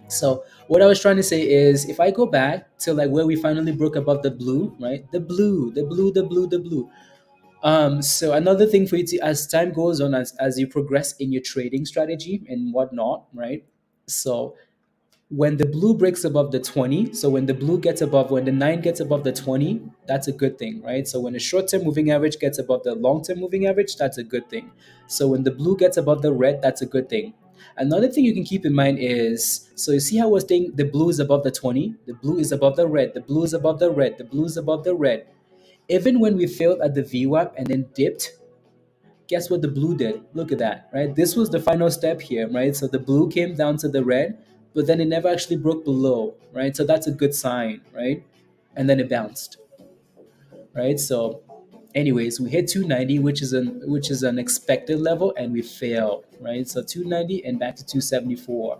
So what I was trying to say is, if I go back to like where we finally broke above the blue, right? The blue, the blue, the blue, the blue. So another thing for you to, as time goes on, as you progress in your trading strategy and whatnot, right? So when the blue breaks above the 20, so when the 9 gets above the 20, that's a good thing, right? So when the short-term moving average gets above the long-term moving average, that's a good thing. So when the blue gets above the red, that's a good thing. Another thing you can keep in mind is, so you see how we're saying the blue is above the 20, the blue is above the red, the blue is above the red, the blue is above the red. Even when we failed at the VWAP and then dipped, guess what the blue did? Look at that, right? This was the final step here, right? So the blue came down to the red, but then it never actually broke below, right? So that's a good sign, right? And then it bounced, right? So anyways, we hit 290, which is an expected level, and we failed, right? So 290 and back to 274.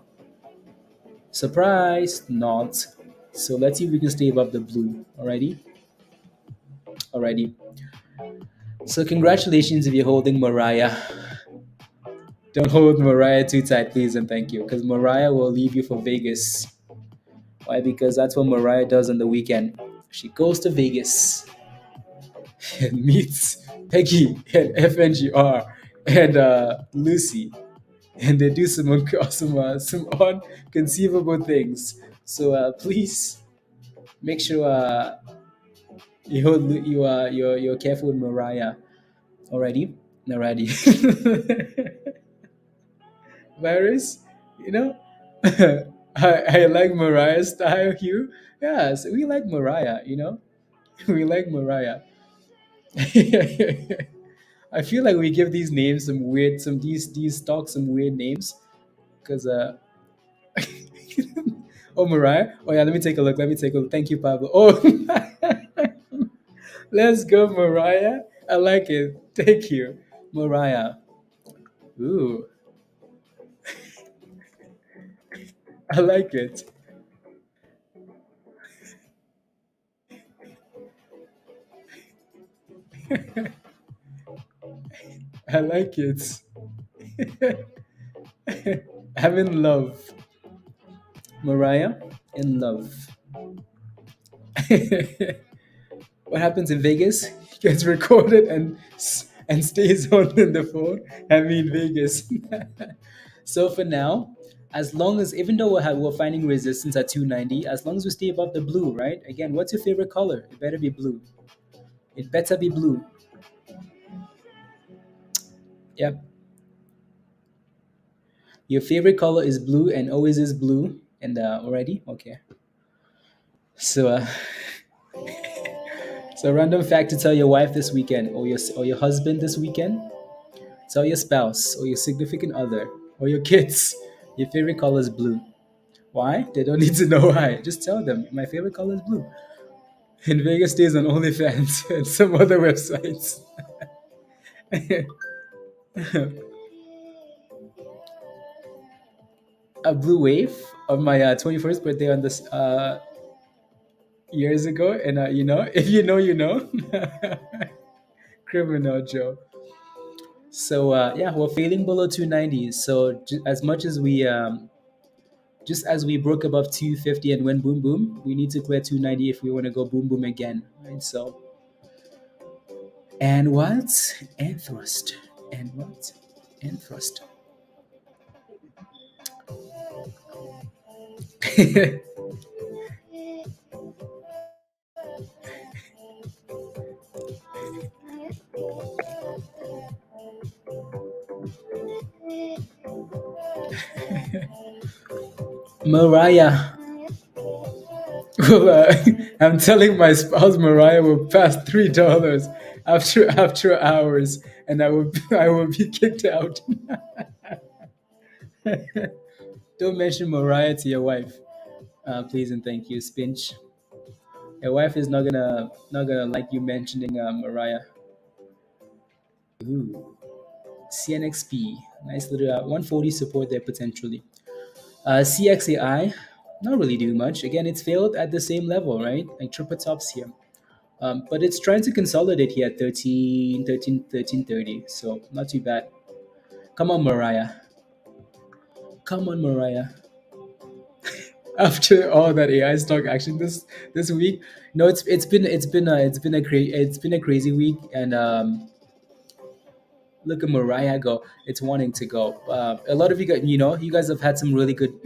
Surprise, not. So let's see if we can stay above the blue. Alrighty. So congratulations if you're holding Mariah. Don't hold Mariah too tight, please, and thank you, because Mariah will leave you for Vegas. Why? Because that's what Mariah does on the weekend. She goes to Vegas and meets Peggy and FNGR and Lucy, and they do some unconceivable things. So please make sure you're careful with Mariah. Alrighty, alrighty. Virus, you know. I like Mariah's style, Hugh. Yes, we like Mariah, we like Mariah. I feel like we give these names some weird, these stocks some weird names, because oh, Mariah. Oh yeah, let me take a look. Let me take a look. Thank you, Pablo. Oh, let's go, Mariah. I like it. Thank you, Mariah. Ooh. I like it. I like it. I'm in love. Mariah, in love. What happens in Vegas gets recorded and stays on in the phone. I mean Vegas. So for now, as long as even though we're finding resistance at 290, as long as we stay above the blue, right? Again, what's your favorite color? It better be blue. It better be blue. Yep. Your favorite color is blue and always is blue. And already okay. So so random fact to tell your wife this weekend, or your husband this weekend. Tell your spouse or your significant other or your kids your favorite color is blue. Why? They don't need to know why. Just tell them my favorite color is blue. In Vegas stays on OnlyFans and some other websites. A blue wave on my 21st birthday on this years ago, and if you know, you know. Criminal Joe. So yeah, we're failing below 290. So as much as we just as we broke above 250 and went boom boom, we need to clear 290 if we want to go boom boom again. Right? So and what? And thrust. And what? And thrust. Mariah. Well, I'm telling my spouse Mariah will pass $3 after hours, and I will be kicked out. Don't mention Mariah to your wife, please and thank you, Spinch. Your wife is not gonna like you mentioning Mariah. Ooh, CNXP, nice little 140 support there potentially. CXAI, not really doing much. Again, it's failed at the same level, right? Like triple tops here. But it's trying to consolidate here at 13, 13, 13, 30. So not too bad. Come on, Mariah. Come on, Mariah. After all that AI stock action this week, no, it's been a crazy week, and look at Mariah go. It's wanting to go. A lot of you guys have had some really good,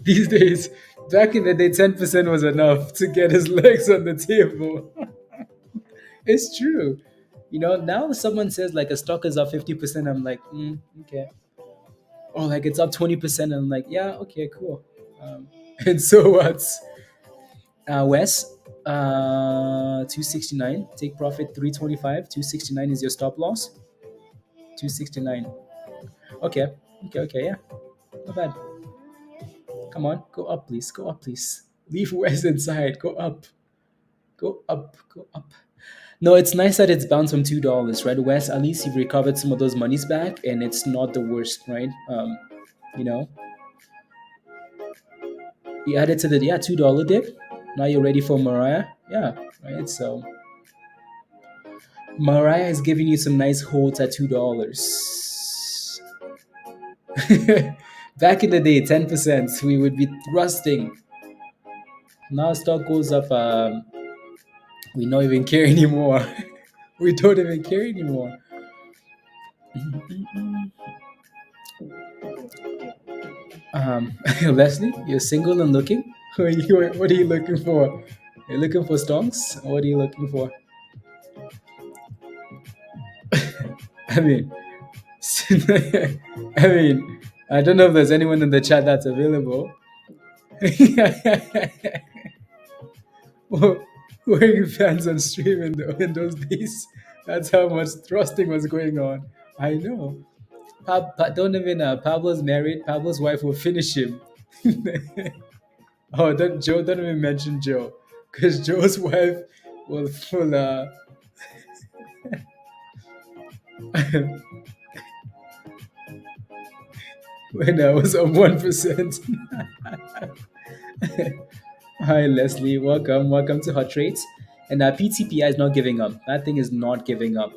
these days. Back in the day, 10% was enough to get his legs on the table. It's true. Now someone says like a stock is up 50%, I'm like, okay. Or like it's up 20%, I'm like, yeah, okay, cool. And so what's Wes? 269. Take profit 325. 269 is your stop loss. 269. Okay. Okay, okay, yeah. Not bad. Come on, go up, please. Go up, please. Leave Wes inside. Go up. Go up. Go up. No, it's nice that it's bounced from $2, right? Wes, at least you've recovered some of those monies back, and it's not the worst, right? You know, you added to the $2 dip. Now you're ready for Mariah. Yeah, right. So Mariah is giving you some nice holds at $2. Back in the day, 10%, we would be thrusting. Now stock goes up. We don't even care anymore. We don't even care anymore. Leslie, you're single and looking. What are you looking for? You're looking for stonks? What are you looking for? I mean, I mean, I don't know if there's anyone in the chat that's available. Wearing fans on stream in those days. That's how much thrusting was going on. I know. Don't even. Pablo's married. Pablo's wife will finish him. Oh, Joe. Don't even mention Joe, because Joe's wife will. when I was up 1%. Hi, Leslie. Welcome to Hot Trades. And PTPI is not giving up. That thing is not giving up.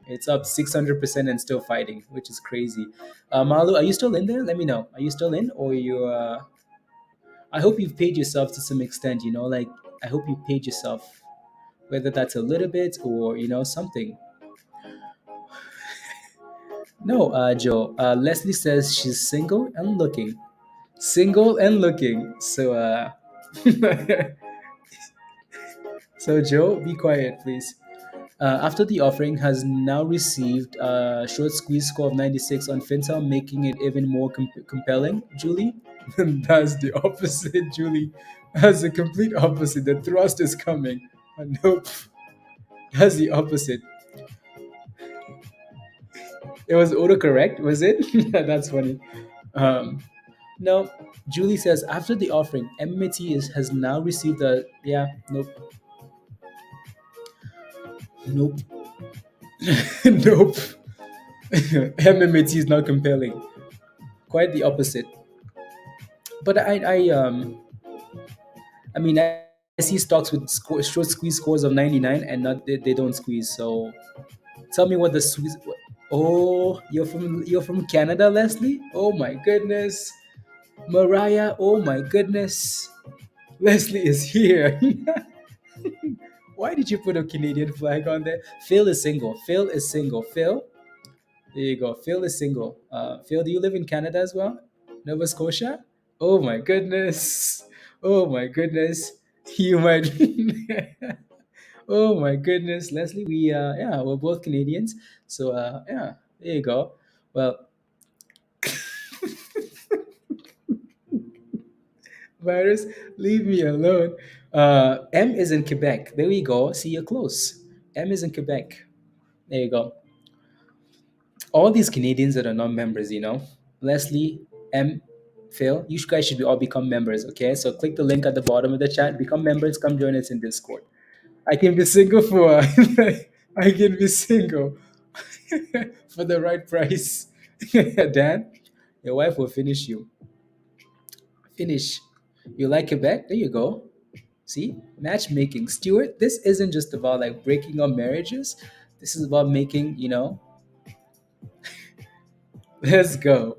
It's up 600% and still fighting, which is crazy. Malu, are you still in there? Let me know. Are you still in, or you? I hope you've paid yourself to some extent. Like I hope you paid yourself, whether that's a little bit or something. No, Joe. Leslie says she's single and looking. Single and looking. So, so Joe, be quiet, please. After the offering has now received a short squeeze score of 96 on Fintel, making it even more compelling, Julie? That's the opposite, Julie. That's the complete opposite. The thrust is coming. Nope. That's the opposite. It was autocorrect, was it? That's funny. Um, no, Julie says after the offering, MMT has now received a yeah. Nope. Nope. Nope. MMT is not compelling. Quite the opposite. But I mean, I see stocks with short squeeze scores of 99 and not they don't squeeze. So tell me what the squeeze. Oh, you're from Canada, Leslie. Oh my goodness, Mariah. Oh my goodness, Leslie is here. Why did you put a Canadian flag on there? Phil is single. Phil is single. Phil, there you go. Phil is single. Phil, do you live in Canada as well? Nova Scotia? Oh my goodness. Oh my goodness. You might. Oh my goodness, Leslie. Yeah, we're both Canadians. So yeah, there you go. Well, virus, leave me alone. M is in Quebec. There we go. See, you're close. M is in Quebec. There you go. All these Canadians that are not members, Leslie, M, Phil, you guys should all become members, okay? So click the link at the bottom of the chat, become members, come join us in Discord. I can be single for I can be single for the right price. Dan, your wife will finish you. Finish. You like Quebec? There you go. See? Matchmaking. Stuart, this isn't just about like breaking up marriages. This is about making, let's go.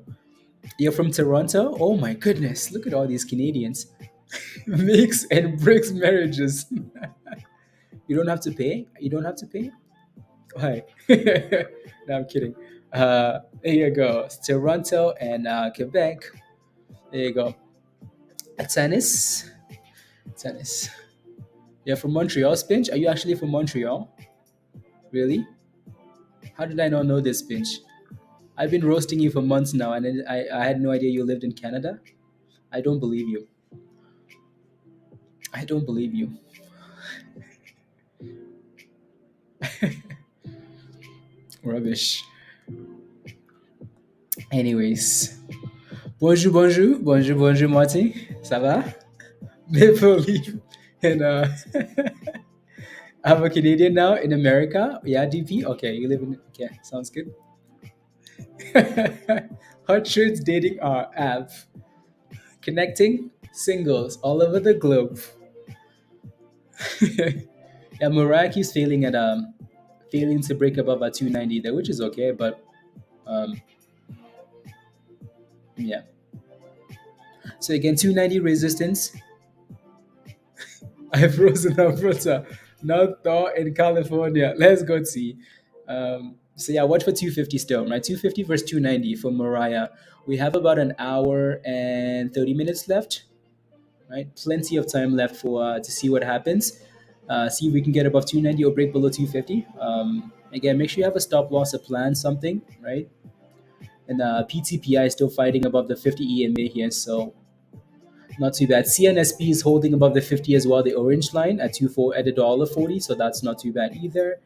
You're from Toronto? Oh my goodness. Look at all these Canadians. Makes and breaks marriages. You don't have to pay? You don't have to pay? Why? No, I'm kidding. There you go. Toronto and Quebec. There you go. Tennis. Tennis. You're from Montreal, Spinch? Are you actually from Montreal? Really? How did I not know this, Spinch? I've been roasting you for months now, and I had no idea you lived in Canada. I don't believe you. I don't believe you. Rubbish. Anyways. Bonjour, bonjour. Bonjour, bonjour, Martin. Ça va? Maple Leaf. And I'm a Canadian now in America. Yeah, DP. Okay, you live in. Okay, sounds good. Hot Shirts Dating app. Connecting singles all over the globe. Yeah, MRAI keeps failing to break above a 290 there, which is okay, but um, yeah. So again, 290 resistance. I frozen Alberta, now thaw in California. Let's go see. So yeah, watch for 250 still, right? 250 versus 290 for Mariah. We have about an hour and 30 minutes left, right? Plenty of time left for to see what happens. See if we can get above 290 or break below 250. Again, make sure you have a stop loss, a plan, something, right? And PTPI is still fighting above the 50 EMA here, so not too bad. CNSP is holding above the 50 as well, the orange line at at $1.40, so that's not too bad either.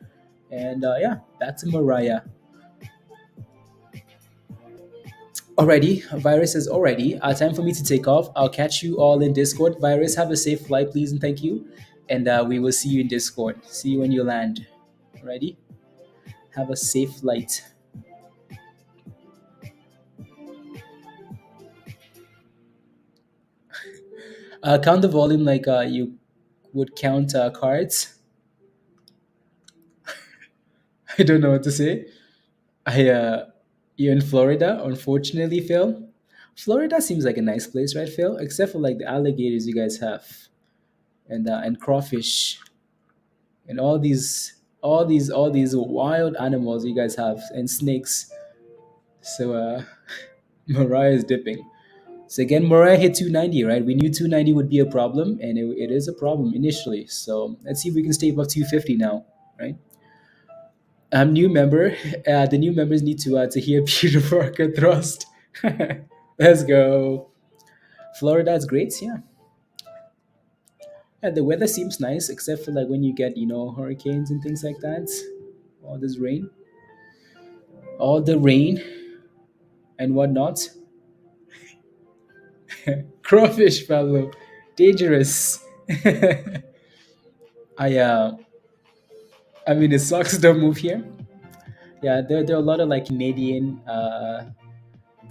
And yeah, back to Mariah. Alrighty, Virus is already. Time for me to take off. I'll catch you all in Discord. Virus, have a safe flight, please, and thank you. And we will see you in Discord. See you when you land. Alrighty? Have a safe flight. Count the volume like you would count cards. I don't know what to say. I You're in Florida, unfortunately, Phil. Florida seems like a nice place, right, Phil? Except for like the alligators you guys have, and crawfish, and all these wild animals you guys have, and snakes. So Mariah is dipping. So again, Mariah hit 290, right? We knew 290 would be a problem, and it is a problem initially. So let's see if we can stay above 250 now, right? New member. The new members need to hear Peter Parker thrust. Let's go. Florida is great, yeah. Yeah, the weather seems nice, except for like when you get hurricanes and things like that. All this rain, all the rain and whatnot. Crawfish, fellow, dangerous. I uh, I mean, it sucks don't move here. Yeah, there are a lot of like Canadian.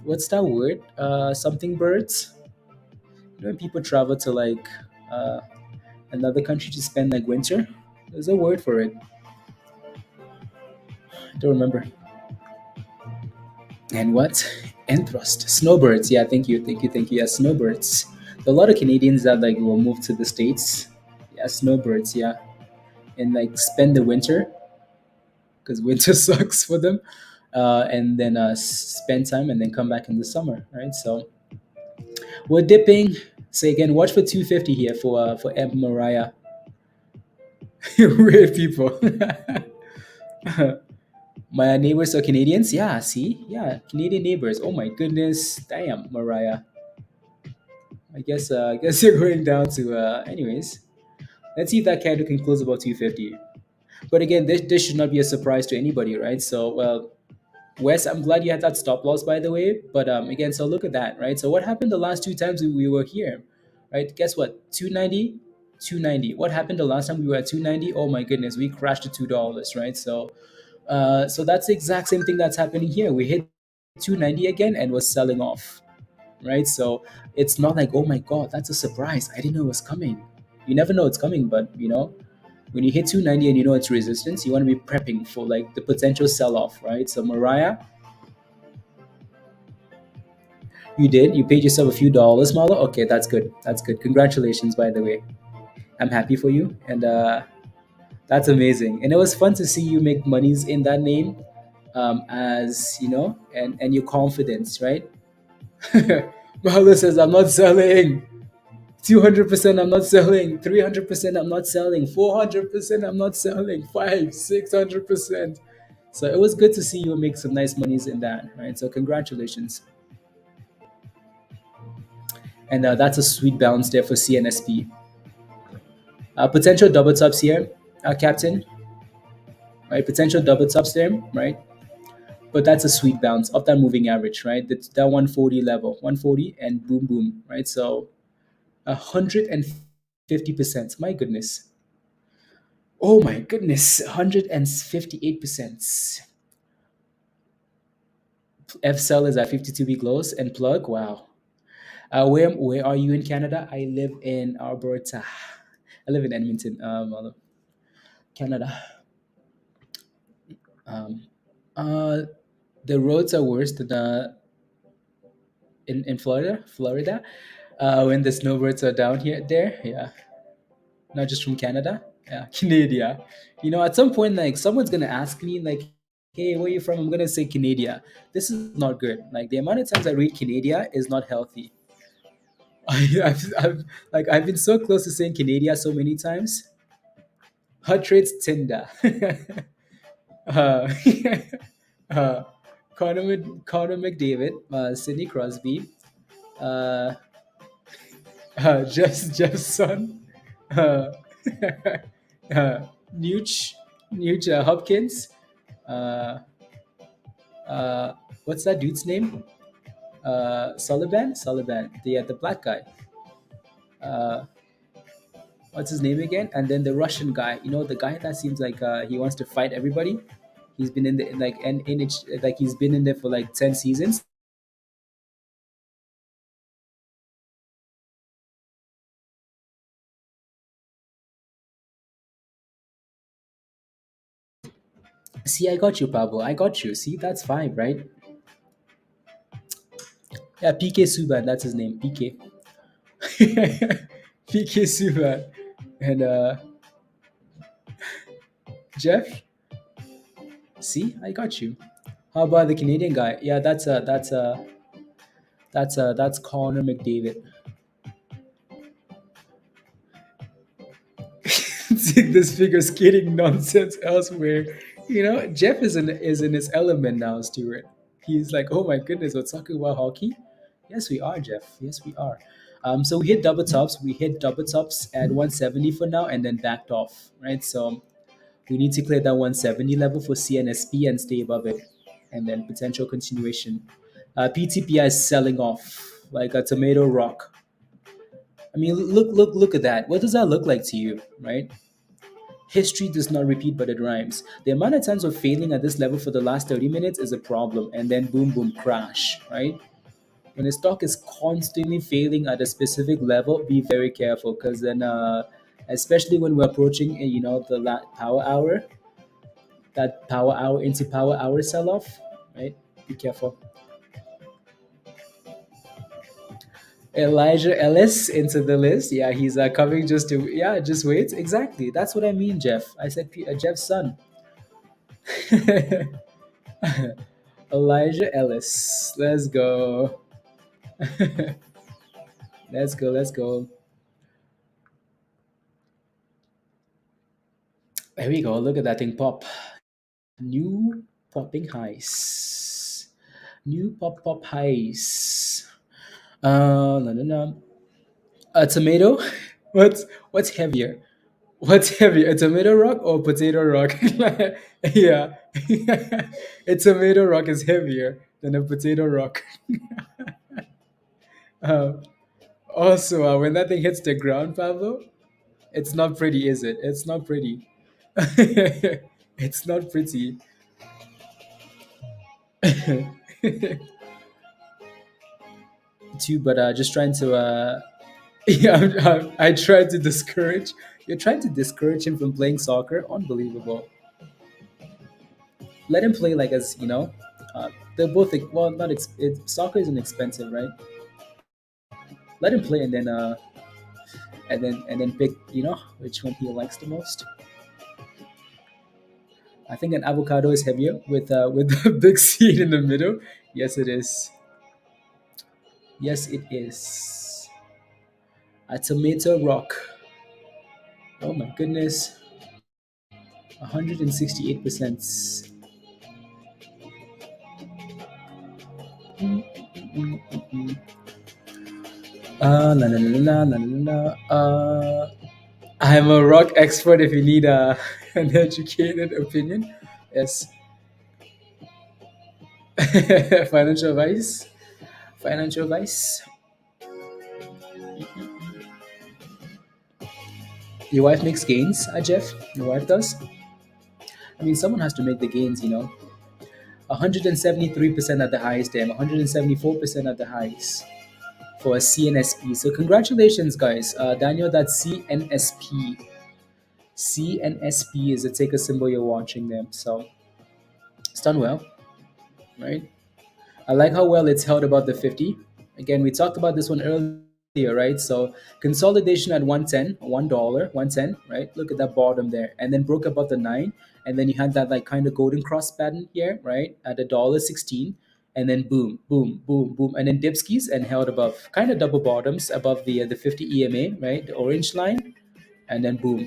What's that word? Something birds. When people travel to like uh, another country to spend like winter, there's a word for it. I don't remember. And what? And thrust. Snowbirds. Yeah, thank you, thank you, thank you. Yeah, snowbirds. There are a lot of Canadians that like will move to the states. Yeah, snowbirds. Yeah, and like spend the winter because winter sucks for them, and then spend time and then come back in the summer. Right. So we're dipping. Say again. Watch for 250 here for MRAI. Weird people. My neighbors are Canadians. Yeah, see, yeah, Canadian neighbors. Oh my goodness, damn, Mariah. I guess you're going down to. Anyways, let's see if that candle can close about 250. But again, this should not be a surprise to anybody, right? So, well, Wes, I'm glad you had that stop loss, by the way. But again, so look at that, right? So what happened the last two times we were here, right? Guess what? 290, 290. What happened the last time we were at 290? Oh my goodness, we crashed to $2, right? So that's the exact same thing that's happening here. We hit 290 again and was selling off, right? So it's not like, oh my god, that's a surprise. I didn't know it was coming. You never know it's coming, but when you hit 290 and you know it's resistance, you want to be prepping for like the potential sell off, right? So Mariah, you did. You paid yourself a few dollars, Marlo. Okay, that's good. That's good. Congratulations, by the way. I'm happy for you, and that's amazing. And it was fun to see you make monies in that name, as and your confidence, right? Marlo says, "I'm not selling. 200% I'm not selling. 300% I'm not selling. 400% I'm not selling. 600%." So it was good to see you make some nice monies in that, right? So congratulations. And that's a sweet bounce there for CNSP. Potential double tops here, Captain. Right, potential double tops there, right? But that's a sweet bounce of that moving average, right? That 140 level, 140, and boom, boom, right? So 150%. My goodness. Oh my goodness, 158%. F cell is at 52-week lows and plug. Wow. Where are you in Canada? I live in Alberta. I live in Edmonton, Canada. Um, uh, the roads are worse than in Florida. Florida, when the snowbirds are down here, there, yeah, not just from Canada, yeah, Canada. At some point, like someone's gonna ask me, like, "Hey, where you from?" I'm gonna say Canada. This is not good. Like the amount of times I read Canada is not healthy. I've been so close to saying Canada so many times. Hot rates Tinder. uh, uh, Connor McDavid, Sidney Crosby, uh, Jeff's son, uh, uh, Nuge, Hopkins, uh, uh, what's that dude's name? Sullivan, the black guy. Uh, what's his name again? And then the Russian guy. The guy that seems like he wants to fight everybody. He's been in the like NH like he's been in there for like 10 seasons. See, I got you, Pablo. I got you. See, that's five, right? Yeah, PK Subban, that's his name. PK. PK Subban. And Jeff, see, I got you. How about the Canadian guy? Yeah, that's Connor McDavid. See this figure skating nonsense elsewhere. Jeff is in his element now, Stuart. He's like, oh my goodness, we're talking about hockey. Yes, we are, Jeff. Yes, we are. So we hit double tops. We hit double tops at 170 for now, and then backed off. Right. So we need to clear that 170 level for CNSP and stay above it, and then potential continuation. PTPI is selling off like a tomato rock. I mean, look at that. What does that look like to you, right? History does not repeat, but it rhymes. The amount of times we're failing at this level for the last 30 minutes is a problem, and then boom, boom, crash, right? When a stock is constantly failing at a specific level, be very careful because then, especially when we're approaching, the power hour, that power hour into power hour sell off, right? Be careful. Elijah Ellis into the list. Yeah, he's coming just to, yeah, just wait. Exactly. That's what I mean, Jeff. I said Jeff's son. Elijah Ellis. Let's go. Let's go. Let's go. There we go. Look at that thing pop. New popping highs. New pop highs. No, no, no. A tomato. What's heavier? What's heavier, a tomato rock or potato rock? Yeah, a tomato rock is heavier than a potato rock. Uh, Also, when that thing hits the ground, Pablo, it's not pretty, is it? It's not pretty. It's not pretty. Too, but just trying to. Yeah, I tried to discourage. You're trying to discourage him from playing soccer. Unbelievable. Let him play like as they're both well, not soccer isn't expensive, right? Let him play and then pick which one he likes the most. I think an avocado is heavier with a big seed in the middle. Yes, it is. Yes, it is. A tomato rock. Oh my goodness. 168%. La la la la la la la. I'm a rock expert if you need an educated opinion. Yes. Financial advice. Financial advice. Your wife makes gains, Jeff? Your wife does? I mean, someone has to make the gains. 173% at the highest, damn. 174% at the highest for a CNSP. So, congratulations, guys. Daniel, that's CNSP. CNSP is the ticker symbol you're watching there. So, it's done well, right? I like how well it's held above the 50. Again, we talked about this one earlier, right? So consolidation at 110, $1, 110, right? Look at that bottom there. And then broke above the 9. And then you had that like kind of golden cross pattern here, right? At $1.16. And then boom, boom, boom, boom. And then dipskis and held above, kind of double bottoms above the 50 EMA, right? The orange line. And then boom.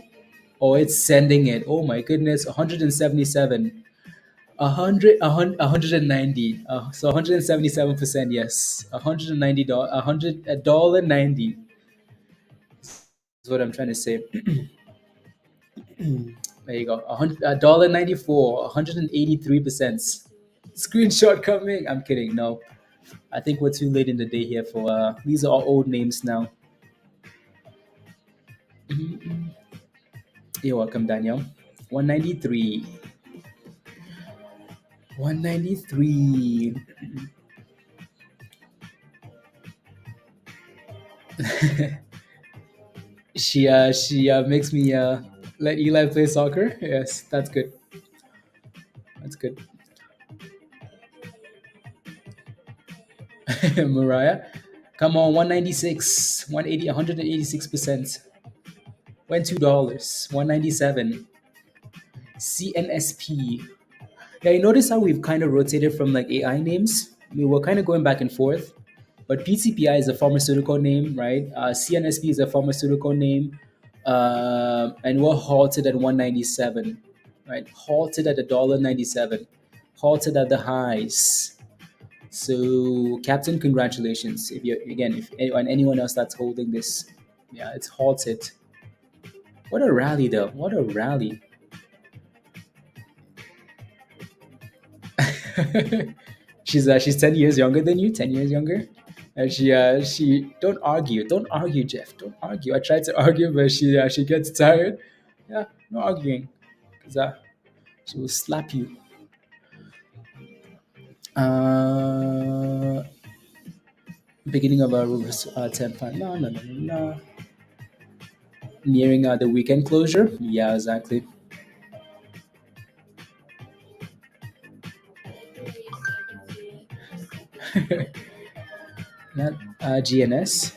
Oh, it's sending it. Oh my goodness, 177. 190. So 177%, yes. $190, $100.90 is what I'm trying to say. There you go. $1.94, 183%. Screenshot coming. I'm kidding. No, I think we're too late in the day here for these are all old names now. You're welcome, Daniel. 193. 193. She makes me let Eli play soccer. Yes, that's good. It's good. Mariah, come on, 196, 180, 186%. Went $2, 197. CNSP. Yeah, you notice how we've kind of rotated from like AI names? I mean, we're kind of going back and forth. But PTPI is a pharmaceutical name, right? CNSP is a pharmaceutical name. And we're halted at 197, right? Halted at $1.97. Halted at the highs. So, Captain, congratulations. If you again, if anyone else that's holding this, yeah, it's halted. What a rally, though! What a rally! She's 10 years younger than you. 10 years younger, and she don't argue, Jeff. Don't argue. I tried to argue, but she gets tired. Yeah, no arguing, because she will slap you. Uh, Beginning of our reverse 10 5. No, no, no, no, no. Nearing the weekend closure. Yeah, exactly. Not GNS.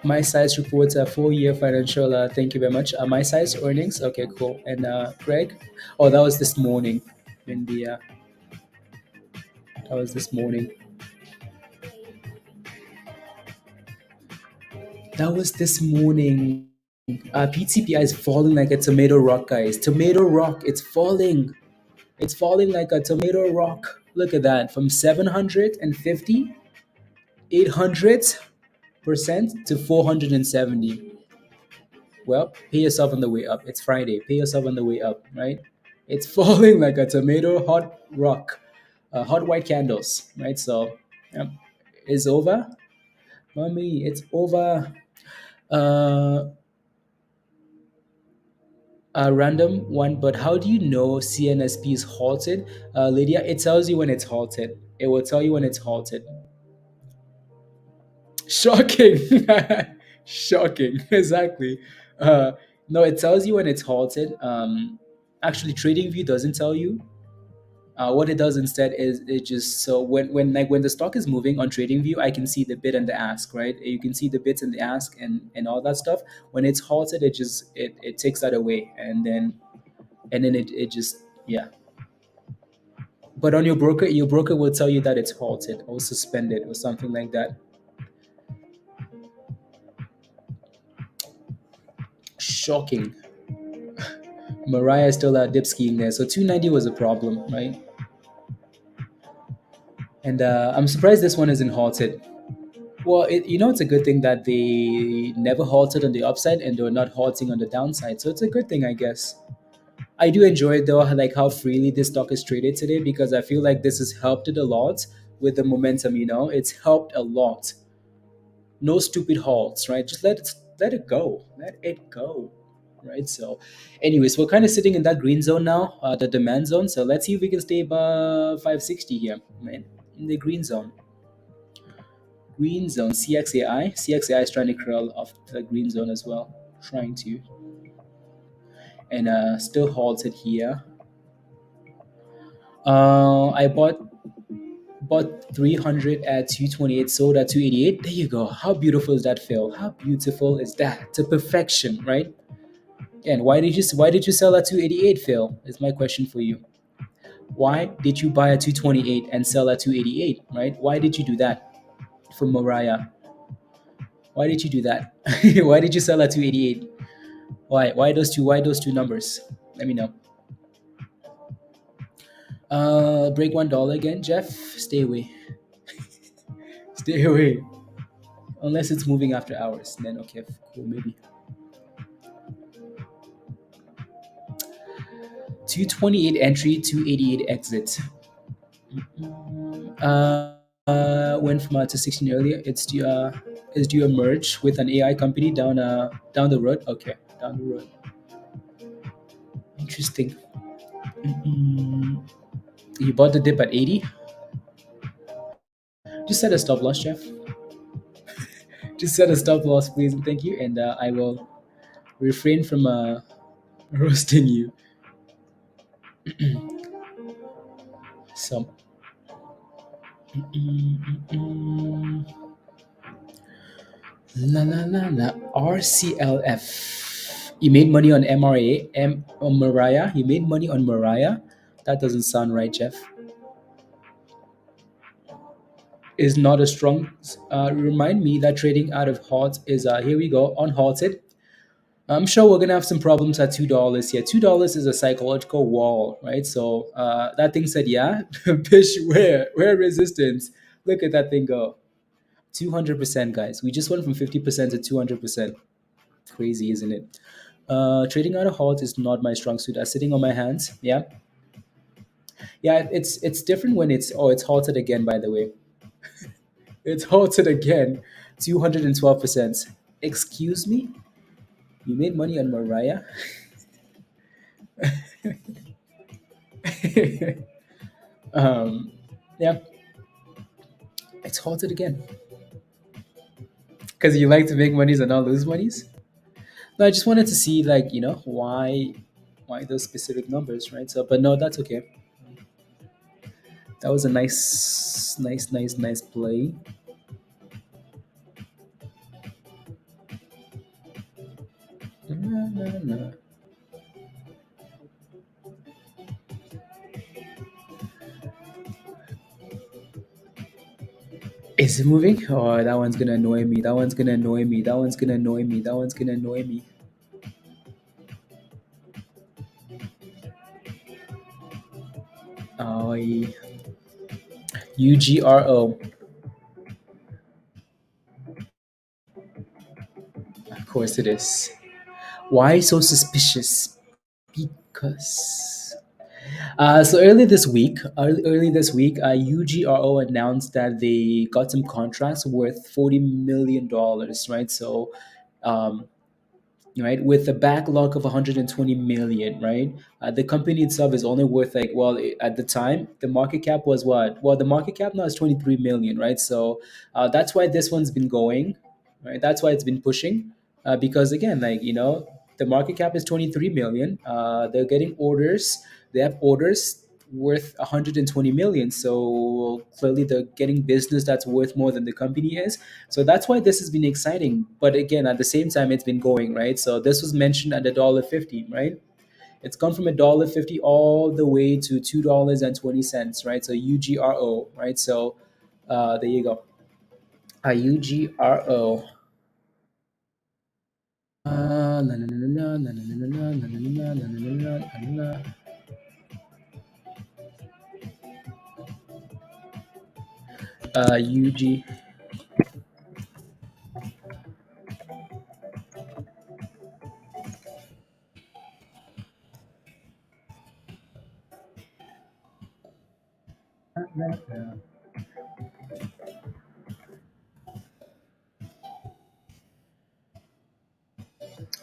My size reports a 4-year financial. Thank you very much. My size earnings. Okay, cool. And Greg. Oh, that was this morning. In the That was this morning. That was this morning. PTPI is falling like a tomato rock, guys. Tomato rock. It's falling. It's falling like a tomato rock. Look at that. From 750, 800% to 470. Well, pay yourself on the way up. It's Friday. Pay yourself on the way up, right? It's falling like a tomato hot rock, hot white candles, right? So, it's over, mommy. It's over. Uh, a random one, but how do you know CNSP is halted? Lydia, it tells you when it's halted. It will tell you when it's halted. Shocking. Shocking. Exactly. Uh, no, it tells you when it's halted. Actually, TradingView doesn't tell you. What it does instead is it just so when the stock is moving on TradingView, I can see the bid and the ask, right? You can see the bids and the ask and all that stuff. When it's halted, it takes that away, and then it just, yeah. But on your broker will tell you that it's halted or suspended or something like that. Shocking. Mariah is still dip skiing there. So 290 was a problem, right? And I'm surprised this one isn't halted. Well, it's a good thing that they never halted on the upside and they're not halting on the downside. So it's a good thing, I guess. I do enjoy it though, like how freely this stock is traded today, because I feel like this has helped it a lot with the momentum. It's helped a lot. No stupid halts, right? Just let it go, let it go, right? So, anyways, we're kind of sitting in that green zone now, the demand zone. So let's see if we can stay above 560 here, right? In the green zone. Green zone, CXAI is trying to curl off the green zone as well, trying to, and still halted here. I bought 300 at 228, sold at 288. There you go. How beautiful is that, Phil? How beautiful is that? To perfection, right? And why did you sell at 288, Phil? Is my question for you. Why did you buy at 228 and sell at 288, right? Why did you do that? For Mariah, why did you do that? Why did you sell at 288? Why those two numbers? Let me know. Break $1 again, Jeff. Stay away. Stay away. Unless it's moving after hours, then okay, cool, maybe. 228 entry, 288 exit. Went from to 16 earlier. It's due a merge with an AI company down the road. Okay, down the road. Interesting. You bought the dip at 80. Just set a stop loss, Jeff. Just set a stop loss, please, and thank you. And I will refrain from Roasting you. Some. La la la la. RCLF. You made money on MRA, on Mariah. You made money on Mariah. That doesn't sound right, Jeff. Is not a strong. Remind me that trading out of halt is here we go unhalted. I'm sure we're gonna have some problems at $2 here. $2 is a psychological wall, right? So that thing said, yeah, fish where resistance. Look at that thing go. 200%, guys. We just went from 50% to 200%. Crazy, isn't it? Trading out of halt is not my strong suit. I'm sitting on my hands. Yeah, yeah. It's different when it's halted again. By the way, it's halted again. 212%. Excuse me. You made money on Mariah. um, yeah, it's halted again because you like to make monies and not lose monies. No, I just wanted to see like why those specific numbers, right? So, but no, that's okay. That was a nice play. Na, na, na. Is it moving? Oh, that one's gonna annoy me. That one's gonna annoy me. That one's gonna annoy me. That one's gonna annoy me. Oh, UGRO. Of course it is. Why so suspicious? Because so early this week, UGRO announced that they got some contracts worth $40 million, right? So, um, right, with a backlog of 120 million, right? The company itself is only worth like, well, at the time the market cap was what? Well, the market cap now is 23 million, right? So that's why this one's been going, right? That's why it's been pushing, because again, like the market cap is 23 million. They're getting orders. They have orders worth 120 million, so clearly they're getting business that's worth more than the company is. So that's why this has been exciting. But again, at the same time, it's been going, right. So this was mentioned at $1.50, right. It's gone from $1.50 all the way to $2.20, right. So UGRO, right. So there you go. UGRO. UG.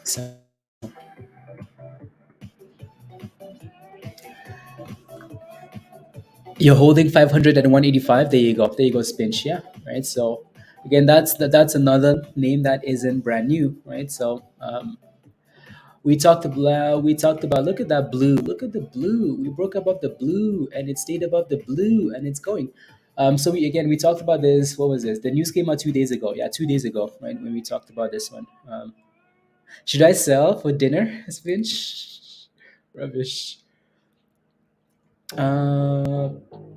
So you're holding 500 and 185. There you go. There you go, Spinch. Yeah, right. So again, that's another name that isn't brand new, right. So we talked about, look at that blue. Look at the blue. We broke above the blue and it stayed above the blue and it's going. So we talked about this. What was this? The news came out 2 days ago. Yeah, 2 days ago, right, when we talked about this one. Should I sell for dinner, Spinch? Rubbish. Uh,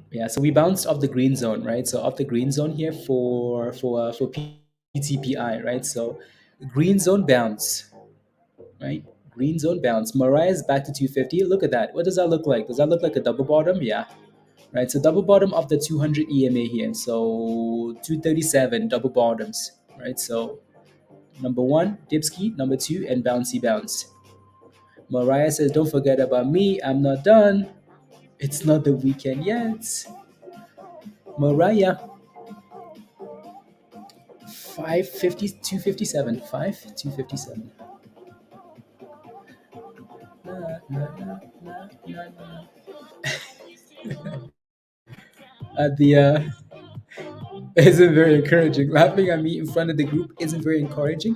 yeah, so we bounced off the green zone, right? So off the green zone here for PTPI, right? So green zone bounce, right? Green zone bounce. Mariah is back to 250. Look at that. What does that look like? Does that look like a double bottom? Yeah, right. So double bottom of the 200 EMA here. So 237 double bottoms, right? So number one, dipski. Number two, and bouncy bounce. Mariah says, "Don't forget about me. I'm not done. It's not the weekend yet." Mariah, 550, 257, 257. The isn't very encouraging. Laughing at me in front of the group isn't very encouraging.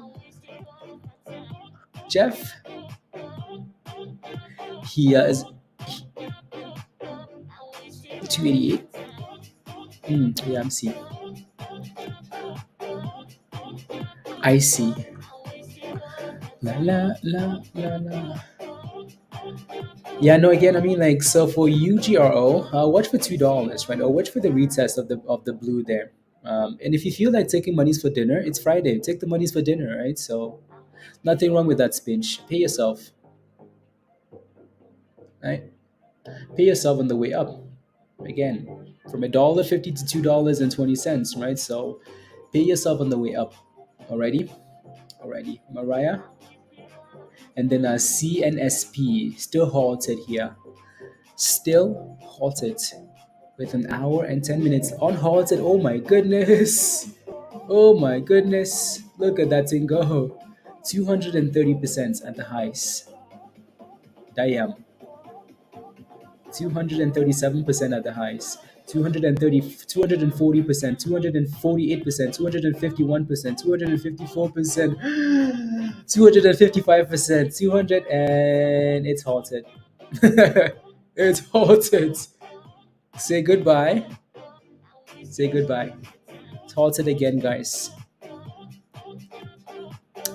Jeff, He is 288. Yeah, I'm seeing. I see. La la la la la. Yeah, no. Again, I mean, like, so for UGRO, watch for $2, right? Or watch for the retest of the blue there. And if you feel like taking monies for dinner, it's Friday. Take the monies for dinner, right? So nothing wrong with that spinch. Pay yourself, right? Pay yourself on the way up. Again, from $1.50 to $2.20, right? So pay yourself on the way up. Alrighty, alrighty, Mariah, and then CNSP still halted here. Still halted with an hour and 10 minutes unhalted. Oh my goodness! Oh my goodness! Look at that thing go. 230% at the highs. Damn. 237% at the highs, 230, 240%, 248%, 251%, 254%, 255%, 200, and it's halted. It's halted. Say goodbye. Say goodbye. It's halted again, guys.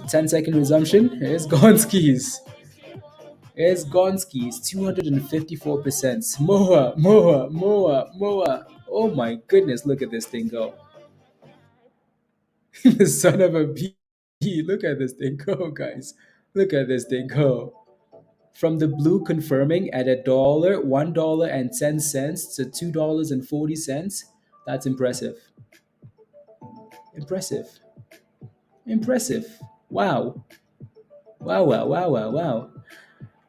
10-second resumption. It's gone skis. It's Gonski's 254%. More. Oh my goodness, look at this thing go. The son of a bee. Look at this thing go, guys. Look at this thing go. From the blue confirming at $1.10 to $2.40. That's impressive. Impressive. Impressive. Wow. Wow.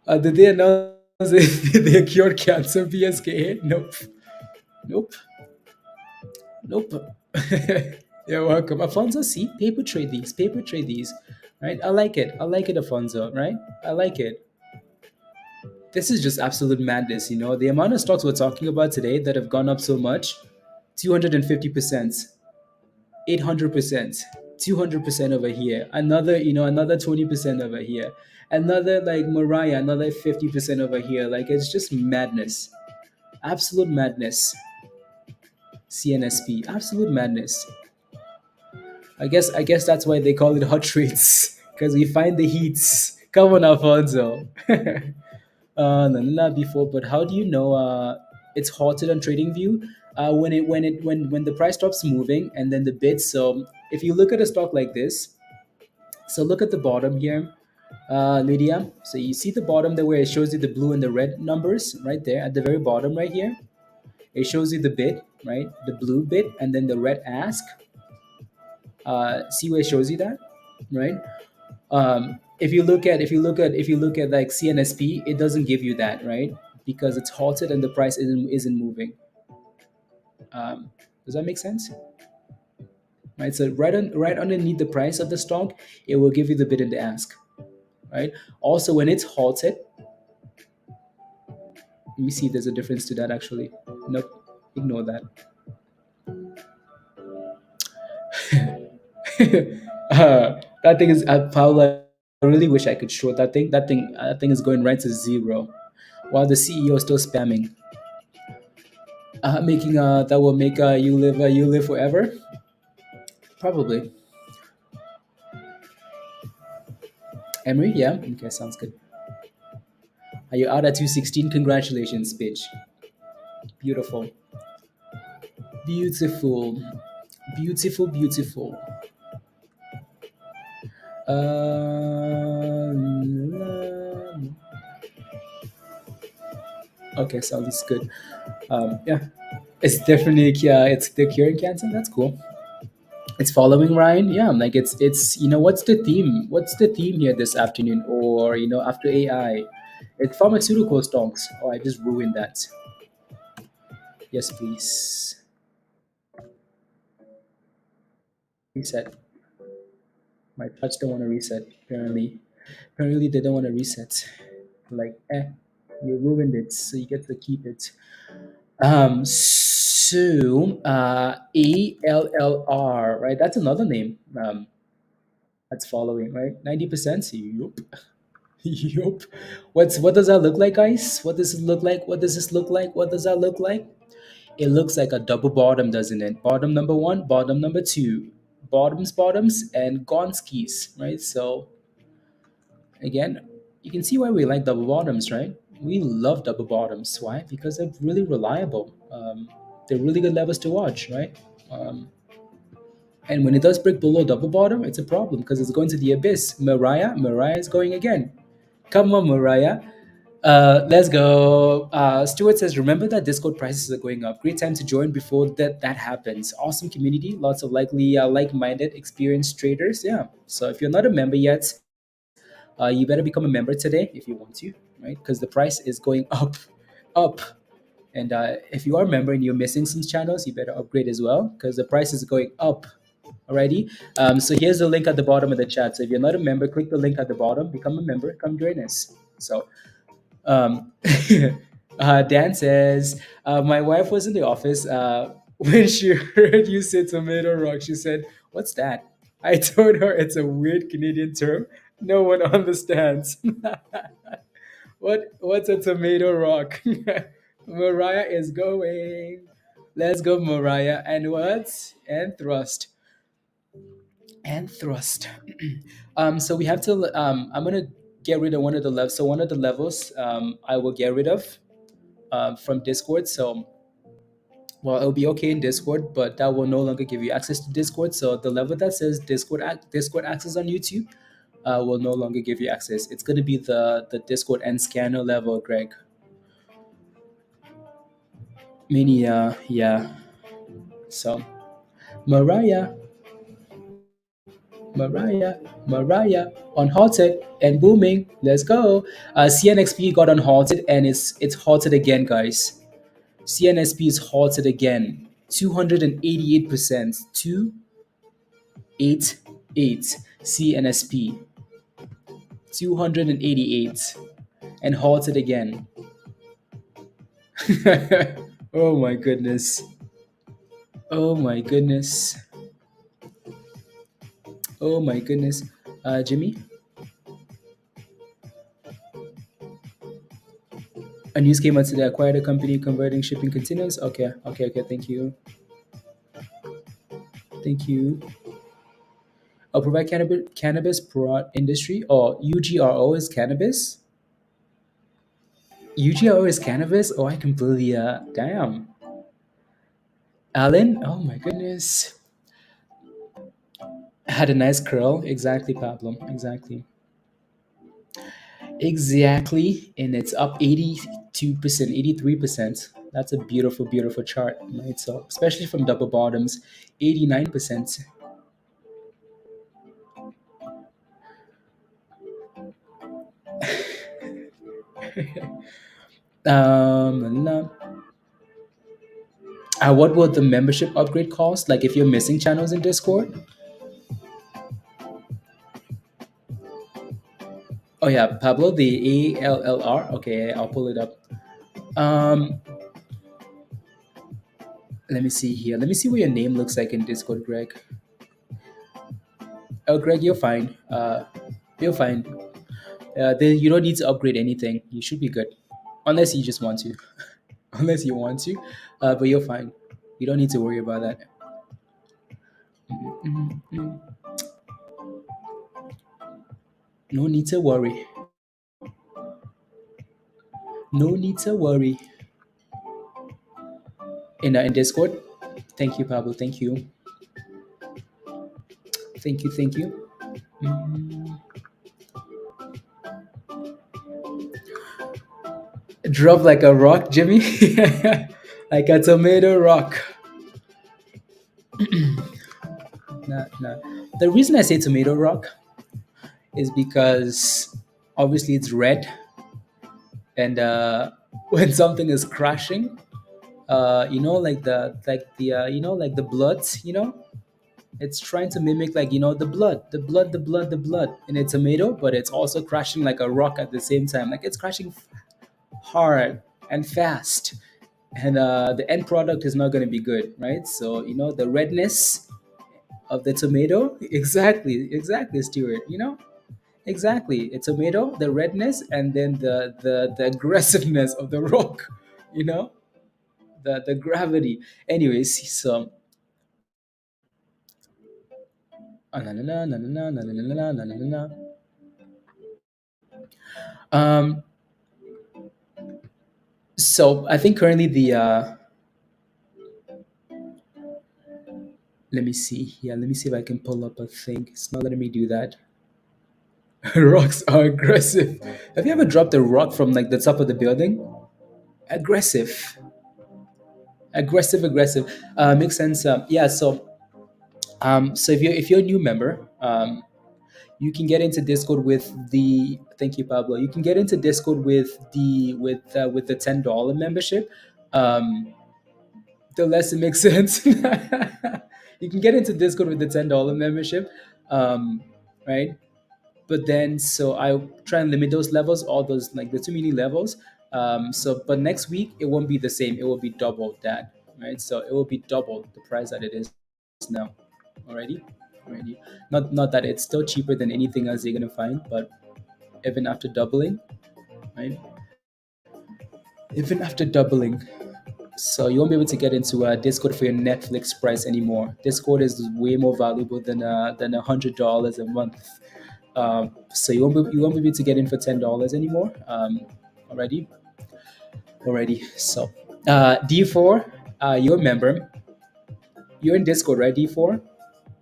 Did they announce they cured cancer PSK? Nope. Nope. Nope. You're welcome. Alfonso, see? Paper trade these. Paper trade these. Right? I like it. I like it, Alfonso. Right? I like it. This is just absolute madness, you know? The amount of stocks we're talking about today that have gone up so much, 250%, 800%, 200% over here. Another 20% over here. Another, like, Mariah, another 50% over here. Like, it's just madness. Absolute madness. CNSP. Absolute madness. I guess that's why they call it hot trades because we find the heats. Come on, Alfonso. Before, but how do you know it's halted on TradingView? When the price stops moving and then the bid. So if you look at a stock like this, so look at the bottom here, Lydia. So you see the bottom there where it shows you the blue and the red numbers right there at the very bottom right here. It shows you the bid, right? The blue bid and then the red ask. See where it shows you that, right? If you look at like CNSP, it doesn't give you that, right? Because it's halted and the price isn't moving. Does that make sense? Right. So right underneath the price of the stock, it will give you the bid and the ask, right? Also, when it's halted, let me see if there's a difference to that actually. Nope, ignore that. That thing is Paula. I really wish I could short that thing. That thing is going right to zero, while the CEO is still spamming. Making that will make you live forever. Probably. Emery, yeah. Okay, sounds good. Are you out at 216? Congratulations, bitch. Beautiful, beautiful, beautiful. Uh, okay, sounds good. Yeah, it's definitely it's the curing cancer. That's cool. It's following Ryan. Yeah, like it's what's the theme? What's the theme here this afternoon or after AI? It's pharmaceutical stocks. Oh, I just ruined that. Yes, please. Reset. My touch don't want to reset. Apparently they don't want to reset. Like, you ruined it, so you get to keep it. So ALLR, right? That's another name. That's following, right? 90%. Yup. Yup. What does that look like, guys? What does it look like? What does this look like? What does that look like? It looks like a double bottom, doesn't it? Bottom number one, bottom number two, bottoms, and Gonskis, right? So again, you can see why we like double bottoms, right? We love double bottoms. Why? Because they're really reliable. They're really good levels to watch, right? Um, and when it does break below double bottom, it's a problem because it's going to the abyss. Mariah is going again. Come on, Mariah. Let's go. Stuart says, remember that Discord prices are going up. Great time to join before that happens. Awesome community. Lots of likely like-minded, experienced traders. Yeah. So if you're not a member yet, you better become a member today if you want to, right? Because the price is going up, up. And if you are a member and you're missing some channels, you better upgrade as well because the price is going up. Alrighty. So here's the link at the bottom of the chat. So if you're not a member, click the link at the bottom, become a member, come join us. So um, Dan says, my wife was in the office when she heard you say tomato rock. She said, "What's that?" I told her it's a weird Canadian term. No one understands. What's a tomato rock? Mariah is going. Let's go, Mariah. And what? And thrust. And thrust. So we have to. I'm gonna get rid of one of the levels. So one of the levels I will get rid of from Discord. So, well, it'll be okay in Discord, but that will no longer give you access to Discord. So the level that says Discord access on YouTube will no longer give you access. It's going to be the Discord and scanner level, Greg. Mini, yeah. So, Mariah, Mariah, Mariah, unhalted and booming. Let's go. CNXP got unhalted and it's halted again, guys. CNSP is halted again. 288%. 288. CNSP. 288. And halted again. Oh my goodness. Oh my goodness. Oh my goodness. Jimmy, a news came out today. Acquired a company converting shipping containers. Okay. Thank you. Thank you. I'll provide cannabis product industry or UGRO is cannabis. UGRO is cannabis. Oh, I completely damn. Alan. Oh my goodness. Had a nice curl. Exactly, Pablo. Exactly. Exactly. And it's up 82%, 83%. That's a beautiful, beautiful chart, right? So, especially from double bottoms, 89%. No. What would the membership upgrade cost? Like if you're missing channels in Discord? Oh, yeah, Pablo, the ALLR. Okay, I'll pull it up. Um, Let me see here. Let me see what your name looks like in Discord, Greg. Oh, Greg, you're fine. You're fine. You don't need to upgrade anything. You should be good, unless you just want to. Unless you want to, but you're fine. You don't need to worry about that. Mm. No need to worry. No need to worry. In Discord. Thank you, Pablo. Thank you. Thank you. Thank you. Mm. Drop like a rock, Jimmy. Like a tomato rock. Nah. The reason I say tomato rock is because obviously it's red, and when something is crashing, like the blood, it's trying to mimic like the blood in a tomato, but it's also crashing like a rock at the same time. Like it's crashing hard and fast, and the end product is not going to be good, right? So the redness of the tomato, exactly, Stuart. Exactly. A tomato, the redness, and then the aggressiveness of the rock. You know, the gravity. Anyways, so na na na na na na na na na na na na na. Um. So I think currently the let me see. Yeah, let me see if I can pull up a thing. It's not letting me do that. Rocks are aggressive. Have you ever dropped a rock from like the top of the building? Aggressive, aggressive. Makes sense. Yeah. So if you're a new member, you can get into Discord with the. Thank you, Pablo. You can get into Discord with the $10 membership. Um, the less it makes sense. You can get into Discord with the $10 membership, right? But then so I try and limit those levels, all those like the too many levels. But next week it won't be the same. It will be double that, right? So it will be double the price that it is now. Already, already. Not that it's still cheaper than anything else you're gonna find, but even after doubling, right? Even after doubling, so you won't be able to get into Discord for your Netflix price anymore. Discord is way more valuable than $100 a month. So you won't be able to get in for $10 anymore. Already, already. So D4, you're a member. You're in Discord, right? D4.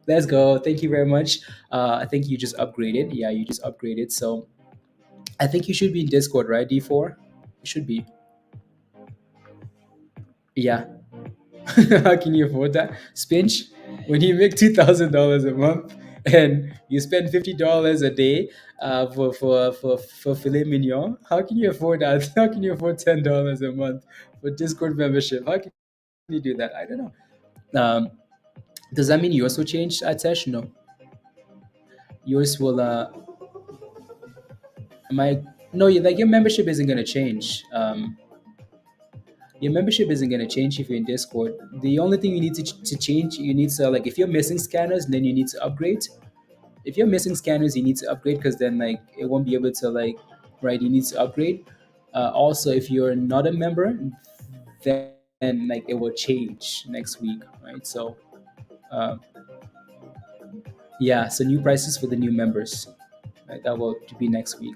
Let's go. Thank you very much. I think you just upgraded. Yeah, you just upgraded. So I think you should be in Discord, right? D4. You should be. Yeah. How can you afford that? Spinch, when you make $2,000 a month and you spend $50 a day for filet mignon, how can you afford that? How can you afford $10 a month for Discord membership? How can you do that? I don't know. Um, does that mean yours will change, Atesh? No. Yours will. My no, like your membership isn't gonna change. Your membership isn't going to change if you're in Discord. The only thing you need to change, you need to like if you're missing scanners, then you need to upgrade. If you're missing scanners, you need to upgrade because then like it won't be able to like right. You need to upgrade. Also, if you're not a member, then like it will change next week, right? So uh, yeah, so new prices for the new members, right? That will be next week.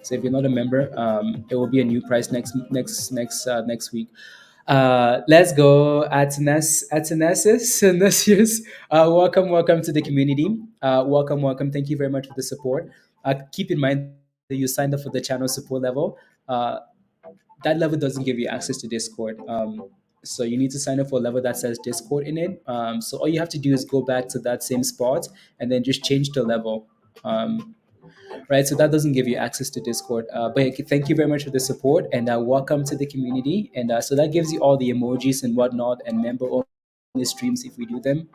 So if you're not a member, it will be a new price next week. Let's go, Atanasis. Welcome to the community. Welcome. Thank you very much for the support. Keep in mind that you signed up for the channel support level. That level doesn't give you access to Discord. So you need to sign up for a level that says Discord in it. So all you have to do is go back to that same spot and then just change the level. Right, so that doesn't give you access to Discord, but thank you very much for the support and welcome to the community. And so that gives you all the emojis and whatnot, and member only streams if we do them,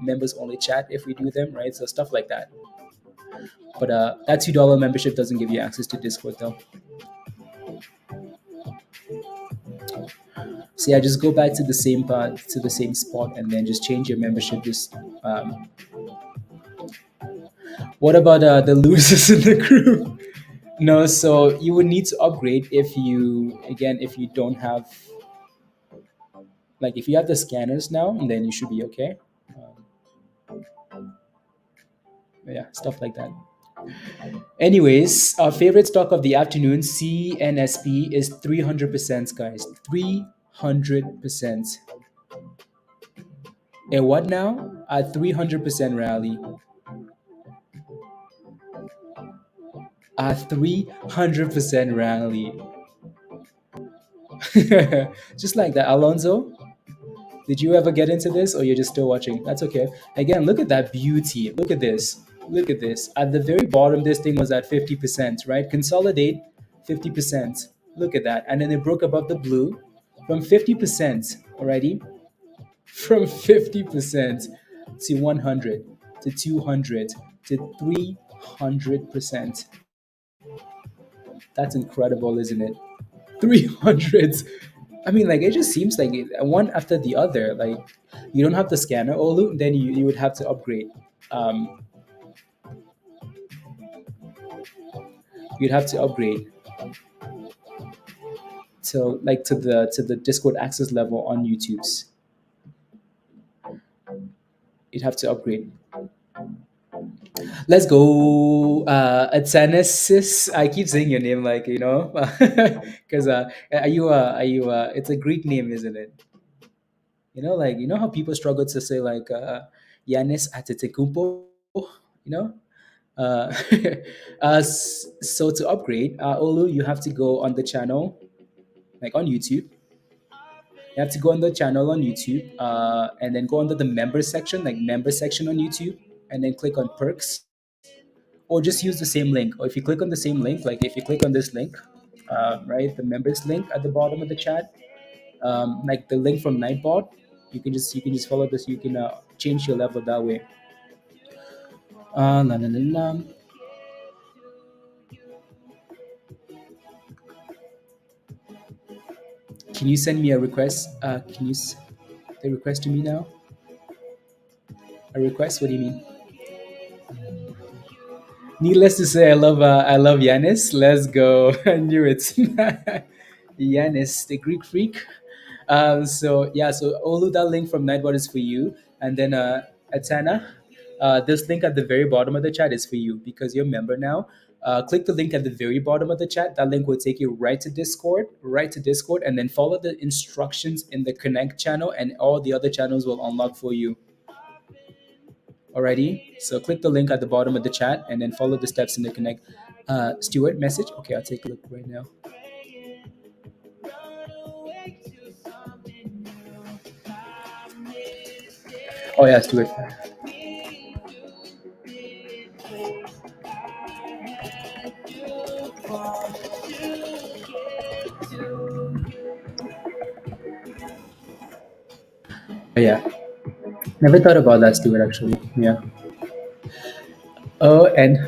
members only chat if we do them, right? So stuff like that. But that $2 membership doesn't give you access to Discord though. So yeah, just go back to the same part, to the same spot, and then just change your membership. Just what about the losers in the group? No, so you would need to upgrade if you don't have, like if you have the scanners now, then you should be okay. Yeah, stuff like that. Anyways, our favorite stock of the afternoon, CNSP, is 300%, guys. 300%. And what now? A 300% rally. A 300% rally. Just like that. Alonso, did you ever get into this or you're just still watching? That's okay. Again, look at that beauty. Look at this. Look at this. At the very bottom, this thing was at 50%, right? Consolidate, 50%. Look at that. And then it broke above the blue from 50% already. From 50% to 100 to 200 to 300%. That's incredible, isn't it? 300. I mean, like, it just seems like one after the other. Like, you don't have the scanner, Olu, then you would have to upgrade. Um, you'd have to upgrade to the Discord access level on YouTube's. You'd have to upgrade. Let's go, Atanasis. I keep saying your name like because It's a Greek name, isn't it? Like how people struggle to say like Yanis Antetokounmpo. You know, uh, so to upgrade, Olu, you have to go on the channel, like on YouTube. You have to go on the channel on YouTube, and then go under the member section, like member section on YouTube, and then click on perks, or just use the same link. Or if you click on the same link, like if you click on this link, right, the members link at the bottom of the chat, like the link from Nightbot, you can just follow this. You can change your level that way. La, la, la, la. Can you send me a request? Can you the request to me now? A request? What do you mean? Needless to say, I love Yanis. Let's go. I knew it. Yanis, the Greek freak. So yeah, so Olu, that link from Nightbot is for you, and then Atana, this link at the very bottom of the chat is for you because you're a member now. Click the link at the very bottom of the chat. That link will take you right to Discord, and then follow the instructions in the Connect channel, and all the other channels will unlock for you. Alrighty, so click the link at the bottom of the chat, and then follow the steps in the Connect. Stuart, message. Okay, I'll take a look right now. Oh yeah, Stuart. Oh, yeah. Never thought about that, Stuart, actually. Yeah. Oh, and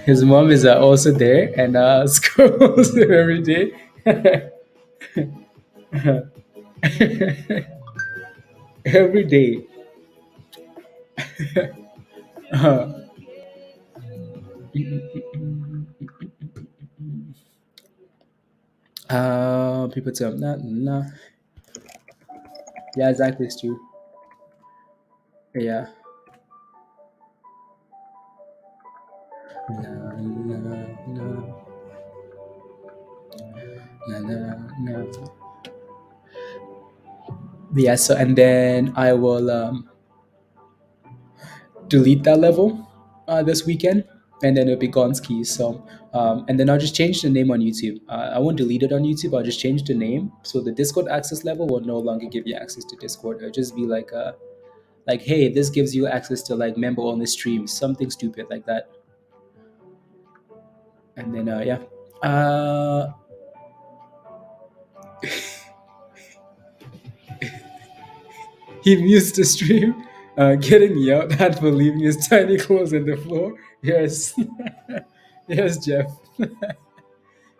his mom is also there and scrolls every day. Every day. Uh, People tell him, nah, nah. Yeah, exactly, Stu. Yeah. Nah, nah, nah, nah, nah, nah. Yeah, so, and then I will delete that level this weekend, and then it'll be gone skis. So, and then I'll just change the name on YouTube. I won't delete it on YouTube. I'll just change the name. So the Discord access level will no longer give you access to Discord. It'll just be like, hey, this gives you access to like member only streams, something stupid like that. And then yeah. He mused the stream, getting yelled at for leaving his tiny clothes on the floor. Yes. Yes, Jeff.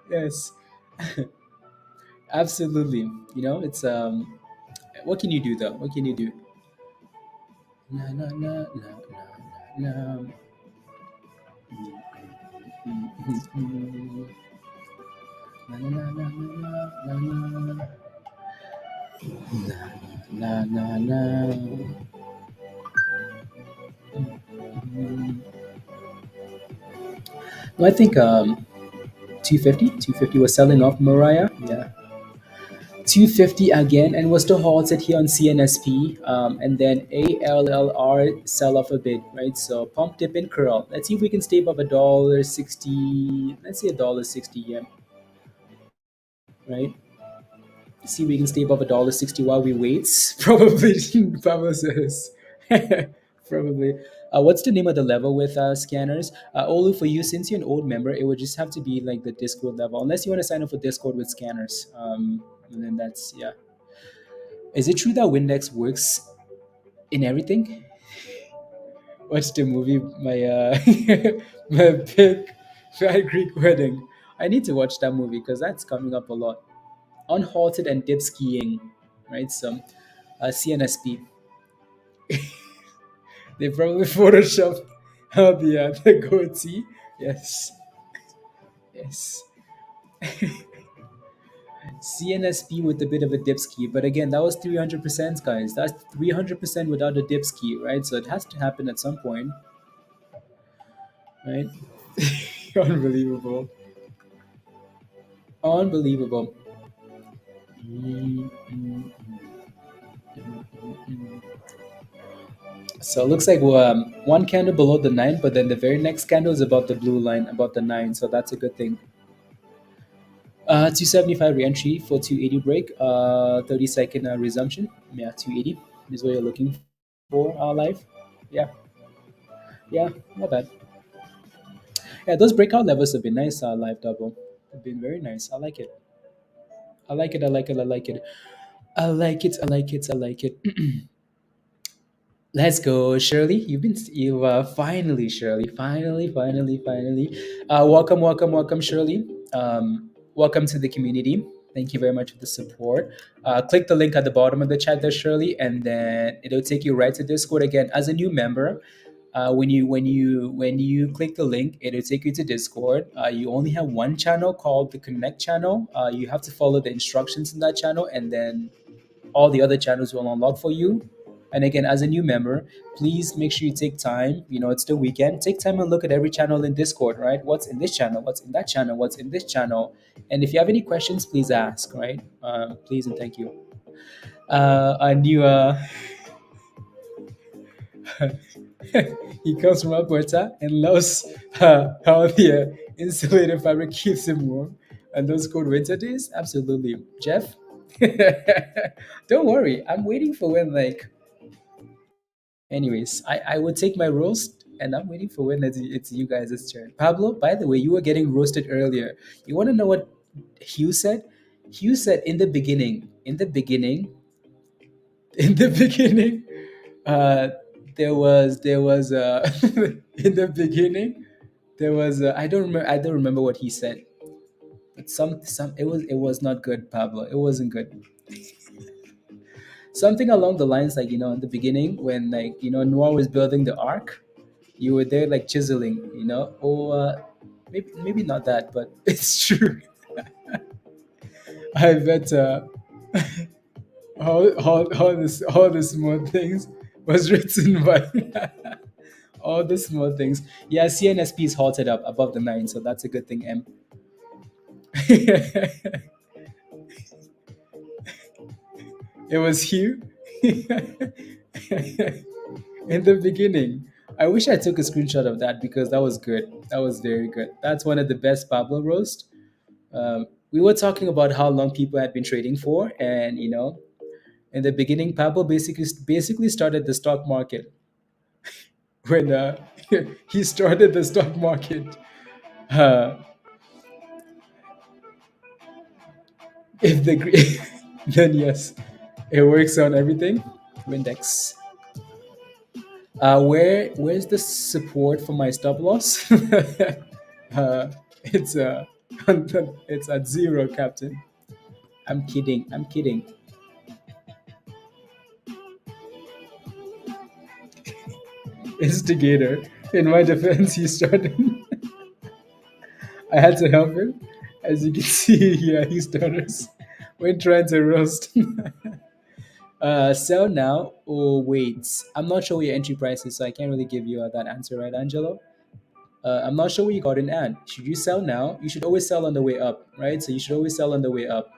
Yes. Absolutely. It's what can you do though? What can you do? Na, na, na, na, na, na, na. Na, na, na, na, na, na, na. Na, na, na. No, I think 250 was selling off Mariah. Yeah. 250 again, and we're still halted here on CNSP, and then ALLR sell off a bit, right? So pump, dip, and curl. Let's see if we can stay above $1.60. Let's say $1.60, yeah, right? See if we can stay above $1.60 while we wait. Probably, Pablo says. Probably. What's the name of the level with scanners? Olu, for you, since you're an old member, it would just have to be like the Discord level, unless you want to sign up for Discord with scanners. And then that's, yeah. Is it true that Windex works in everything? Watch the movie, my big fat Greek wedding. I need to watch that movie because that's coming up a lot. Unhalted and dip skiing, right? So, CNSP. They probably photoshopped out the goatee. Yes. Yes. CNSP with a bit of a dip ski, but again, that was 300%, guys. That's 300% without a dip ski, right? So it has to happen at some point, right? Unbelievable. Unbelievable. Mm, mm, mm, mm. So it looks like one candle below the nine, but then the very next candle is above the blue line, above the nine. So that's a good thing. 275 reentry for 280 break. 30-second resumption. Yeah, 280 is what you're looking for. Live. Yeah, yeah, not bad. Yeah, those breakout levels have been nice. Live double. They've been very nice. I like it. I like it. I like it. I like it. I like it. I like it. I like it. Let's go, Shirley. You finally, Shirley. Finally. Welcome, welcome, welcome, Shirley. Welcome to the community. Thank you very much for the support. Click the link at the bottom of the chat there, Shirley, and then it'll take you right to Discord again. As a new member, when you click the link, it'll take you to Discord. You only have one channel called the Connect channel. You have to follow the instructions in that channel, and then all the other channels will unlock for you. And again, as a new member, please make sure you take time. It's the weekend. Take time and look at every channel in Discord, right? What's in this channel? What's in that channel? What's in this channel? And if you have any questions, please ask, right? Please and thank you. I knew he comes from Alberta and loves how the insulated fabric keeps him warm. And those cold winter days, absolutely. Jeff, don't worry. I'm waiting for when Anyways, I would take my roast, and I'm waiting for when it's you guys' turn. Pablo, by the way, you were getting roasted earlier. You want to know what Hugh said? Hugh said in the beginning, uh, there was in the beginning I don't remember what he said, but some it was not good, Pablo. It wasn't good. Something along the lines like in the beginning when Noah was building the ark. You were there like chiseling, or maybe not that, but it's true. I bet all the small things was written by all the small things. Yeah, CNSP is halted up above the nine, so that's a good thing. It was Hugh. In the beginning. I wish I took a screenshot of that because that was good. That was very good. That's one of the best Pablo roast. We were talking about how long people had been trading for, and in the beginning, Pablo basically started the stock market when he started the stock market. Uh, if the then yes, it works on everything. Index. Where's the support for my stop loss? It's it's at zero, Captain. I'm kidding. I'm kidding. Instigator. In my defense, he started. I had to help him. As you can see, yeah, he started when trying to roast. Sell now or wait? I'm not sure what your entry price is, so I can't really give you that answer, right, Angelo? I'm not sure what you got in ad. Should you sell now? You should always sell on the way up, right? So you should always sell on the way up.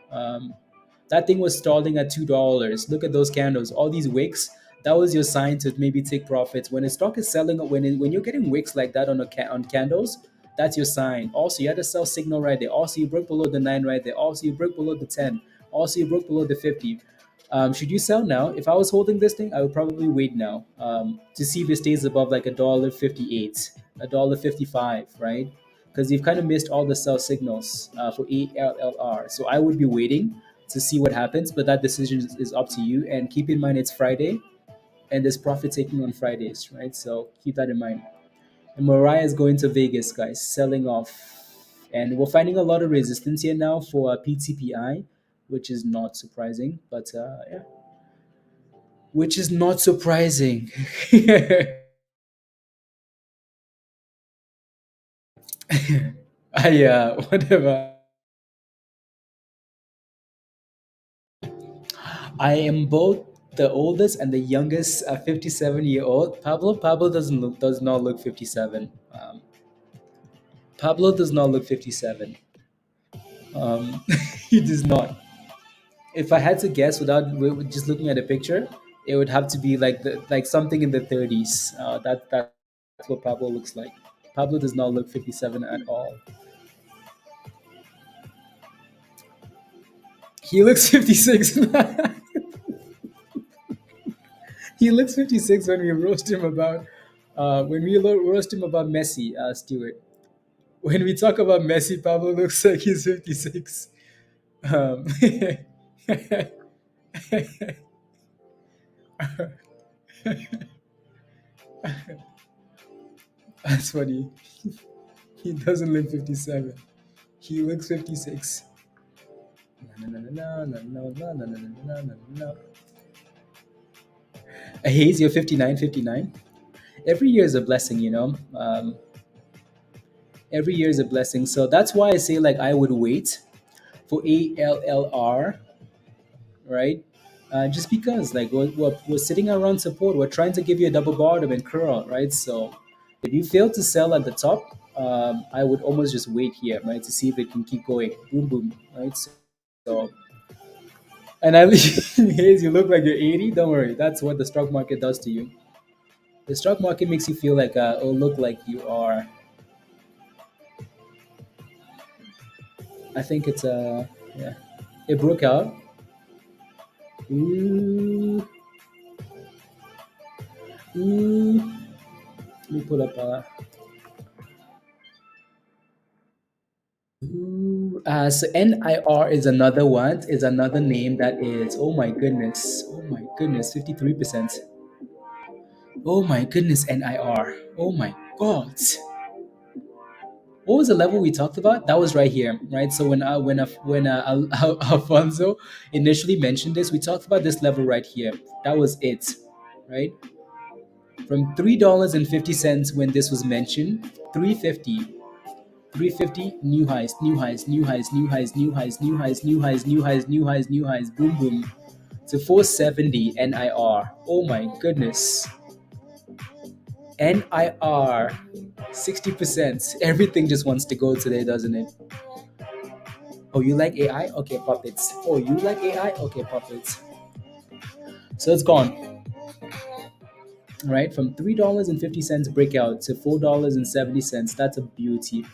That thing was stalling at $2. Look at those candles, all these wicks. That was your sign to maybe take profits. When a stock is selling, when you're getting wicks like that on candles, that's your sign. Also, you had to sell signal right there. Also, you broke below the nine right there. Also, you broke below the 10. Also, you broke below the 50. Should you sell now? If I was holding this thing, I would probably wait now to see if it stays above like $1.58, $1.55, right? Because you've kind of missed all the sell signals for ALLR. So I would be waiting to see what happens, but that decision is up to you. And keep in mind it's Friday, and there's profit taking on Fridays, right? So keep that in mind. And MRAI is going to Vegas, guys, selling off. And we're finding a lot of resistance here now for PTPI, which is not surprising, but yeah, which is not surprising. Whatever. I am both the oldest and the youngest 57-year-old. Pablo does not look 57. Pablo does not look 57. Um, he does not. If I had to guess without just looking at a picture, it would have to be like something in the 30s. That's what Pablo looks like. Pablo does not look 57 at all. He looks 56. He looks 56 when we roast him about roast him about Messi, Stuart. When we talk about Messi, Pablo looks like he's 56. Um, that's funny. He doesn't look 57. He looks 56. No, no, no, no, no, no, no, no, no, no, no, no. Hayes, you're 59, 59. Every year is a blessing, you know. Every year is a blessing. So that's why I say like I would wait for ALLR, right? Just because like we're sitting around support, we're trying to give you a double bottom and curl, right? So if you fail to sell at the top, I would almost just wait here, right, to see if it can keep going, boom, boom, right? So and I Hayes, you look like you're 80. Don't worry, that's what the stock market does to you. The stock market makes you feel like look like you are. I think it's yeah, it broke out. Ooh, ooh. Let me pull up. So NIR is another one. Is another name that is. Oh my goodness. Oh my goodness. 53%. Oh my goodness. NIR. Oh my god. What was the level we talked about? That was right here, right? So Alfonso initially mentioned this, we talked about this level right here. That was it, right? From $3.50 when this was mentioned, 350, 350, new highs, new highs, new highs, new highs, new highs, new highs, new highs, new highs, new highs, new highs, boom, boom, to 470 NIR. Oh my goodness. NIR, 60%. Everything just wants to go today, doesn't it? Oh, you like AI? Okay, puppets. Oh, you like AI? Okay, puppets. So it's gone, right? From $3.50 breakout to $4.70. That's a beauty.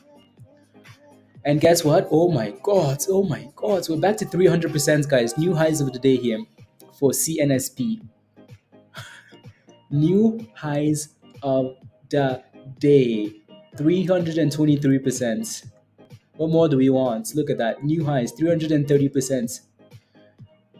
And guess what? Oh my God. Oh my God. So we're back to 300%, guys. New highs of the day here for CNSP. New highs of the day. 323%. What more do we want? Look at that. New highs, 330%.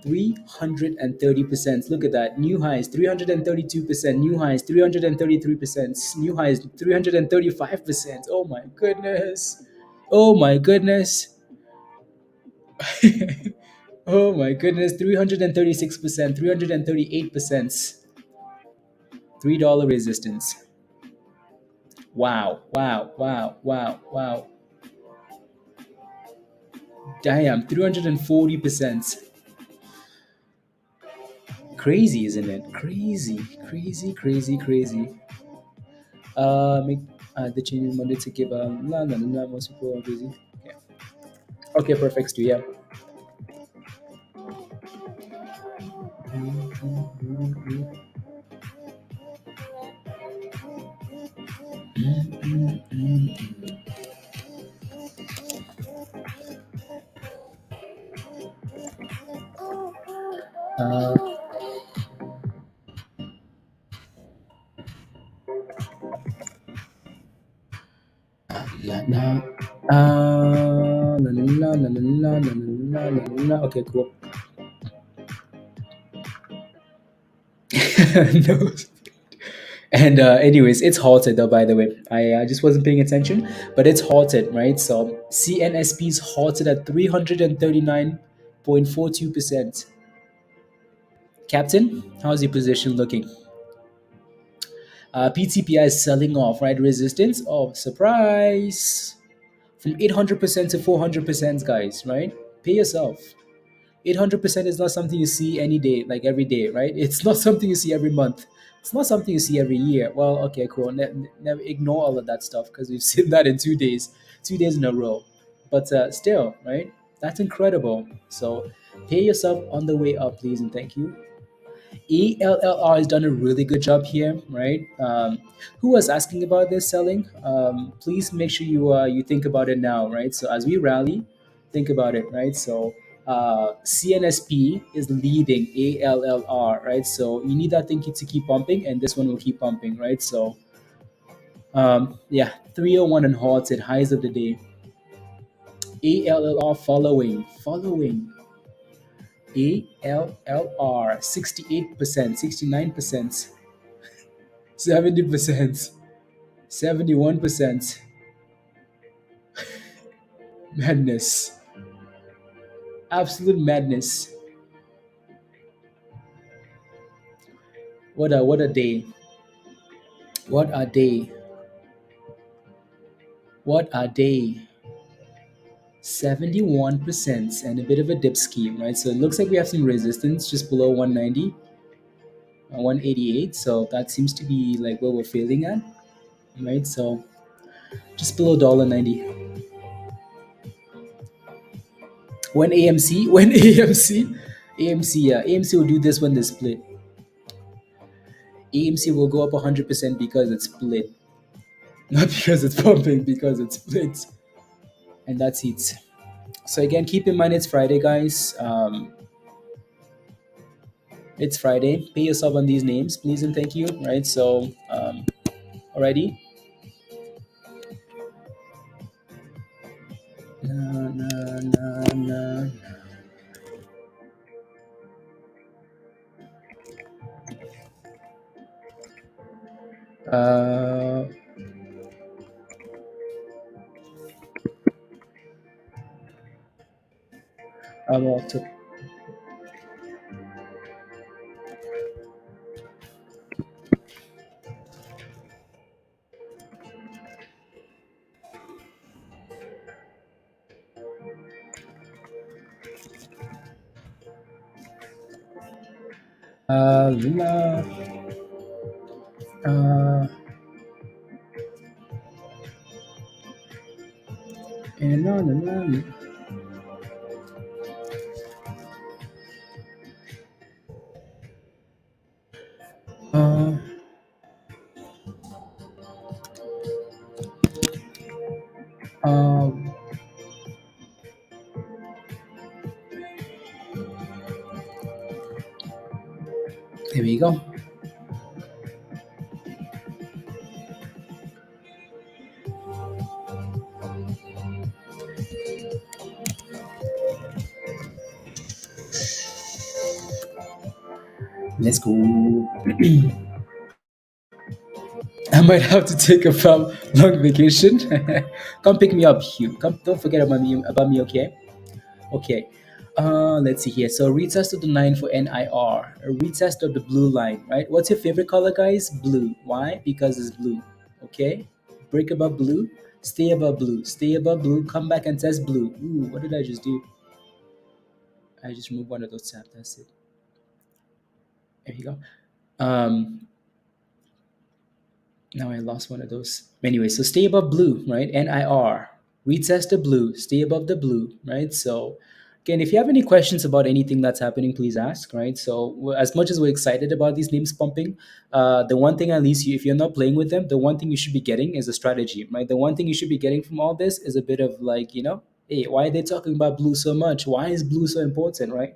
330%. Look at that. New highs, 332%. New highs, 333%. New highs, 335%. Oh my goodness. Oh my goodness. Oh my goodness. 336%. 338%. $3 resistance. Wow. Wow. Wow. Wow. Wow. Damn. 340%. Crazy, isn't it? Crazy. Crazy. Crazy. Crazy. Make the change in Monday to give no, no, no, no, most people are busy. Okay, okay, perfect, Stu. Yeah. Uh, la, la. La, la, la, la, la, la, la, la, la, la. Okay, cool. No. And anyways, it's halted though. By the way, I just wasn't paying attention, but it's halted, right? So CNSP is halted at 339.42%. Captain, how's your position looking? PTPI is selling off, right? Resistance. Oh, surprise. from 800% to 400%, guys, right? Pay yourself. 800% is not something you see any day, like every day, right? It's not something you see every month. It's not something you see every year. Well, okay, cool. Never ignore all of that stuff because we've seen that in 2 days, 2 days in a row. But still, right? That's incredible. So pay yourself on the way up, please, and thank you. ELLR has done a really good job here, right? Who was asking about this selling? Please make sure you think about it now, right? So as we rally, think about it, right? So CNSP is leading ALLR, right? So you need that thing to keep pumping, and this one will keep pumping, right? So yeah, 301 and halted highs of the day. ALLR following. ALLR 68%, 69%. 70%, 71%. Madness. Absolute madness. What a day. What a day. What a day. 71% and a bit of a dip scheme, right? So it looks like we have some resistance just below 190, 188. So that seems to be like where we're failing at, right? So just below $1.90. When AMC, when AMC, yeah, AMC will do this when they split. AMC will go up 100% because it's split, not because it's pumping, because it's split, and that's it. So again, keep in mind it's Friday, guys. It's Friday. Pay yourself on these names, please and thank you. Right. So already. Na, na, na, na. Uh, about to, la, uh, and on and on. Uh, um, there we go. Let's go. I might have to take a long vacation. Come pick me up, Hugh. Come, don't forget about me, okay? Okay. Let's see here. So retest of the 9 for NIR. A retest of the blue line, right? What's your favorite color, guys? Blue. Why? Because it's blue. Okay. Break above blue. Stay above blue. Stay above blue. Come back and test blue. Ooh, what did I just do? I just removed one of those tabs. That's it. There you go. Um, Now I lost one of those. Anyway, so stay above blue, right? NIR. Retest the blue. Stay above the blue, right? So again, if you have any questions about anything that's happening, please ask, right? So as much as we're excited about these names pumping, the one thing at least if you're not playing with them, the one thing you should be getting is a strategy, right? The one thing you should be getting from all this is a bit of like, hey, why are they talking about blue so much? Why is blue so important, right?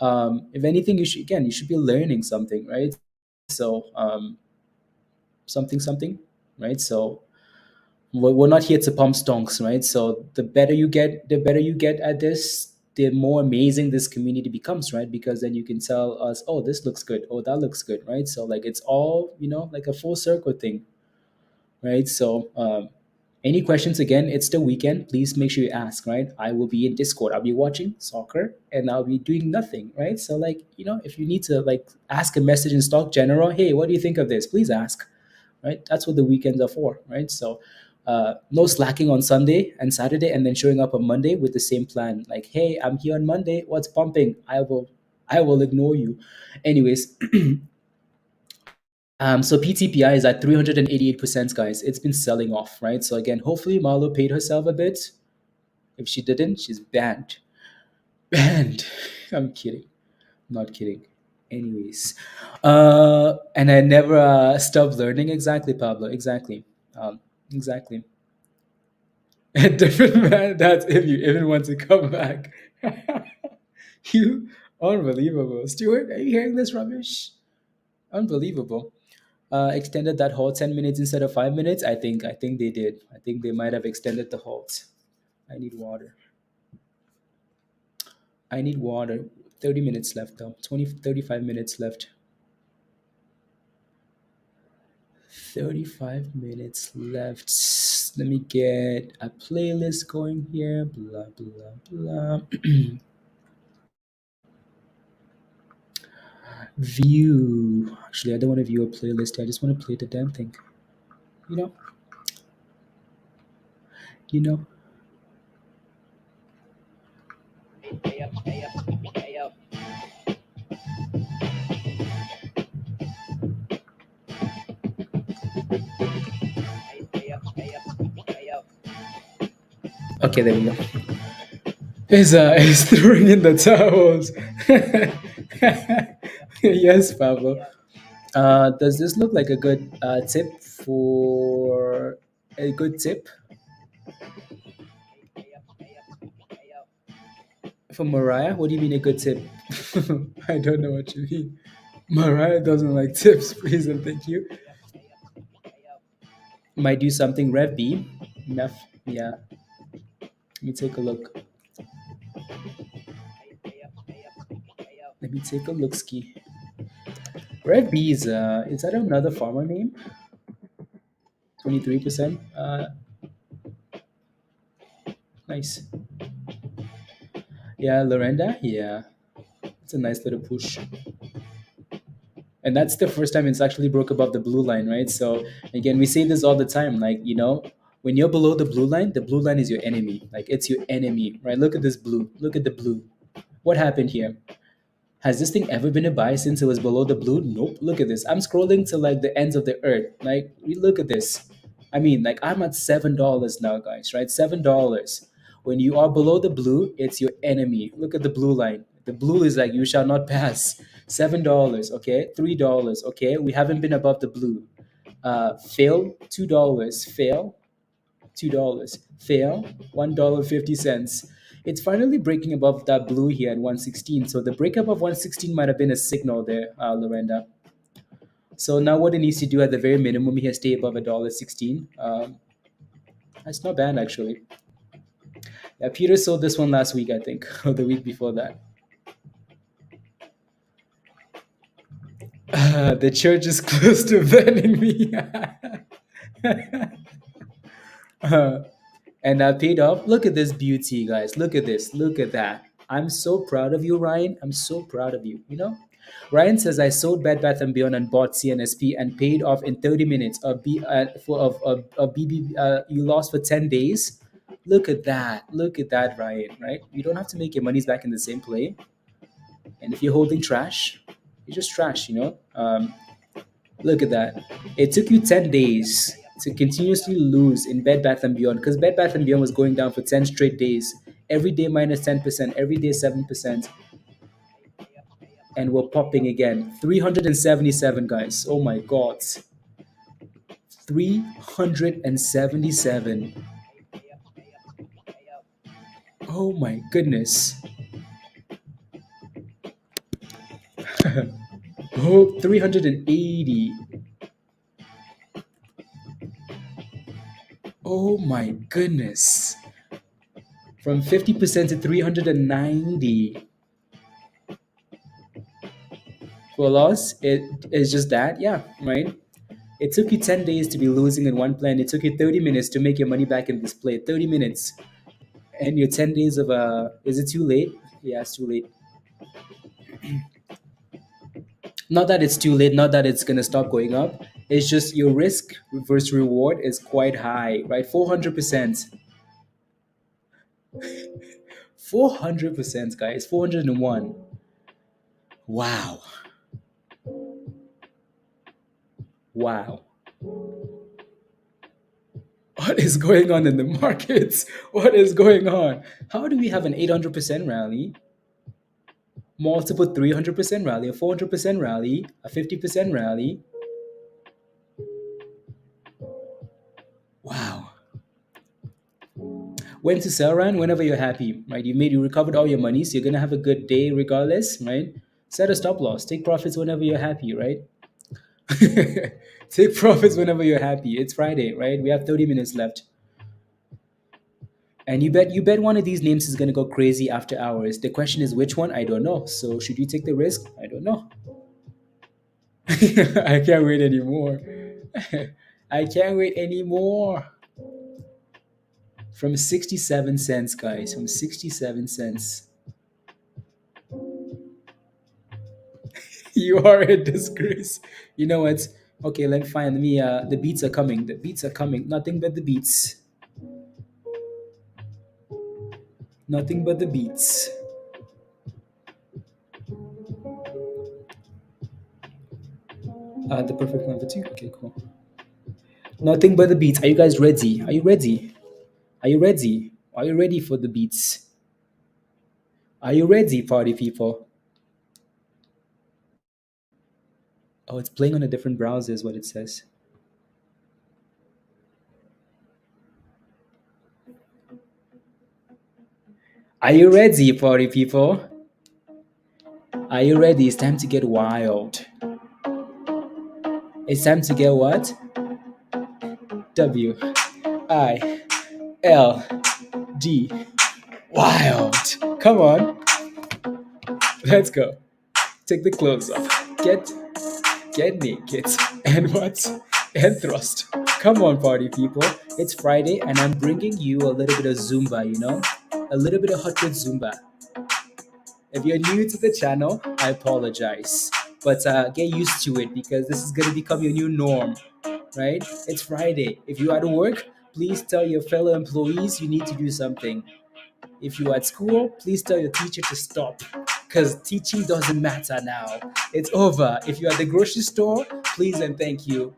If anything, you should be learning something, right? So something something, right? So we're not here to pump stonks, right? So the better you get at this, the more amazing this community becomes, right? Because then you can tell us, oh, this looks good, oh, that looks good, right? So like it's all like a full circle thing, right? So any questions, again, it's the weekend, please make sure you ask, right? I will be in Discord, I'll be watching soccer and I'll be doing nothing, right? So like, if you need to like ask a message in stock general, hey, what do you think of this, please ask, right? That's what the weekends are for, right? So No slacking on Sunday and Saturday, and then showing up on Monday with the same plan. Like, hey, I'm here on Monday. What's pumping? I will ignore you. Anyways, so PTPI is at 388%, guys. It's been selling off, right? So again, hopefully Marlo paid herself a bit. If she didn't, she's banned. Banned. I'm kidding. Not kidding. Anyways, and I never stopped learning. Exactly, Pablo. Exactly. Exactly. A different man. That's if you even want to come back. You unbelievable, Stuart. Are you hearing this rubbish? Unbelievable. Extended that halt 10 minutes instead of 5 minutes. I think they did. I think they might have extended the halt. I need water. I need water. 30 minutes left though. 20, 35 minutes left. 35 minutes left. Let me get a playlist going here. Blah, blah, blah. View. Actually, I don't want to view a playlist. I just want to play the damn thing. You know? You know? Okay, there we go. He's throwing in the towels. Yes, Pablo. Does this look like a good tip for a good tip for Mariah? What do you mean a good tip? I don't know what you mean. Mariah doesn't like tips, please and thank you. Might do something Rev B. Yeah. Let me take a look. Let me take a look ski. Rev B is that another farmer name? 23%. Nice. Yeah, Lorenda. Yeah, it's a nice little push. And that's the first time it's actually broke above the blue line, right? So again, we say this all the time, like, when you're below the blue line is your enemy. Like, it's your enemy, right? Look at this blue. Look at the blue. What happened here? Has this thing ever been a buy since it was below the blue? Nope. Look at this. I'm scrolling to like the ends of the earth. Like, look at this. I mean, like, I'm at $7 now, guys, right? $7. When you are below the blue, it's your enemy. Look at the blue line. The blue is like, you shall not pass. $7, okay? $3, okay? We haven't been above the blue. Fail, $2. Fail, $2. Fail, $1.50. It's finally breaking above that blue here at 116. So the breakup of 116 might have been a signal there, Lorenda. So now what it needs to do at the very minimum here, stay above $1.16. That's not bad actually. Yeah, Peter sold this one last week, I think, or the week before that. The church is close to banning me. And I paid off. Look at this beauty, guys. Look at this. Look at that. I'm so proud of you, Ryan. I'm so proud of you. Ryan says I sold Bed Bath and Beyond and bought CNSP and paid off in 30 minutes. You lost for 10 days. Look at that. Look at that, Ryan. Right? You don't have to make your monies back in the same play. And if you're holding trash, you're just trash. Look at that. It took you 10 days to continuously lose in Bed Bath and Beyond because Bed Bath and Beyond was going down for 10 straight days. Every day minus 10%, every day 7%. And we're popping again. 377, guys. Oh my God. 377. Oh my goodness. Oh, 380. Oh my goodness. From 50% to 390. For loss, it is just that, yeah, right? It took you 10 days to be losing in one plan. It took you 30 minutes to make your money back in this play. 30 minutes. And your 10 days of is it too late? Yeah, it's too late. Not that it's too late, not that it's gonna stop going up. It's just your risk versus reward is quite high, right? 400%. 400%, guys. 401. Wow. Wow. What is going on in the markets? What is going on? How do we have an 800% rally, multiple 300% rally, a 400% rally, a 50% rally? Wow. When to sell, Ryan? Whenever you're happy, right? You recovered all your money, so you're gonna have a good day regardless, right? Set a stop loss. Take profits whenever you're happy, right? Take profits whenever you're happy. It's Friday, right? We have 30 minutes left. And you bet one of these names is gonna go crazy after hours. The question is which one? I don't know. So should you take the risk? I don't know. I can't wait anymore. I can't wait anymore. From 67 cents, guys. From 67 cents. You are a disgrace. You know what? Okay, let me find me. The beats are coming. The beats are coming. Nothing but the beats. Nothing but the beats. The perfect number two. Okay, cool. Nothing but the beats. Are you guys ready? Are you ready? Are you ready? Are you ready for the beats? Are you ready, party people? Oh, it's playing on a different browser, is what it says. Are you ready, party people? Are you ready? It's time to get wild. It's time to get what? WILD. Wild. Come on. Let's go. Take the clothes off. Get naked. And what? And thrust. Come on, party people. It's Friday, and I'm bringing you a little bit of Zumba, A little bit of hot good Zumba. If you're new to the channel, I apologize. But get used to it because this is going to become your new norm, right? It's Friday. If you're at work, please tell your fellow employees you need to do something. If you're at school, please tell your teacher to stop because teaching doesn't matter now. It's over. If you're at the grocery store, please and thank you.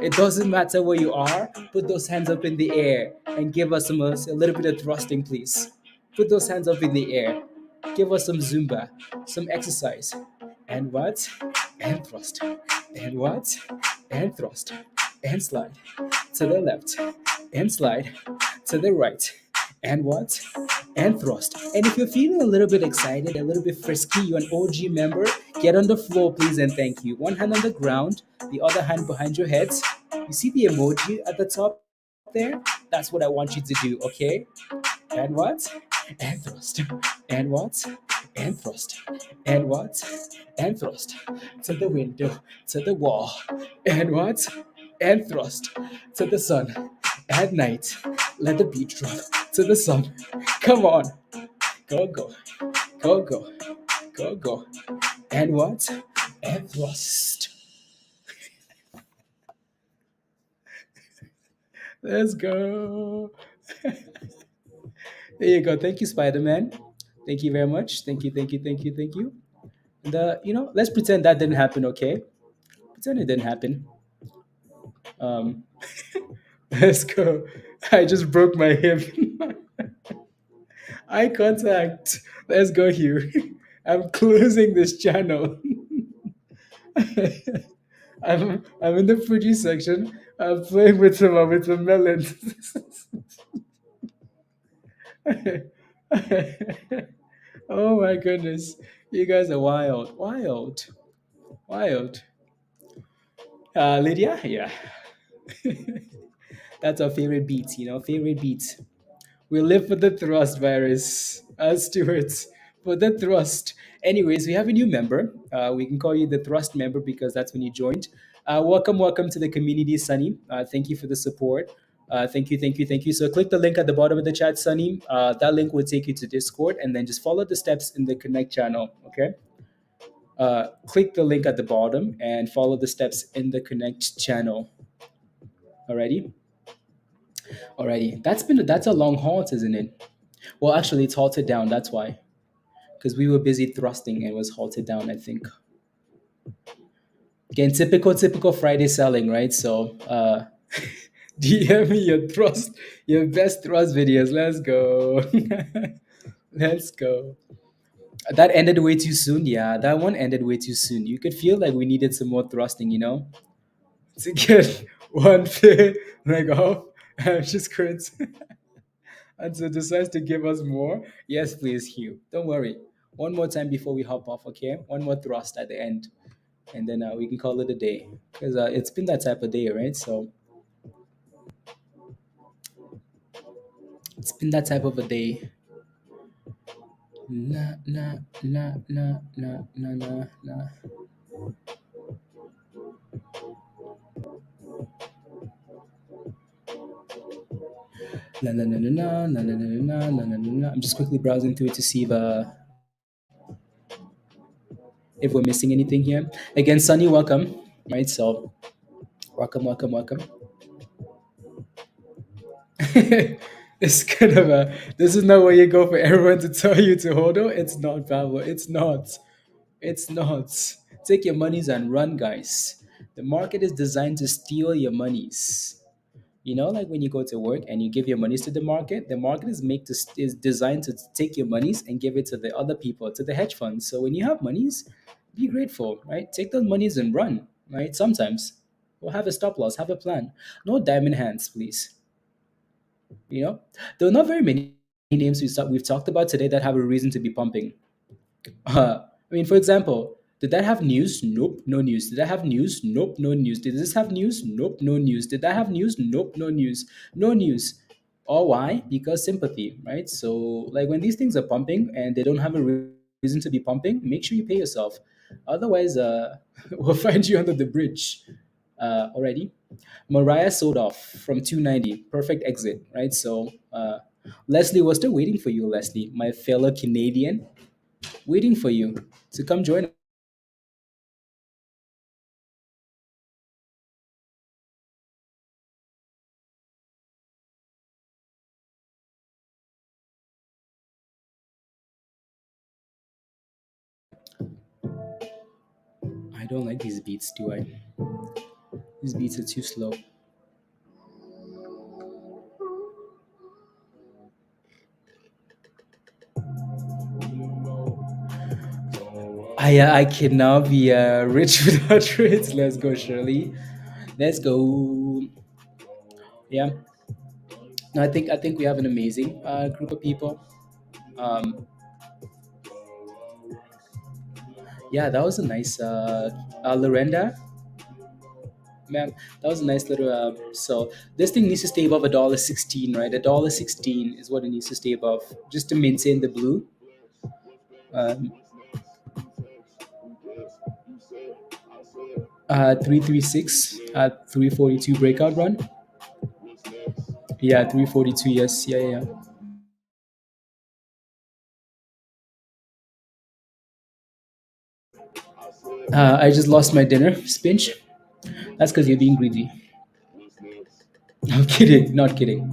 It doesn't matter where you are, put those hands up in the air and give us a little bit of thrusting, please. Put those hands up in the air. Give us some Zumba, some exercise. And what? And thrust. And what? And thrust. And slide to the left. And slide to the right. And what? And thrust. And if you're feeling a little bit excited, a little bit frisky, you're an OG member, get on the floor, please, and thank you. One hand on the ground, the other hand behind your head. You see the emoji at the top there? That's what I want you to do, okay? And what? And thrust. And what? And thrust. And what? And thrust. To the window, to the wall. And what? And thrust. To the sun. At night, let the beat drop to the sun. Come on. Go, go. Go, go. Go, go. And what? And thrust. Let's go. There you go. Thank you, Spider Man. Thank you very much. Thank you, thank you, thank you, thank you. And let's pretend that didn't happen, okay? Pretend it didn't happen. Um, let's go. I just broke my hip. Eye contact. Let's go here. I'm closing this channel. I'm in the Fuji section. I'm playing with some melons. Oh my goodness. You guys are wild. Wild. Wild. Lydia? Yeah. That's our favorite beat, favorite beat. We live for the thrust virus. Stewards, for the thrust. Anyways, we have a new member. We can call you the thrust member because that's when you joined. Welcome to the community, Sunny. Thank you for the support. Thank you, thank you, thank you. So click the link at the bottom of the chat, Sunny. That link will take you to Discord, and then just follow the steps in the Connect channel. Okay. Click the link at the bottom and follow the steps in the Connect channel. Alrighty, alrighty. That's a long halt, isn't it? Well, actually, it's halted down. That's why, because we were busy thrusting and it was halted down. I think. Again, typical Friday selling, right? So, DM me your best thrust videos. Let's go. Let's go. That ended way too soon. Yeah, that one ended way too soon. You could feel like we needed some more thrusting, to get one pay leg off. Just quits. And so decides to give us more. Yes, please, Hugh. Don't worry. One more time before we hop off, okay? One more thrust at the end, and then we can call it a day. Because it's been that type of day, right? So it's been that type of a day. Na na na na na na na na. La la la la la la la la la la la la. I'm just quickly browsing through it to see if we're missing anything here. Again, Sunny, welcome. Right, so welcome, welcome, welcome. It's kind of a. This is not where you go for everyone to tell you to hold on. It's not, Pablo. It's not. It's not. Take your monies and run, guys. The market is designed to steal your monies. Like when you go to work and you give your monies to the market is designed to take your monies and give it to the other people, to the hedge funds. So when you have monies, be grateful, right? Take those monies and run, right? Sometimes we'll have a stop loss, have a plan. No diamond hands, please. There are not very many names we've talked about today that have a reason to be pumping. For example, did that have news? Nope, no news. Did that have news? Nope, no news. Did this have news? Nope, no news. Did that have news? Nope, no news. No news. Or why? Because sympathy, right? So, like when these things are pumping and they don't have a reason to be pumping, make sure you pay yourself. Otherwise, we'll find you under the bridge already. Mariah sold off from 290. Perfect exit, right? So, Leslie, we're still waiting for you, Leslie, my fellow Canadian, waiting for you to come join. I don't like these beats, do I? These beats are too slow. I can now be rich without trades. Let's go, Shirley. Let's go. Yeah. No, I think we have an amazing group of people. Um, yeah, that was a nice Lorenda, ma'am. That was a nice little. So this thing needs to stay above $1.16, right? $1.16 is what it needs to stay above, just to maintain the blue. Um, 336 at 342 breakout run. Yeah, 342. Yes, yeah, yeah. I just lost my dinner, Spinch. That's because you're being greedy. I'm kidding, not kidding.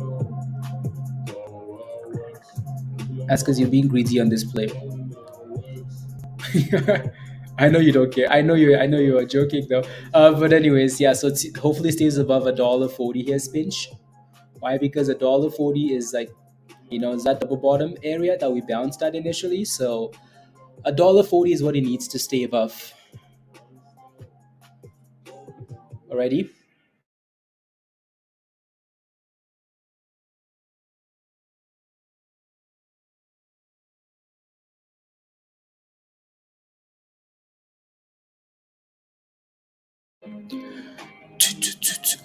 That's because you're being greedy on this play. I know you don't care. I know you are joking though. But anyways, yeah. So hopefully stays above $1.40 here, Spinch. Why? Because $1.40 is like, is that double bottom area that we bounced at initially. So $1.40 is what it needs to stay above. Alrighty.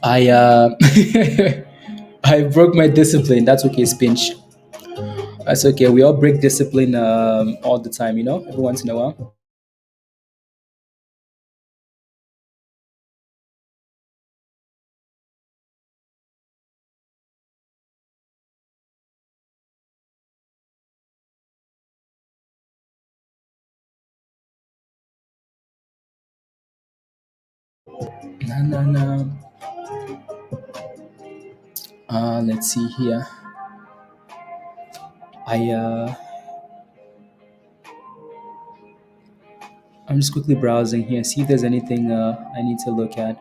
I I broke my discipline. That's okay, Spinch. That's okay. We all break discipline all the time, every once in a while. Na, na, na. Let's see here. I I'm just quickly browsing here, see if there's anything I need to look at.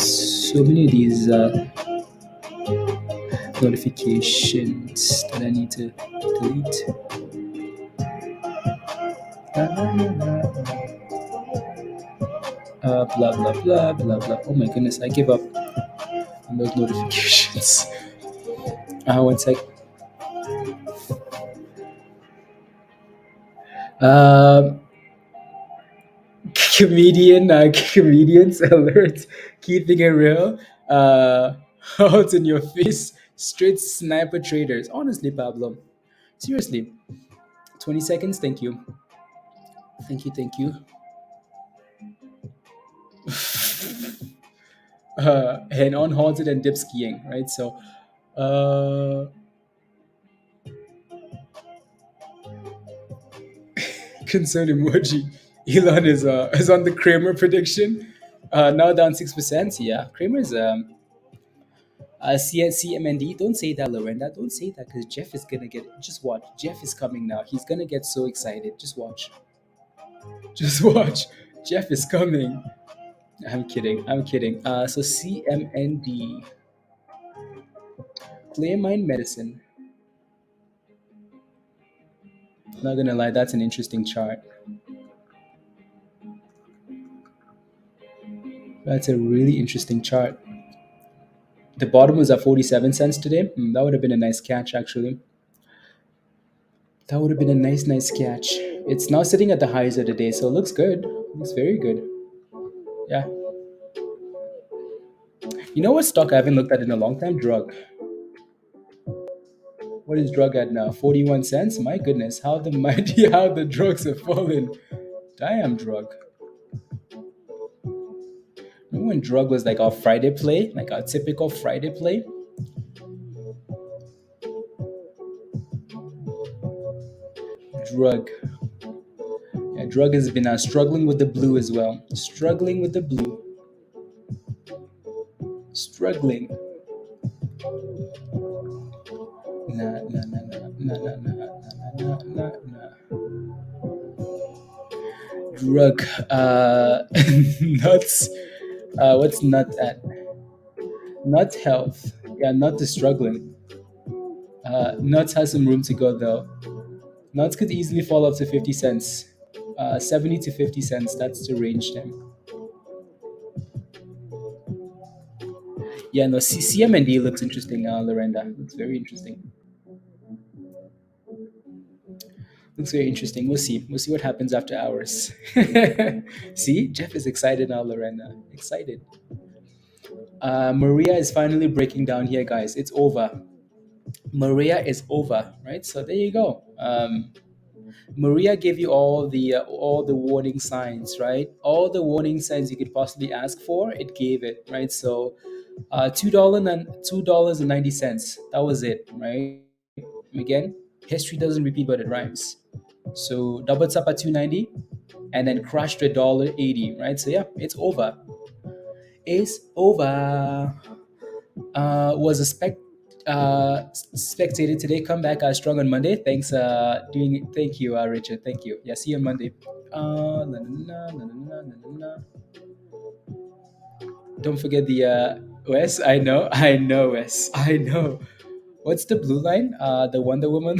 So many of these notifications that I need to delete. Blah blah blah blah blah. Oh my goodness, I give up on those notifications. One sec. Um, comedians alert, keeping it real. Out in your face, straight sniper traders. Honestly, Pablo, seriously, 20 seconds. Thank you, thank you, thank you. And unhalted and dip skiing, right? So, uh, concern emoji. Elon is on the Kramer prediction. Now down 6%. Yeah, Kramer's CMND. Don't say that, Lorenda. Don't say that because Jeff is gonna get. Just watch. Jeff is coming now. He's gonna get so excited. Just watch. Just watch. Jeff is coming. I'm kidding. I'm kidding. So CMND. Clear mind medicine. Not gonna lie, that's an interesting chart. That's a really interesting chart. The bottom was at 47 cents today. That would have been a nice catch, actually. That would have been a nice catch. It's now sitting at the highs of the day, so it looks good. Looks very good. Yeah. You know what stock I haven't looked at in a long time? Drug. What is drug at now? 41 cents? My goodness, how the mighty, how the drugs have fallen. Damn, drug. Remember when drug was like our Friday play? Like our typical Friday play? Drug. Yeah, drug has been struggling with the blue as well. Struggling with the blue. Struggling. Nah, nah, nah, nah, nah, nah, nah, nah, nah, nah. Drug. Nuts. What's nut at? Nut health. Yeah, nut is struggling. Nuts has some room to go though. Nuts could easily fall up to 50 cents. 70 to 50 cents. That's the range then. Yeah, no, CMND looks interesting, Lorenda. Looks very interesting. Looks very interesting. We'll see. We'll see what happens after hours. See, Jeff is excited now, Lorena. Excited. Maria is finally breaking down here, guys. It's over. Maria is over, right? So there you go. Maria gave you all the warning signs, right? All the warning signs you could possibly ask for, it gave it, right? So, $2.90. That was it, right? Again, history doesn't repeat, but it rhymes. So doubled up at 290 and then crashed to $1.80, right? So yeah, it's over. It's over. Was a spectator today. Come back strong on Monday. Thanks. Thank you, Richard. Thank you. Yeah. See you on Monday. Na, na, na, na, na, na, na. Don't forget the Wes. I know. I know, Wes. I know. What's the blue line? The Wonder Woman.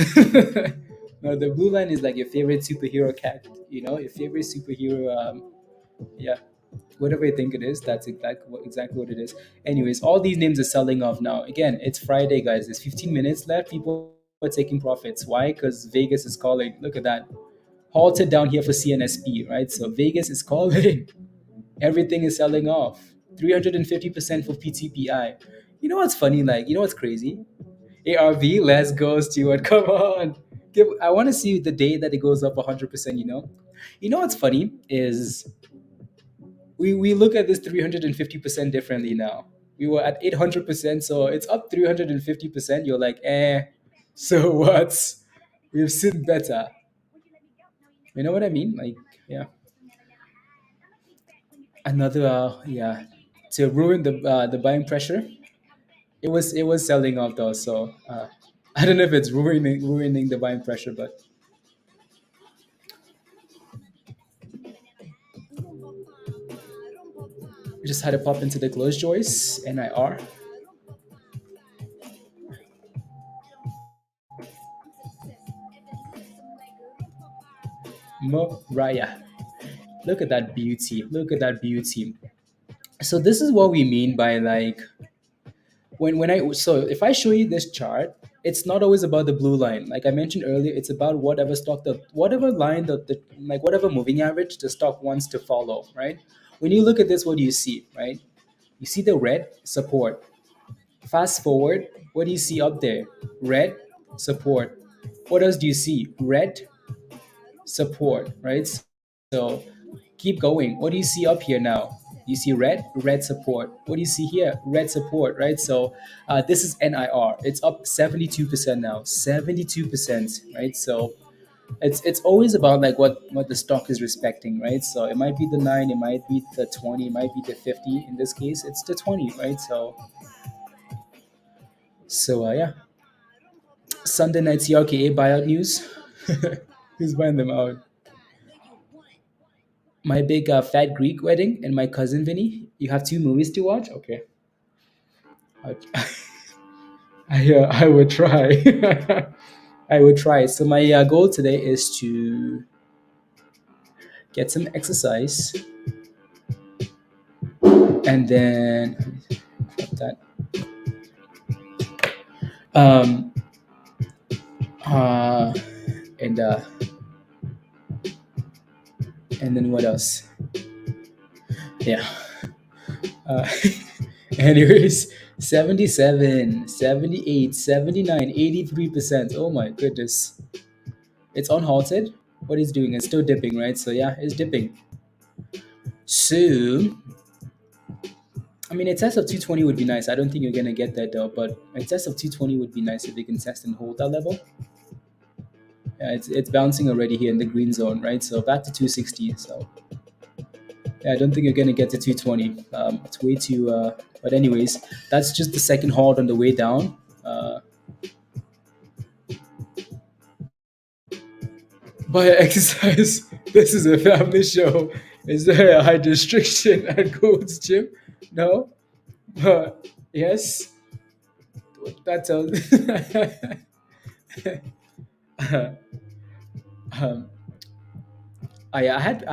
No, the blue line is like your favorite superhero cat. You know, your favorite superhero. Yeah, whatever you think it is, that's exactly what it is. Anyways, all these names are selling off now. Again, it's Friday, guys. There's 15 minutes left. People are taking profits. Why? Because Vegas is calling. Look at that. Halted down here for CNSP, right? So Vegas is calling. Everything is selling off. 350% for PTPI. You know what's funny? Like, you know what's crazy? ARV, let's go, Stuart. Come on. I want to see the day that it goes up 100%. You know what's funny is we look at this 350% differently now. We were at 800%, so it's up 350%. You're like, so what? We've seen better. You know what I mean? Like, yeah, another, yeah, to ruin the buying pressure. It was selling off though, so I don't know if it's ruining the buying pressure, but we just had to pop into the close joist, NIR, Mariah. Look at that beauty. Look at that beauty. So this is what we mean by like when I so if I show you this chart, it's not always about the blue line. Like I mentioned earlier, it's about whatever line the like whatever moving average the stock wants to follow, right? When you look at this, what do you see, right? You see the red support. Fast forward, what do you see up there? Red support. What else do you see? Red support, right? So keep going. What do you see up here now? You see red support. What do you see here? Red support, right? So this is NIR. It's up 72% now. 72%, right? So it's always about like what the stock is respecting, right? So it might be the 9, it might be the 20, it might be the 50. In this case, it's the 20, right? So yeah. Sunday night TRKA buyout news. Who's buying them out? My big fat Greek wedding and my cousin Vinny. You have two movies to watch. Okay, I, I would try. I would try. So my goal today is to get some exercise, and then that. Um. Uh. And and then what else? Yeah. Uh, anyways, 77, 78, 79, 83%. Oh my goodness. It's unhalted. What it's doing, it's still dipping, right? So yeah, it's dipping. So, I mean, a test of 220 would be nice. I don't think you're gonna get that though, but a test of 220 would be nice if they can test and hold that level. Yeah, it's bouncing already here in the green zone, right? So back to 260. So yeah, I don't think you're gonna get to 220. It's way too. But anyways, that's just the second halt on the way down. By exercise, this is a family show. Is there a height restriction at Gold's Gym? No, but yes, that tells. um, I had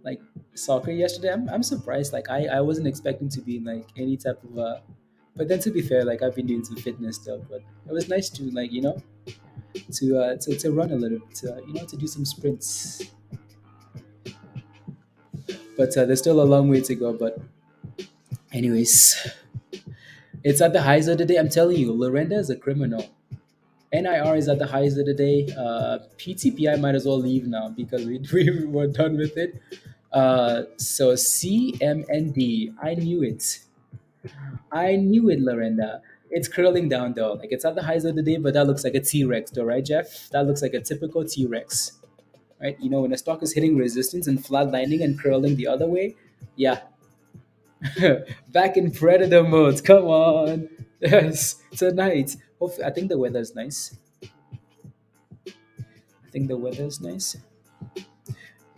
like soccer yesterday. I'm surprised. Like I wasn't expecting to be in like any type of but then to be fair, like I've been doing some fitness stuff, but it was nice to like to run a little, to to do some sprints. But there's still a long way to go. But anyways, it's at the highs of the day. I'm telling you, Lorenda is a criminal. NIR is at the highs of the day. PTPI might as well leave now because we were done with it. So CMND, I knew it. I knew it, Lorenda. It's curling down though. Like it's at the highs of the day, but that looks like a T Rex though, right, Jeff? That looks like a typical T Rex, right? When a stock is hitting resistance and flatlining and curling the other way, yeah, back in predator mode. Come on, yes, tonight. Hopefully, I think the weather's nice. I think the weather's nice.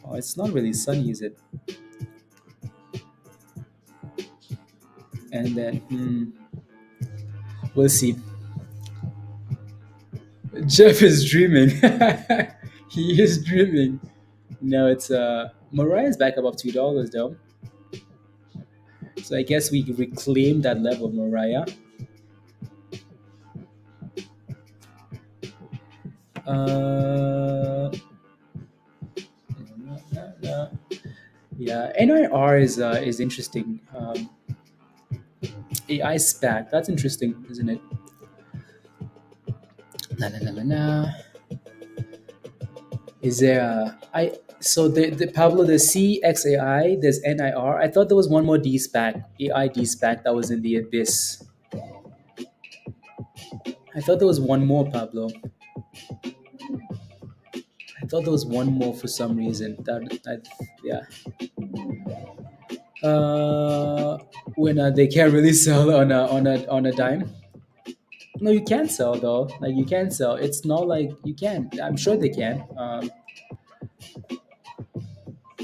Oh, it's not really sunny, is it? And then we'll see. Jeff is dreaming. He is dreaming. No, it's Mariah's back above $2 though. So I guess we reclaim that level, Mariah. Uh, yeah, NIR is interesting. AI SPAC, that's interesting, isn't it? Na na na na na. Is there I so the Pablo, the CXAI, there's NIR. I thought there was one more D SPAC, AI D SPAC that was in the abyss. I thought there was one more, Pablo. I thought there was one more for some reason. Yeah. Uh, when they can't really sell on a dime. No, you can sell though. Like you can sell. It's not like you can. I'm sure they can.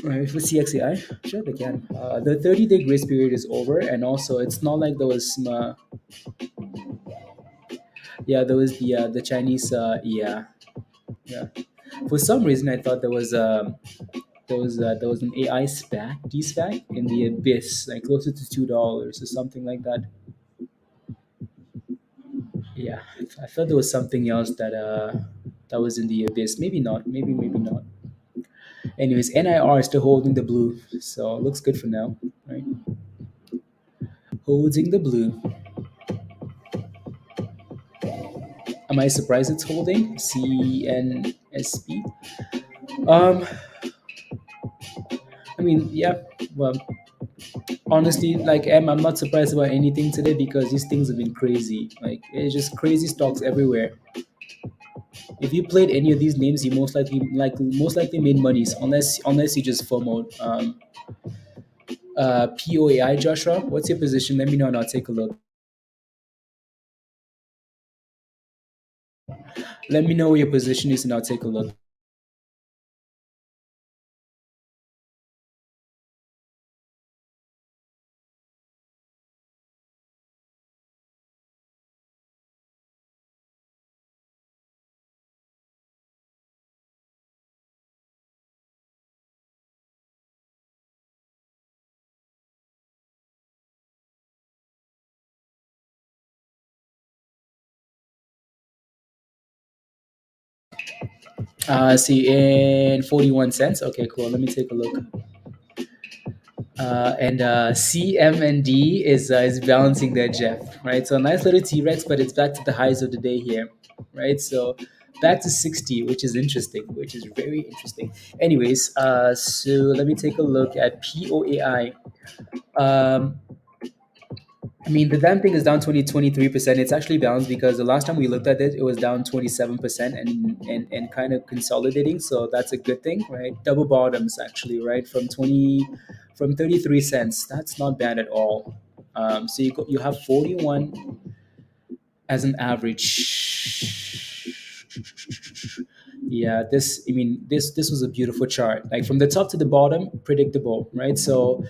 Right, for CXAI, sure they can. The 30-day grace period is over, and also it's not like there was some. Yeah, there was the Chinese. Yeah, yeah. For some reason, I thought there was an AI SPAC, D SPAC in the abyss, like closer to $2 or something like that. Yeah, I thought there was something else that was in the abyss. Maybe not. Maybe not. Anyways, NIR is still holding the blue, so it looks good for now, right? Holding the blue. Am I surprised it's holding? CNSP. Um, I mean, yeah. Well, honestly, like I'm not surprised about anything today because these things have been crazy. Like it's just crazy stocks everywhere. If you played any of these names, you most likely made monies unless you just FOMO. POAI, Joshua, what's your position? Let me know and I'll take a look. Let me know where your position is and I'll take a look. See, in 41 cents. Okay, cool. Let me take a look. And CMND is balancing there, Jeff. Right. So nice little T Rex, but it's back to the highs of the day here. Right. So back to 60, which is interesting, which is very interesting. Anyways, so let me take a look at POAI. Um, I mean, the damn thing is down 23%. It's actually balanced because the last time we looked at it, it was down 27% and kind of consolidating. So that's a good thing, right? Double bottoms, actually, right? From 33 cents. That's not bad at all. So you have 41 as an average. Yeah, this was a beautiful chart. Like from the top to the bottom, predictable, right? So,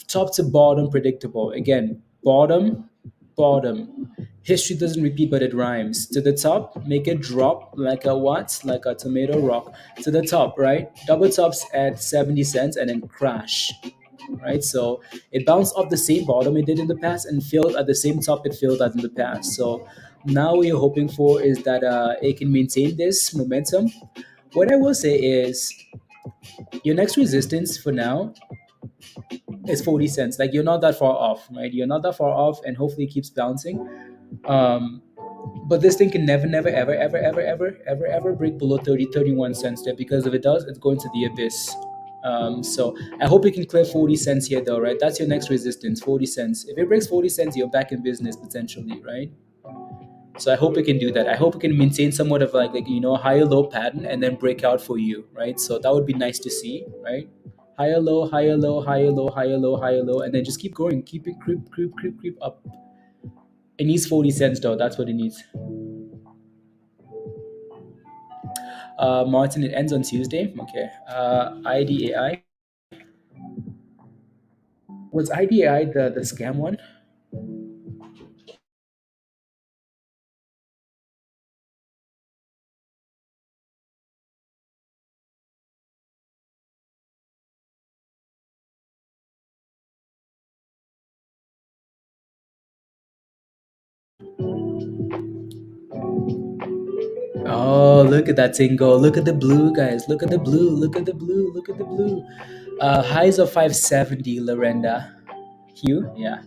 top to bottom, predictable. Again, bottom, bottom. History doesn't repeat, but it rhymes. To the top, make it drop like a what? Like a tomato rock. To the top, right? Double tops at 70 cents and then crash, right? So it bounced off the same bottom it did in the past and filled at the same top it filled at in the past. So now what you're hoping for is that it can maintain this momentum. What I will say is your next resistance for now is 40 cents. Like you're not that far off, right? You're not that far off, and hopefully it keeps bouncing. Um, but this thing can never, never, ever, ever, ever, ever, ever, ever break below 31 cents there, because if it does, it's going to the abyss. So I hope it can clear 40 cents here, though, right? That's your next resistance, 40 cents. If it breaks 40 cents, you're back in business potentially, right? So I hope it can do that. I hope it can maintain somewhat of like higher low pattern and then break out for you, right? So that would be nice to see, right? Higher low, higher low, higher low, higher low, higher low, and then just keep going, keep it creep, creep, creep, creep up. It needs 40 cents though. That's what it needs. Martin, it ends on Tuesday. Okay. IDAI. Was IDAI the scam one? Oh, look at that thing go. Look at the blue, guys. Look at the blue. Look at the blue. Look at the blue. Highs of 570, Lorenda. Hugh? Yeah.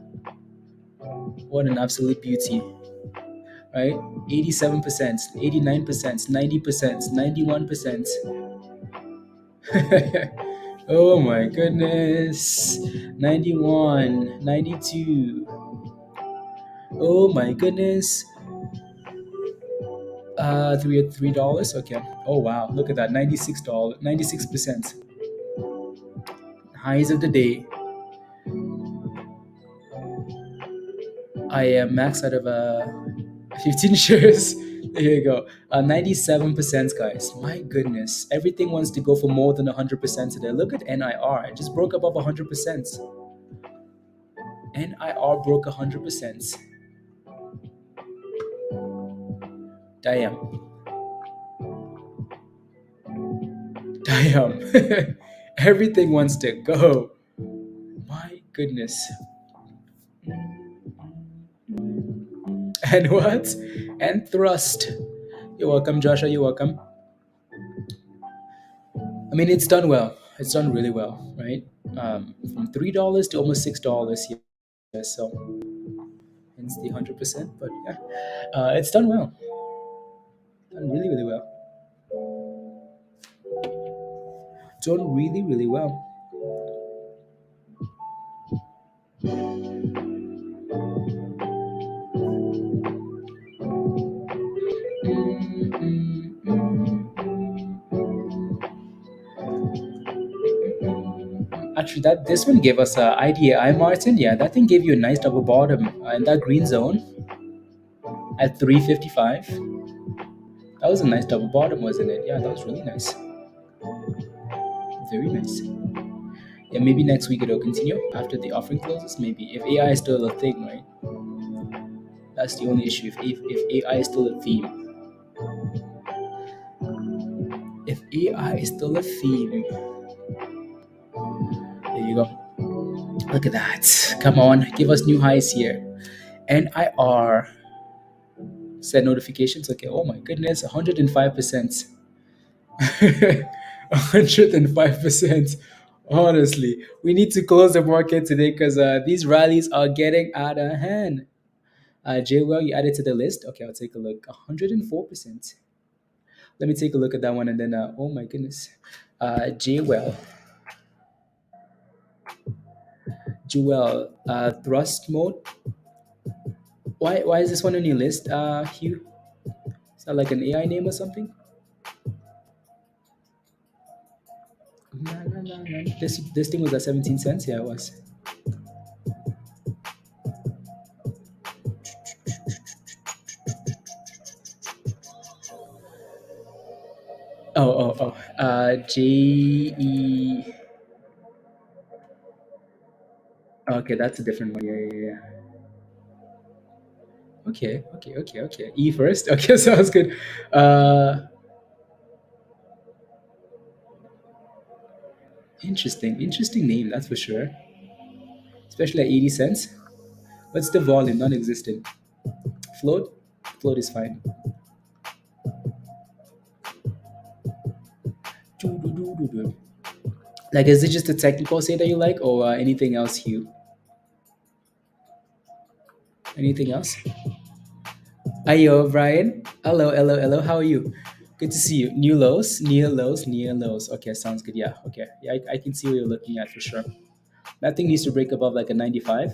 What an absolute beauty. Right? 87%, 89%, 90%, 91%. Oh my goodness. 91, 92. Oh my goodness. $3. Okay. Oh wow. Look at that. $96. 96%. Highs of the day. I am max out of 15 shares. There you go. 97%, guys. My goodness. Everything wants to go for more than 100% today. Look at NIR. It just broke above 100%. NIR broke 100%. Damn. Damn. Everything wants to go. My goodness. And what? And thrust. You're welcome, Joshua. You're welcome. I mean, it's done well. It's done really well, right? From $3 to almost $6 here. So, hence the 100%. But yeah, it's done well. Done really, really well. Done really, really well. Mm, mm, mm, Actually, that this one gave us a IDAI, Martin. Yeah, that thing gave you a nice double bottom in that green zone at 355. That was a nice double bottom, wasn't it? Yeah, that was really nice. Very nice. Yeah, maybe next week it'll continue after the offering closes. Maybe if AI is still a thing, right? That's the only issue. If AI is still a theme, if AI is still a theme, there you go. Look at that. Come on, give us new highs here. NIR set notifications. Okay. Oh my goodness, 105%. 105%. Honestly, we need to close the market today because these rallies are getting out of hand. JWell, you added to the list. Okay, I'll take a look. 104%. Let me take a look at that one and then, oh my goodness. JWell, Jewel, thrust mode. Why is this one on your list, Hugh? Is that like an AI name or something? Na, na, na, na. This thing was at 17 cents. Yeah, it was. Oh. JE. Okay, that's a different one. Yeah. Okay. E first. Okay, sounds good. Uh, Interesting name. That's for sure. Especially at 80 cents. What's the volume? Non-existent. Float. Float is fine. Doo-doo-doo-doo-doo. Like, is it just the technical say that you like, or anything else, Hugh? Anything else? Ayo, Brian. Hello. How are you? Good to see you. New lows, near lows, near lows. Okay, sounds good. Yeah, okay. Yeah, I can see what you're looking at for sure. That thing needs to break above like a 95.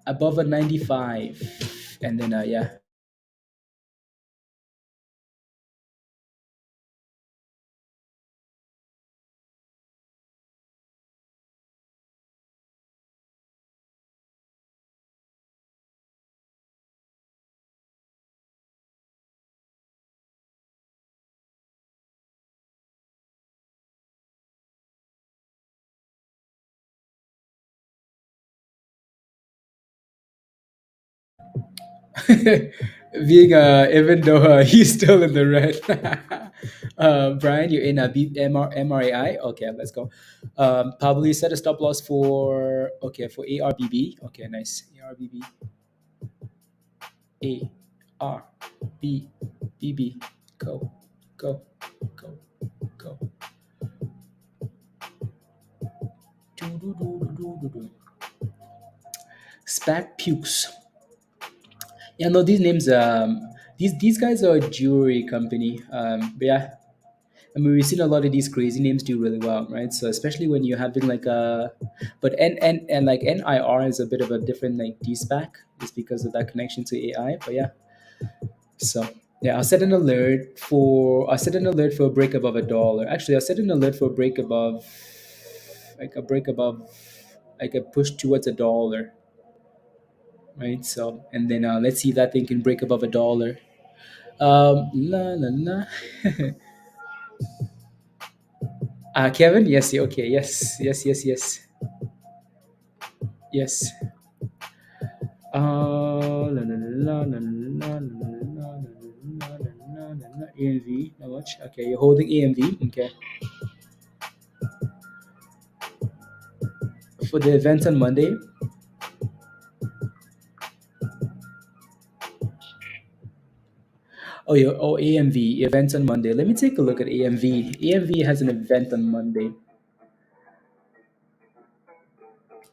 Above a 95. And then, yeah. Being, even though he's still in the red. Brian, you're in a MRAI. Okay, let's go. Probably set a stop loss for, okay, for ARBB. Okay, nice. ARBB. ARBBB. Go, go, go, go. Do-do-do-do-do-do. Spat pukes. Yeah, no, these names. These guys are a jewelry company. But yeah, I mean, we've seen a lot of these crazy names do really well, right? So especially when you're having like a, but and like NIR is a bit of a different like DSPAC, just because of that connection to AI. But yeah, so yeah, I'll set an alert for a break above a dollar. Actually, I'll set an alert for a break above, like a break above, like a push towards a dollar, right? So and then let's see if that thing can break above a dollar. La la la. Kevin, yes, okay, yes, yes, yes, yes, yes. La la la la la la la la la la la. AMV, how much? Okay, you're holding AMV. Okay, for the event on Monday. Oh, AMV event on Monday. Let me take a look at AMV. AMV has an event on Monday.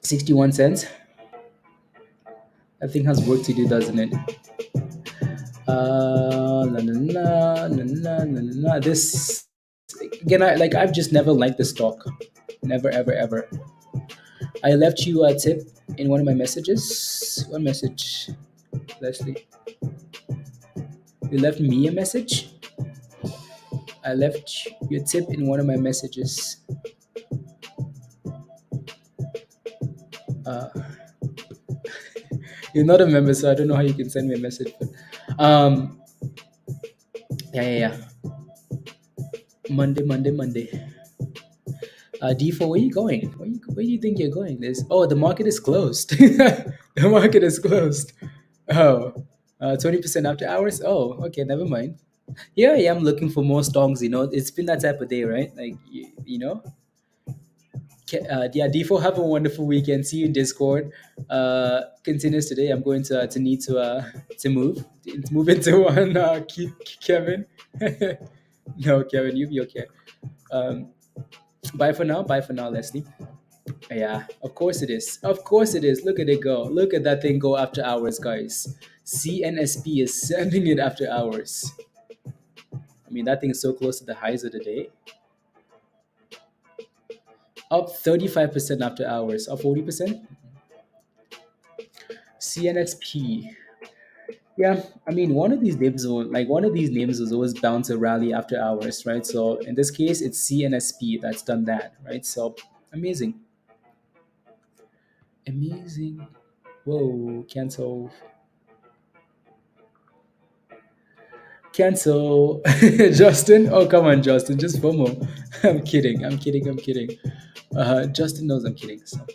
61 cents. That thing has work to do, doesn't it? La, la, la, la, la, la, la. This again, I've just never liked the stock. Never, ever, ever. I left you a tip in one of my messages. One message, Leslie. You left me a message. I left you a tip in one of my messages. Uh, you're not a member, so I don't know how you can send me a message. But, yeah, yeah, yeah. Monday, Monday, Monday. D4, where are you going? Where do you think you're going? The market is closed. The market is closed. Oh, 20% after hours. Oh, okay, never mind. Here I am looking for more stocks. It's been that type of day, right? Like you know. Yeah, D4, have a wonderful weekend. See you in Discord. Continues today. I'm going to need to move into one. Kevin. No, Kevin, you be okay. Um, bye for now. Bye for now, Leslie. Yeah, of course it is. Of course it is. Look at it go. Look at that thing go after hours, guys. CNSP is sending it after hours. I mean, that thing is so close to the highs of the day. Up 35% after hours. Up 40%. CNSP. Yeah, I mean, one of these names was always bound to rally after hours, right? So in this case, it's CNSP that's done that, right? So amazing, amazing. Whoa, cancel, Justin. Oh, come on, Justin, just FOMO. I'm kidding, I'm kidding, I'm kidding. Justin knows I'm kidding. So.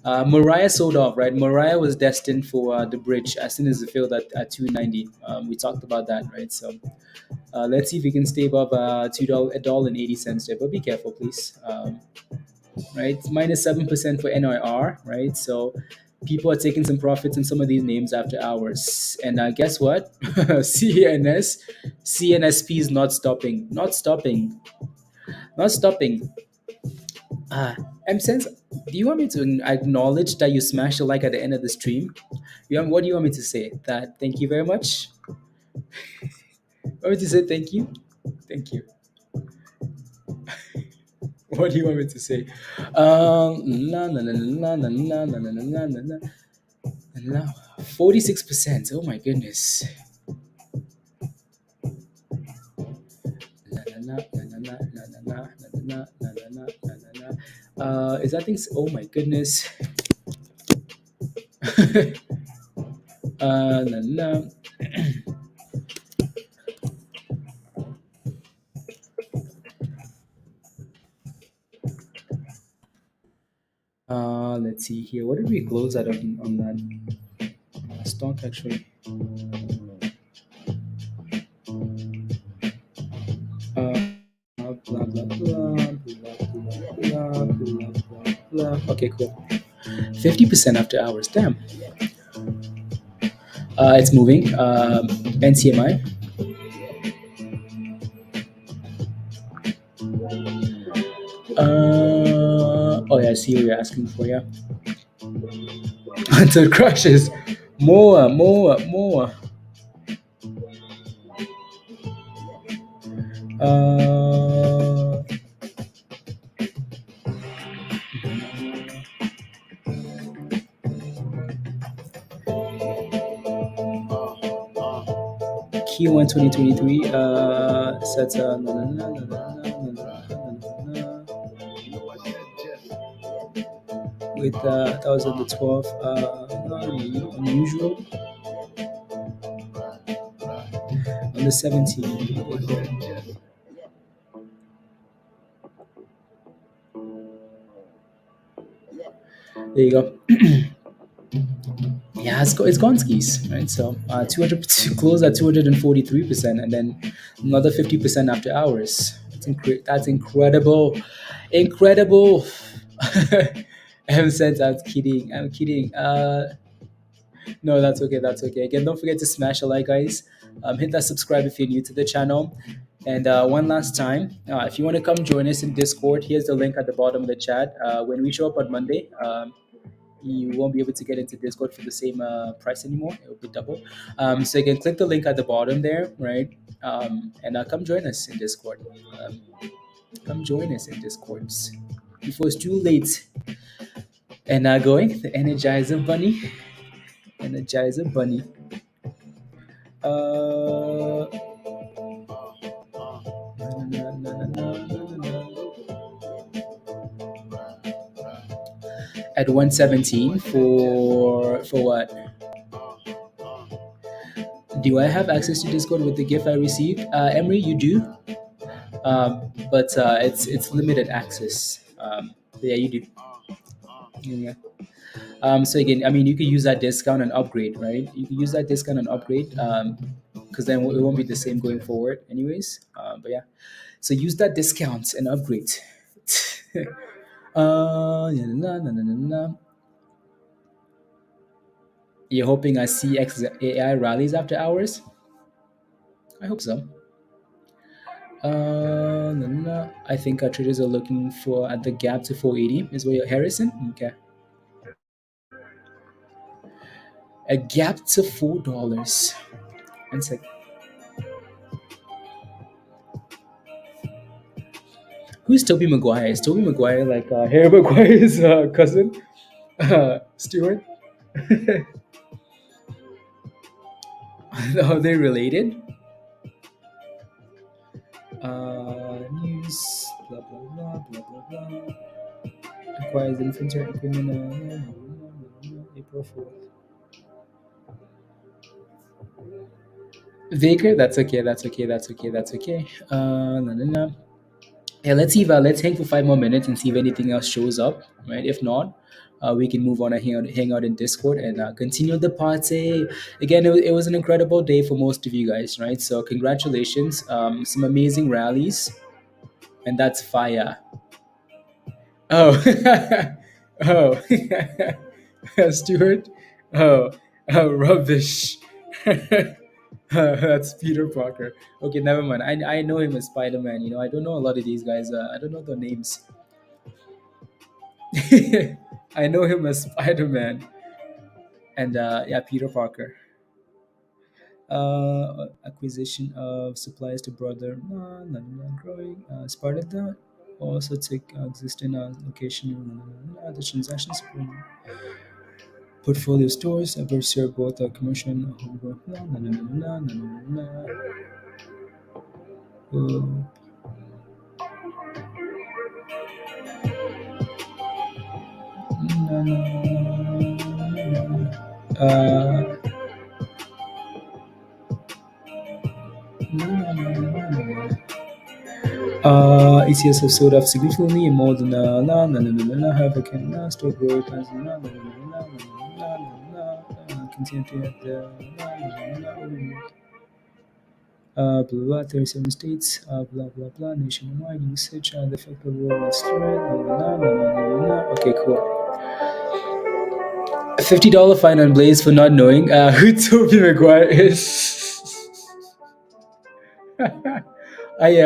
Mariah sold off, right? Mariah was destined for the bridge as soon as it failed at 290. We talked about that, right? So let's see if we can stay above $2 $1.80 there, but be careful, please. Right, -7% for NIR, right? So people are taking some profits in some of these names after hours, and guess what? CNSP is not stopping, not stopping, not stopping. M-Sense, do you want me to acknowledge that you smashed a like at the end of the stream? What do you want me to say? That thank you very much? Want me to say thank you? Thank you. What do you want me to say? La, la, la, la, la, la, la, la, la, la, la, la. 46%. Oh my goodness. La, la, la, la, la, la, la, la, la, la, la, la, la, la. Is that thing? Oh my goodness. La, la. Let's see here. What did we close at on that stock actually? Blah blah blah blah blah blah blah blah. Okay, cool. 50% after hours. Damn. It's moving. NCMI. Oh yeah, I see what you're asking for. Yeah. Until it crashes. More, more, more. Q1 2023 sets with that was on the 12th, unusual on the 17th. There you go. Yeah, it's gone skis, right? So 200 close at 243%, and then another 50% after hours. That's incredible, incredible. M said, I'm kidding. I'm kidding. No, that's okay. That's okay. Again, don't forget to smash a like, guys. Hit that subscribe if you're new to the channel. And one last time, if you want to come join us in Discord, here's the link at the bottom of the chat. When we show up on Monday, you won't be able to get into Discord for the same price anymore. It will be double. So you can click the link at the bottom there, right? And come join us in Discord. Come join us in Discord before it's too late. And going the Energizer Bunny. Energizer Bunny. At 117 for what? Do I have access to Discord with the gift I received? Emery, you do, but it's limited access. Yeah, you do. Yeah. So again, I mean, you could use that discount and upgrade, right? You can use that discount and upgrade, because then it won't be the same going forward, anyways. But yeah, so use that discount and upgrade. You're hoping I see CXAI rallies after hours? I hope so. I think our traders are looking for at the gap to 480 is where you're Harrison. Okay. A gap to $4. 1 sec. Who's Toby Maguire? Is Toby Maguire like Harry Maguire's cousin? Stuart? Are they related? News, blah blah blah blah blah blah. Acquires infantry equipment April 4th. Vaker, that's okay, that's okay, that's okay, that's okay. Yeah, let's see. Let's hang for 5 more minutes and see if anything else shows up. Right? If not, we can move on and hang out in Discord and continue the party. Again, it was an incredible day for most of you guys, right? So congratulations. Some amazing rallies, and that's fire. Oh, oh, Stuart. Oh, rubbish. That's Peter Parker. Okay, never mind. I know him as Spider-Man. You know, I don't know a lot of these guys. I don't know their names. I know him as Spider-Man. And yeah, Peter Parker. Acquisition of supplies to brother. Growing. As part of that, also take existing location. The transactions. Portfolio stores serve both commercial and home. ETS have sold off significantly in more than however can store growth as continue to have the blah blah 37 states blah blah blah nationwide usage the effect of world threat okay, cool. $50 fine on Blaze for not knowing who Toby Maguire is. I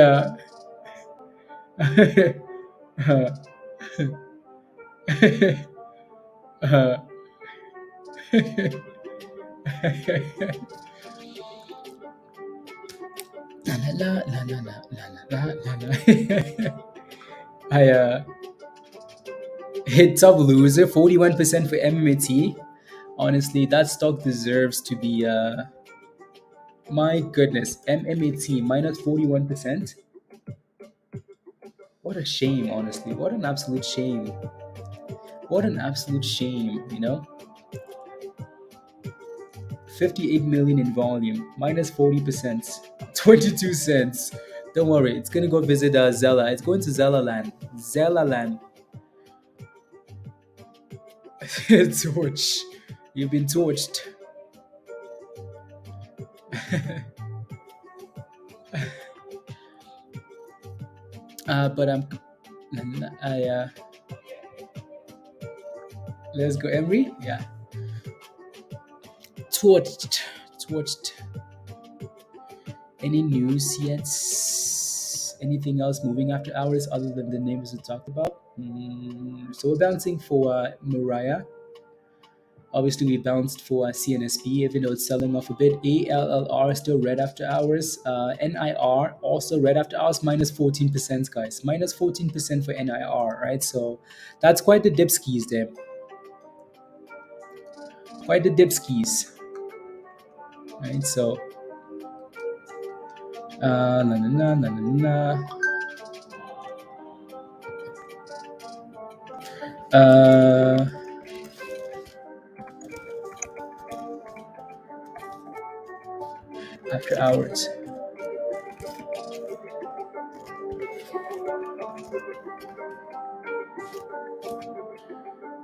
I hit top loser 41% for MMT. Honestly, that stock deserves to be My goodness, MMAT minus 41%. What a shame, honestly. What an absolute shame. What an absolute shame, 58 million in volume, minus 40%, 22 cents. Don't worry, it's gonna go visit Zella. It's going to Zella land. Zella land. Torch. You've been torched. But let's go, Emery. Yeah, torched, torched. Any news yet? Anything else moving after hours other than the names we talked about? So we're bouncing for Mariah. Obviously, we bounced for CNSP, even though it's selling off a bit. ALLR still red after hours. NIR also red after hours, minus 14%, guys. Minus 14% for NIR, right? So that's quite the dip skis there. Quite the dip skis, right? So, na na na na na na. After hours.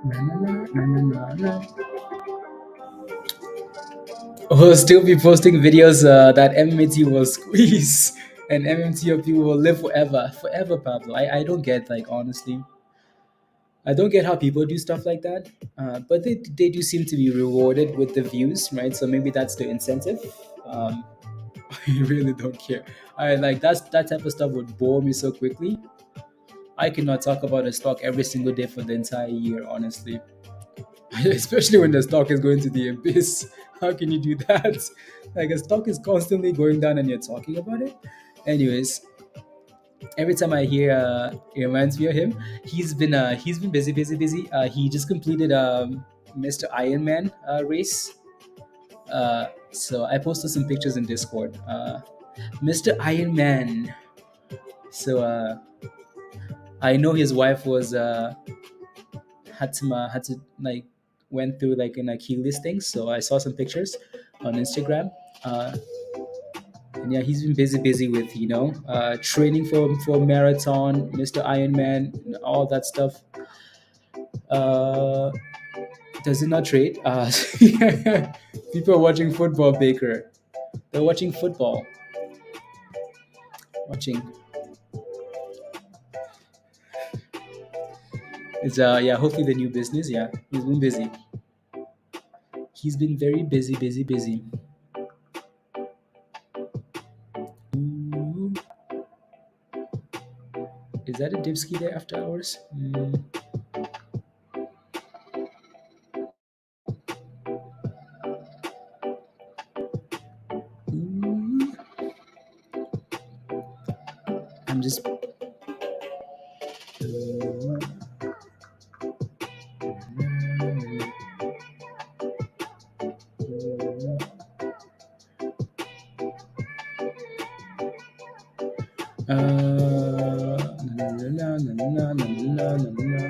Na, na, na, na, na, na. We'll still be posting videos that MMT will squeeze and MMTOP will live forever. Forever, Pablo. I don't get, like, honestly. I don't get how people do stuff like that. But they do seem to be rewarded with the views, right? So maybe that's the incentive. I really don't care. I like that type of stuff would bore me so quickly. I cannot talk about a stock every single day for the entire year, honestly. Especially when the stock is going to the abyss. How can you do that? Like a stock is constantly going down and you're talking about it. Anyways, every time I hear it reminds me of him. He's been busy, busy, busy. He just completed Mr. Ironman race. So I posted some pictures in Discord. Mr. Ironman. So I know his wife was had to like went through like an Achilles thing. So I saw some pictures on Instagram. And yeah, he's been busy with training for marathon, Mr. Ironman, and all that stuff. Uh, does it not trade? People are watching football, Baker. They're watching football. Watching. It's yeah, hopefully the new business. Yeah, he's been busy. He's been very busy, busy, busy. Ooh. Is that a dipski there after hours? Ooh. I'm just. Na, na, na, na, na, na, na, na.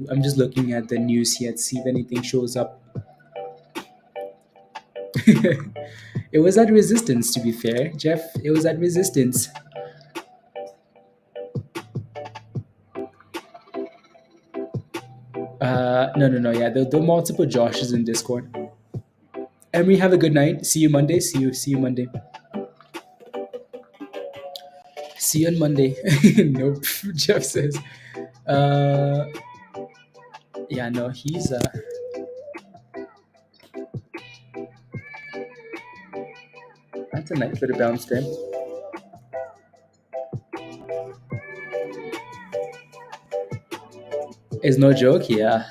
I'm just looking at the news yet, see if anything shows up. It was at resistance, to be fair, Jeff. It was at resistance. No. Yeah, the multiple Joshes in Discord. Emery, have a good night. See you Monday. See you Monday. See you on Monday. Nope. Jeff says. Yeah, no, he's that's a nice little bounce there. It's no joke, yeah.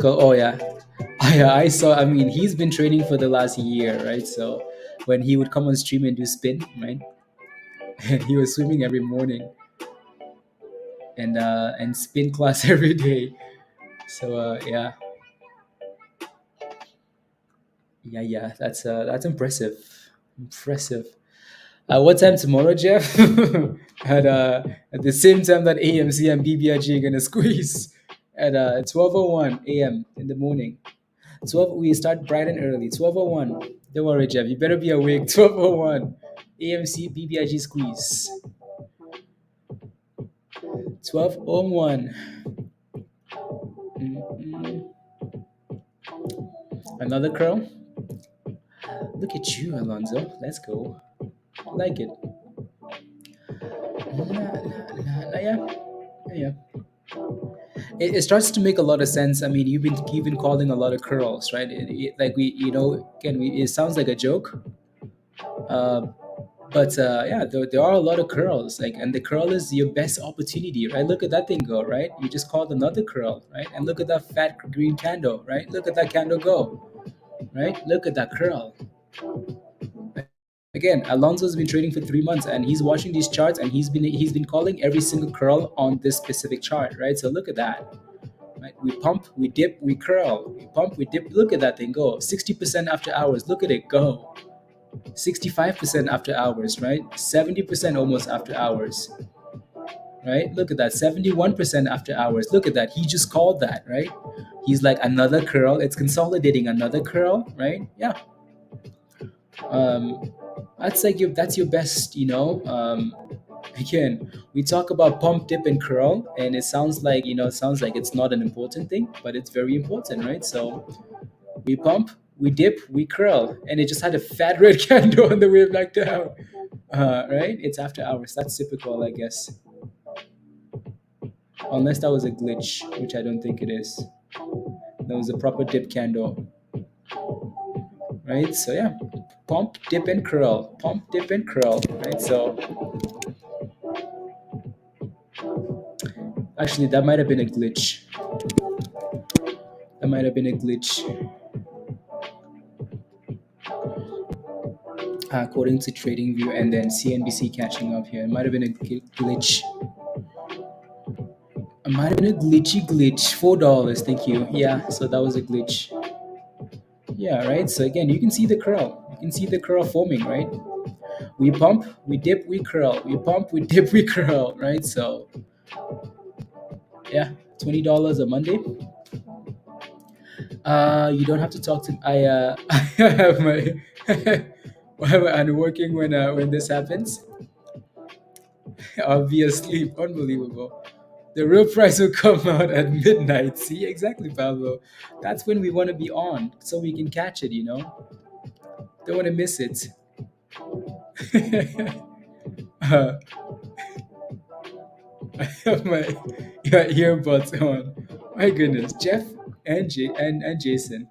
Oh yeah. I saw. I mean, he's been training for the last year, right? So when he would come on stream and do spin, right, and he was swimming every morning. and spin class every day. So yeah, yeah, that's impressive, impressive. What time tomorrow, Jeff? At the same time that AMC and BBIG are gonna squeeze at 12:01 a.m. in the morning. 12, we start bright and early. 12:01. Don't worry, Jeff. You better be awake. 12:01 AMC BBIG squeeze. 12:01. Mm-mm. Another curl. Look at you, Alonzo. Let's go. I like it. Yeah, yeah. It starts to make a lot of sense. I mean, you've been calling a lot of curls, right? Like we, again, it sounds like a joke, uh, but yeah, there are a lot of curls. Like, and the curl is your best opportunity, right? Look at that thing go, right? You just called another curl, right? And look at that fat green candle, right? Look at that candle go, right? Look at that curl. Again, Alonso's been trading for 3 months, and he's watching these charts, and he's been calling every single curl on this specific chart, right? So look at that. Right? We pump, we dip, we curl. We pump, we dip. Look at that thing go. 60% after hours. Look at it go. 65% after hours, right? 70% almost after hours, right? Look at that. 71% after hours. Look at that. He just called that, right? He's like another curl. It's consolidating another curl, right? Yeah. Um, that's your best, again, we talk about pump, dip, and curl, and it sounds like it's not an important thing, but it's very important, right? So we pump, we dip, we curl, and it just had a fat red candle on the way back down. Right? It's after hours. That's typical, I guess. Unless that was a glitch, which I don't think it is. That was a proper dip candle, right? So yeah, pump, dip, and curl. Pump, dip, and curl, right? So actually, that might have been a glitch. That might have been a glitch. According to TradingView and then CNBC catching up here. It might have been a glitch. It might have been a glitchy glitch. $4. Thank you. Yeah, so that was a glitch. Yeah, right. So again, you can see the curl. You can see the curl forming, right? We pump, we dip, we curl. We pump, we dip, we curl, right? So yeah, $20 a Monday. You don't have to talk to I have my I'm working when this happens. I'll be asleep. Unbelievable. The real price will come out at midnight. See, exactly, Pablo. That's when we want to be on, so we can catch it. Don't want to miss it. uh, I have my earbuds on. My goodness, Jeff and Jason.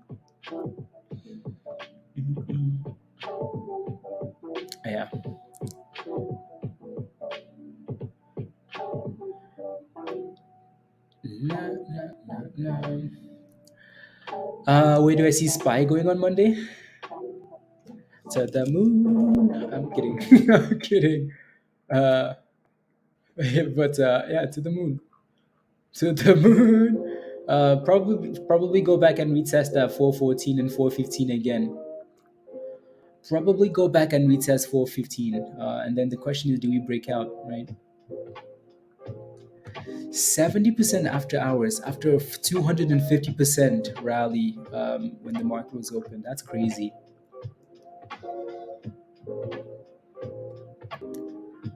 Mhm. Yeah. La, la, la, la. Where do I see Spy going on Monday? To the moon. I'm kidding. I'm kidding. Uh, but yeah, to the moon. To the moon. Probably go back and retest that 414 and 415 again. Probably go back and retest 415. And then the question is, do we break out, right? 70% after hours, after a 250% rally when the market was open. That's crazy.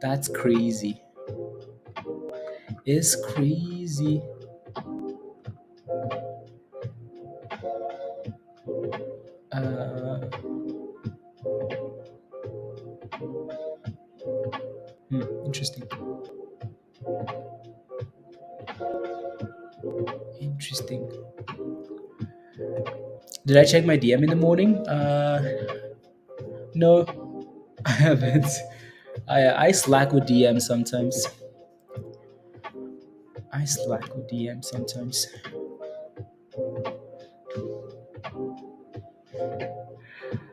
That's crazy. It's crazy. Uh, Interesting. Interesting. Did I check my DM in the morning? No, I haven't. I slack with DM sometimes. I slack with DM sometimes.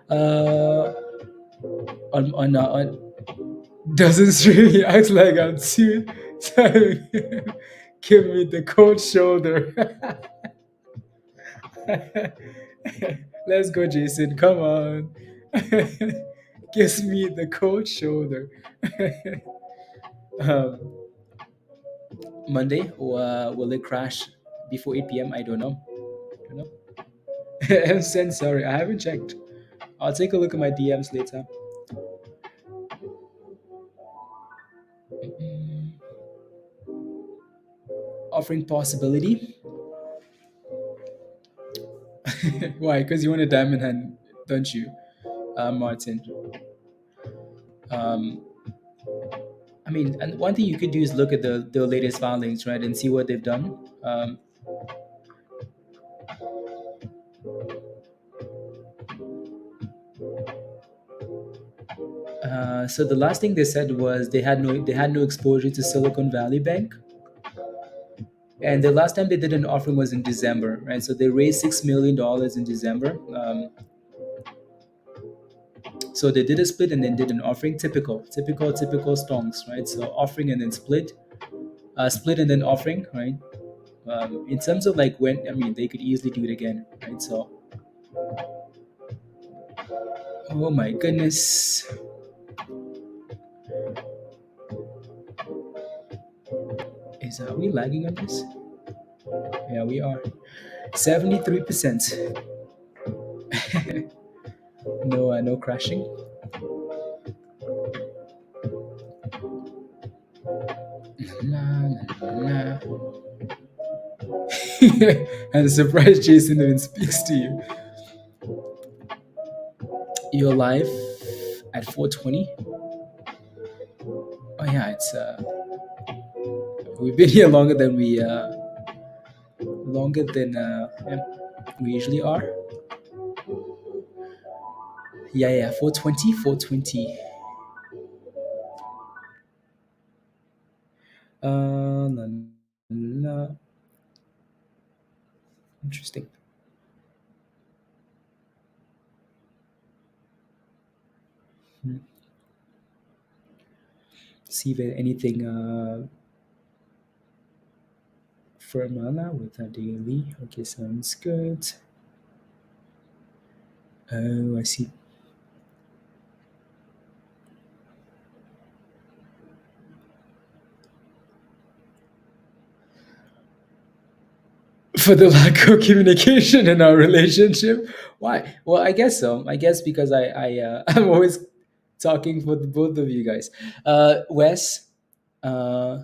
Uh, on doesn't really act like I'm too Give me the cold shoulder. Let's go, Jason. Come on. Gives me the cold shoulder. um, Monday, or will it crash before 8 p.m.? I don't know. Don't know. I'm sorry, I haven't checked. I'll take a look at my DMs later. Mm, Offering possibility. Why? Because you want a diamond hand, don't you, Martin? Um, I mean, and one thing you could do is look at the latest filings, right, and see what they've done. So the last thing they said was they had no exposure to Silicon Valley Bank, and the last time they did an offering was in December, right? So they raised $6 million in December. So they did a split and then did an offering. Typical stonks, right? So offering and then split, split and then offering, right? In terms of like when, I mean, they could easily do it again, right? So, oh my goodness, are we lagging on this? Yeah, we are. 73%. No, no crashing. Nah, nah, nah. And surprise Jason even speaks to you. You're live at 4:20. Oh yeah, it's we've been here longer than we usually are. Yeah, 4:20, 4:20. La, la. Interesting. Hmm. See if there's anything for Mana with a daily. Okay, sounds good. Oh, I see. For the lack of communication in our relationship. Why? Well, I guess so. I guess because I'm always talking for the both of you guys. Wes, uh,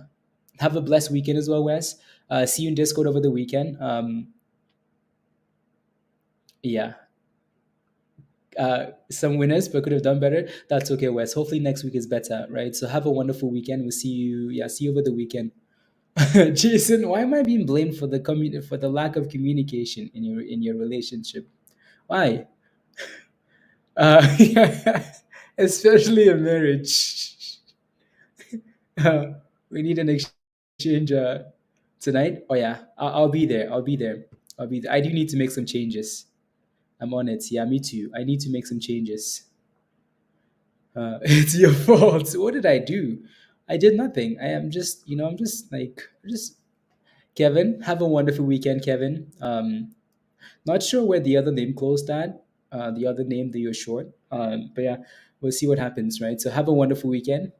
have a blessed weekend as well, Wes. See you in Discord over the weekend. Yeah, some winners, but could have done better. That's okay, Wes. Hopefully next week is better, right? So have a wonderful weekend. We'll see you. Yeah, see you over the weekend. Jason, why am I being blamed for for the lack of communication in your relationship? Why? Especially a marriage. Uh, we need an exchange tonight. Oh yeah, I'll be there. I'll be there. I'll be there. I do need to make some changes. I'm on it. Yeah, me too. I need to make some changes. It's your fault. What did I do? I did nothing. I am just, I'm just like, just Kevin. Have a wonderful weekend, Kevin. Not sure where the other name closed at. The other name that you're short. But yeah, we'll see what happens, right? So have a wonderful weekend.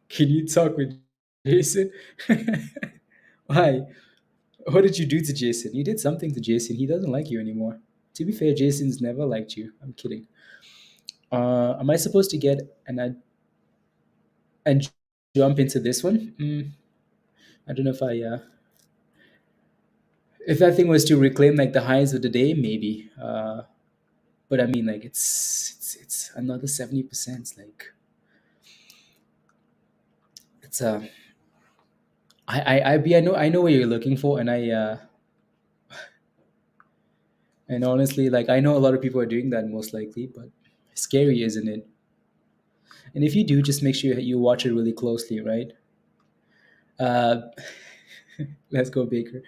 Can you talk with Jason? Why? What did you do to Jason? You did something to Jason. He doesn't like you anymore. To be fair, Jason's never liked you. I'm kidding. Am I supposed to get and jump into this one? I don't know if that thing was to reclaim like the highs of the day, maybe. But I mean, like it's another 70%. Like it's I know what you're looking for, and honestly, like I know a lot of people are doing that most likely, but scary, isn't it? And if you do, just make sure you watch it really closely, right? Uh, let's go, Baker.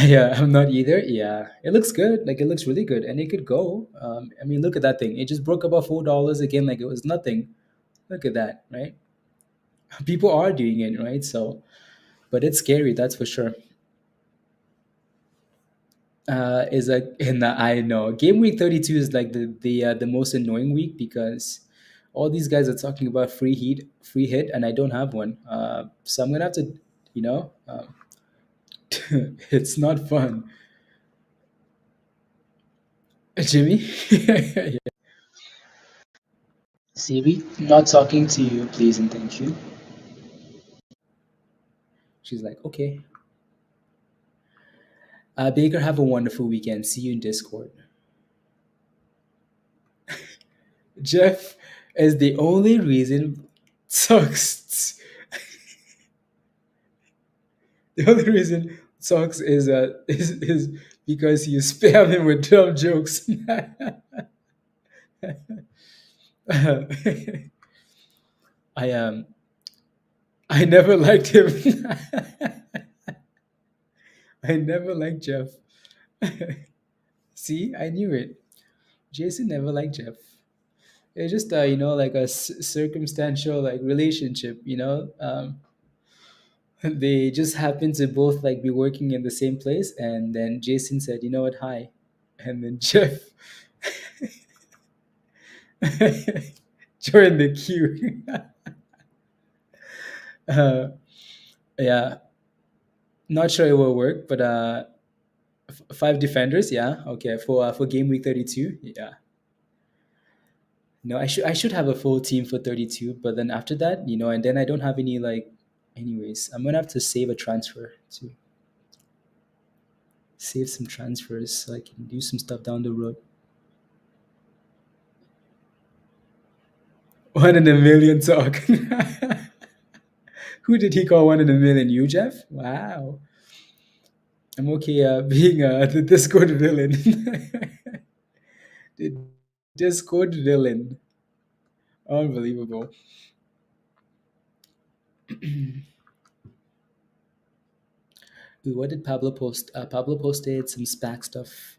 Yeah, I'm not either. Yeah, it looks good. Like it looks really good, and it could go. I mean, look at that thing. It just broke above $4 again, like it was nothing. Look at that, right? People are doing it, right? So, but it's scary, that's for sure. Is like in the I know game week 32 is like the most annoying week because all these guys are talking about free hit, and I don't have one. So I'm gonna have to, you know, it's not fun. Jimmy, Siri, not talking to you, please and thank you. She's like, okay. Baker, have a wonderful weekend. See you in Discord. Jeff is the only reason sucks. The only reason sucks is because you spam him with dumb jokes. I I never liked him. I never liked Jeff. See, I knew it. Jason never liked Jeff. It's just like a circumstantial like relationship. They just happened to both like be working in the same place, and then Jason said, "You know what? Hi," and then Jeff joined the queue. uh, yeah, not sure it will work, but five defenders. Yeah, okay, for game week 32. Yeah, no, I should have a full team for 32, but then after that, and then I don't have any like. Anyways, I'm gonna have to save a transfer to save some transfers so I can do some stuff down the road. One in a million talk. Who did he call one in a million? You, Jeff? Wow. I'm okay being the Discord villain. The Discord villain. Unbelievable. Ooh, what did Pablo post? Pablo posted some SPAC stuff.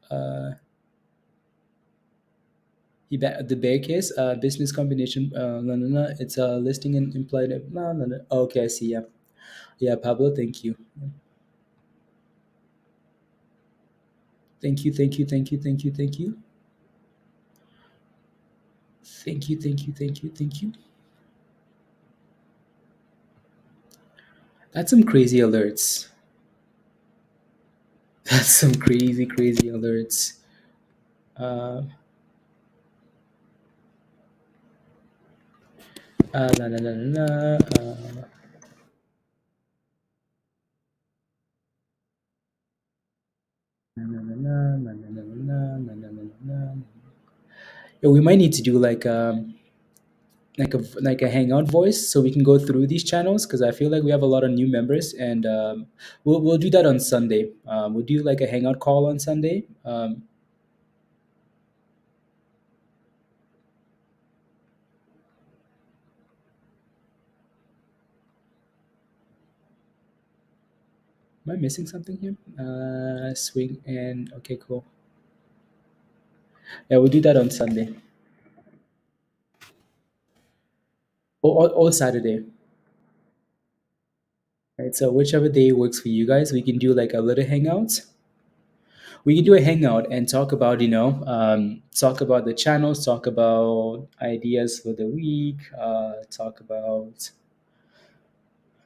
The bear case, business combination. No, no, no. It's a listing and implied. No, no, no. Okay, I see. Yeah, yeah. Pablo, thank you. Thank you, thank you, thank you, thank you, thank you. Thank you, thank you, thank you, thank you. That's some crazy alerts. That's some crazy, crazy alerts. Uh, la, la, la, la, la, na, na, na, na, na, na, na, na, na, na, na, na. Yeah, we might need to do like a hangout voice so we can go through these channels because I feel like we have a lot of new members, and we'll do that on Sunday. We'll do like a hangout call on Sunday. Am I missing something here? Swing and okay, cool. Yeah, we'll do that on Sunday or Saturday. Right, so whichever day works for you guys, we can do like a little hangout. We can do a hangout and talk about talk about the channels, talk about ideas for the week, talk about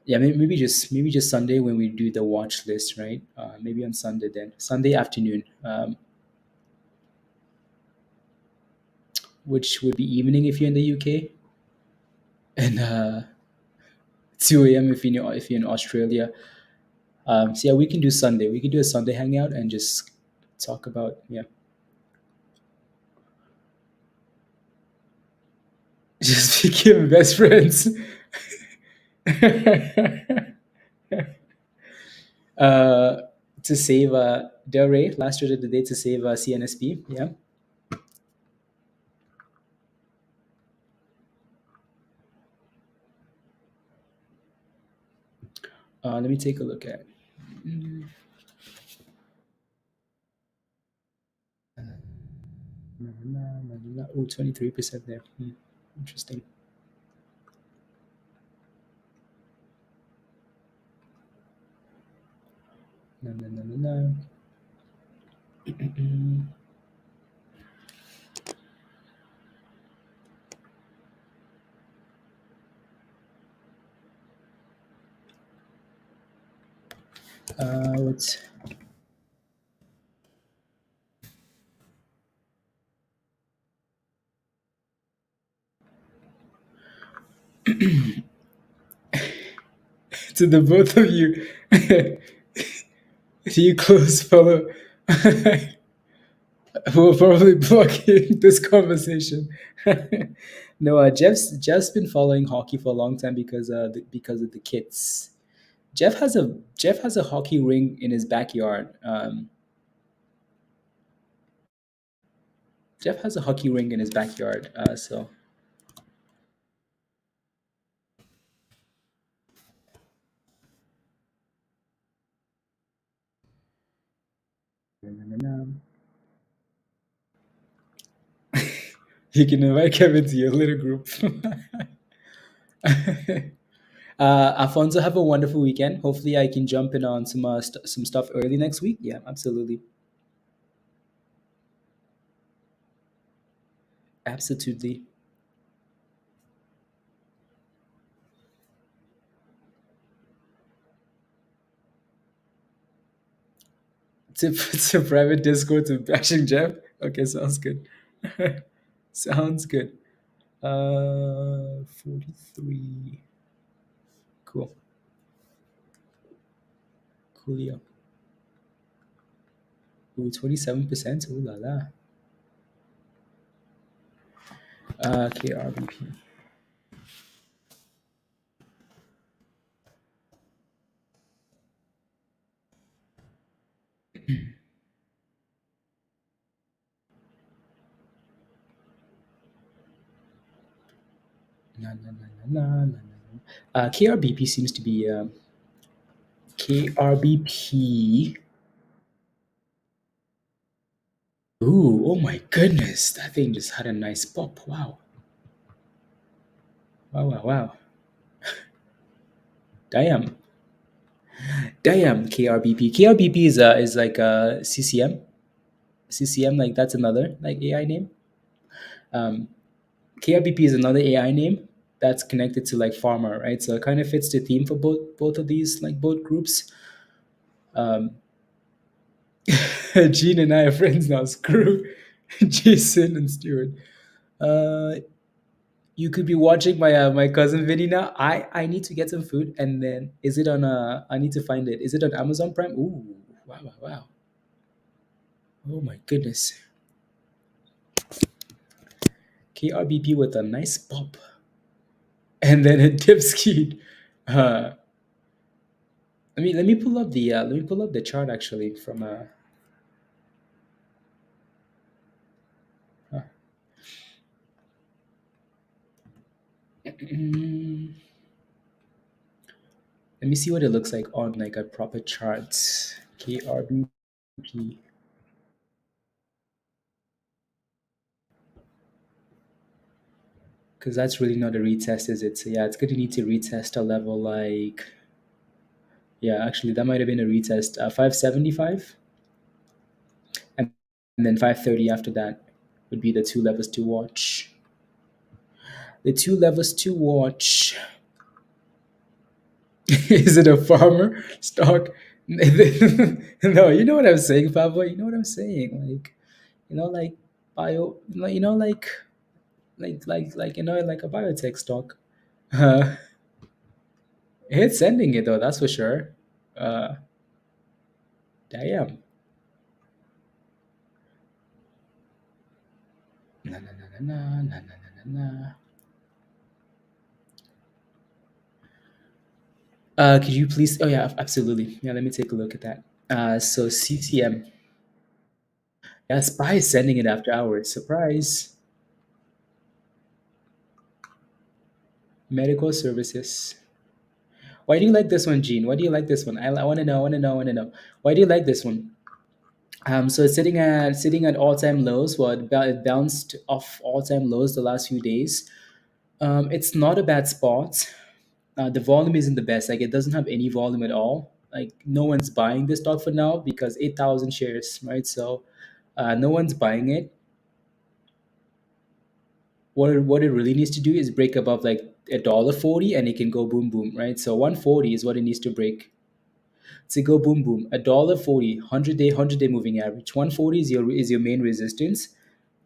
yeah, maybe just Sunday when we do the watch list, right? Maybe on Sunday, then Sunday afternoon, which would be evening if you're in the UK, and 2 a.m. if you're in Australia. So yeah, we can do Sunday. We can do a Sunday hangout and just talk about yeah, just became best friends. uh, to save Del Rey, last trade of the day to save CNSP. Yeah. Let me take a look at. Oh, 23% there. Interesting. Na, na, na, na, na. What's to the both of you? Do you close follow? We'll probably block in this conversation. No, Jeff's been following hockey for a long time because of the kids. Jeff has a hockey ring in his backyard. Jeff has a hockey ring in his backyard. So you can invite Kevin to your little group. Alfonso, have a wonderful weekend. Hopefully, I can jump in on some stuff early next week. Yeah, absolutely, absolutely. To private Discord to bashing Jeff. Okay, sounds good. Sounds good. 43. Cool. Coolio. Ooh, 27%. Ooh la la. KRBP. Na, na, na, na, na, na, na. KRBP seems to be KRBP. Ooh, oh my goodness. That thing just had a nice pop. Wow. Wow, wow, wow. Damn. Damn, KRBP. KRBP is like a CCM. CCM, like that's another like AI name. Um, KRBP is another AI name that's connected to like pharma, right? So it kind of fits the theme for both of these like both groups. Um, Gene and I are friends now. Screw Jason and Stuart. Uh, you could be watching my cousin Vinny now. I need to get some food, and then is it on I need to find it. Is it on Amazon Prime? Ooh, wow, wow, wow. Oh my goodness. KRBP with a nice pop, and then a dip skied. Uh, let me pull up the chart actually from uh, let me see what it looks like on like a proper chart. KRBP. Because that's really not a retest, is it? So yeah, it's going to need to retest a level like, yeah, actually that might have been a retest, 575, and, and then 530 after that would be the two levels to watch. The two levels to watch. Is it a farmer stock? No, you know what I'm saying, Pablo. You know what I'm saying. Like bio, like like a biotech stock. Uh, it's sending it though, that's for sure. Uh, Damn. Na na na na na na na na na. Could you please? Oh yeah, absolutely. Yeah, let me take a look at that. So CCM. Yeah, Spy is sending it after hours. Surprise. Medical services. Why do you like this one, Gene? Why do you like this one? I want to know. I want to know. I want to know. Why do you like this one? So it's sitting at all time lows. Well, it bounced off all time lows the last few days. It's not a bad spot. The volume isn't the best. Like it doesn't have any volume at all. like no one's buying this stock for now because 8,000 shares, right? So no one's buying it. What it really needs to do is break above like $1.40 and it can go boom boom, right? So 140 is what it needs to break to go boom boom. $1.40, 100-day moving average. 140 is your main resistance.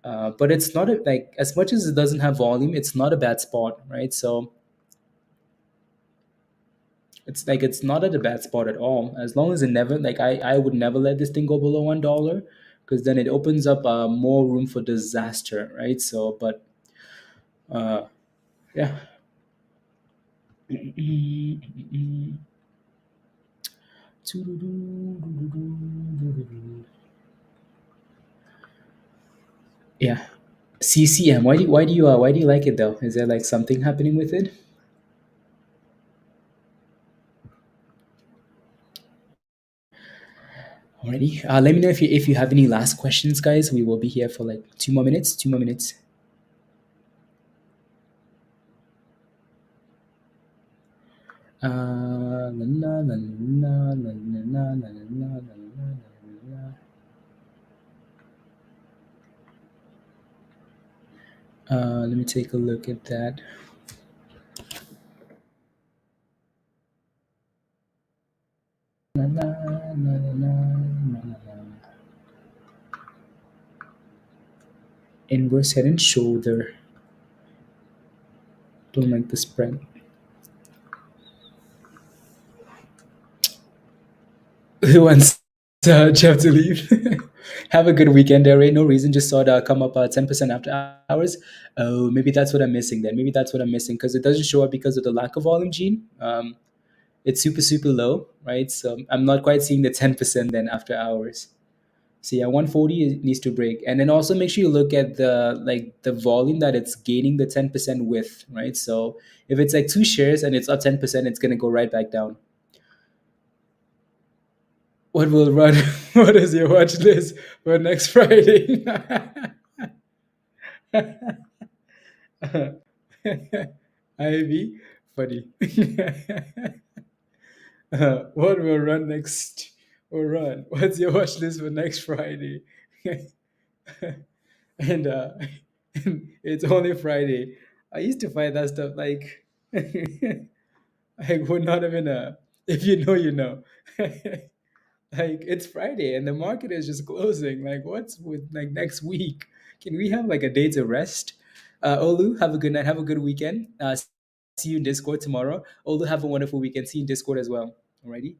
But it's not like as much as it doesn't have volume, it's not a bad spot, right? So it's like it's not at a bad spot at all. As long as it never like I would never let this thing go below $1 because then it opens up more room for disaster, right? So, but uh, yeah. Yeah. CCM. Why do you like it though? Is there like something happening with it? Already. Let me know if you have any last questions, guys. We will be here for like 2 more minutes. 2 more minutes. La, la, la, la, la, la, la, la, la, la, la, la. Let me take a look at that. La, la, la, la, la, la, la. Inverse head and shoulder. Don't like the spread. Who wants Jeff to leave? Have a good weekend, Ray. No reason, just saw it come up 10% after hours. Oh, maybe that's what I'm missing then. Maybe that's what I'm missing because it doesn't show up because of the lack of volume gene. It's super, super low, right? So I'm not quite seeing the 10% then after hours. So yeah, 140 needs to break. And then also make sure you look at the volume that it's gaining the 10% with, right? So if it's like two shares and it's up 10%, it's gonna go right back down. What will run? What is your watch list for next Friday? Ivy, funny. What will run next? Will run. What's your watch list for next Friday? and it's only Friday. I used to find that stuff like I would not even if you know you know. Like it's Friday and the market is just closing. Like what's with like next week? Can we have like a day to rest? Olu, have a good night. Have a good weekend. See you in Discord tomorrow. Olu, have a wonderful weekend. See you in Discord as well. Alrighty.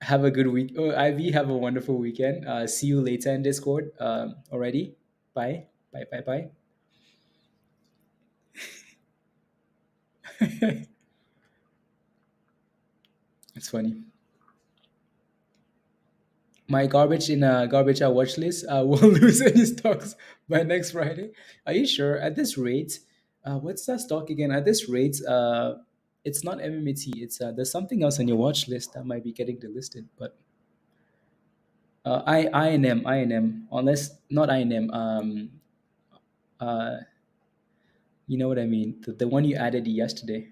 Have a good week. Oh, Ivy, have a wonderful weekend. See you later in Discord. Alrighty. Bye. Bye. Bye. Bye. It's funny. My garbage in a garbage out watch list won't lose any stocks by next Friday. Are you sure? At this rate, what's that stock again? At this rate, it's not MMT. It's there's something else on your watch list that might be getting delisted. But INM unless not INM. Uh, you know what I mean? The one you added yesterday.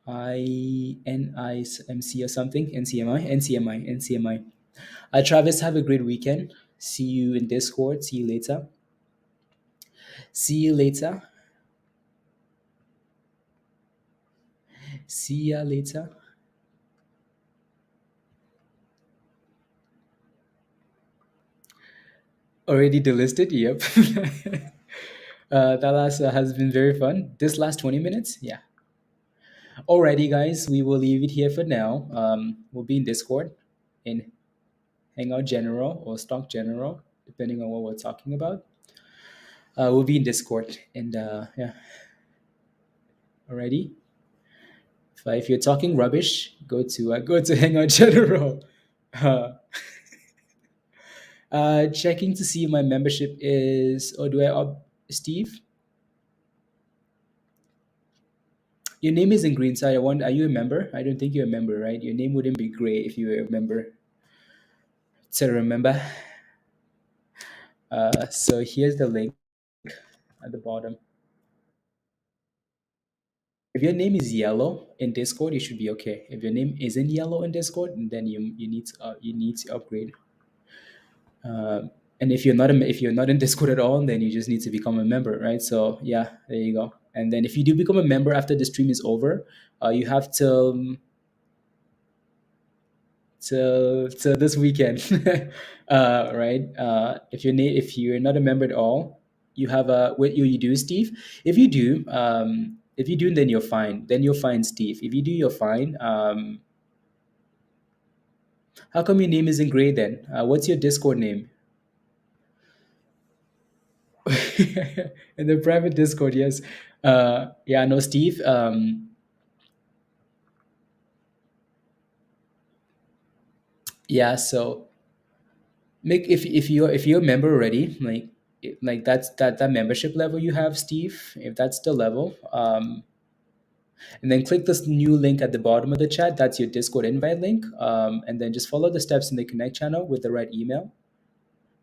INIMC or something. NCMI. Travis, have a great weekend. See you in Discord. See you later. See you later. See ya later. Already delisted? Yep. That last has been very fun. This last 20 minutes? Yeah. Alrighty, guys. We will leave it here for now. We'll be in Discord in Hangout General or Stock General, depending on what we're talking about. We'll be in Discord. And yeah. Alrighty. If you're talking rubbish, go to Hangout General. Uh, checking to see my membership is, or do I up Steve? Your name is in green, so I wonder, are you a member? I don't think you're a member, right? Your name wouldn't be gray if you were a member. So remember. So here's the link at the bottom. If your name is yellow in Discord, you should be okay. If your name isn't yellow in Discord, then you need to upgrade. Uh, and if you're not in Discord at all, then you just need to become a member, right? So yeah, there you go. And then if you do become a member after the stream is over, you have till this weekend, right? If you're not a member at all, you have a what you do, Steve. If you do, then you're fine. Then you're fine, Steve. If you do, you're fine. How come your name isn't gray then? What's your Discord name? In the private Discord, yes. Yeah, no, Steve. Yeah, so make if you're a member already, like that membership level you have, Steve. If that's the level, and then click this new link at the bottom of the chat. That's your Discord invite link, and then just follow the steps in the Connect channel with the right email.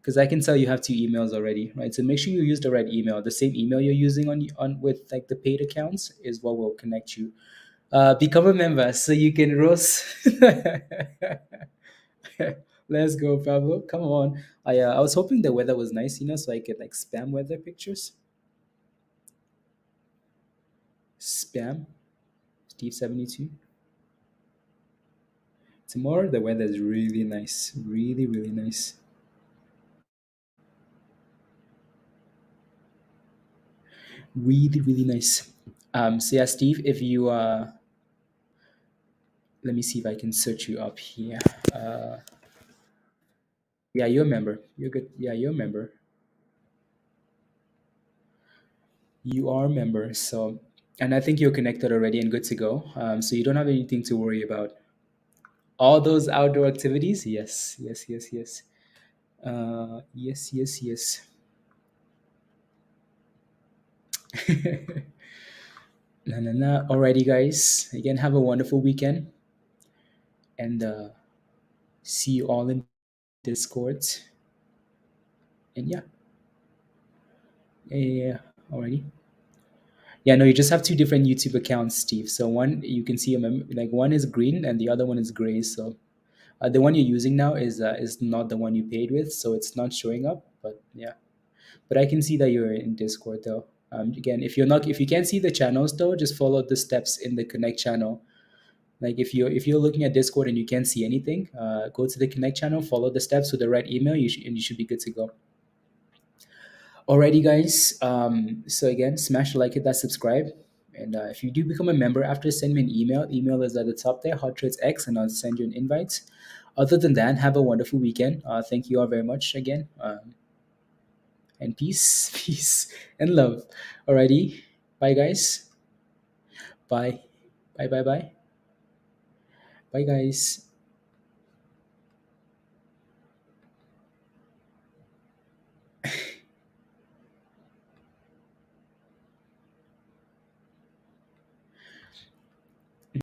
Because I can tell you have two emails already, right? So make sure you use the right email. The same email you're using on with like the paid accounts is what will connect you. Become a member so you can roast. Let's go, Pablo. Come on. I was hoping the weather was nice, so I could like spam weather pictures. Spam Steve 72. Tomorrow the weather is really nice, really really nice, really really nice. So yeah, Steve, if you let me see if I can search you up here. Uh, yeah, you're a member. You're good. Yeah, you're a member. You are a member. So, and I think you're connected already and good to go. So you don't have anything to worry about. All those outdoor activities, yes, yes, yes, yes. Yes, yes, yes. Na na na. Alrighty, guys. Again, have a wonderful weekend, and see you all in Discord. And yeah, yeah, yeah, yeah. Alrighty. Yeah, no, you just have two different YouTube accounts, Steve. So one you can see like one is green and the other one is gray. So the one you're using now is not the one you paid with, so it's not showing up. But yeah, but I can see that you're in Discord though. Again, if you can't see the channels though, just follow the steps in the Connect channel. Like if you're looking at Discord and you can't see anything, go to the Connect channel, follow the steps with the right email, and you should be good to go. Alrighty, guys. So again, smash the like, hit that subscribe, and if you do become a member after, send me an email. Email is at the top there, Hot Trades X, and I'll send you an invite. Other than that, have a wonderful weekend. Thank you all very much again, and peace, peace, and love. Alrighty, bye, guys. Bye, bye, bye, bye, bye, guys.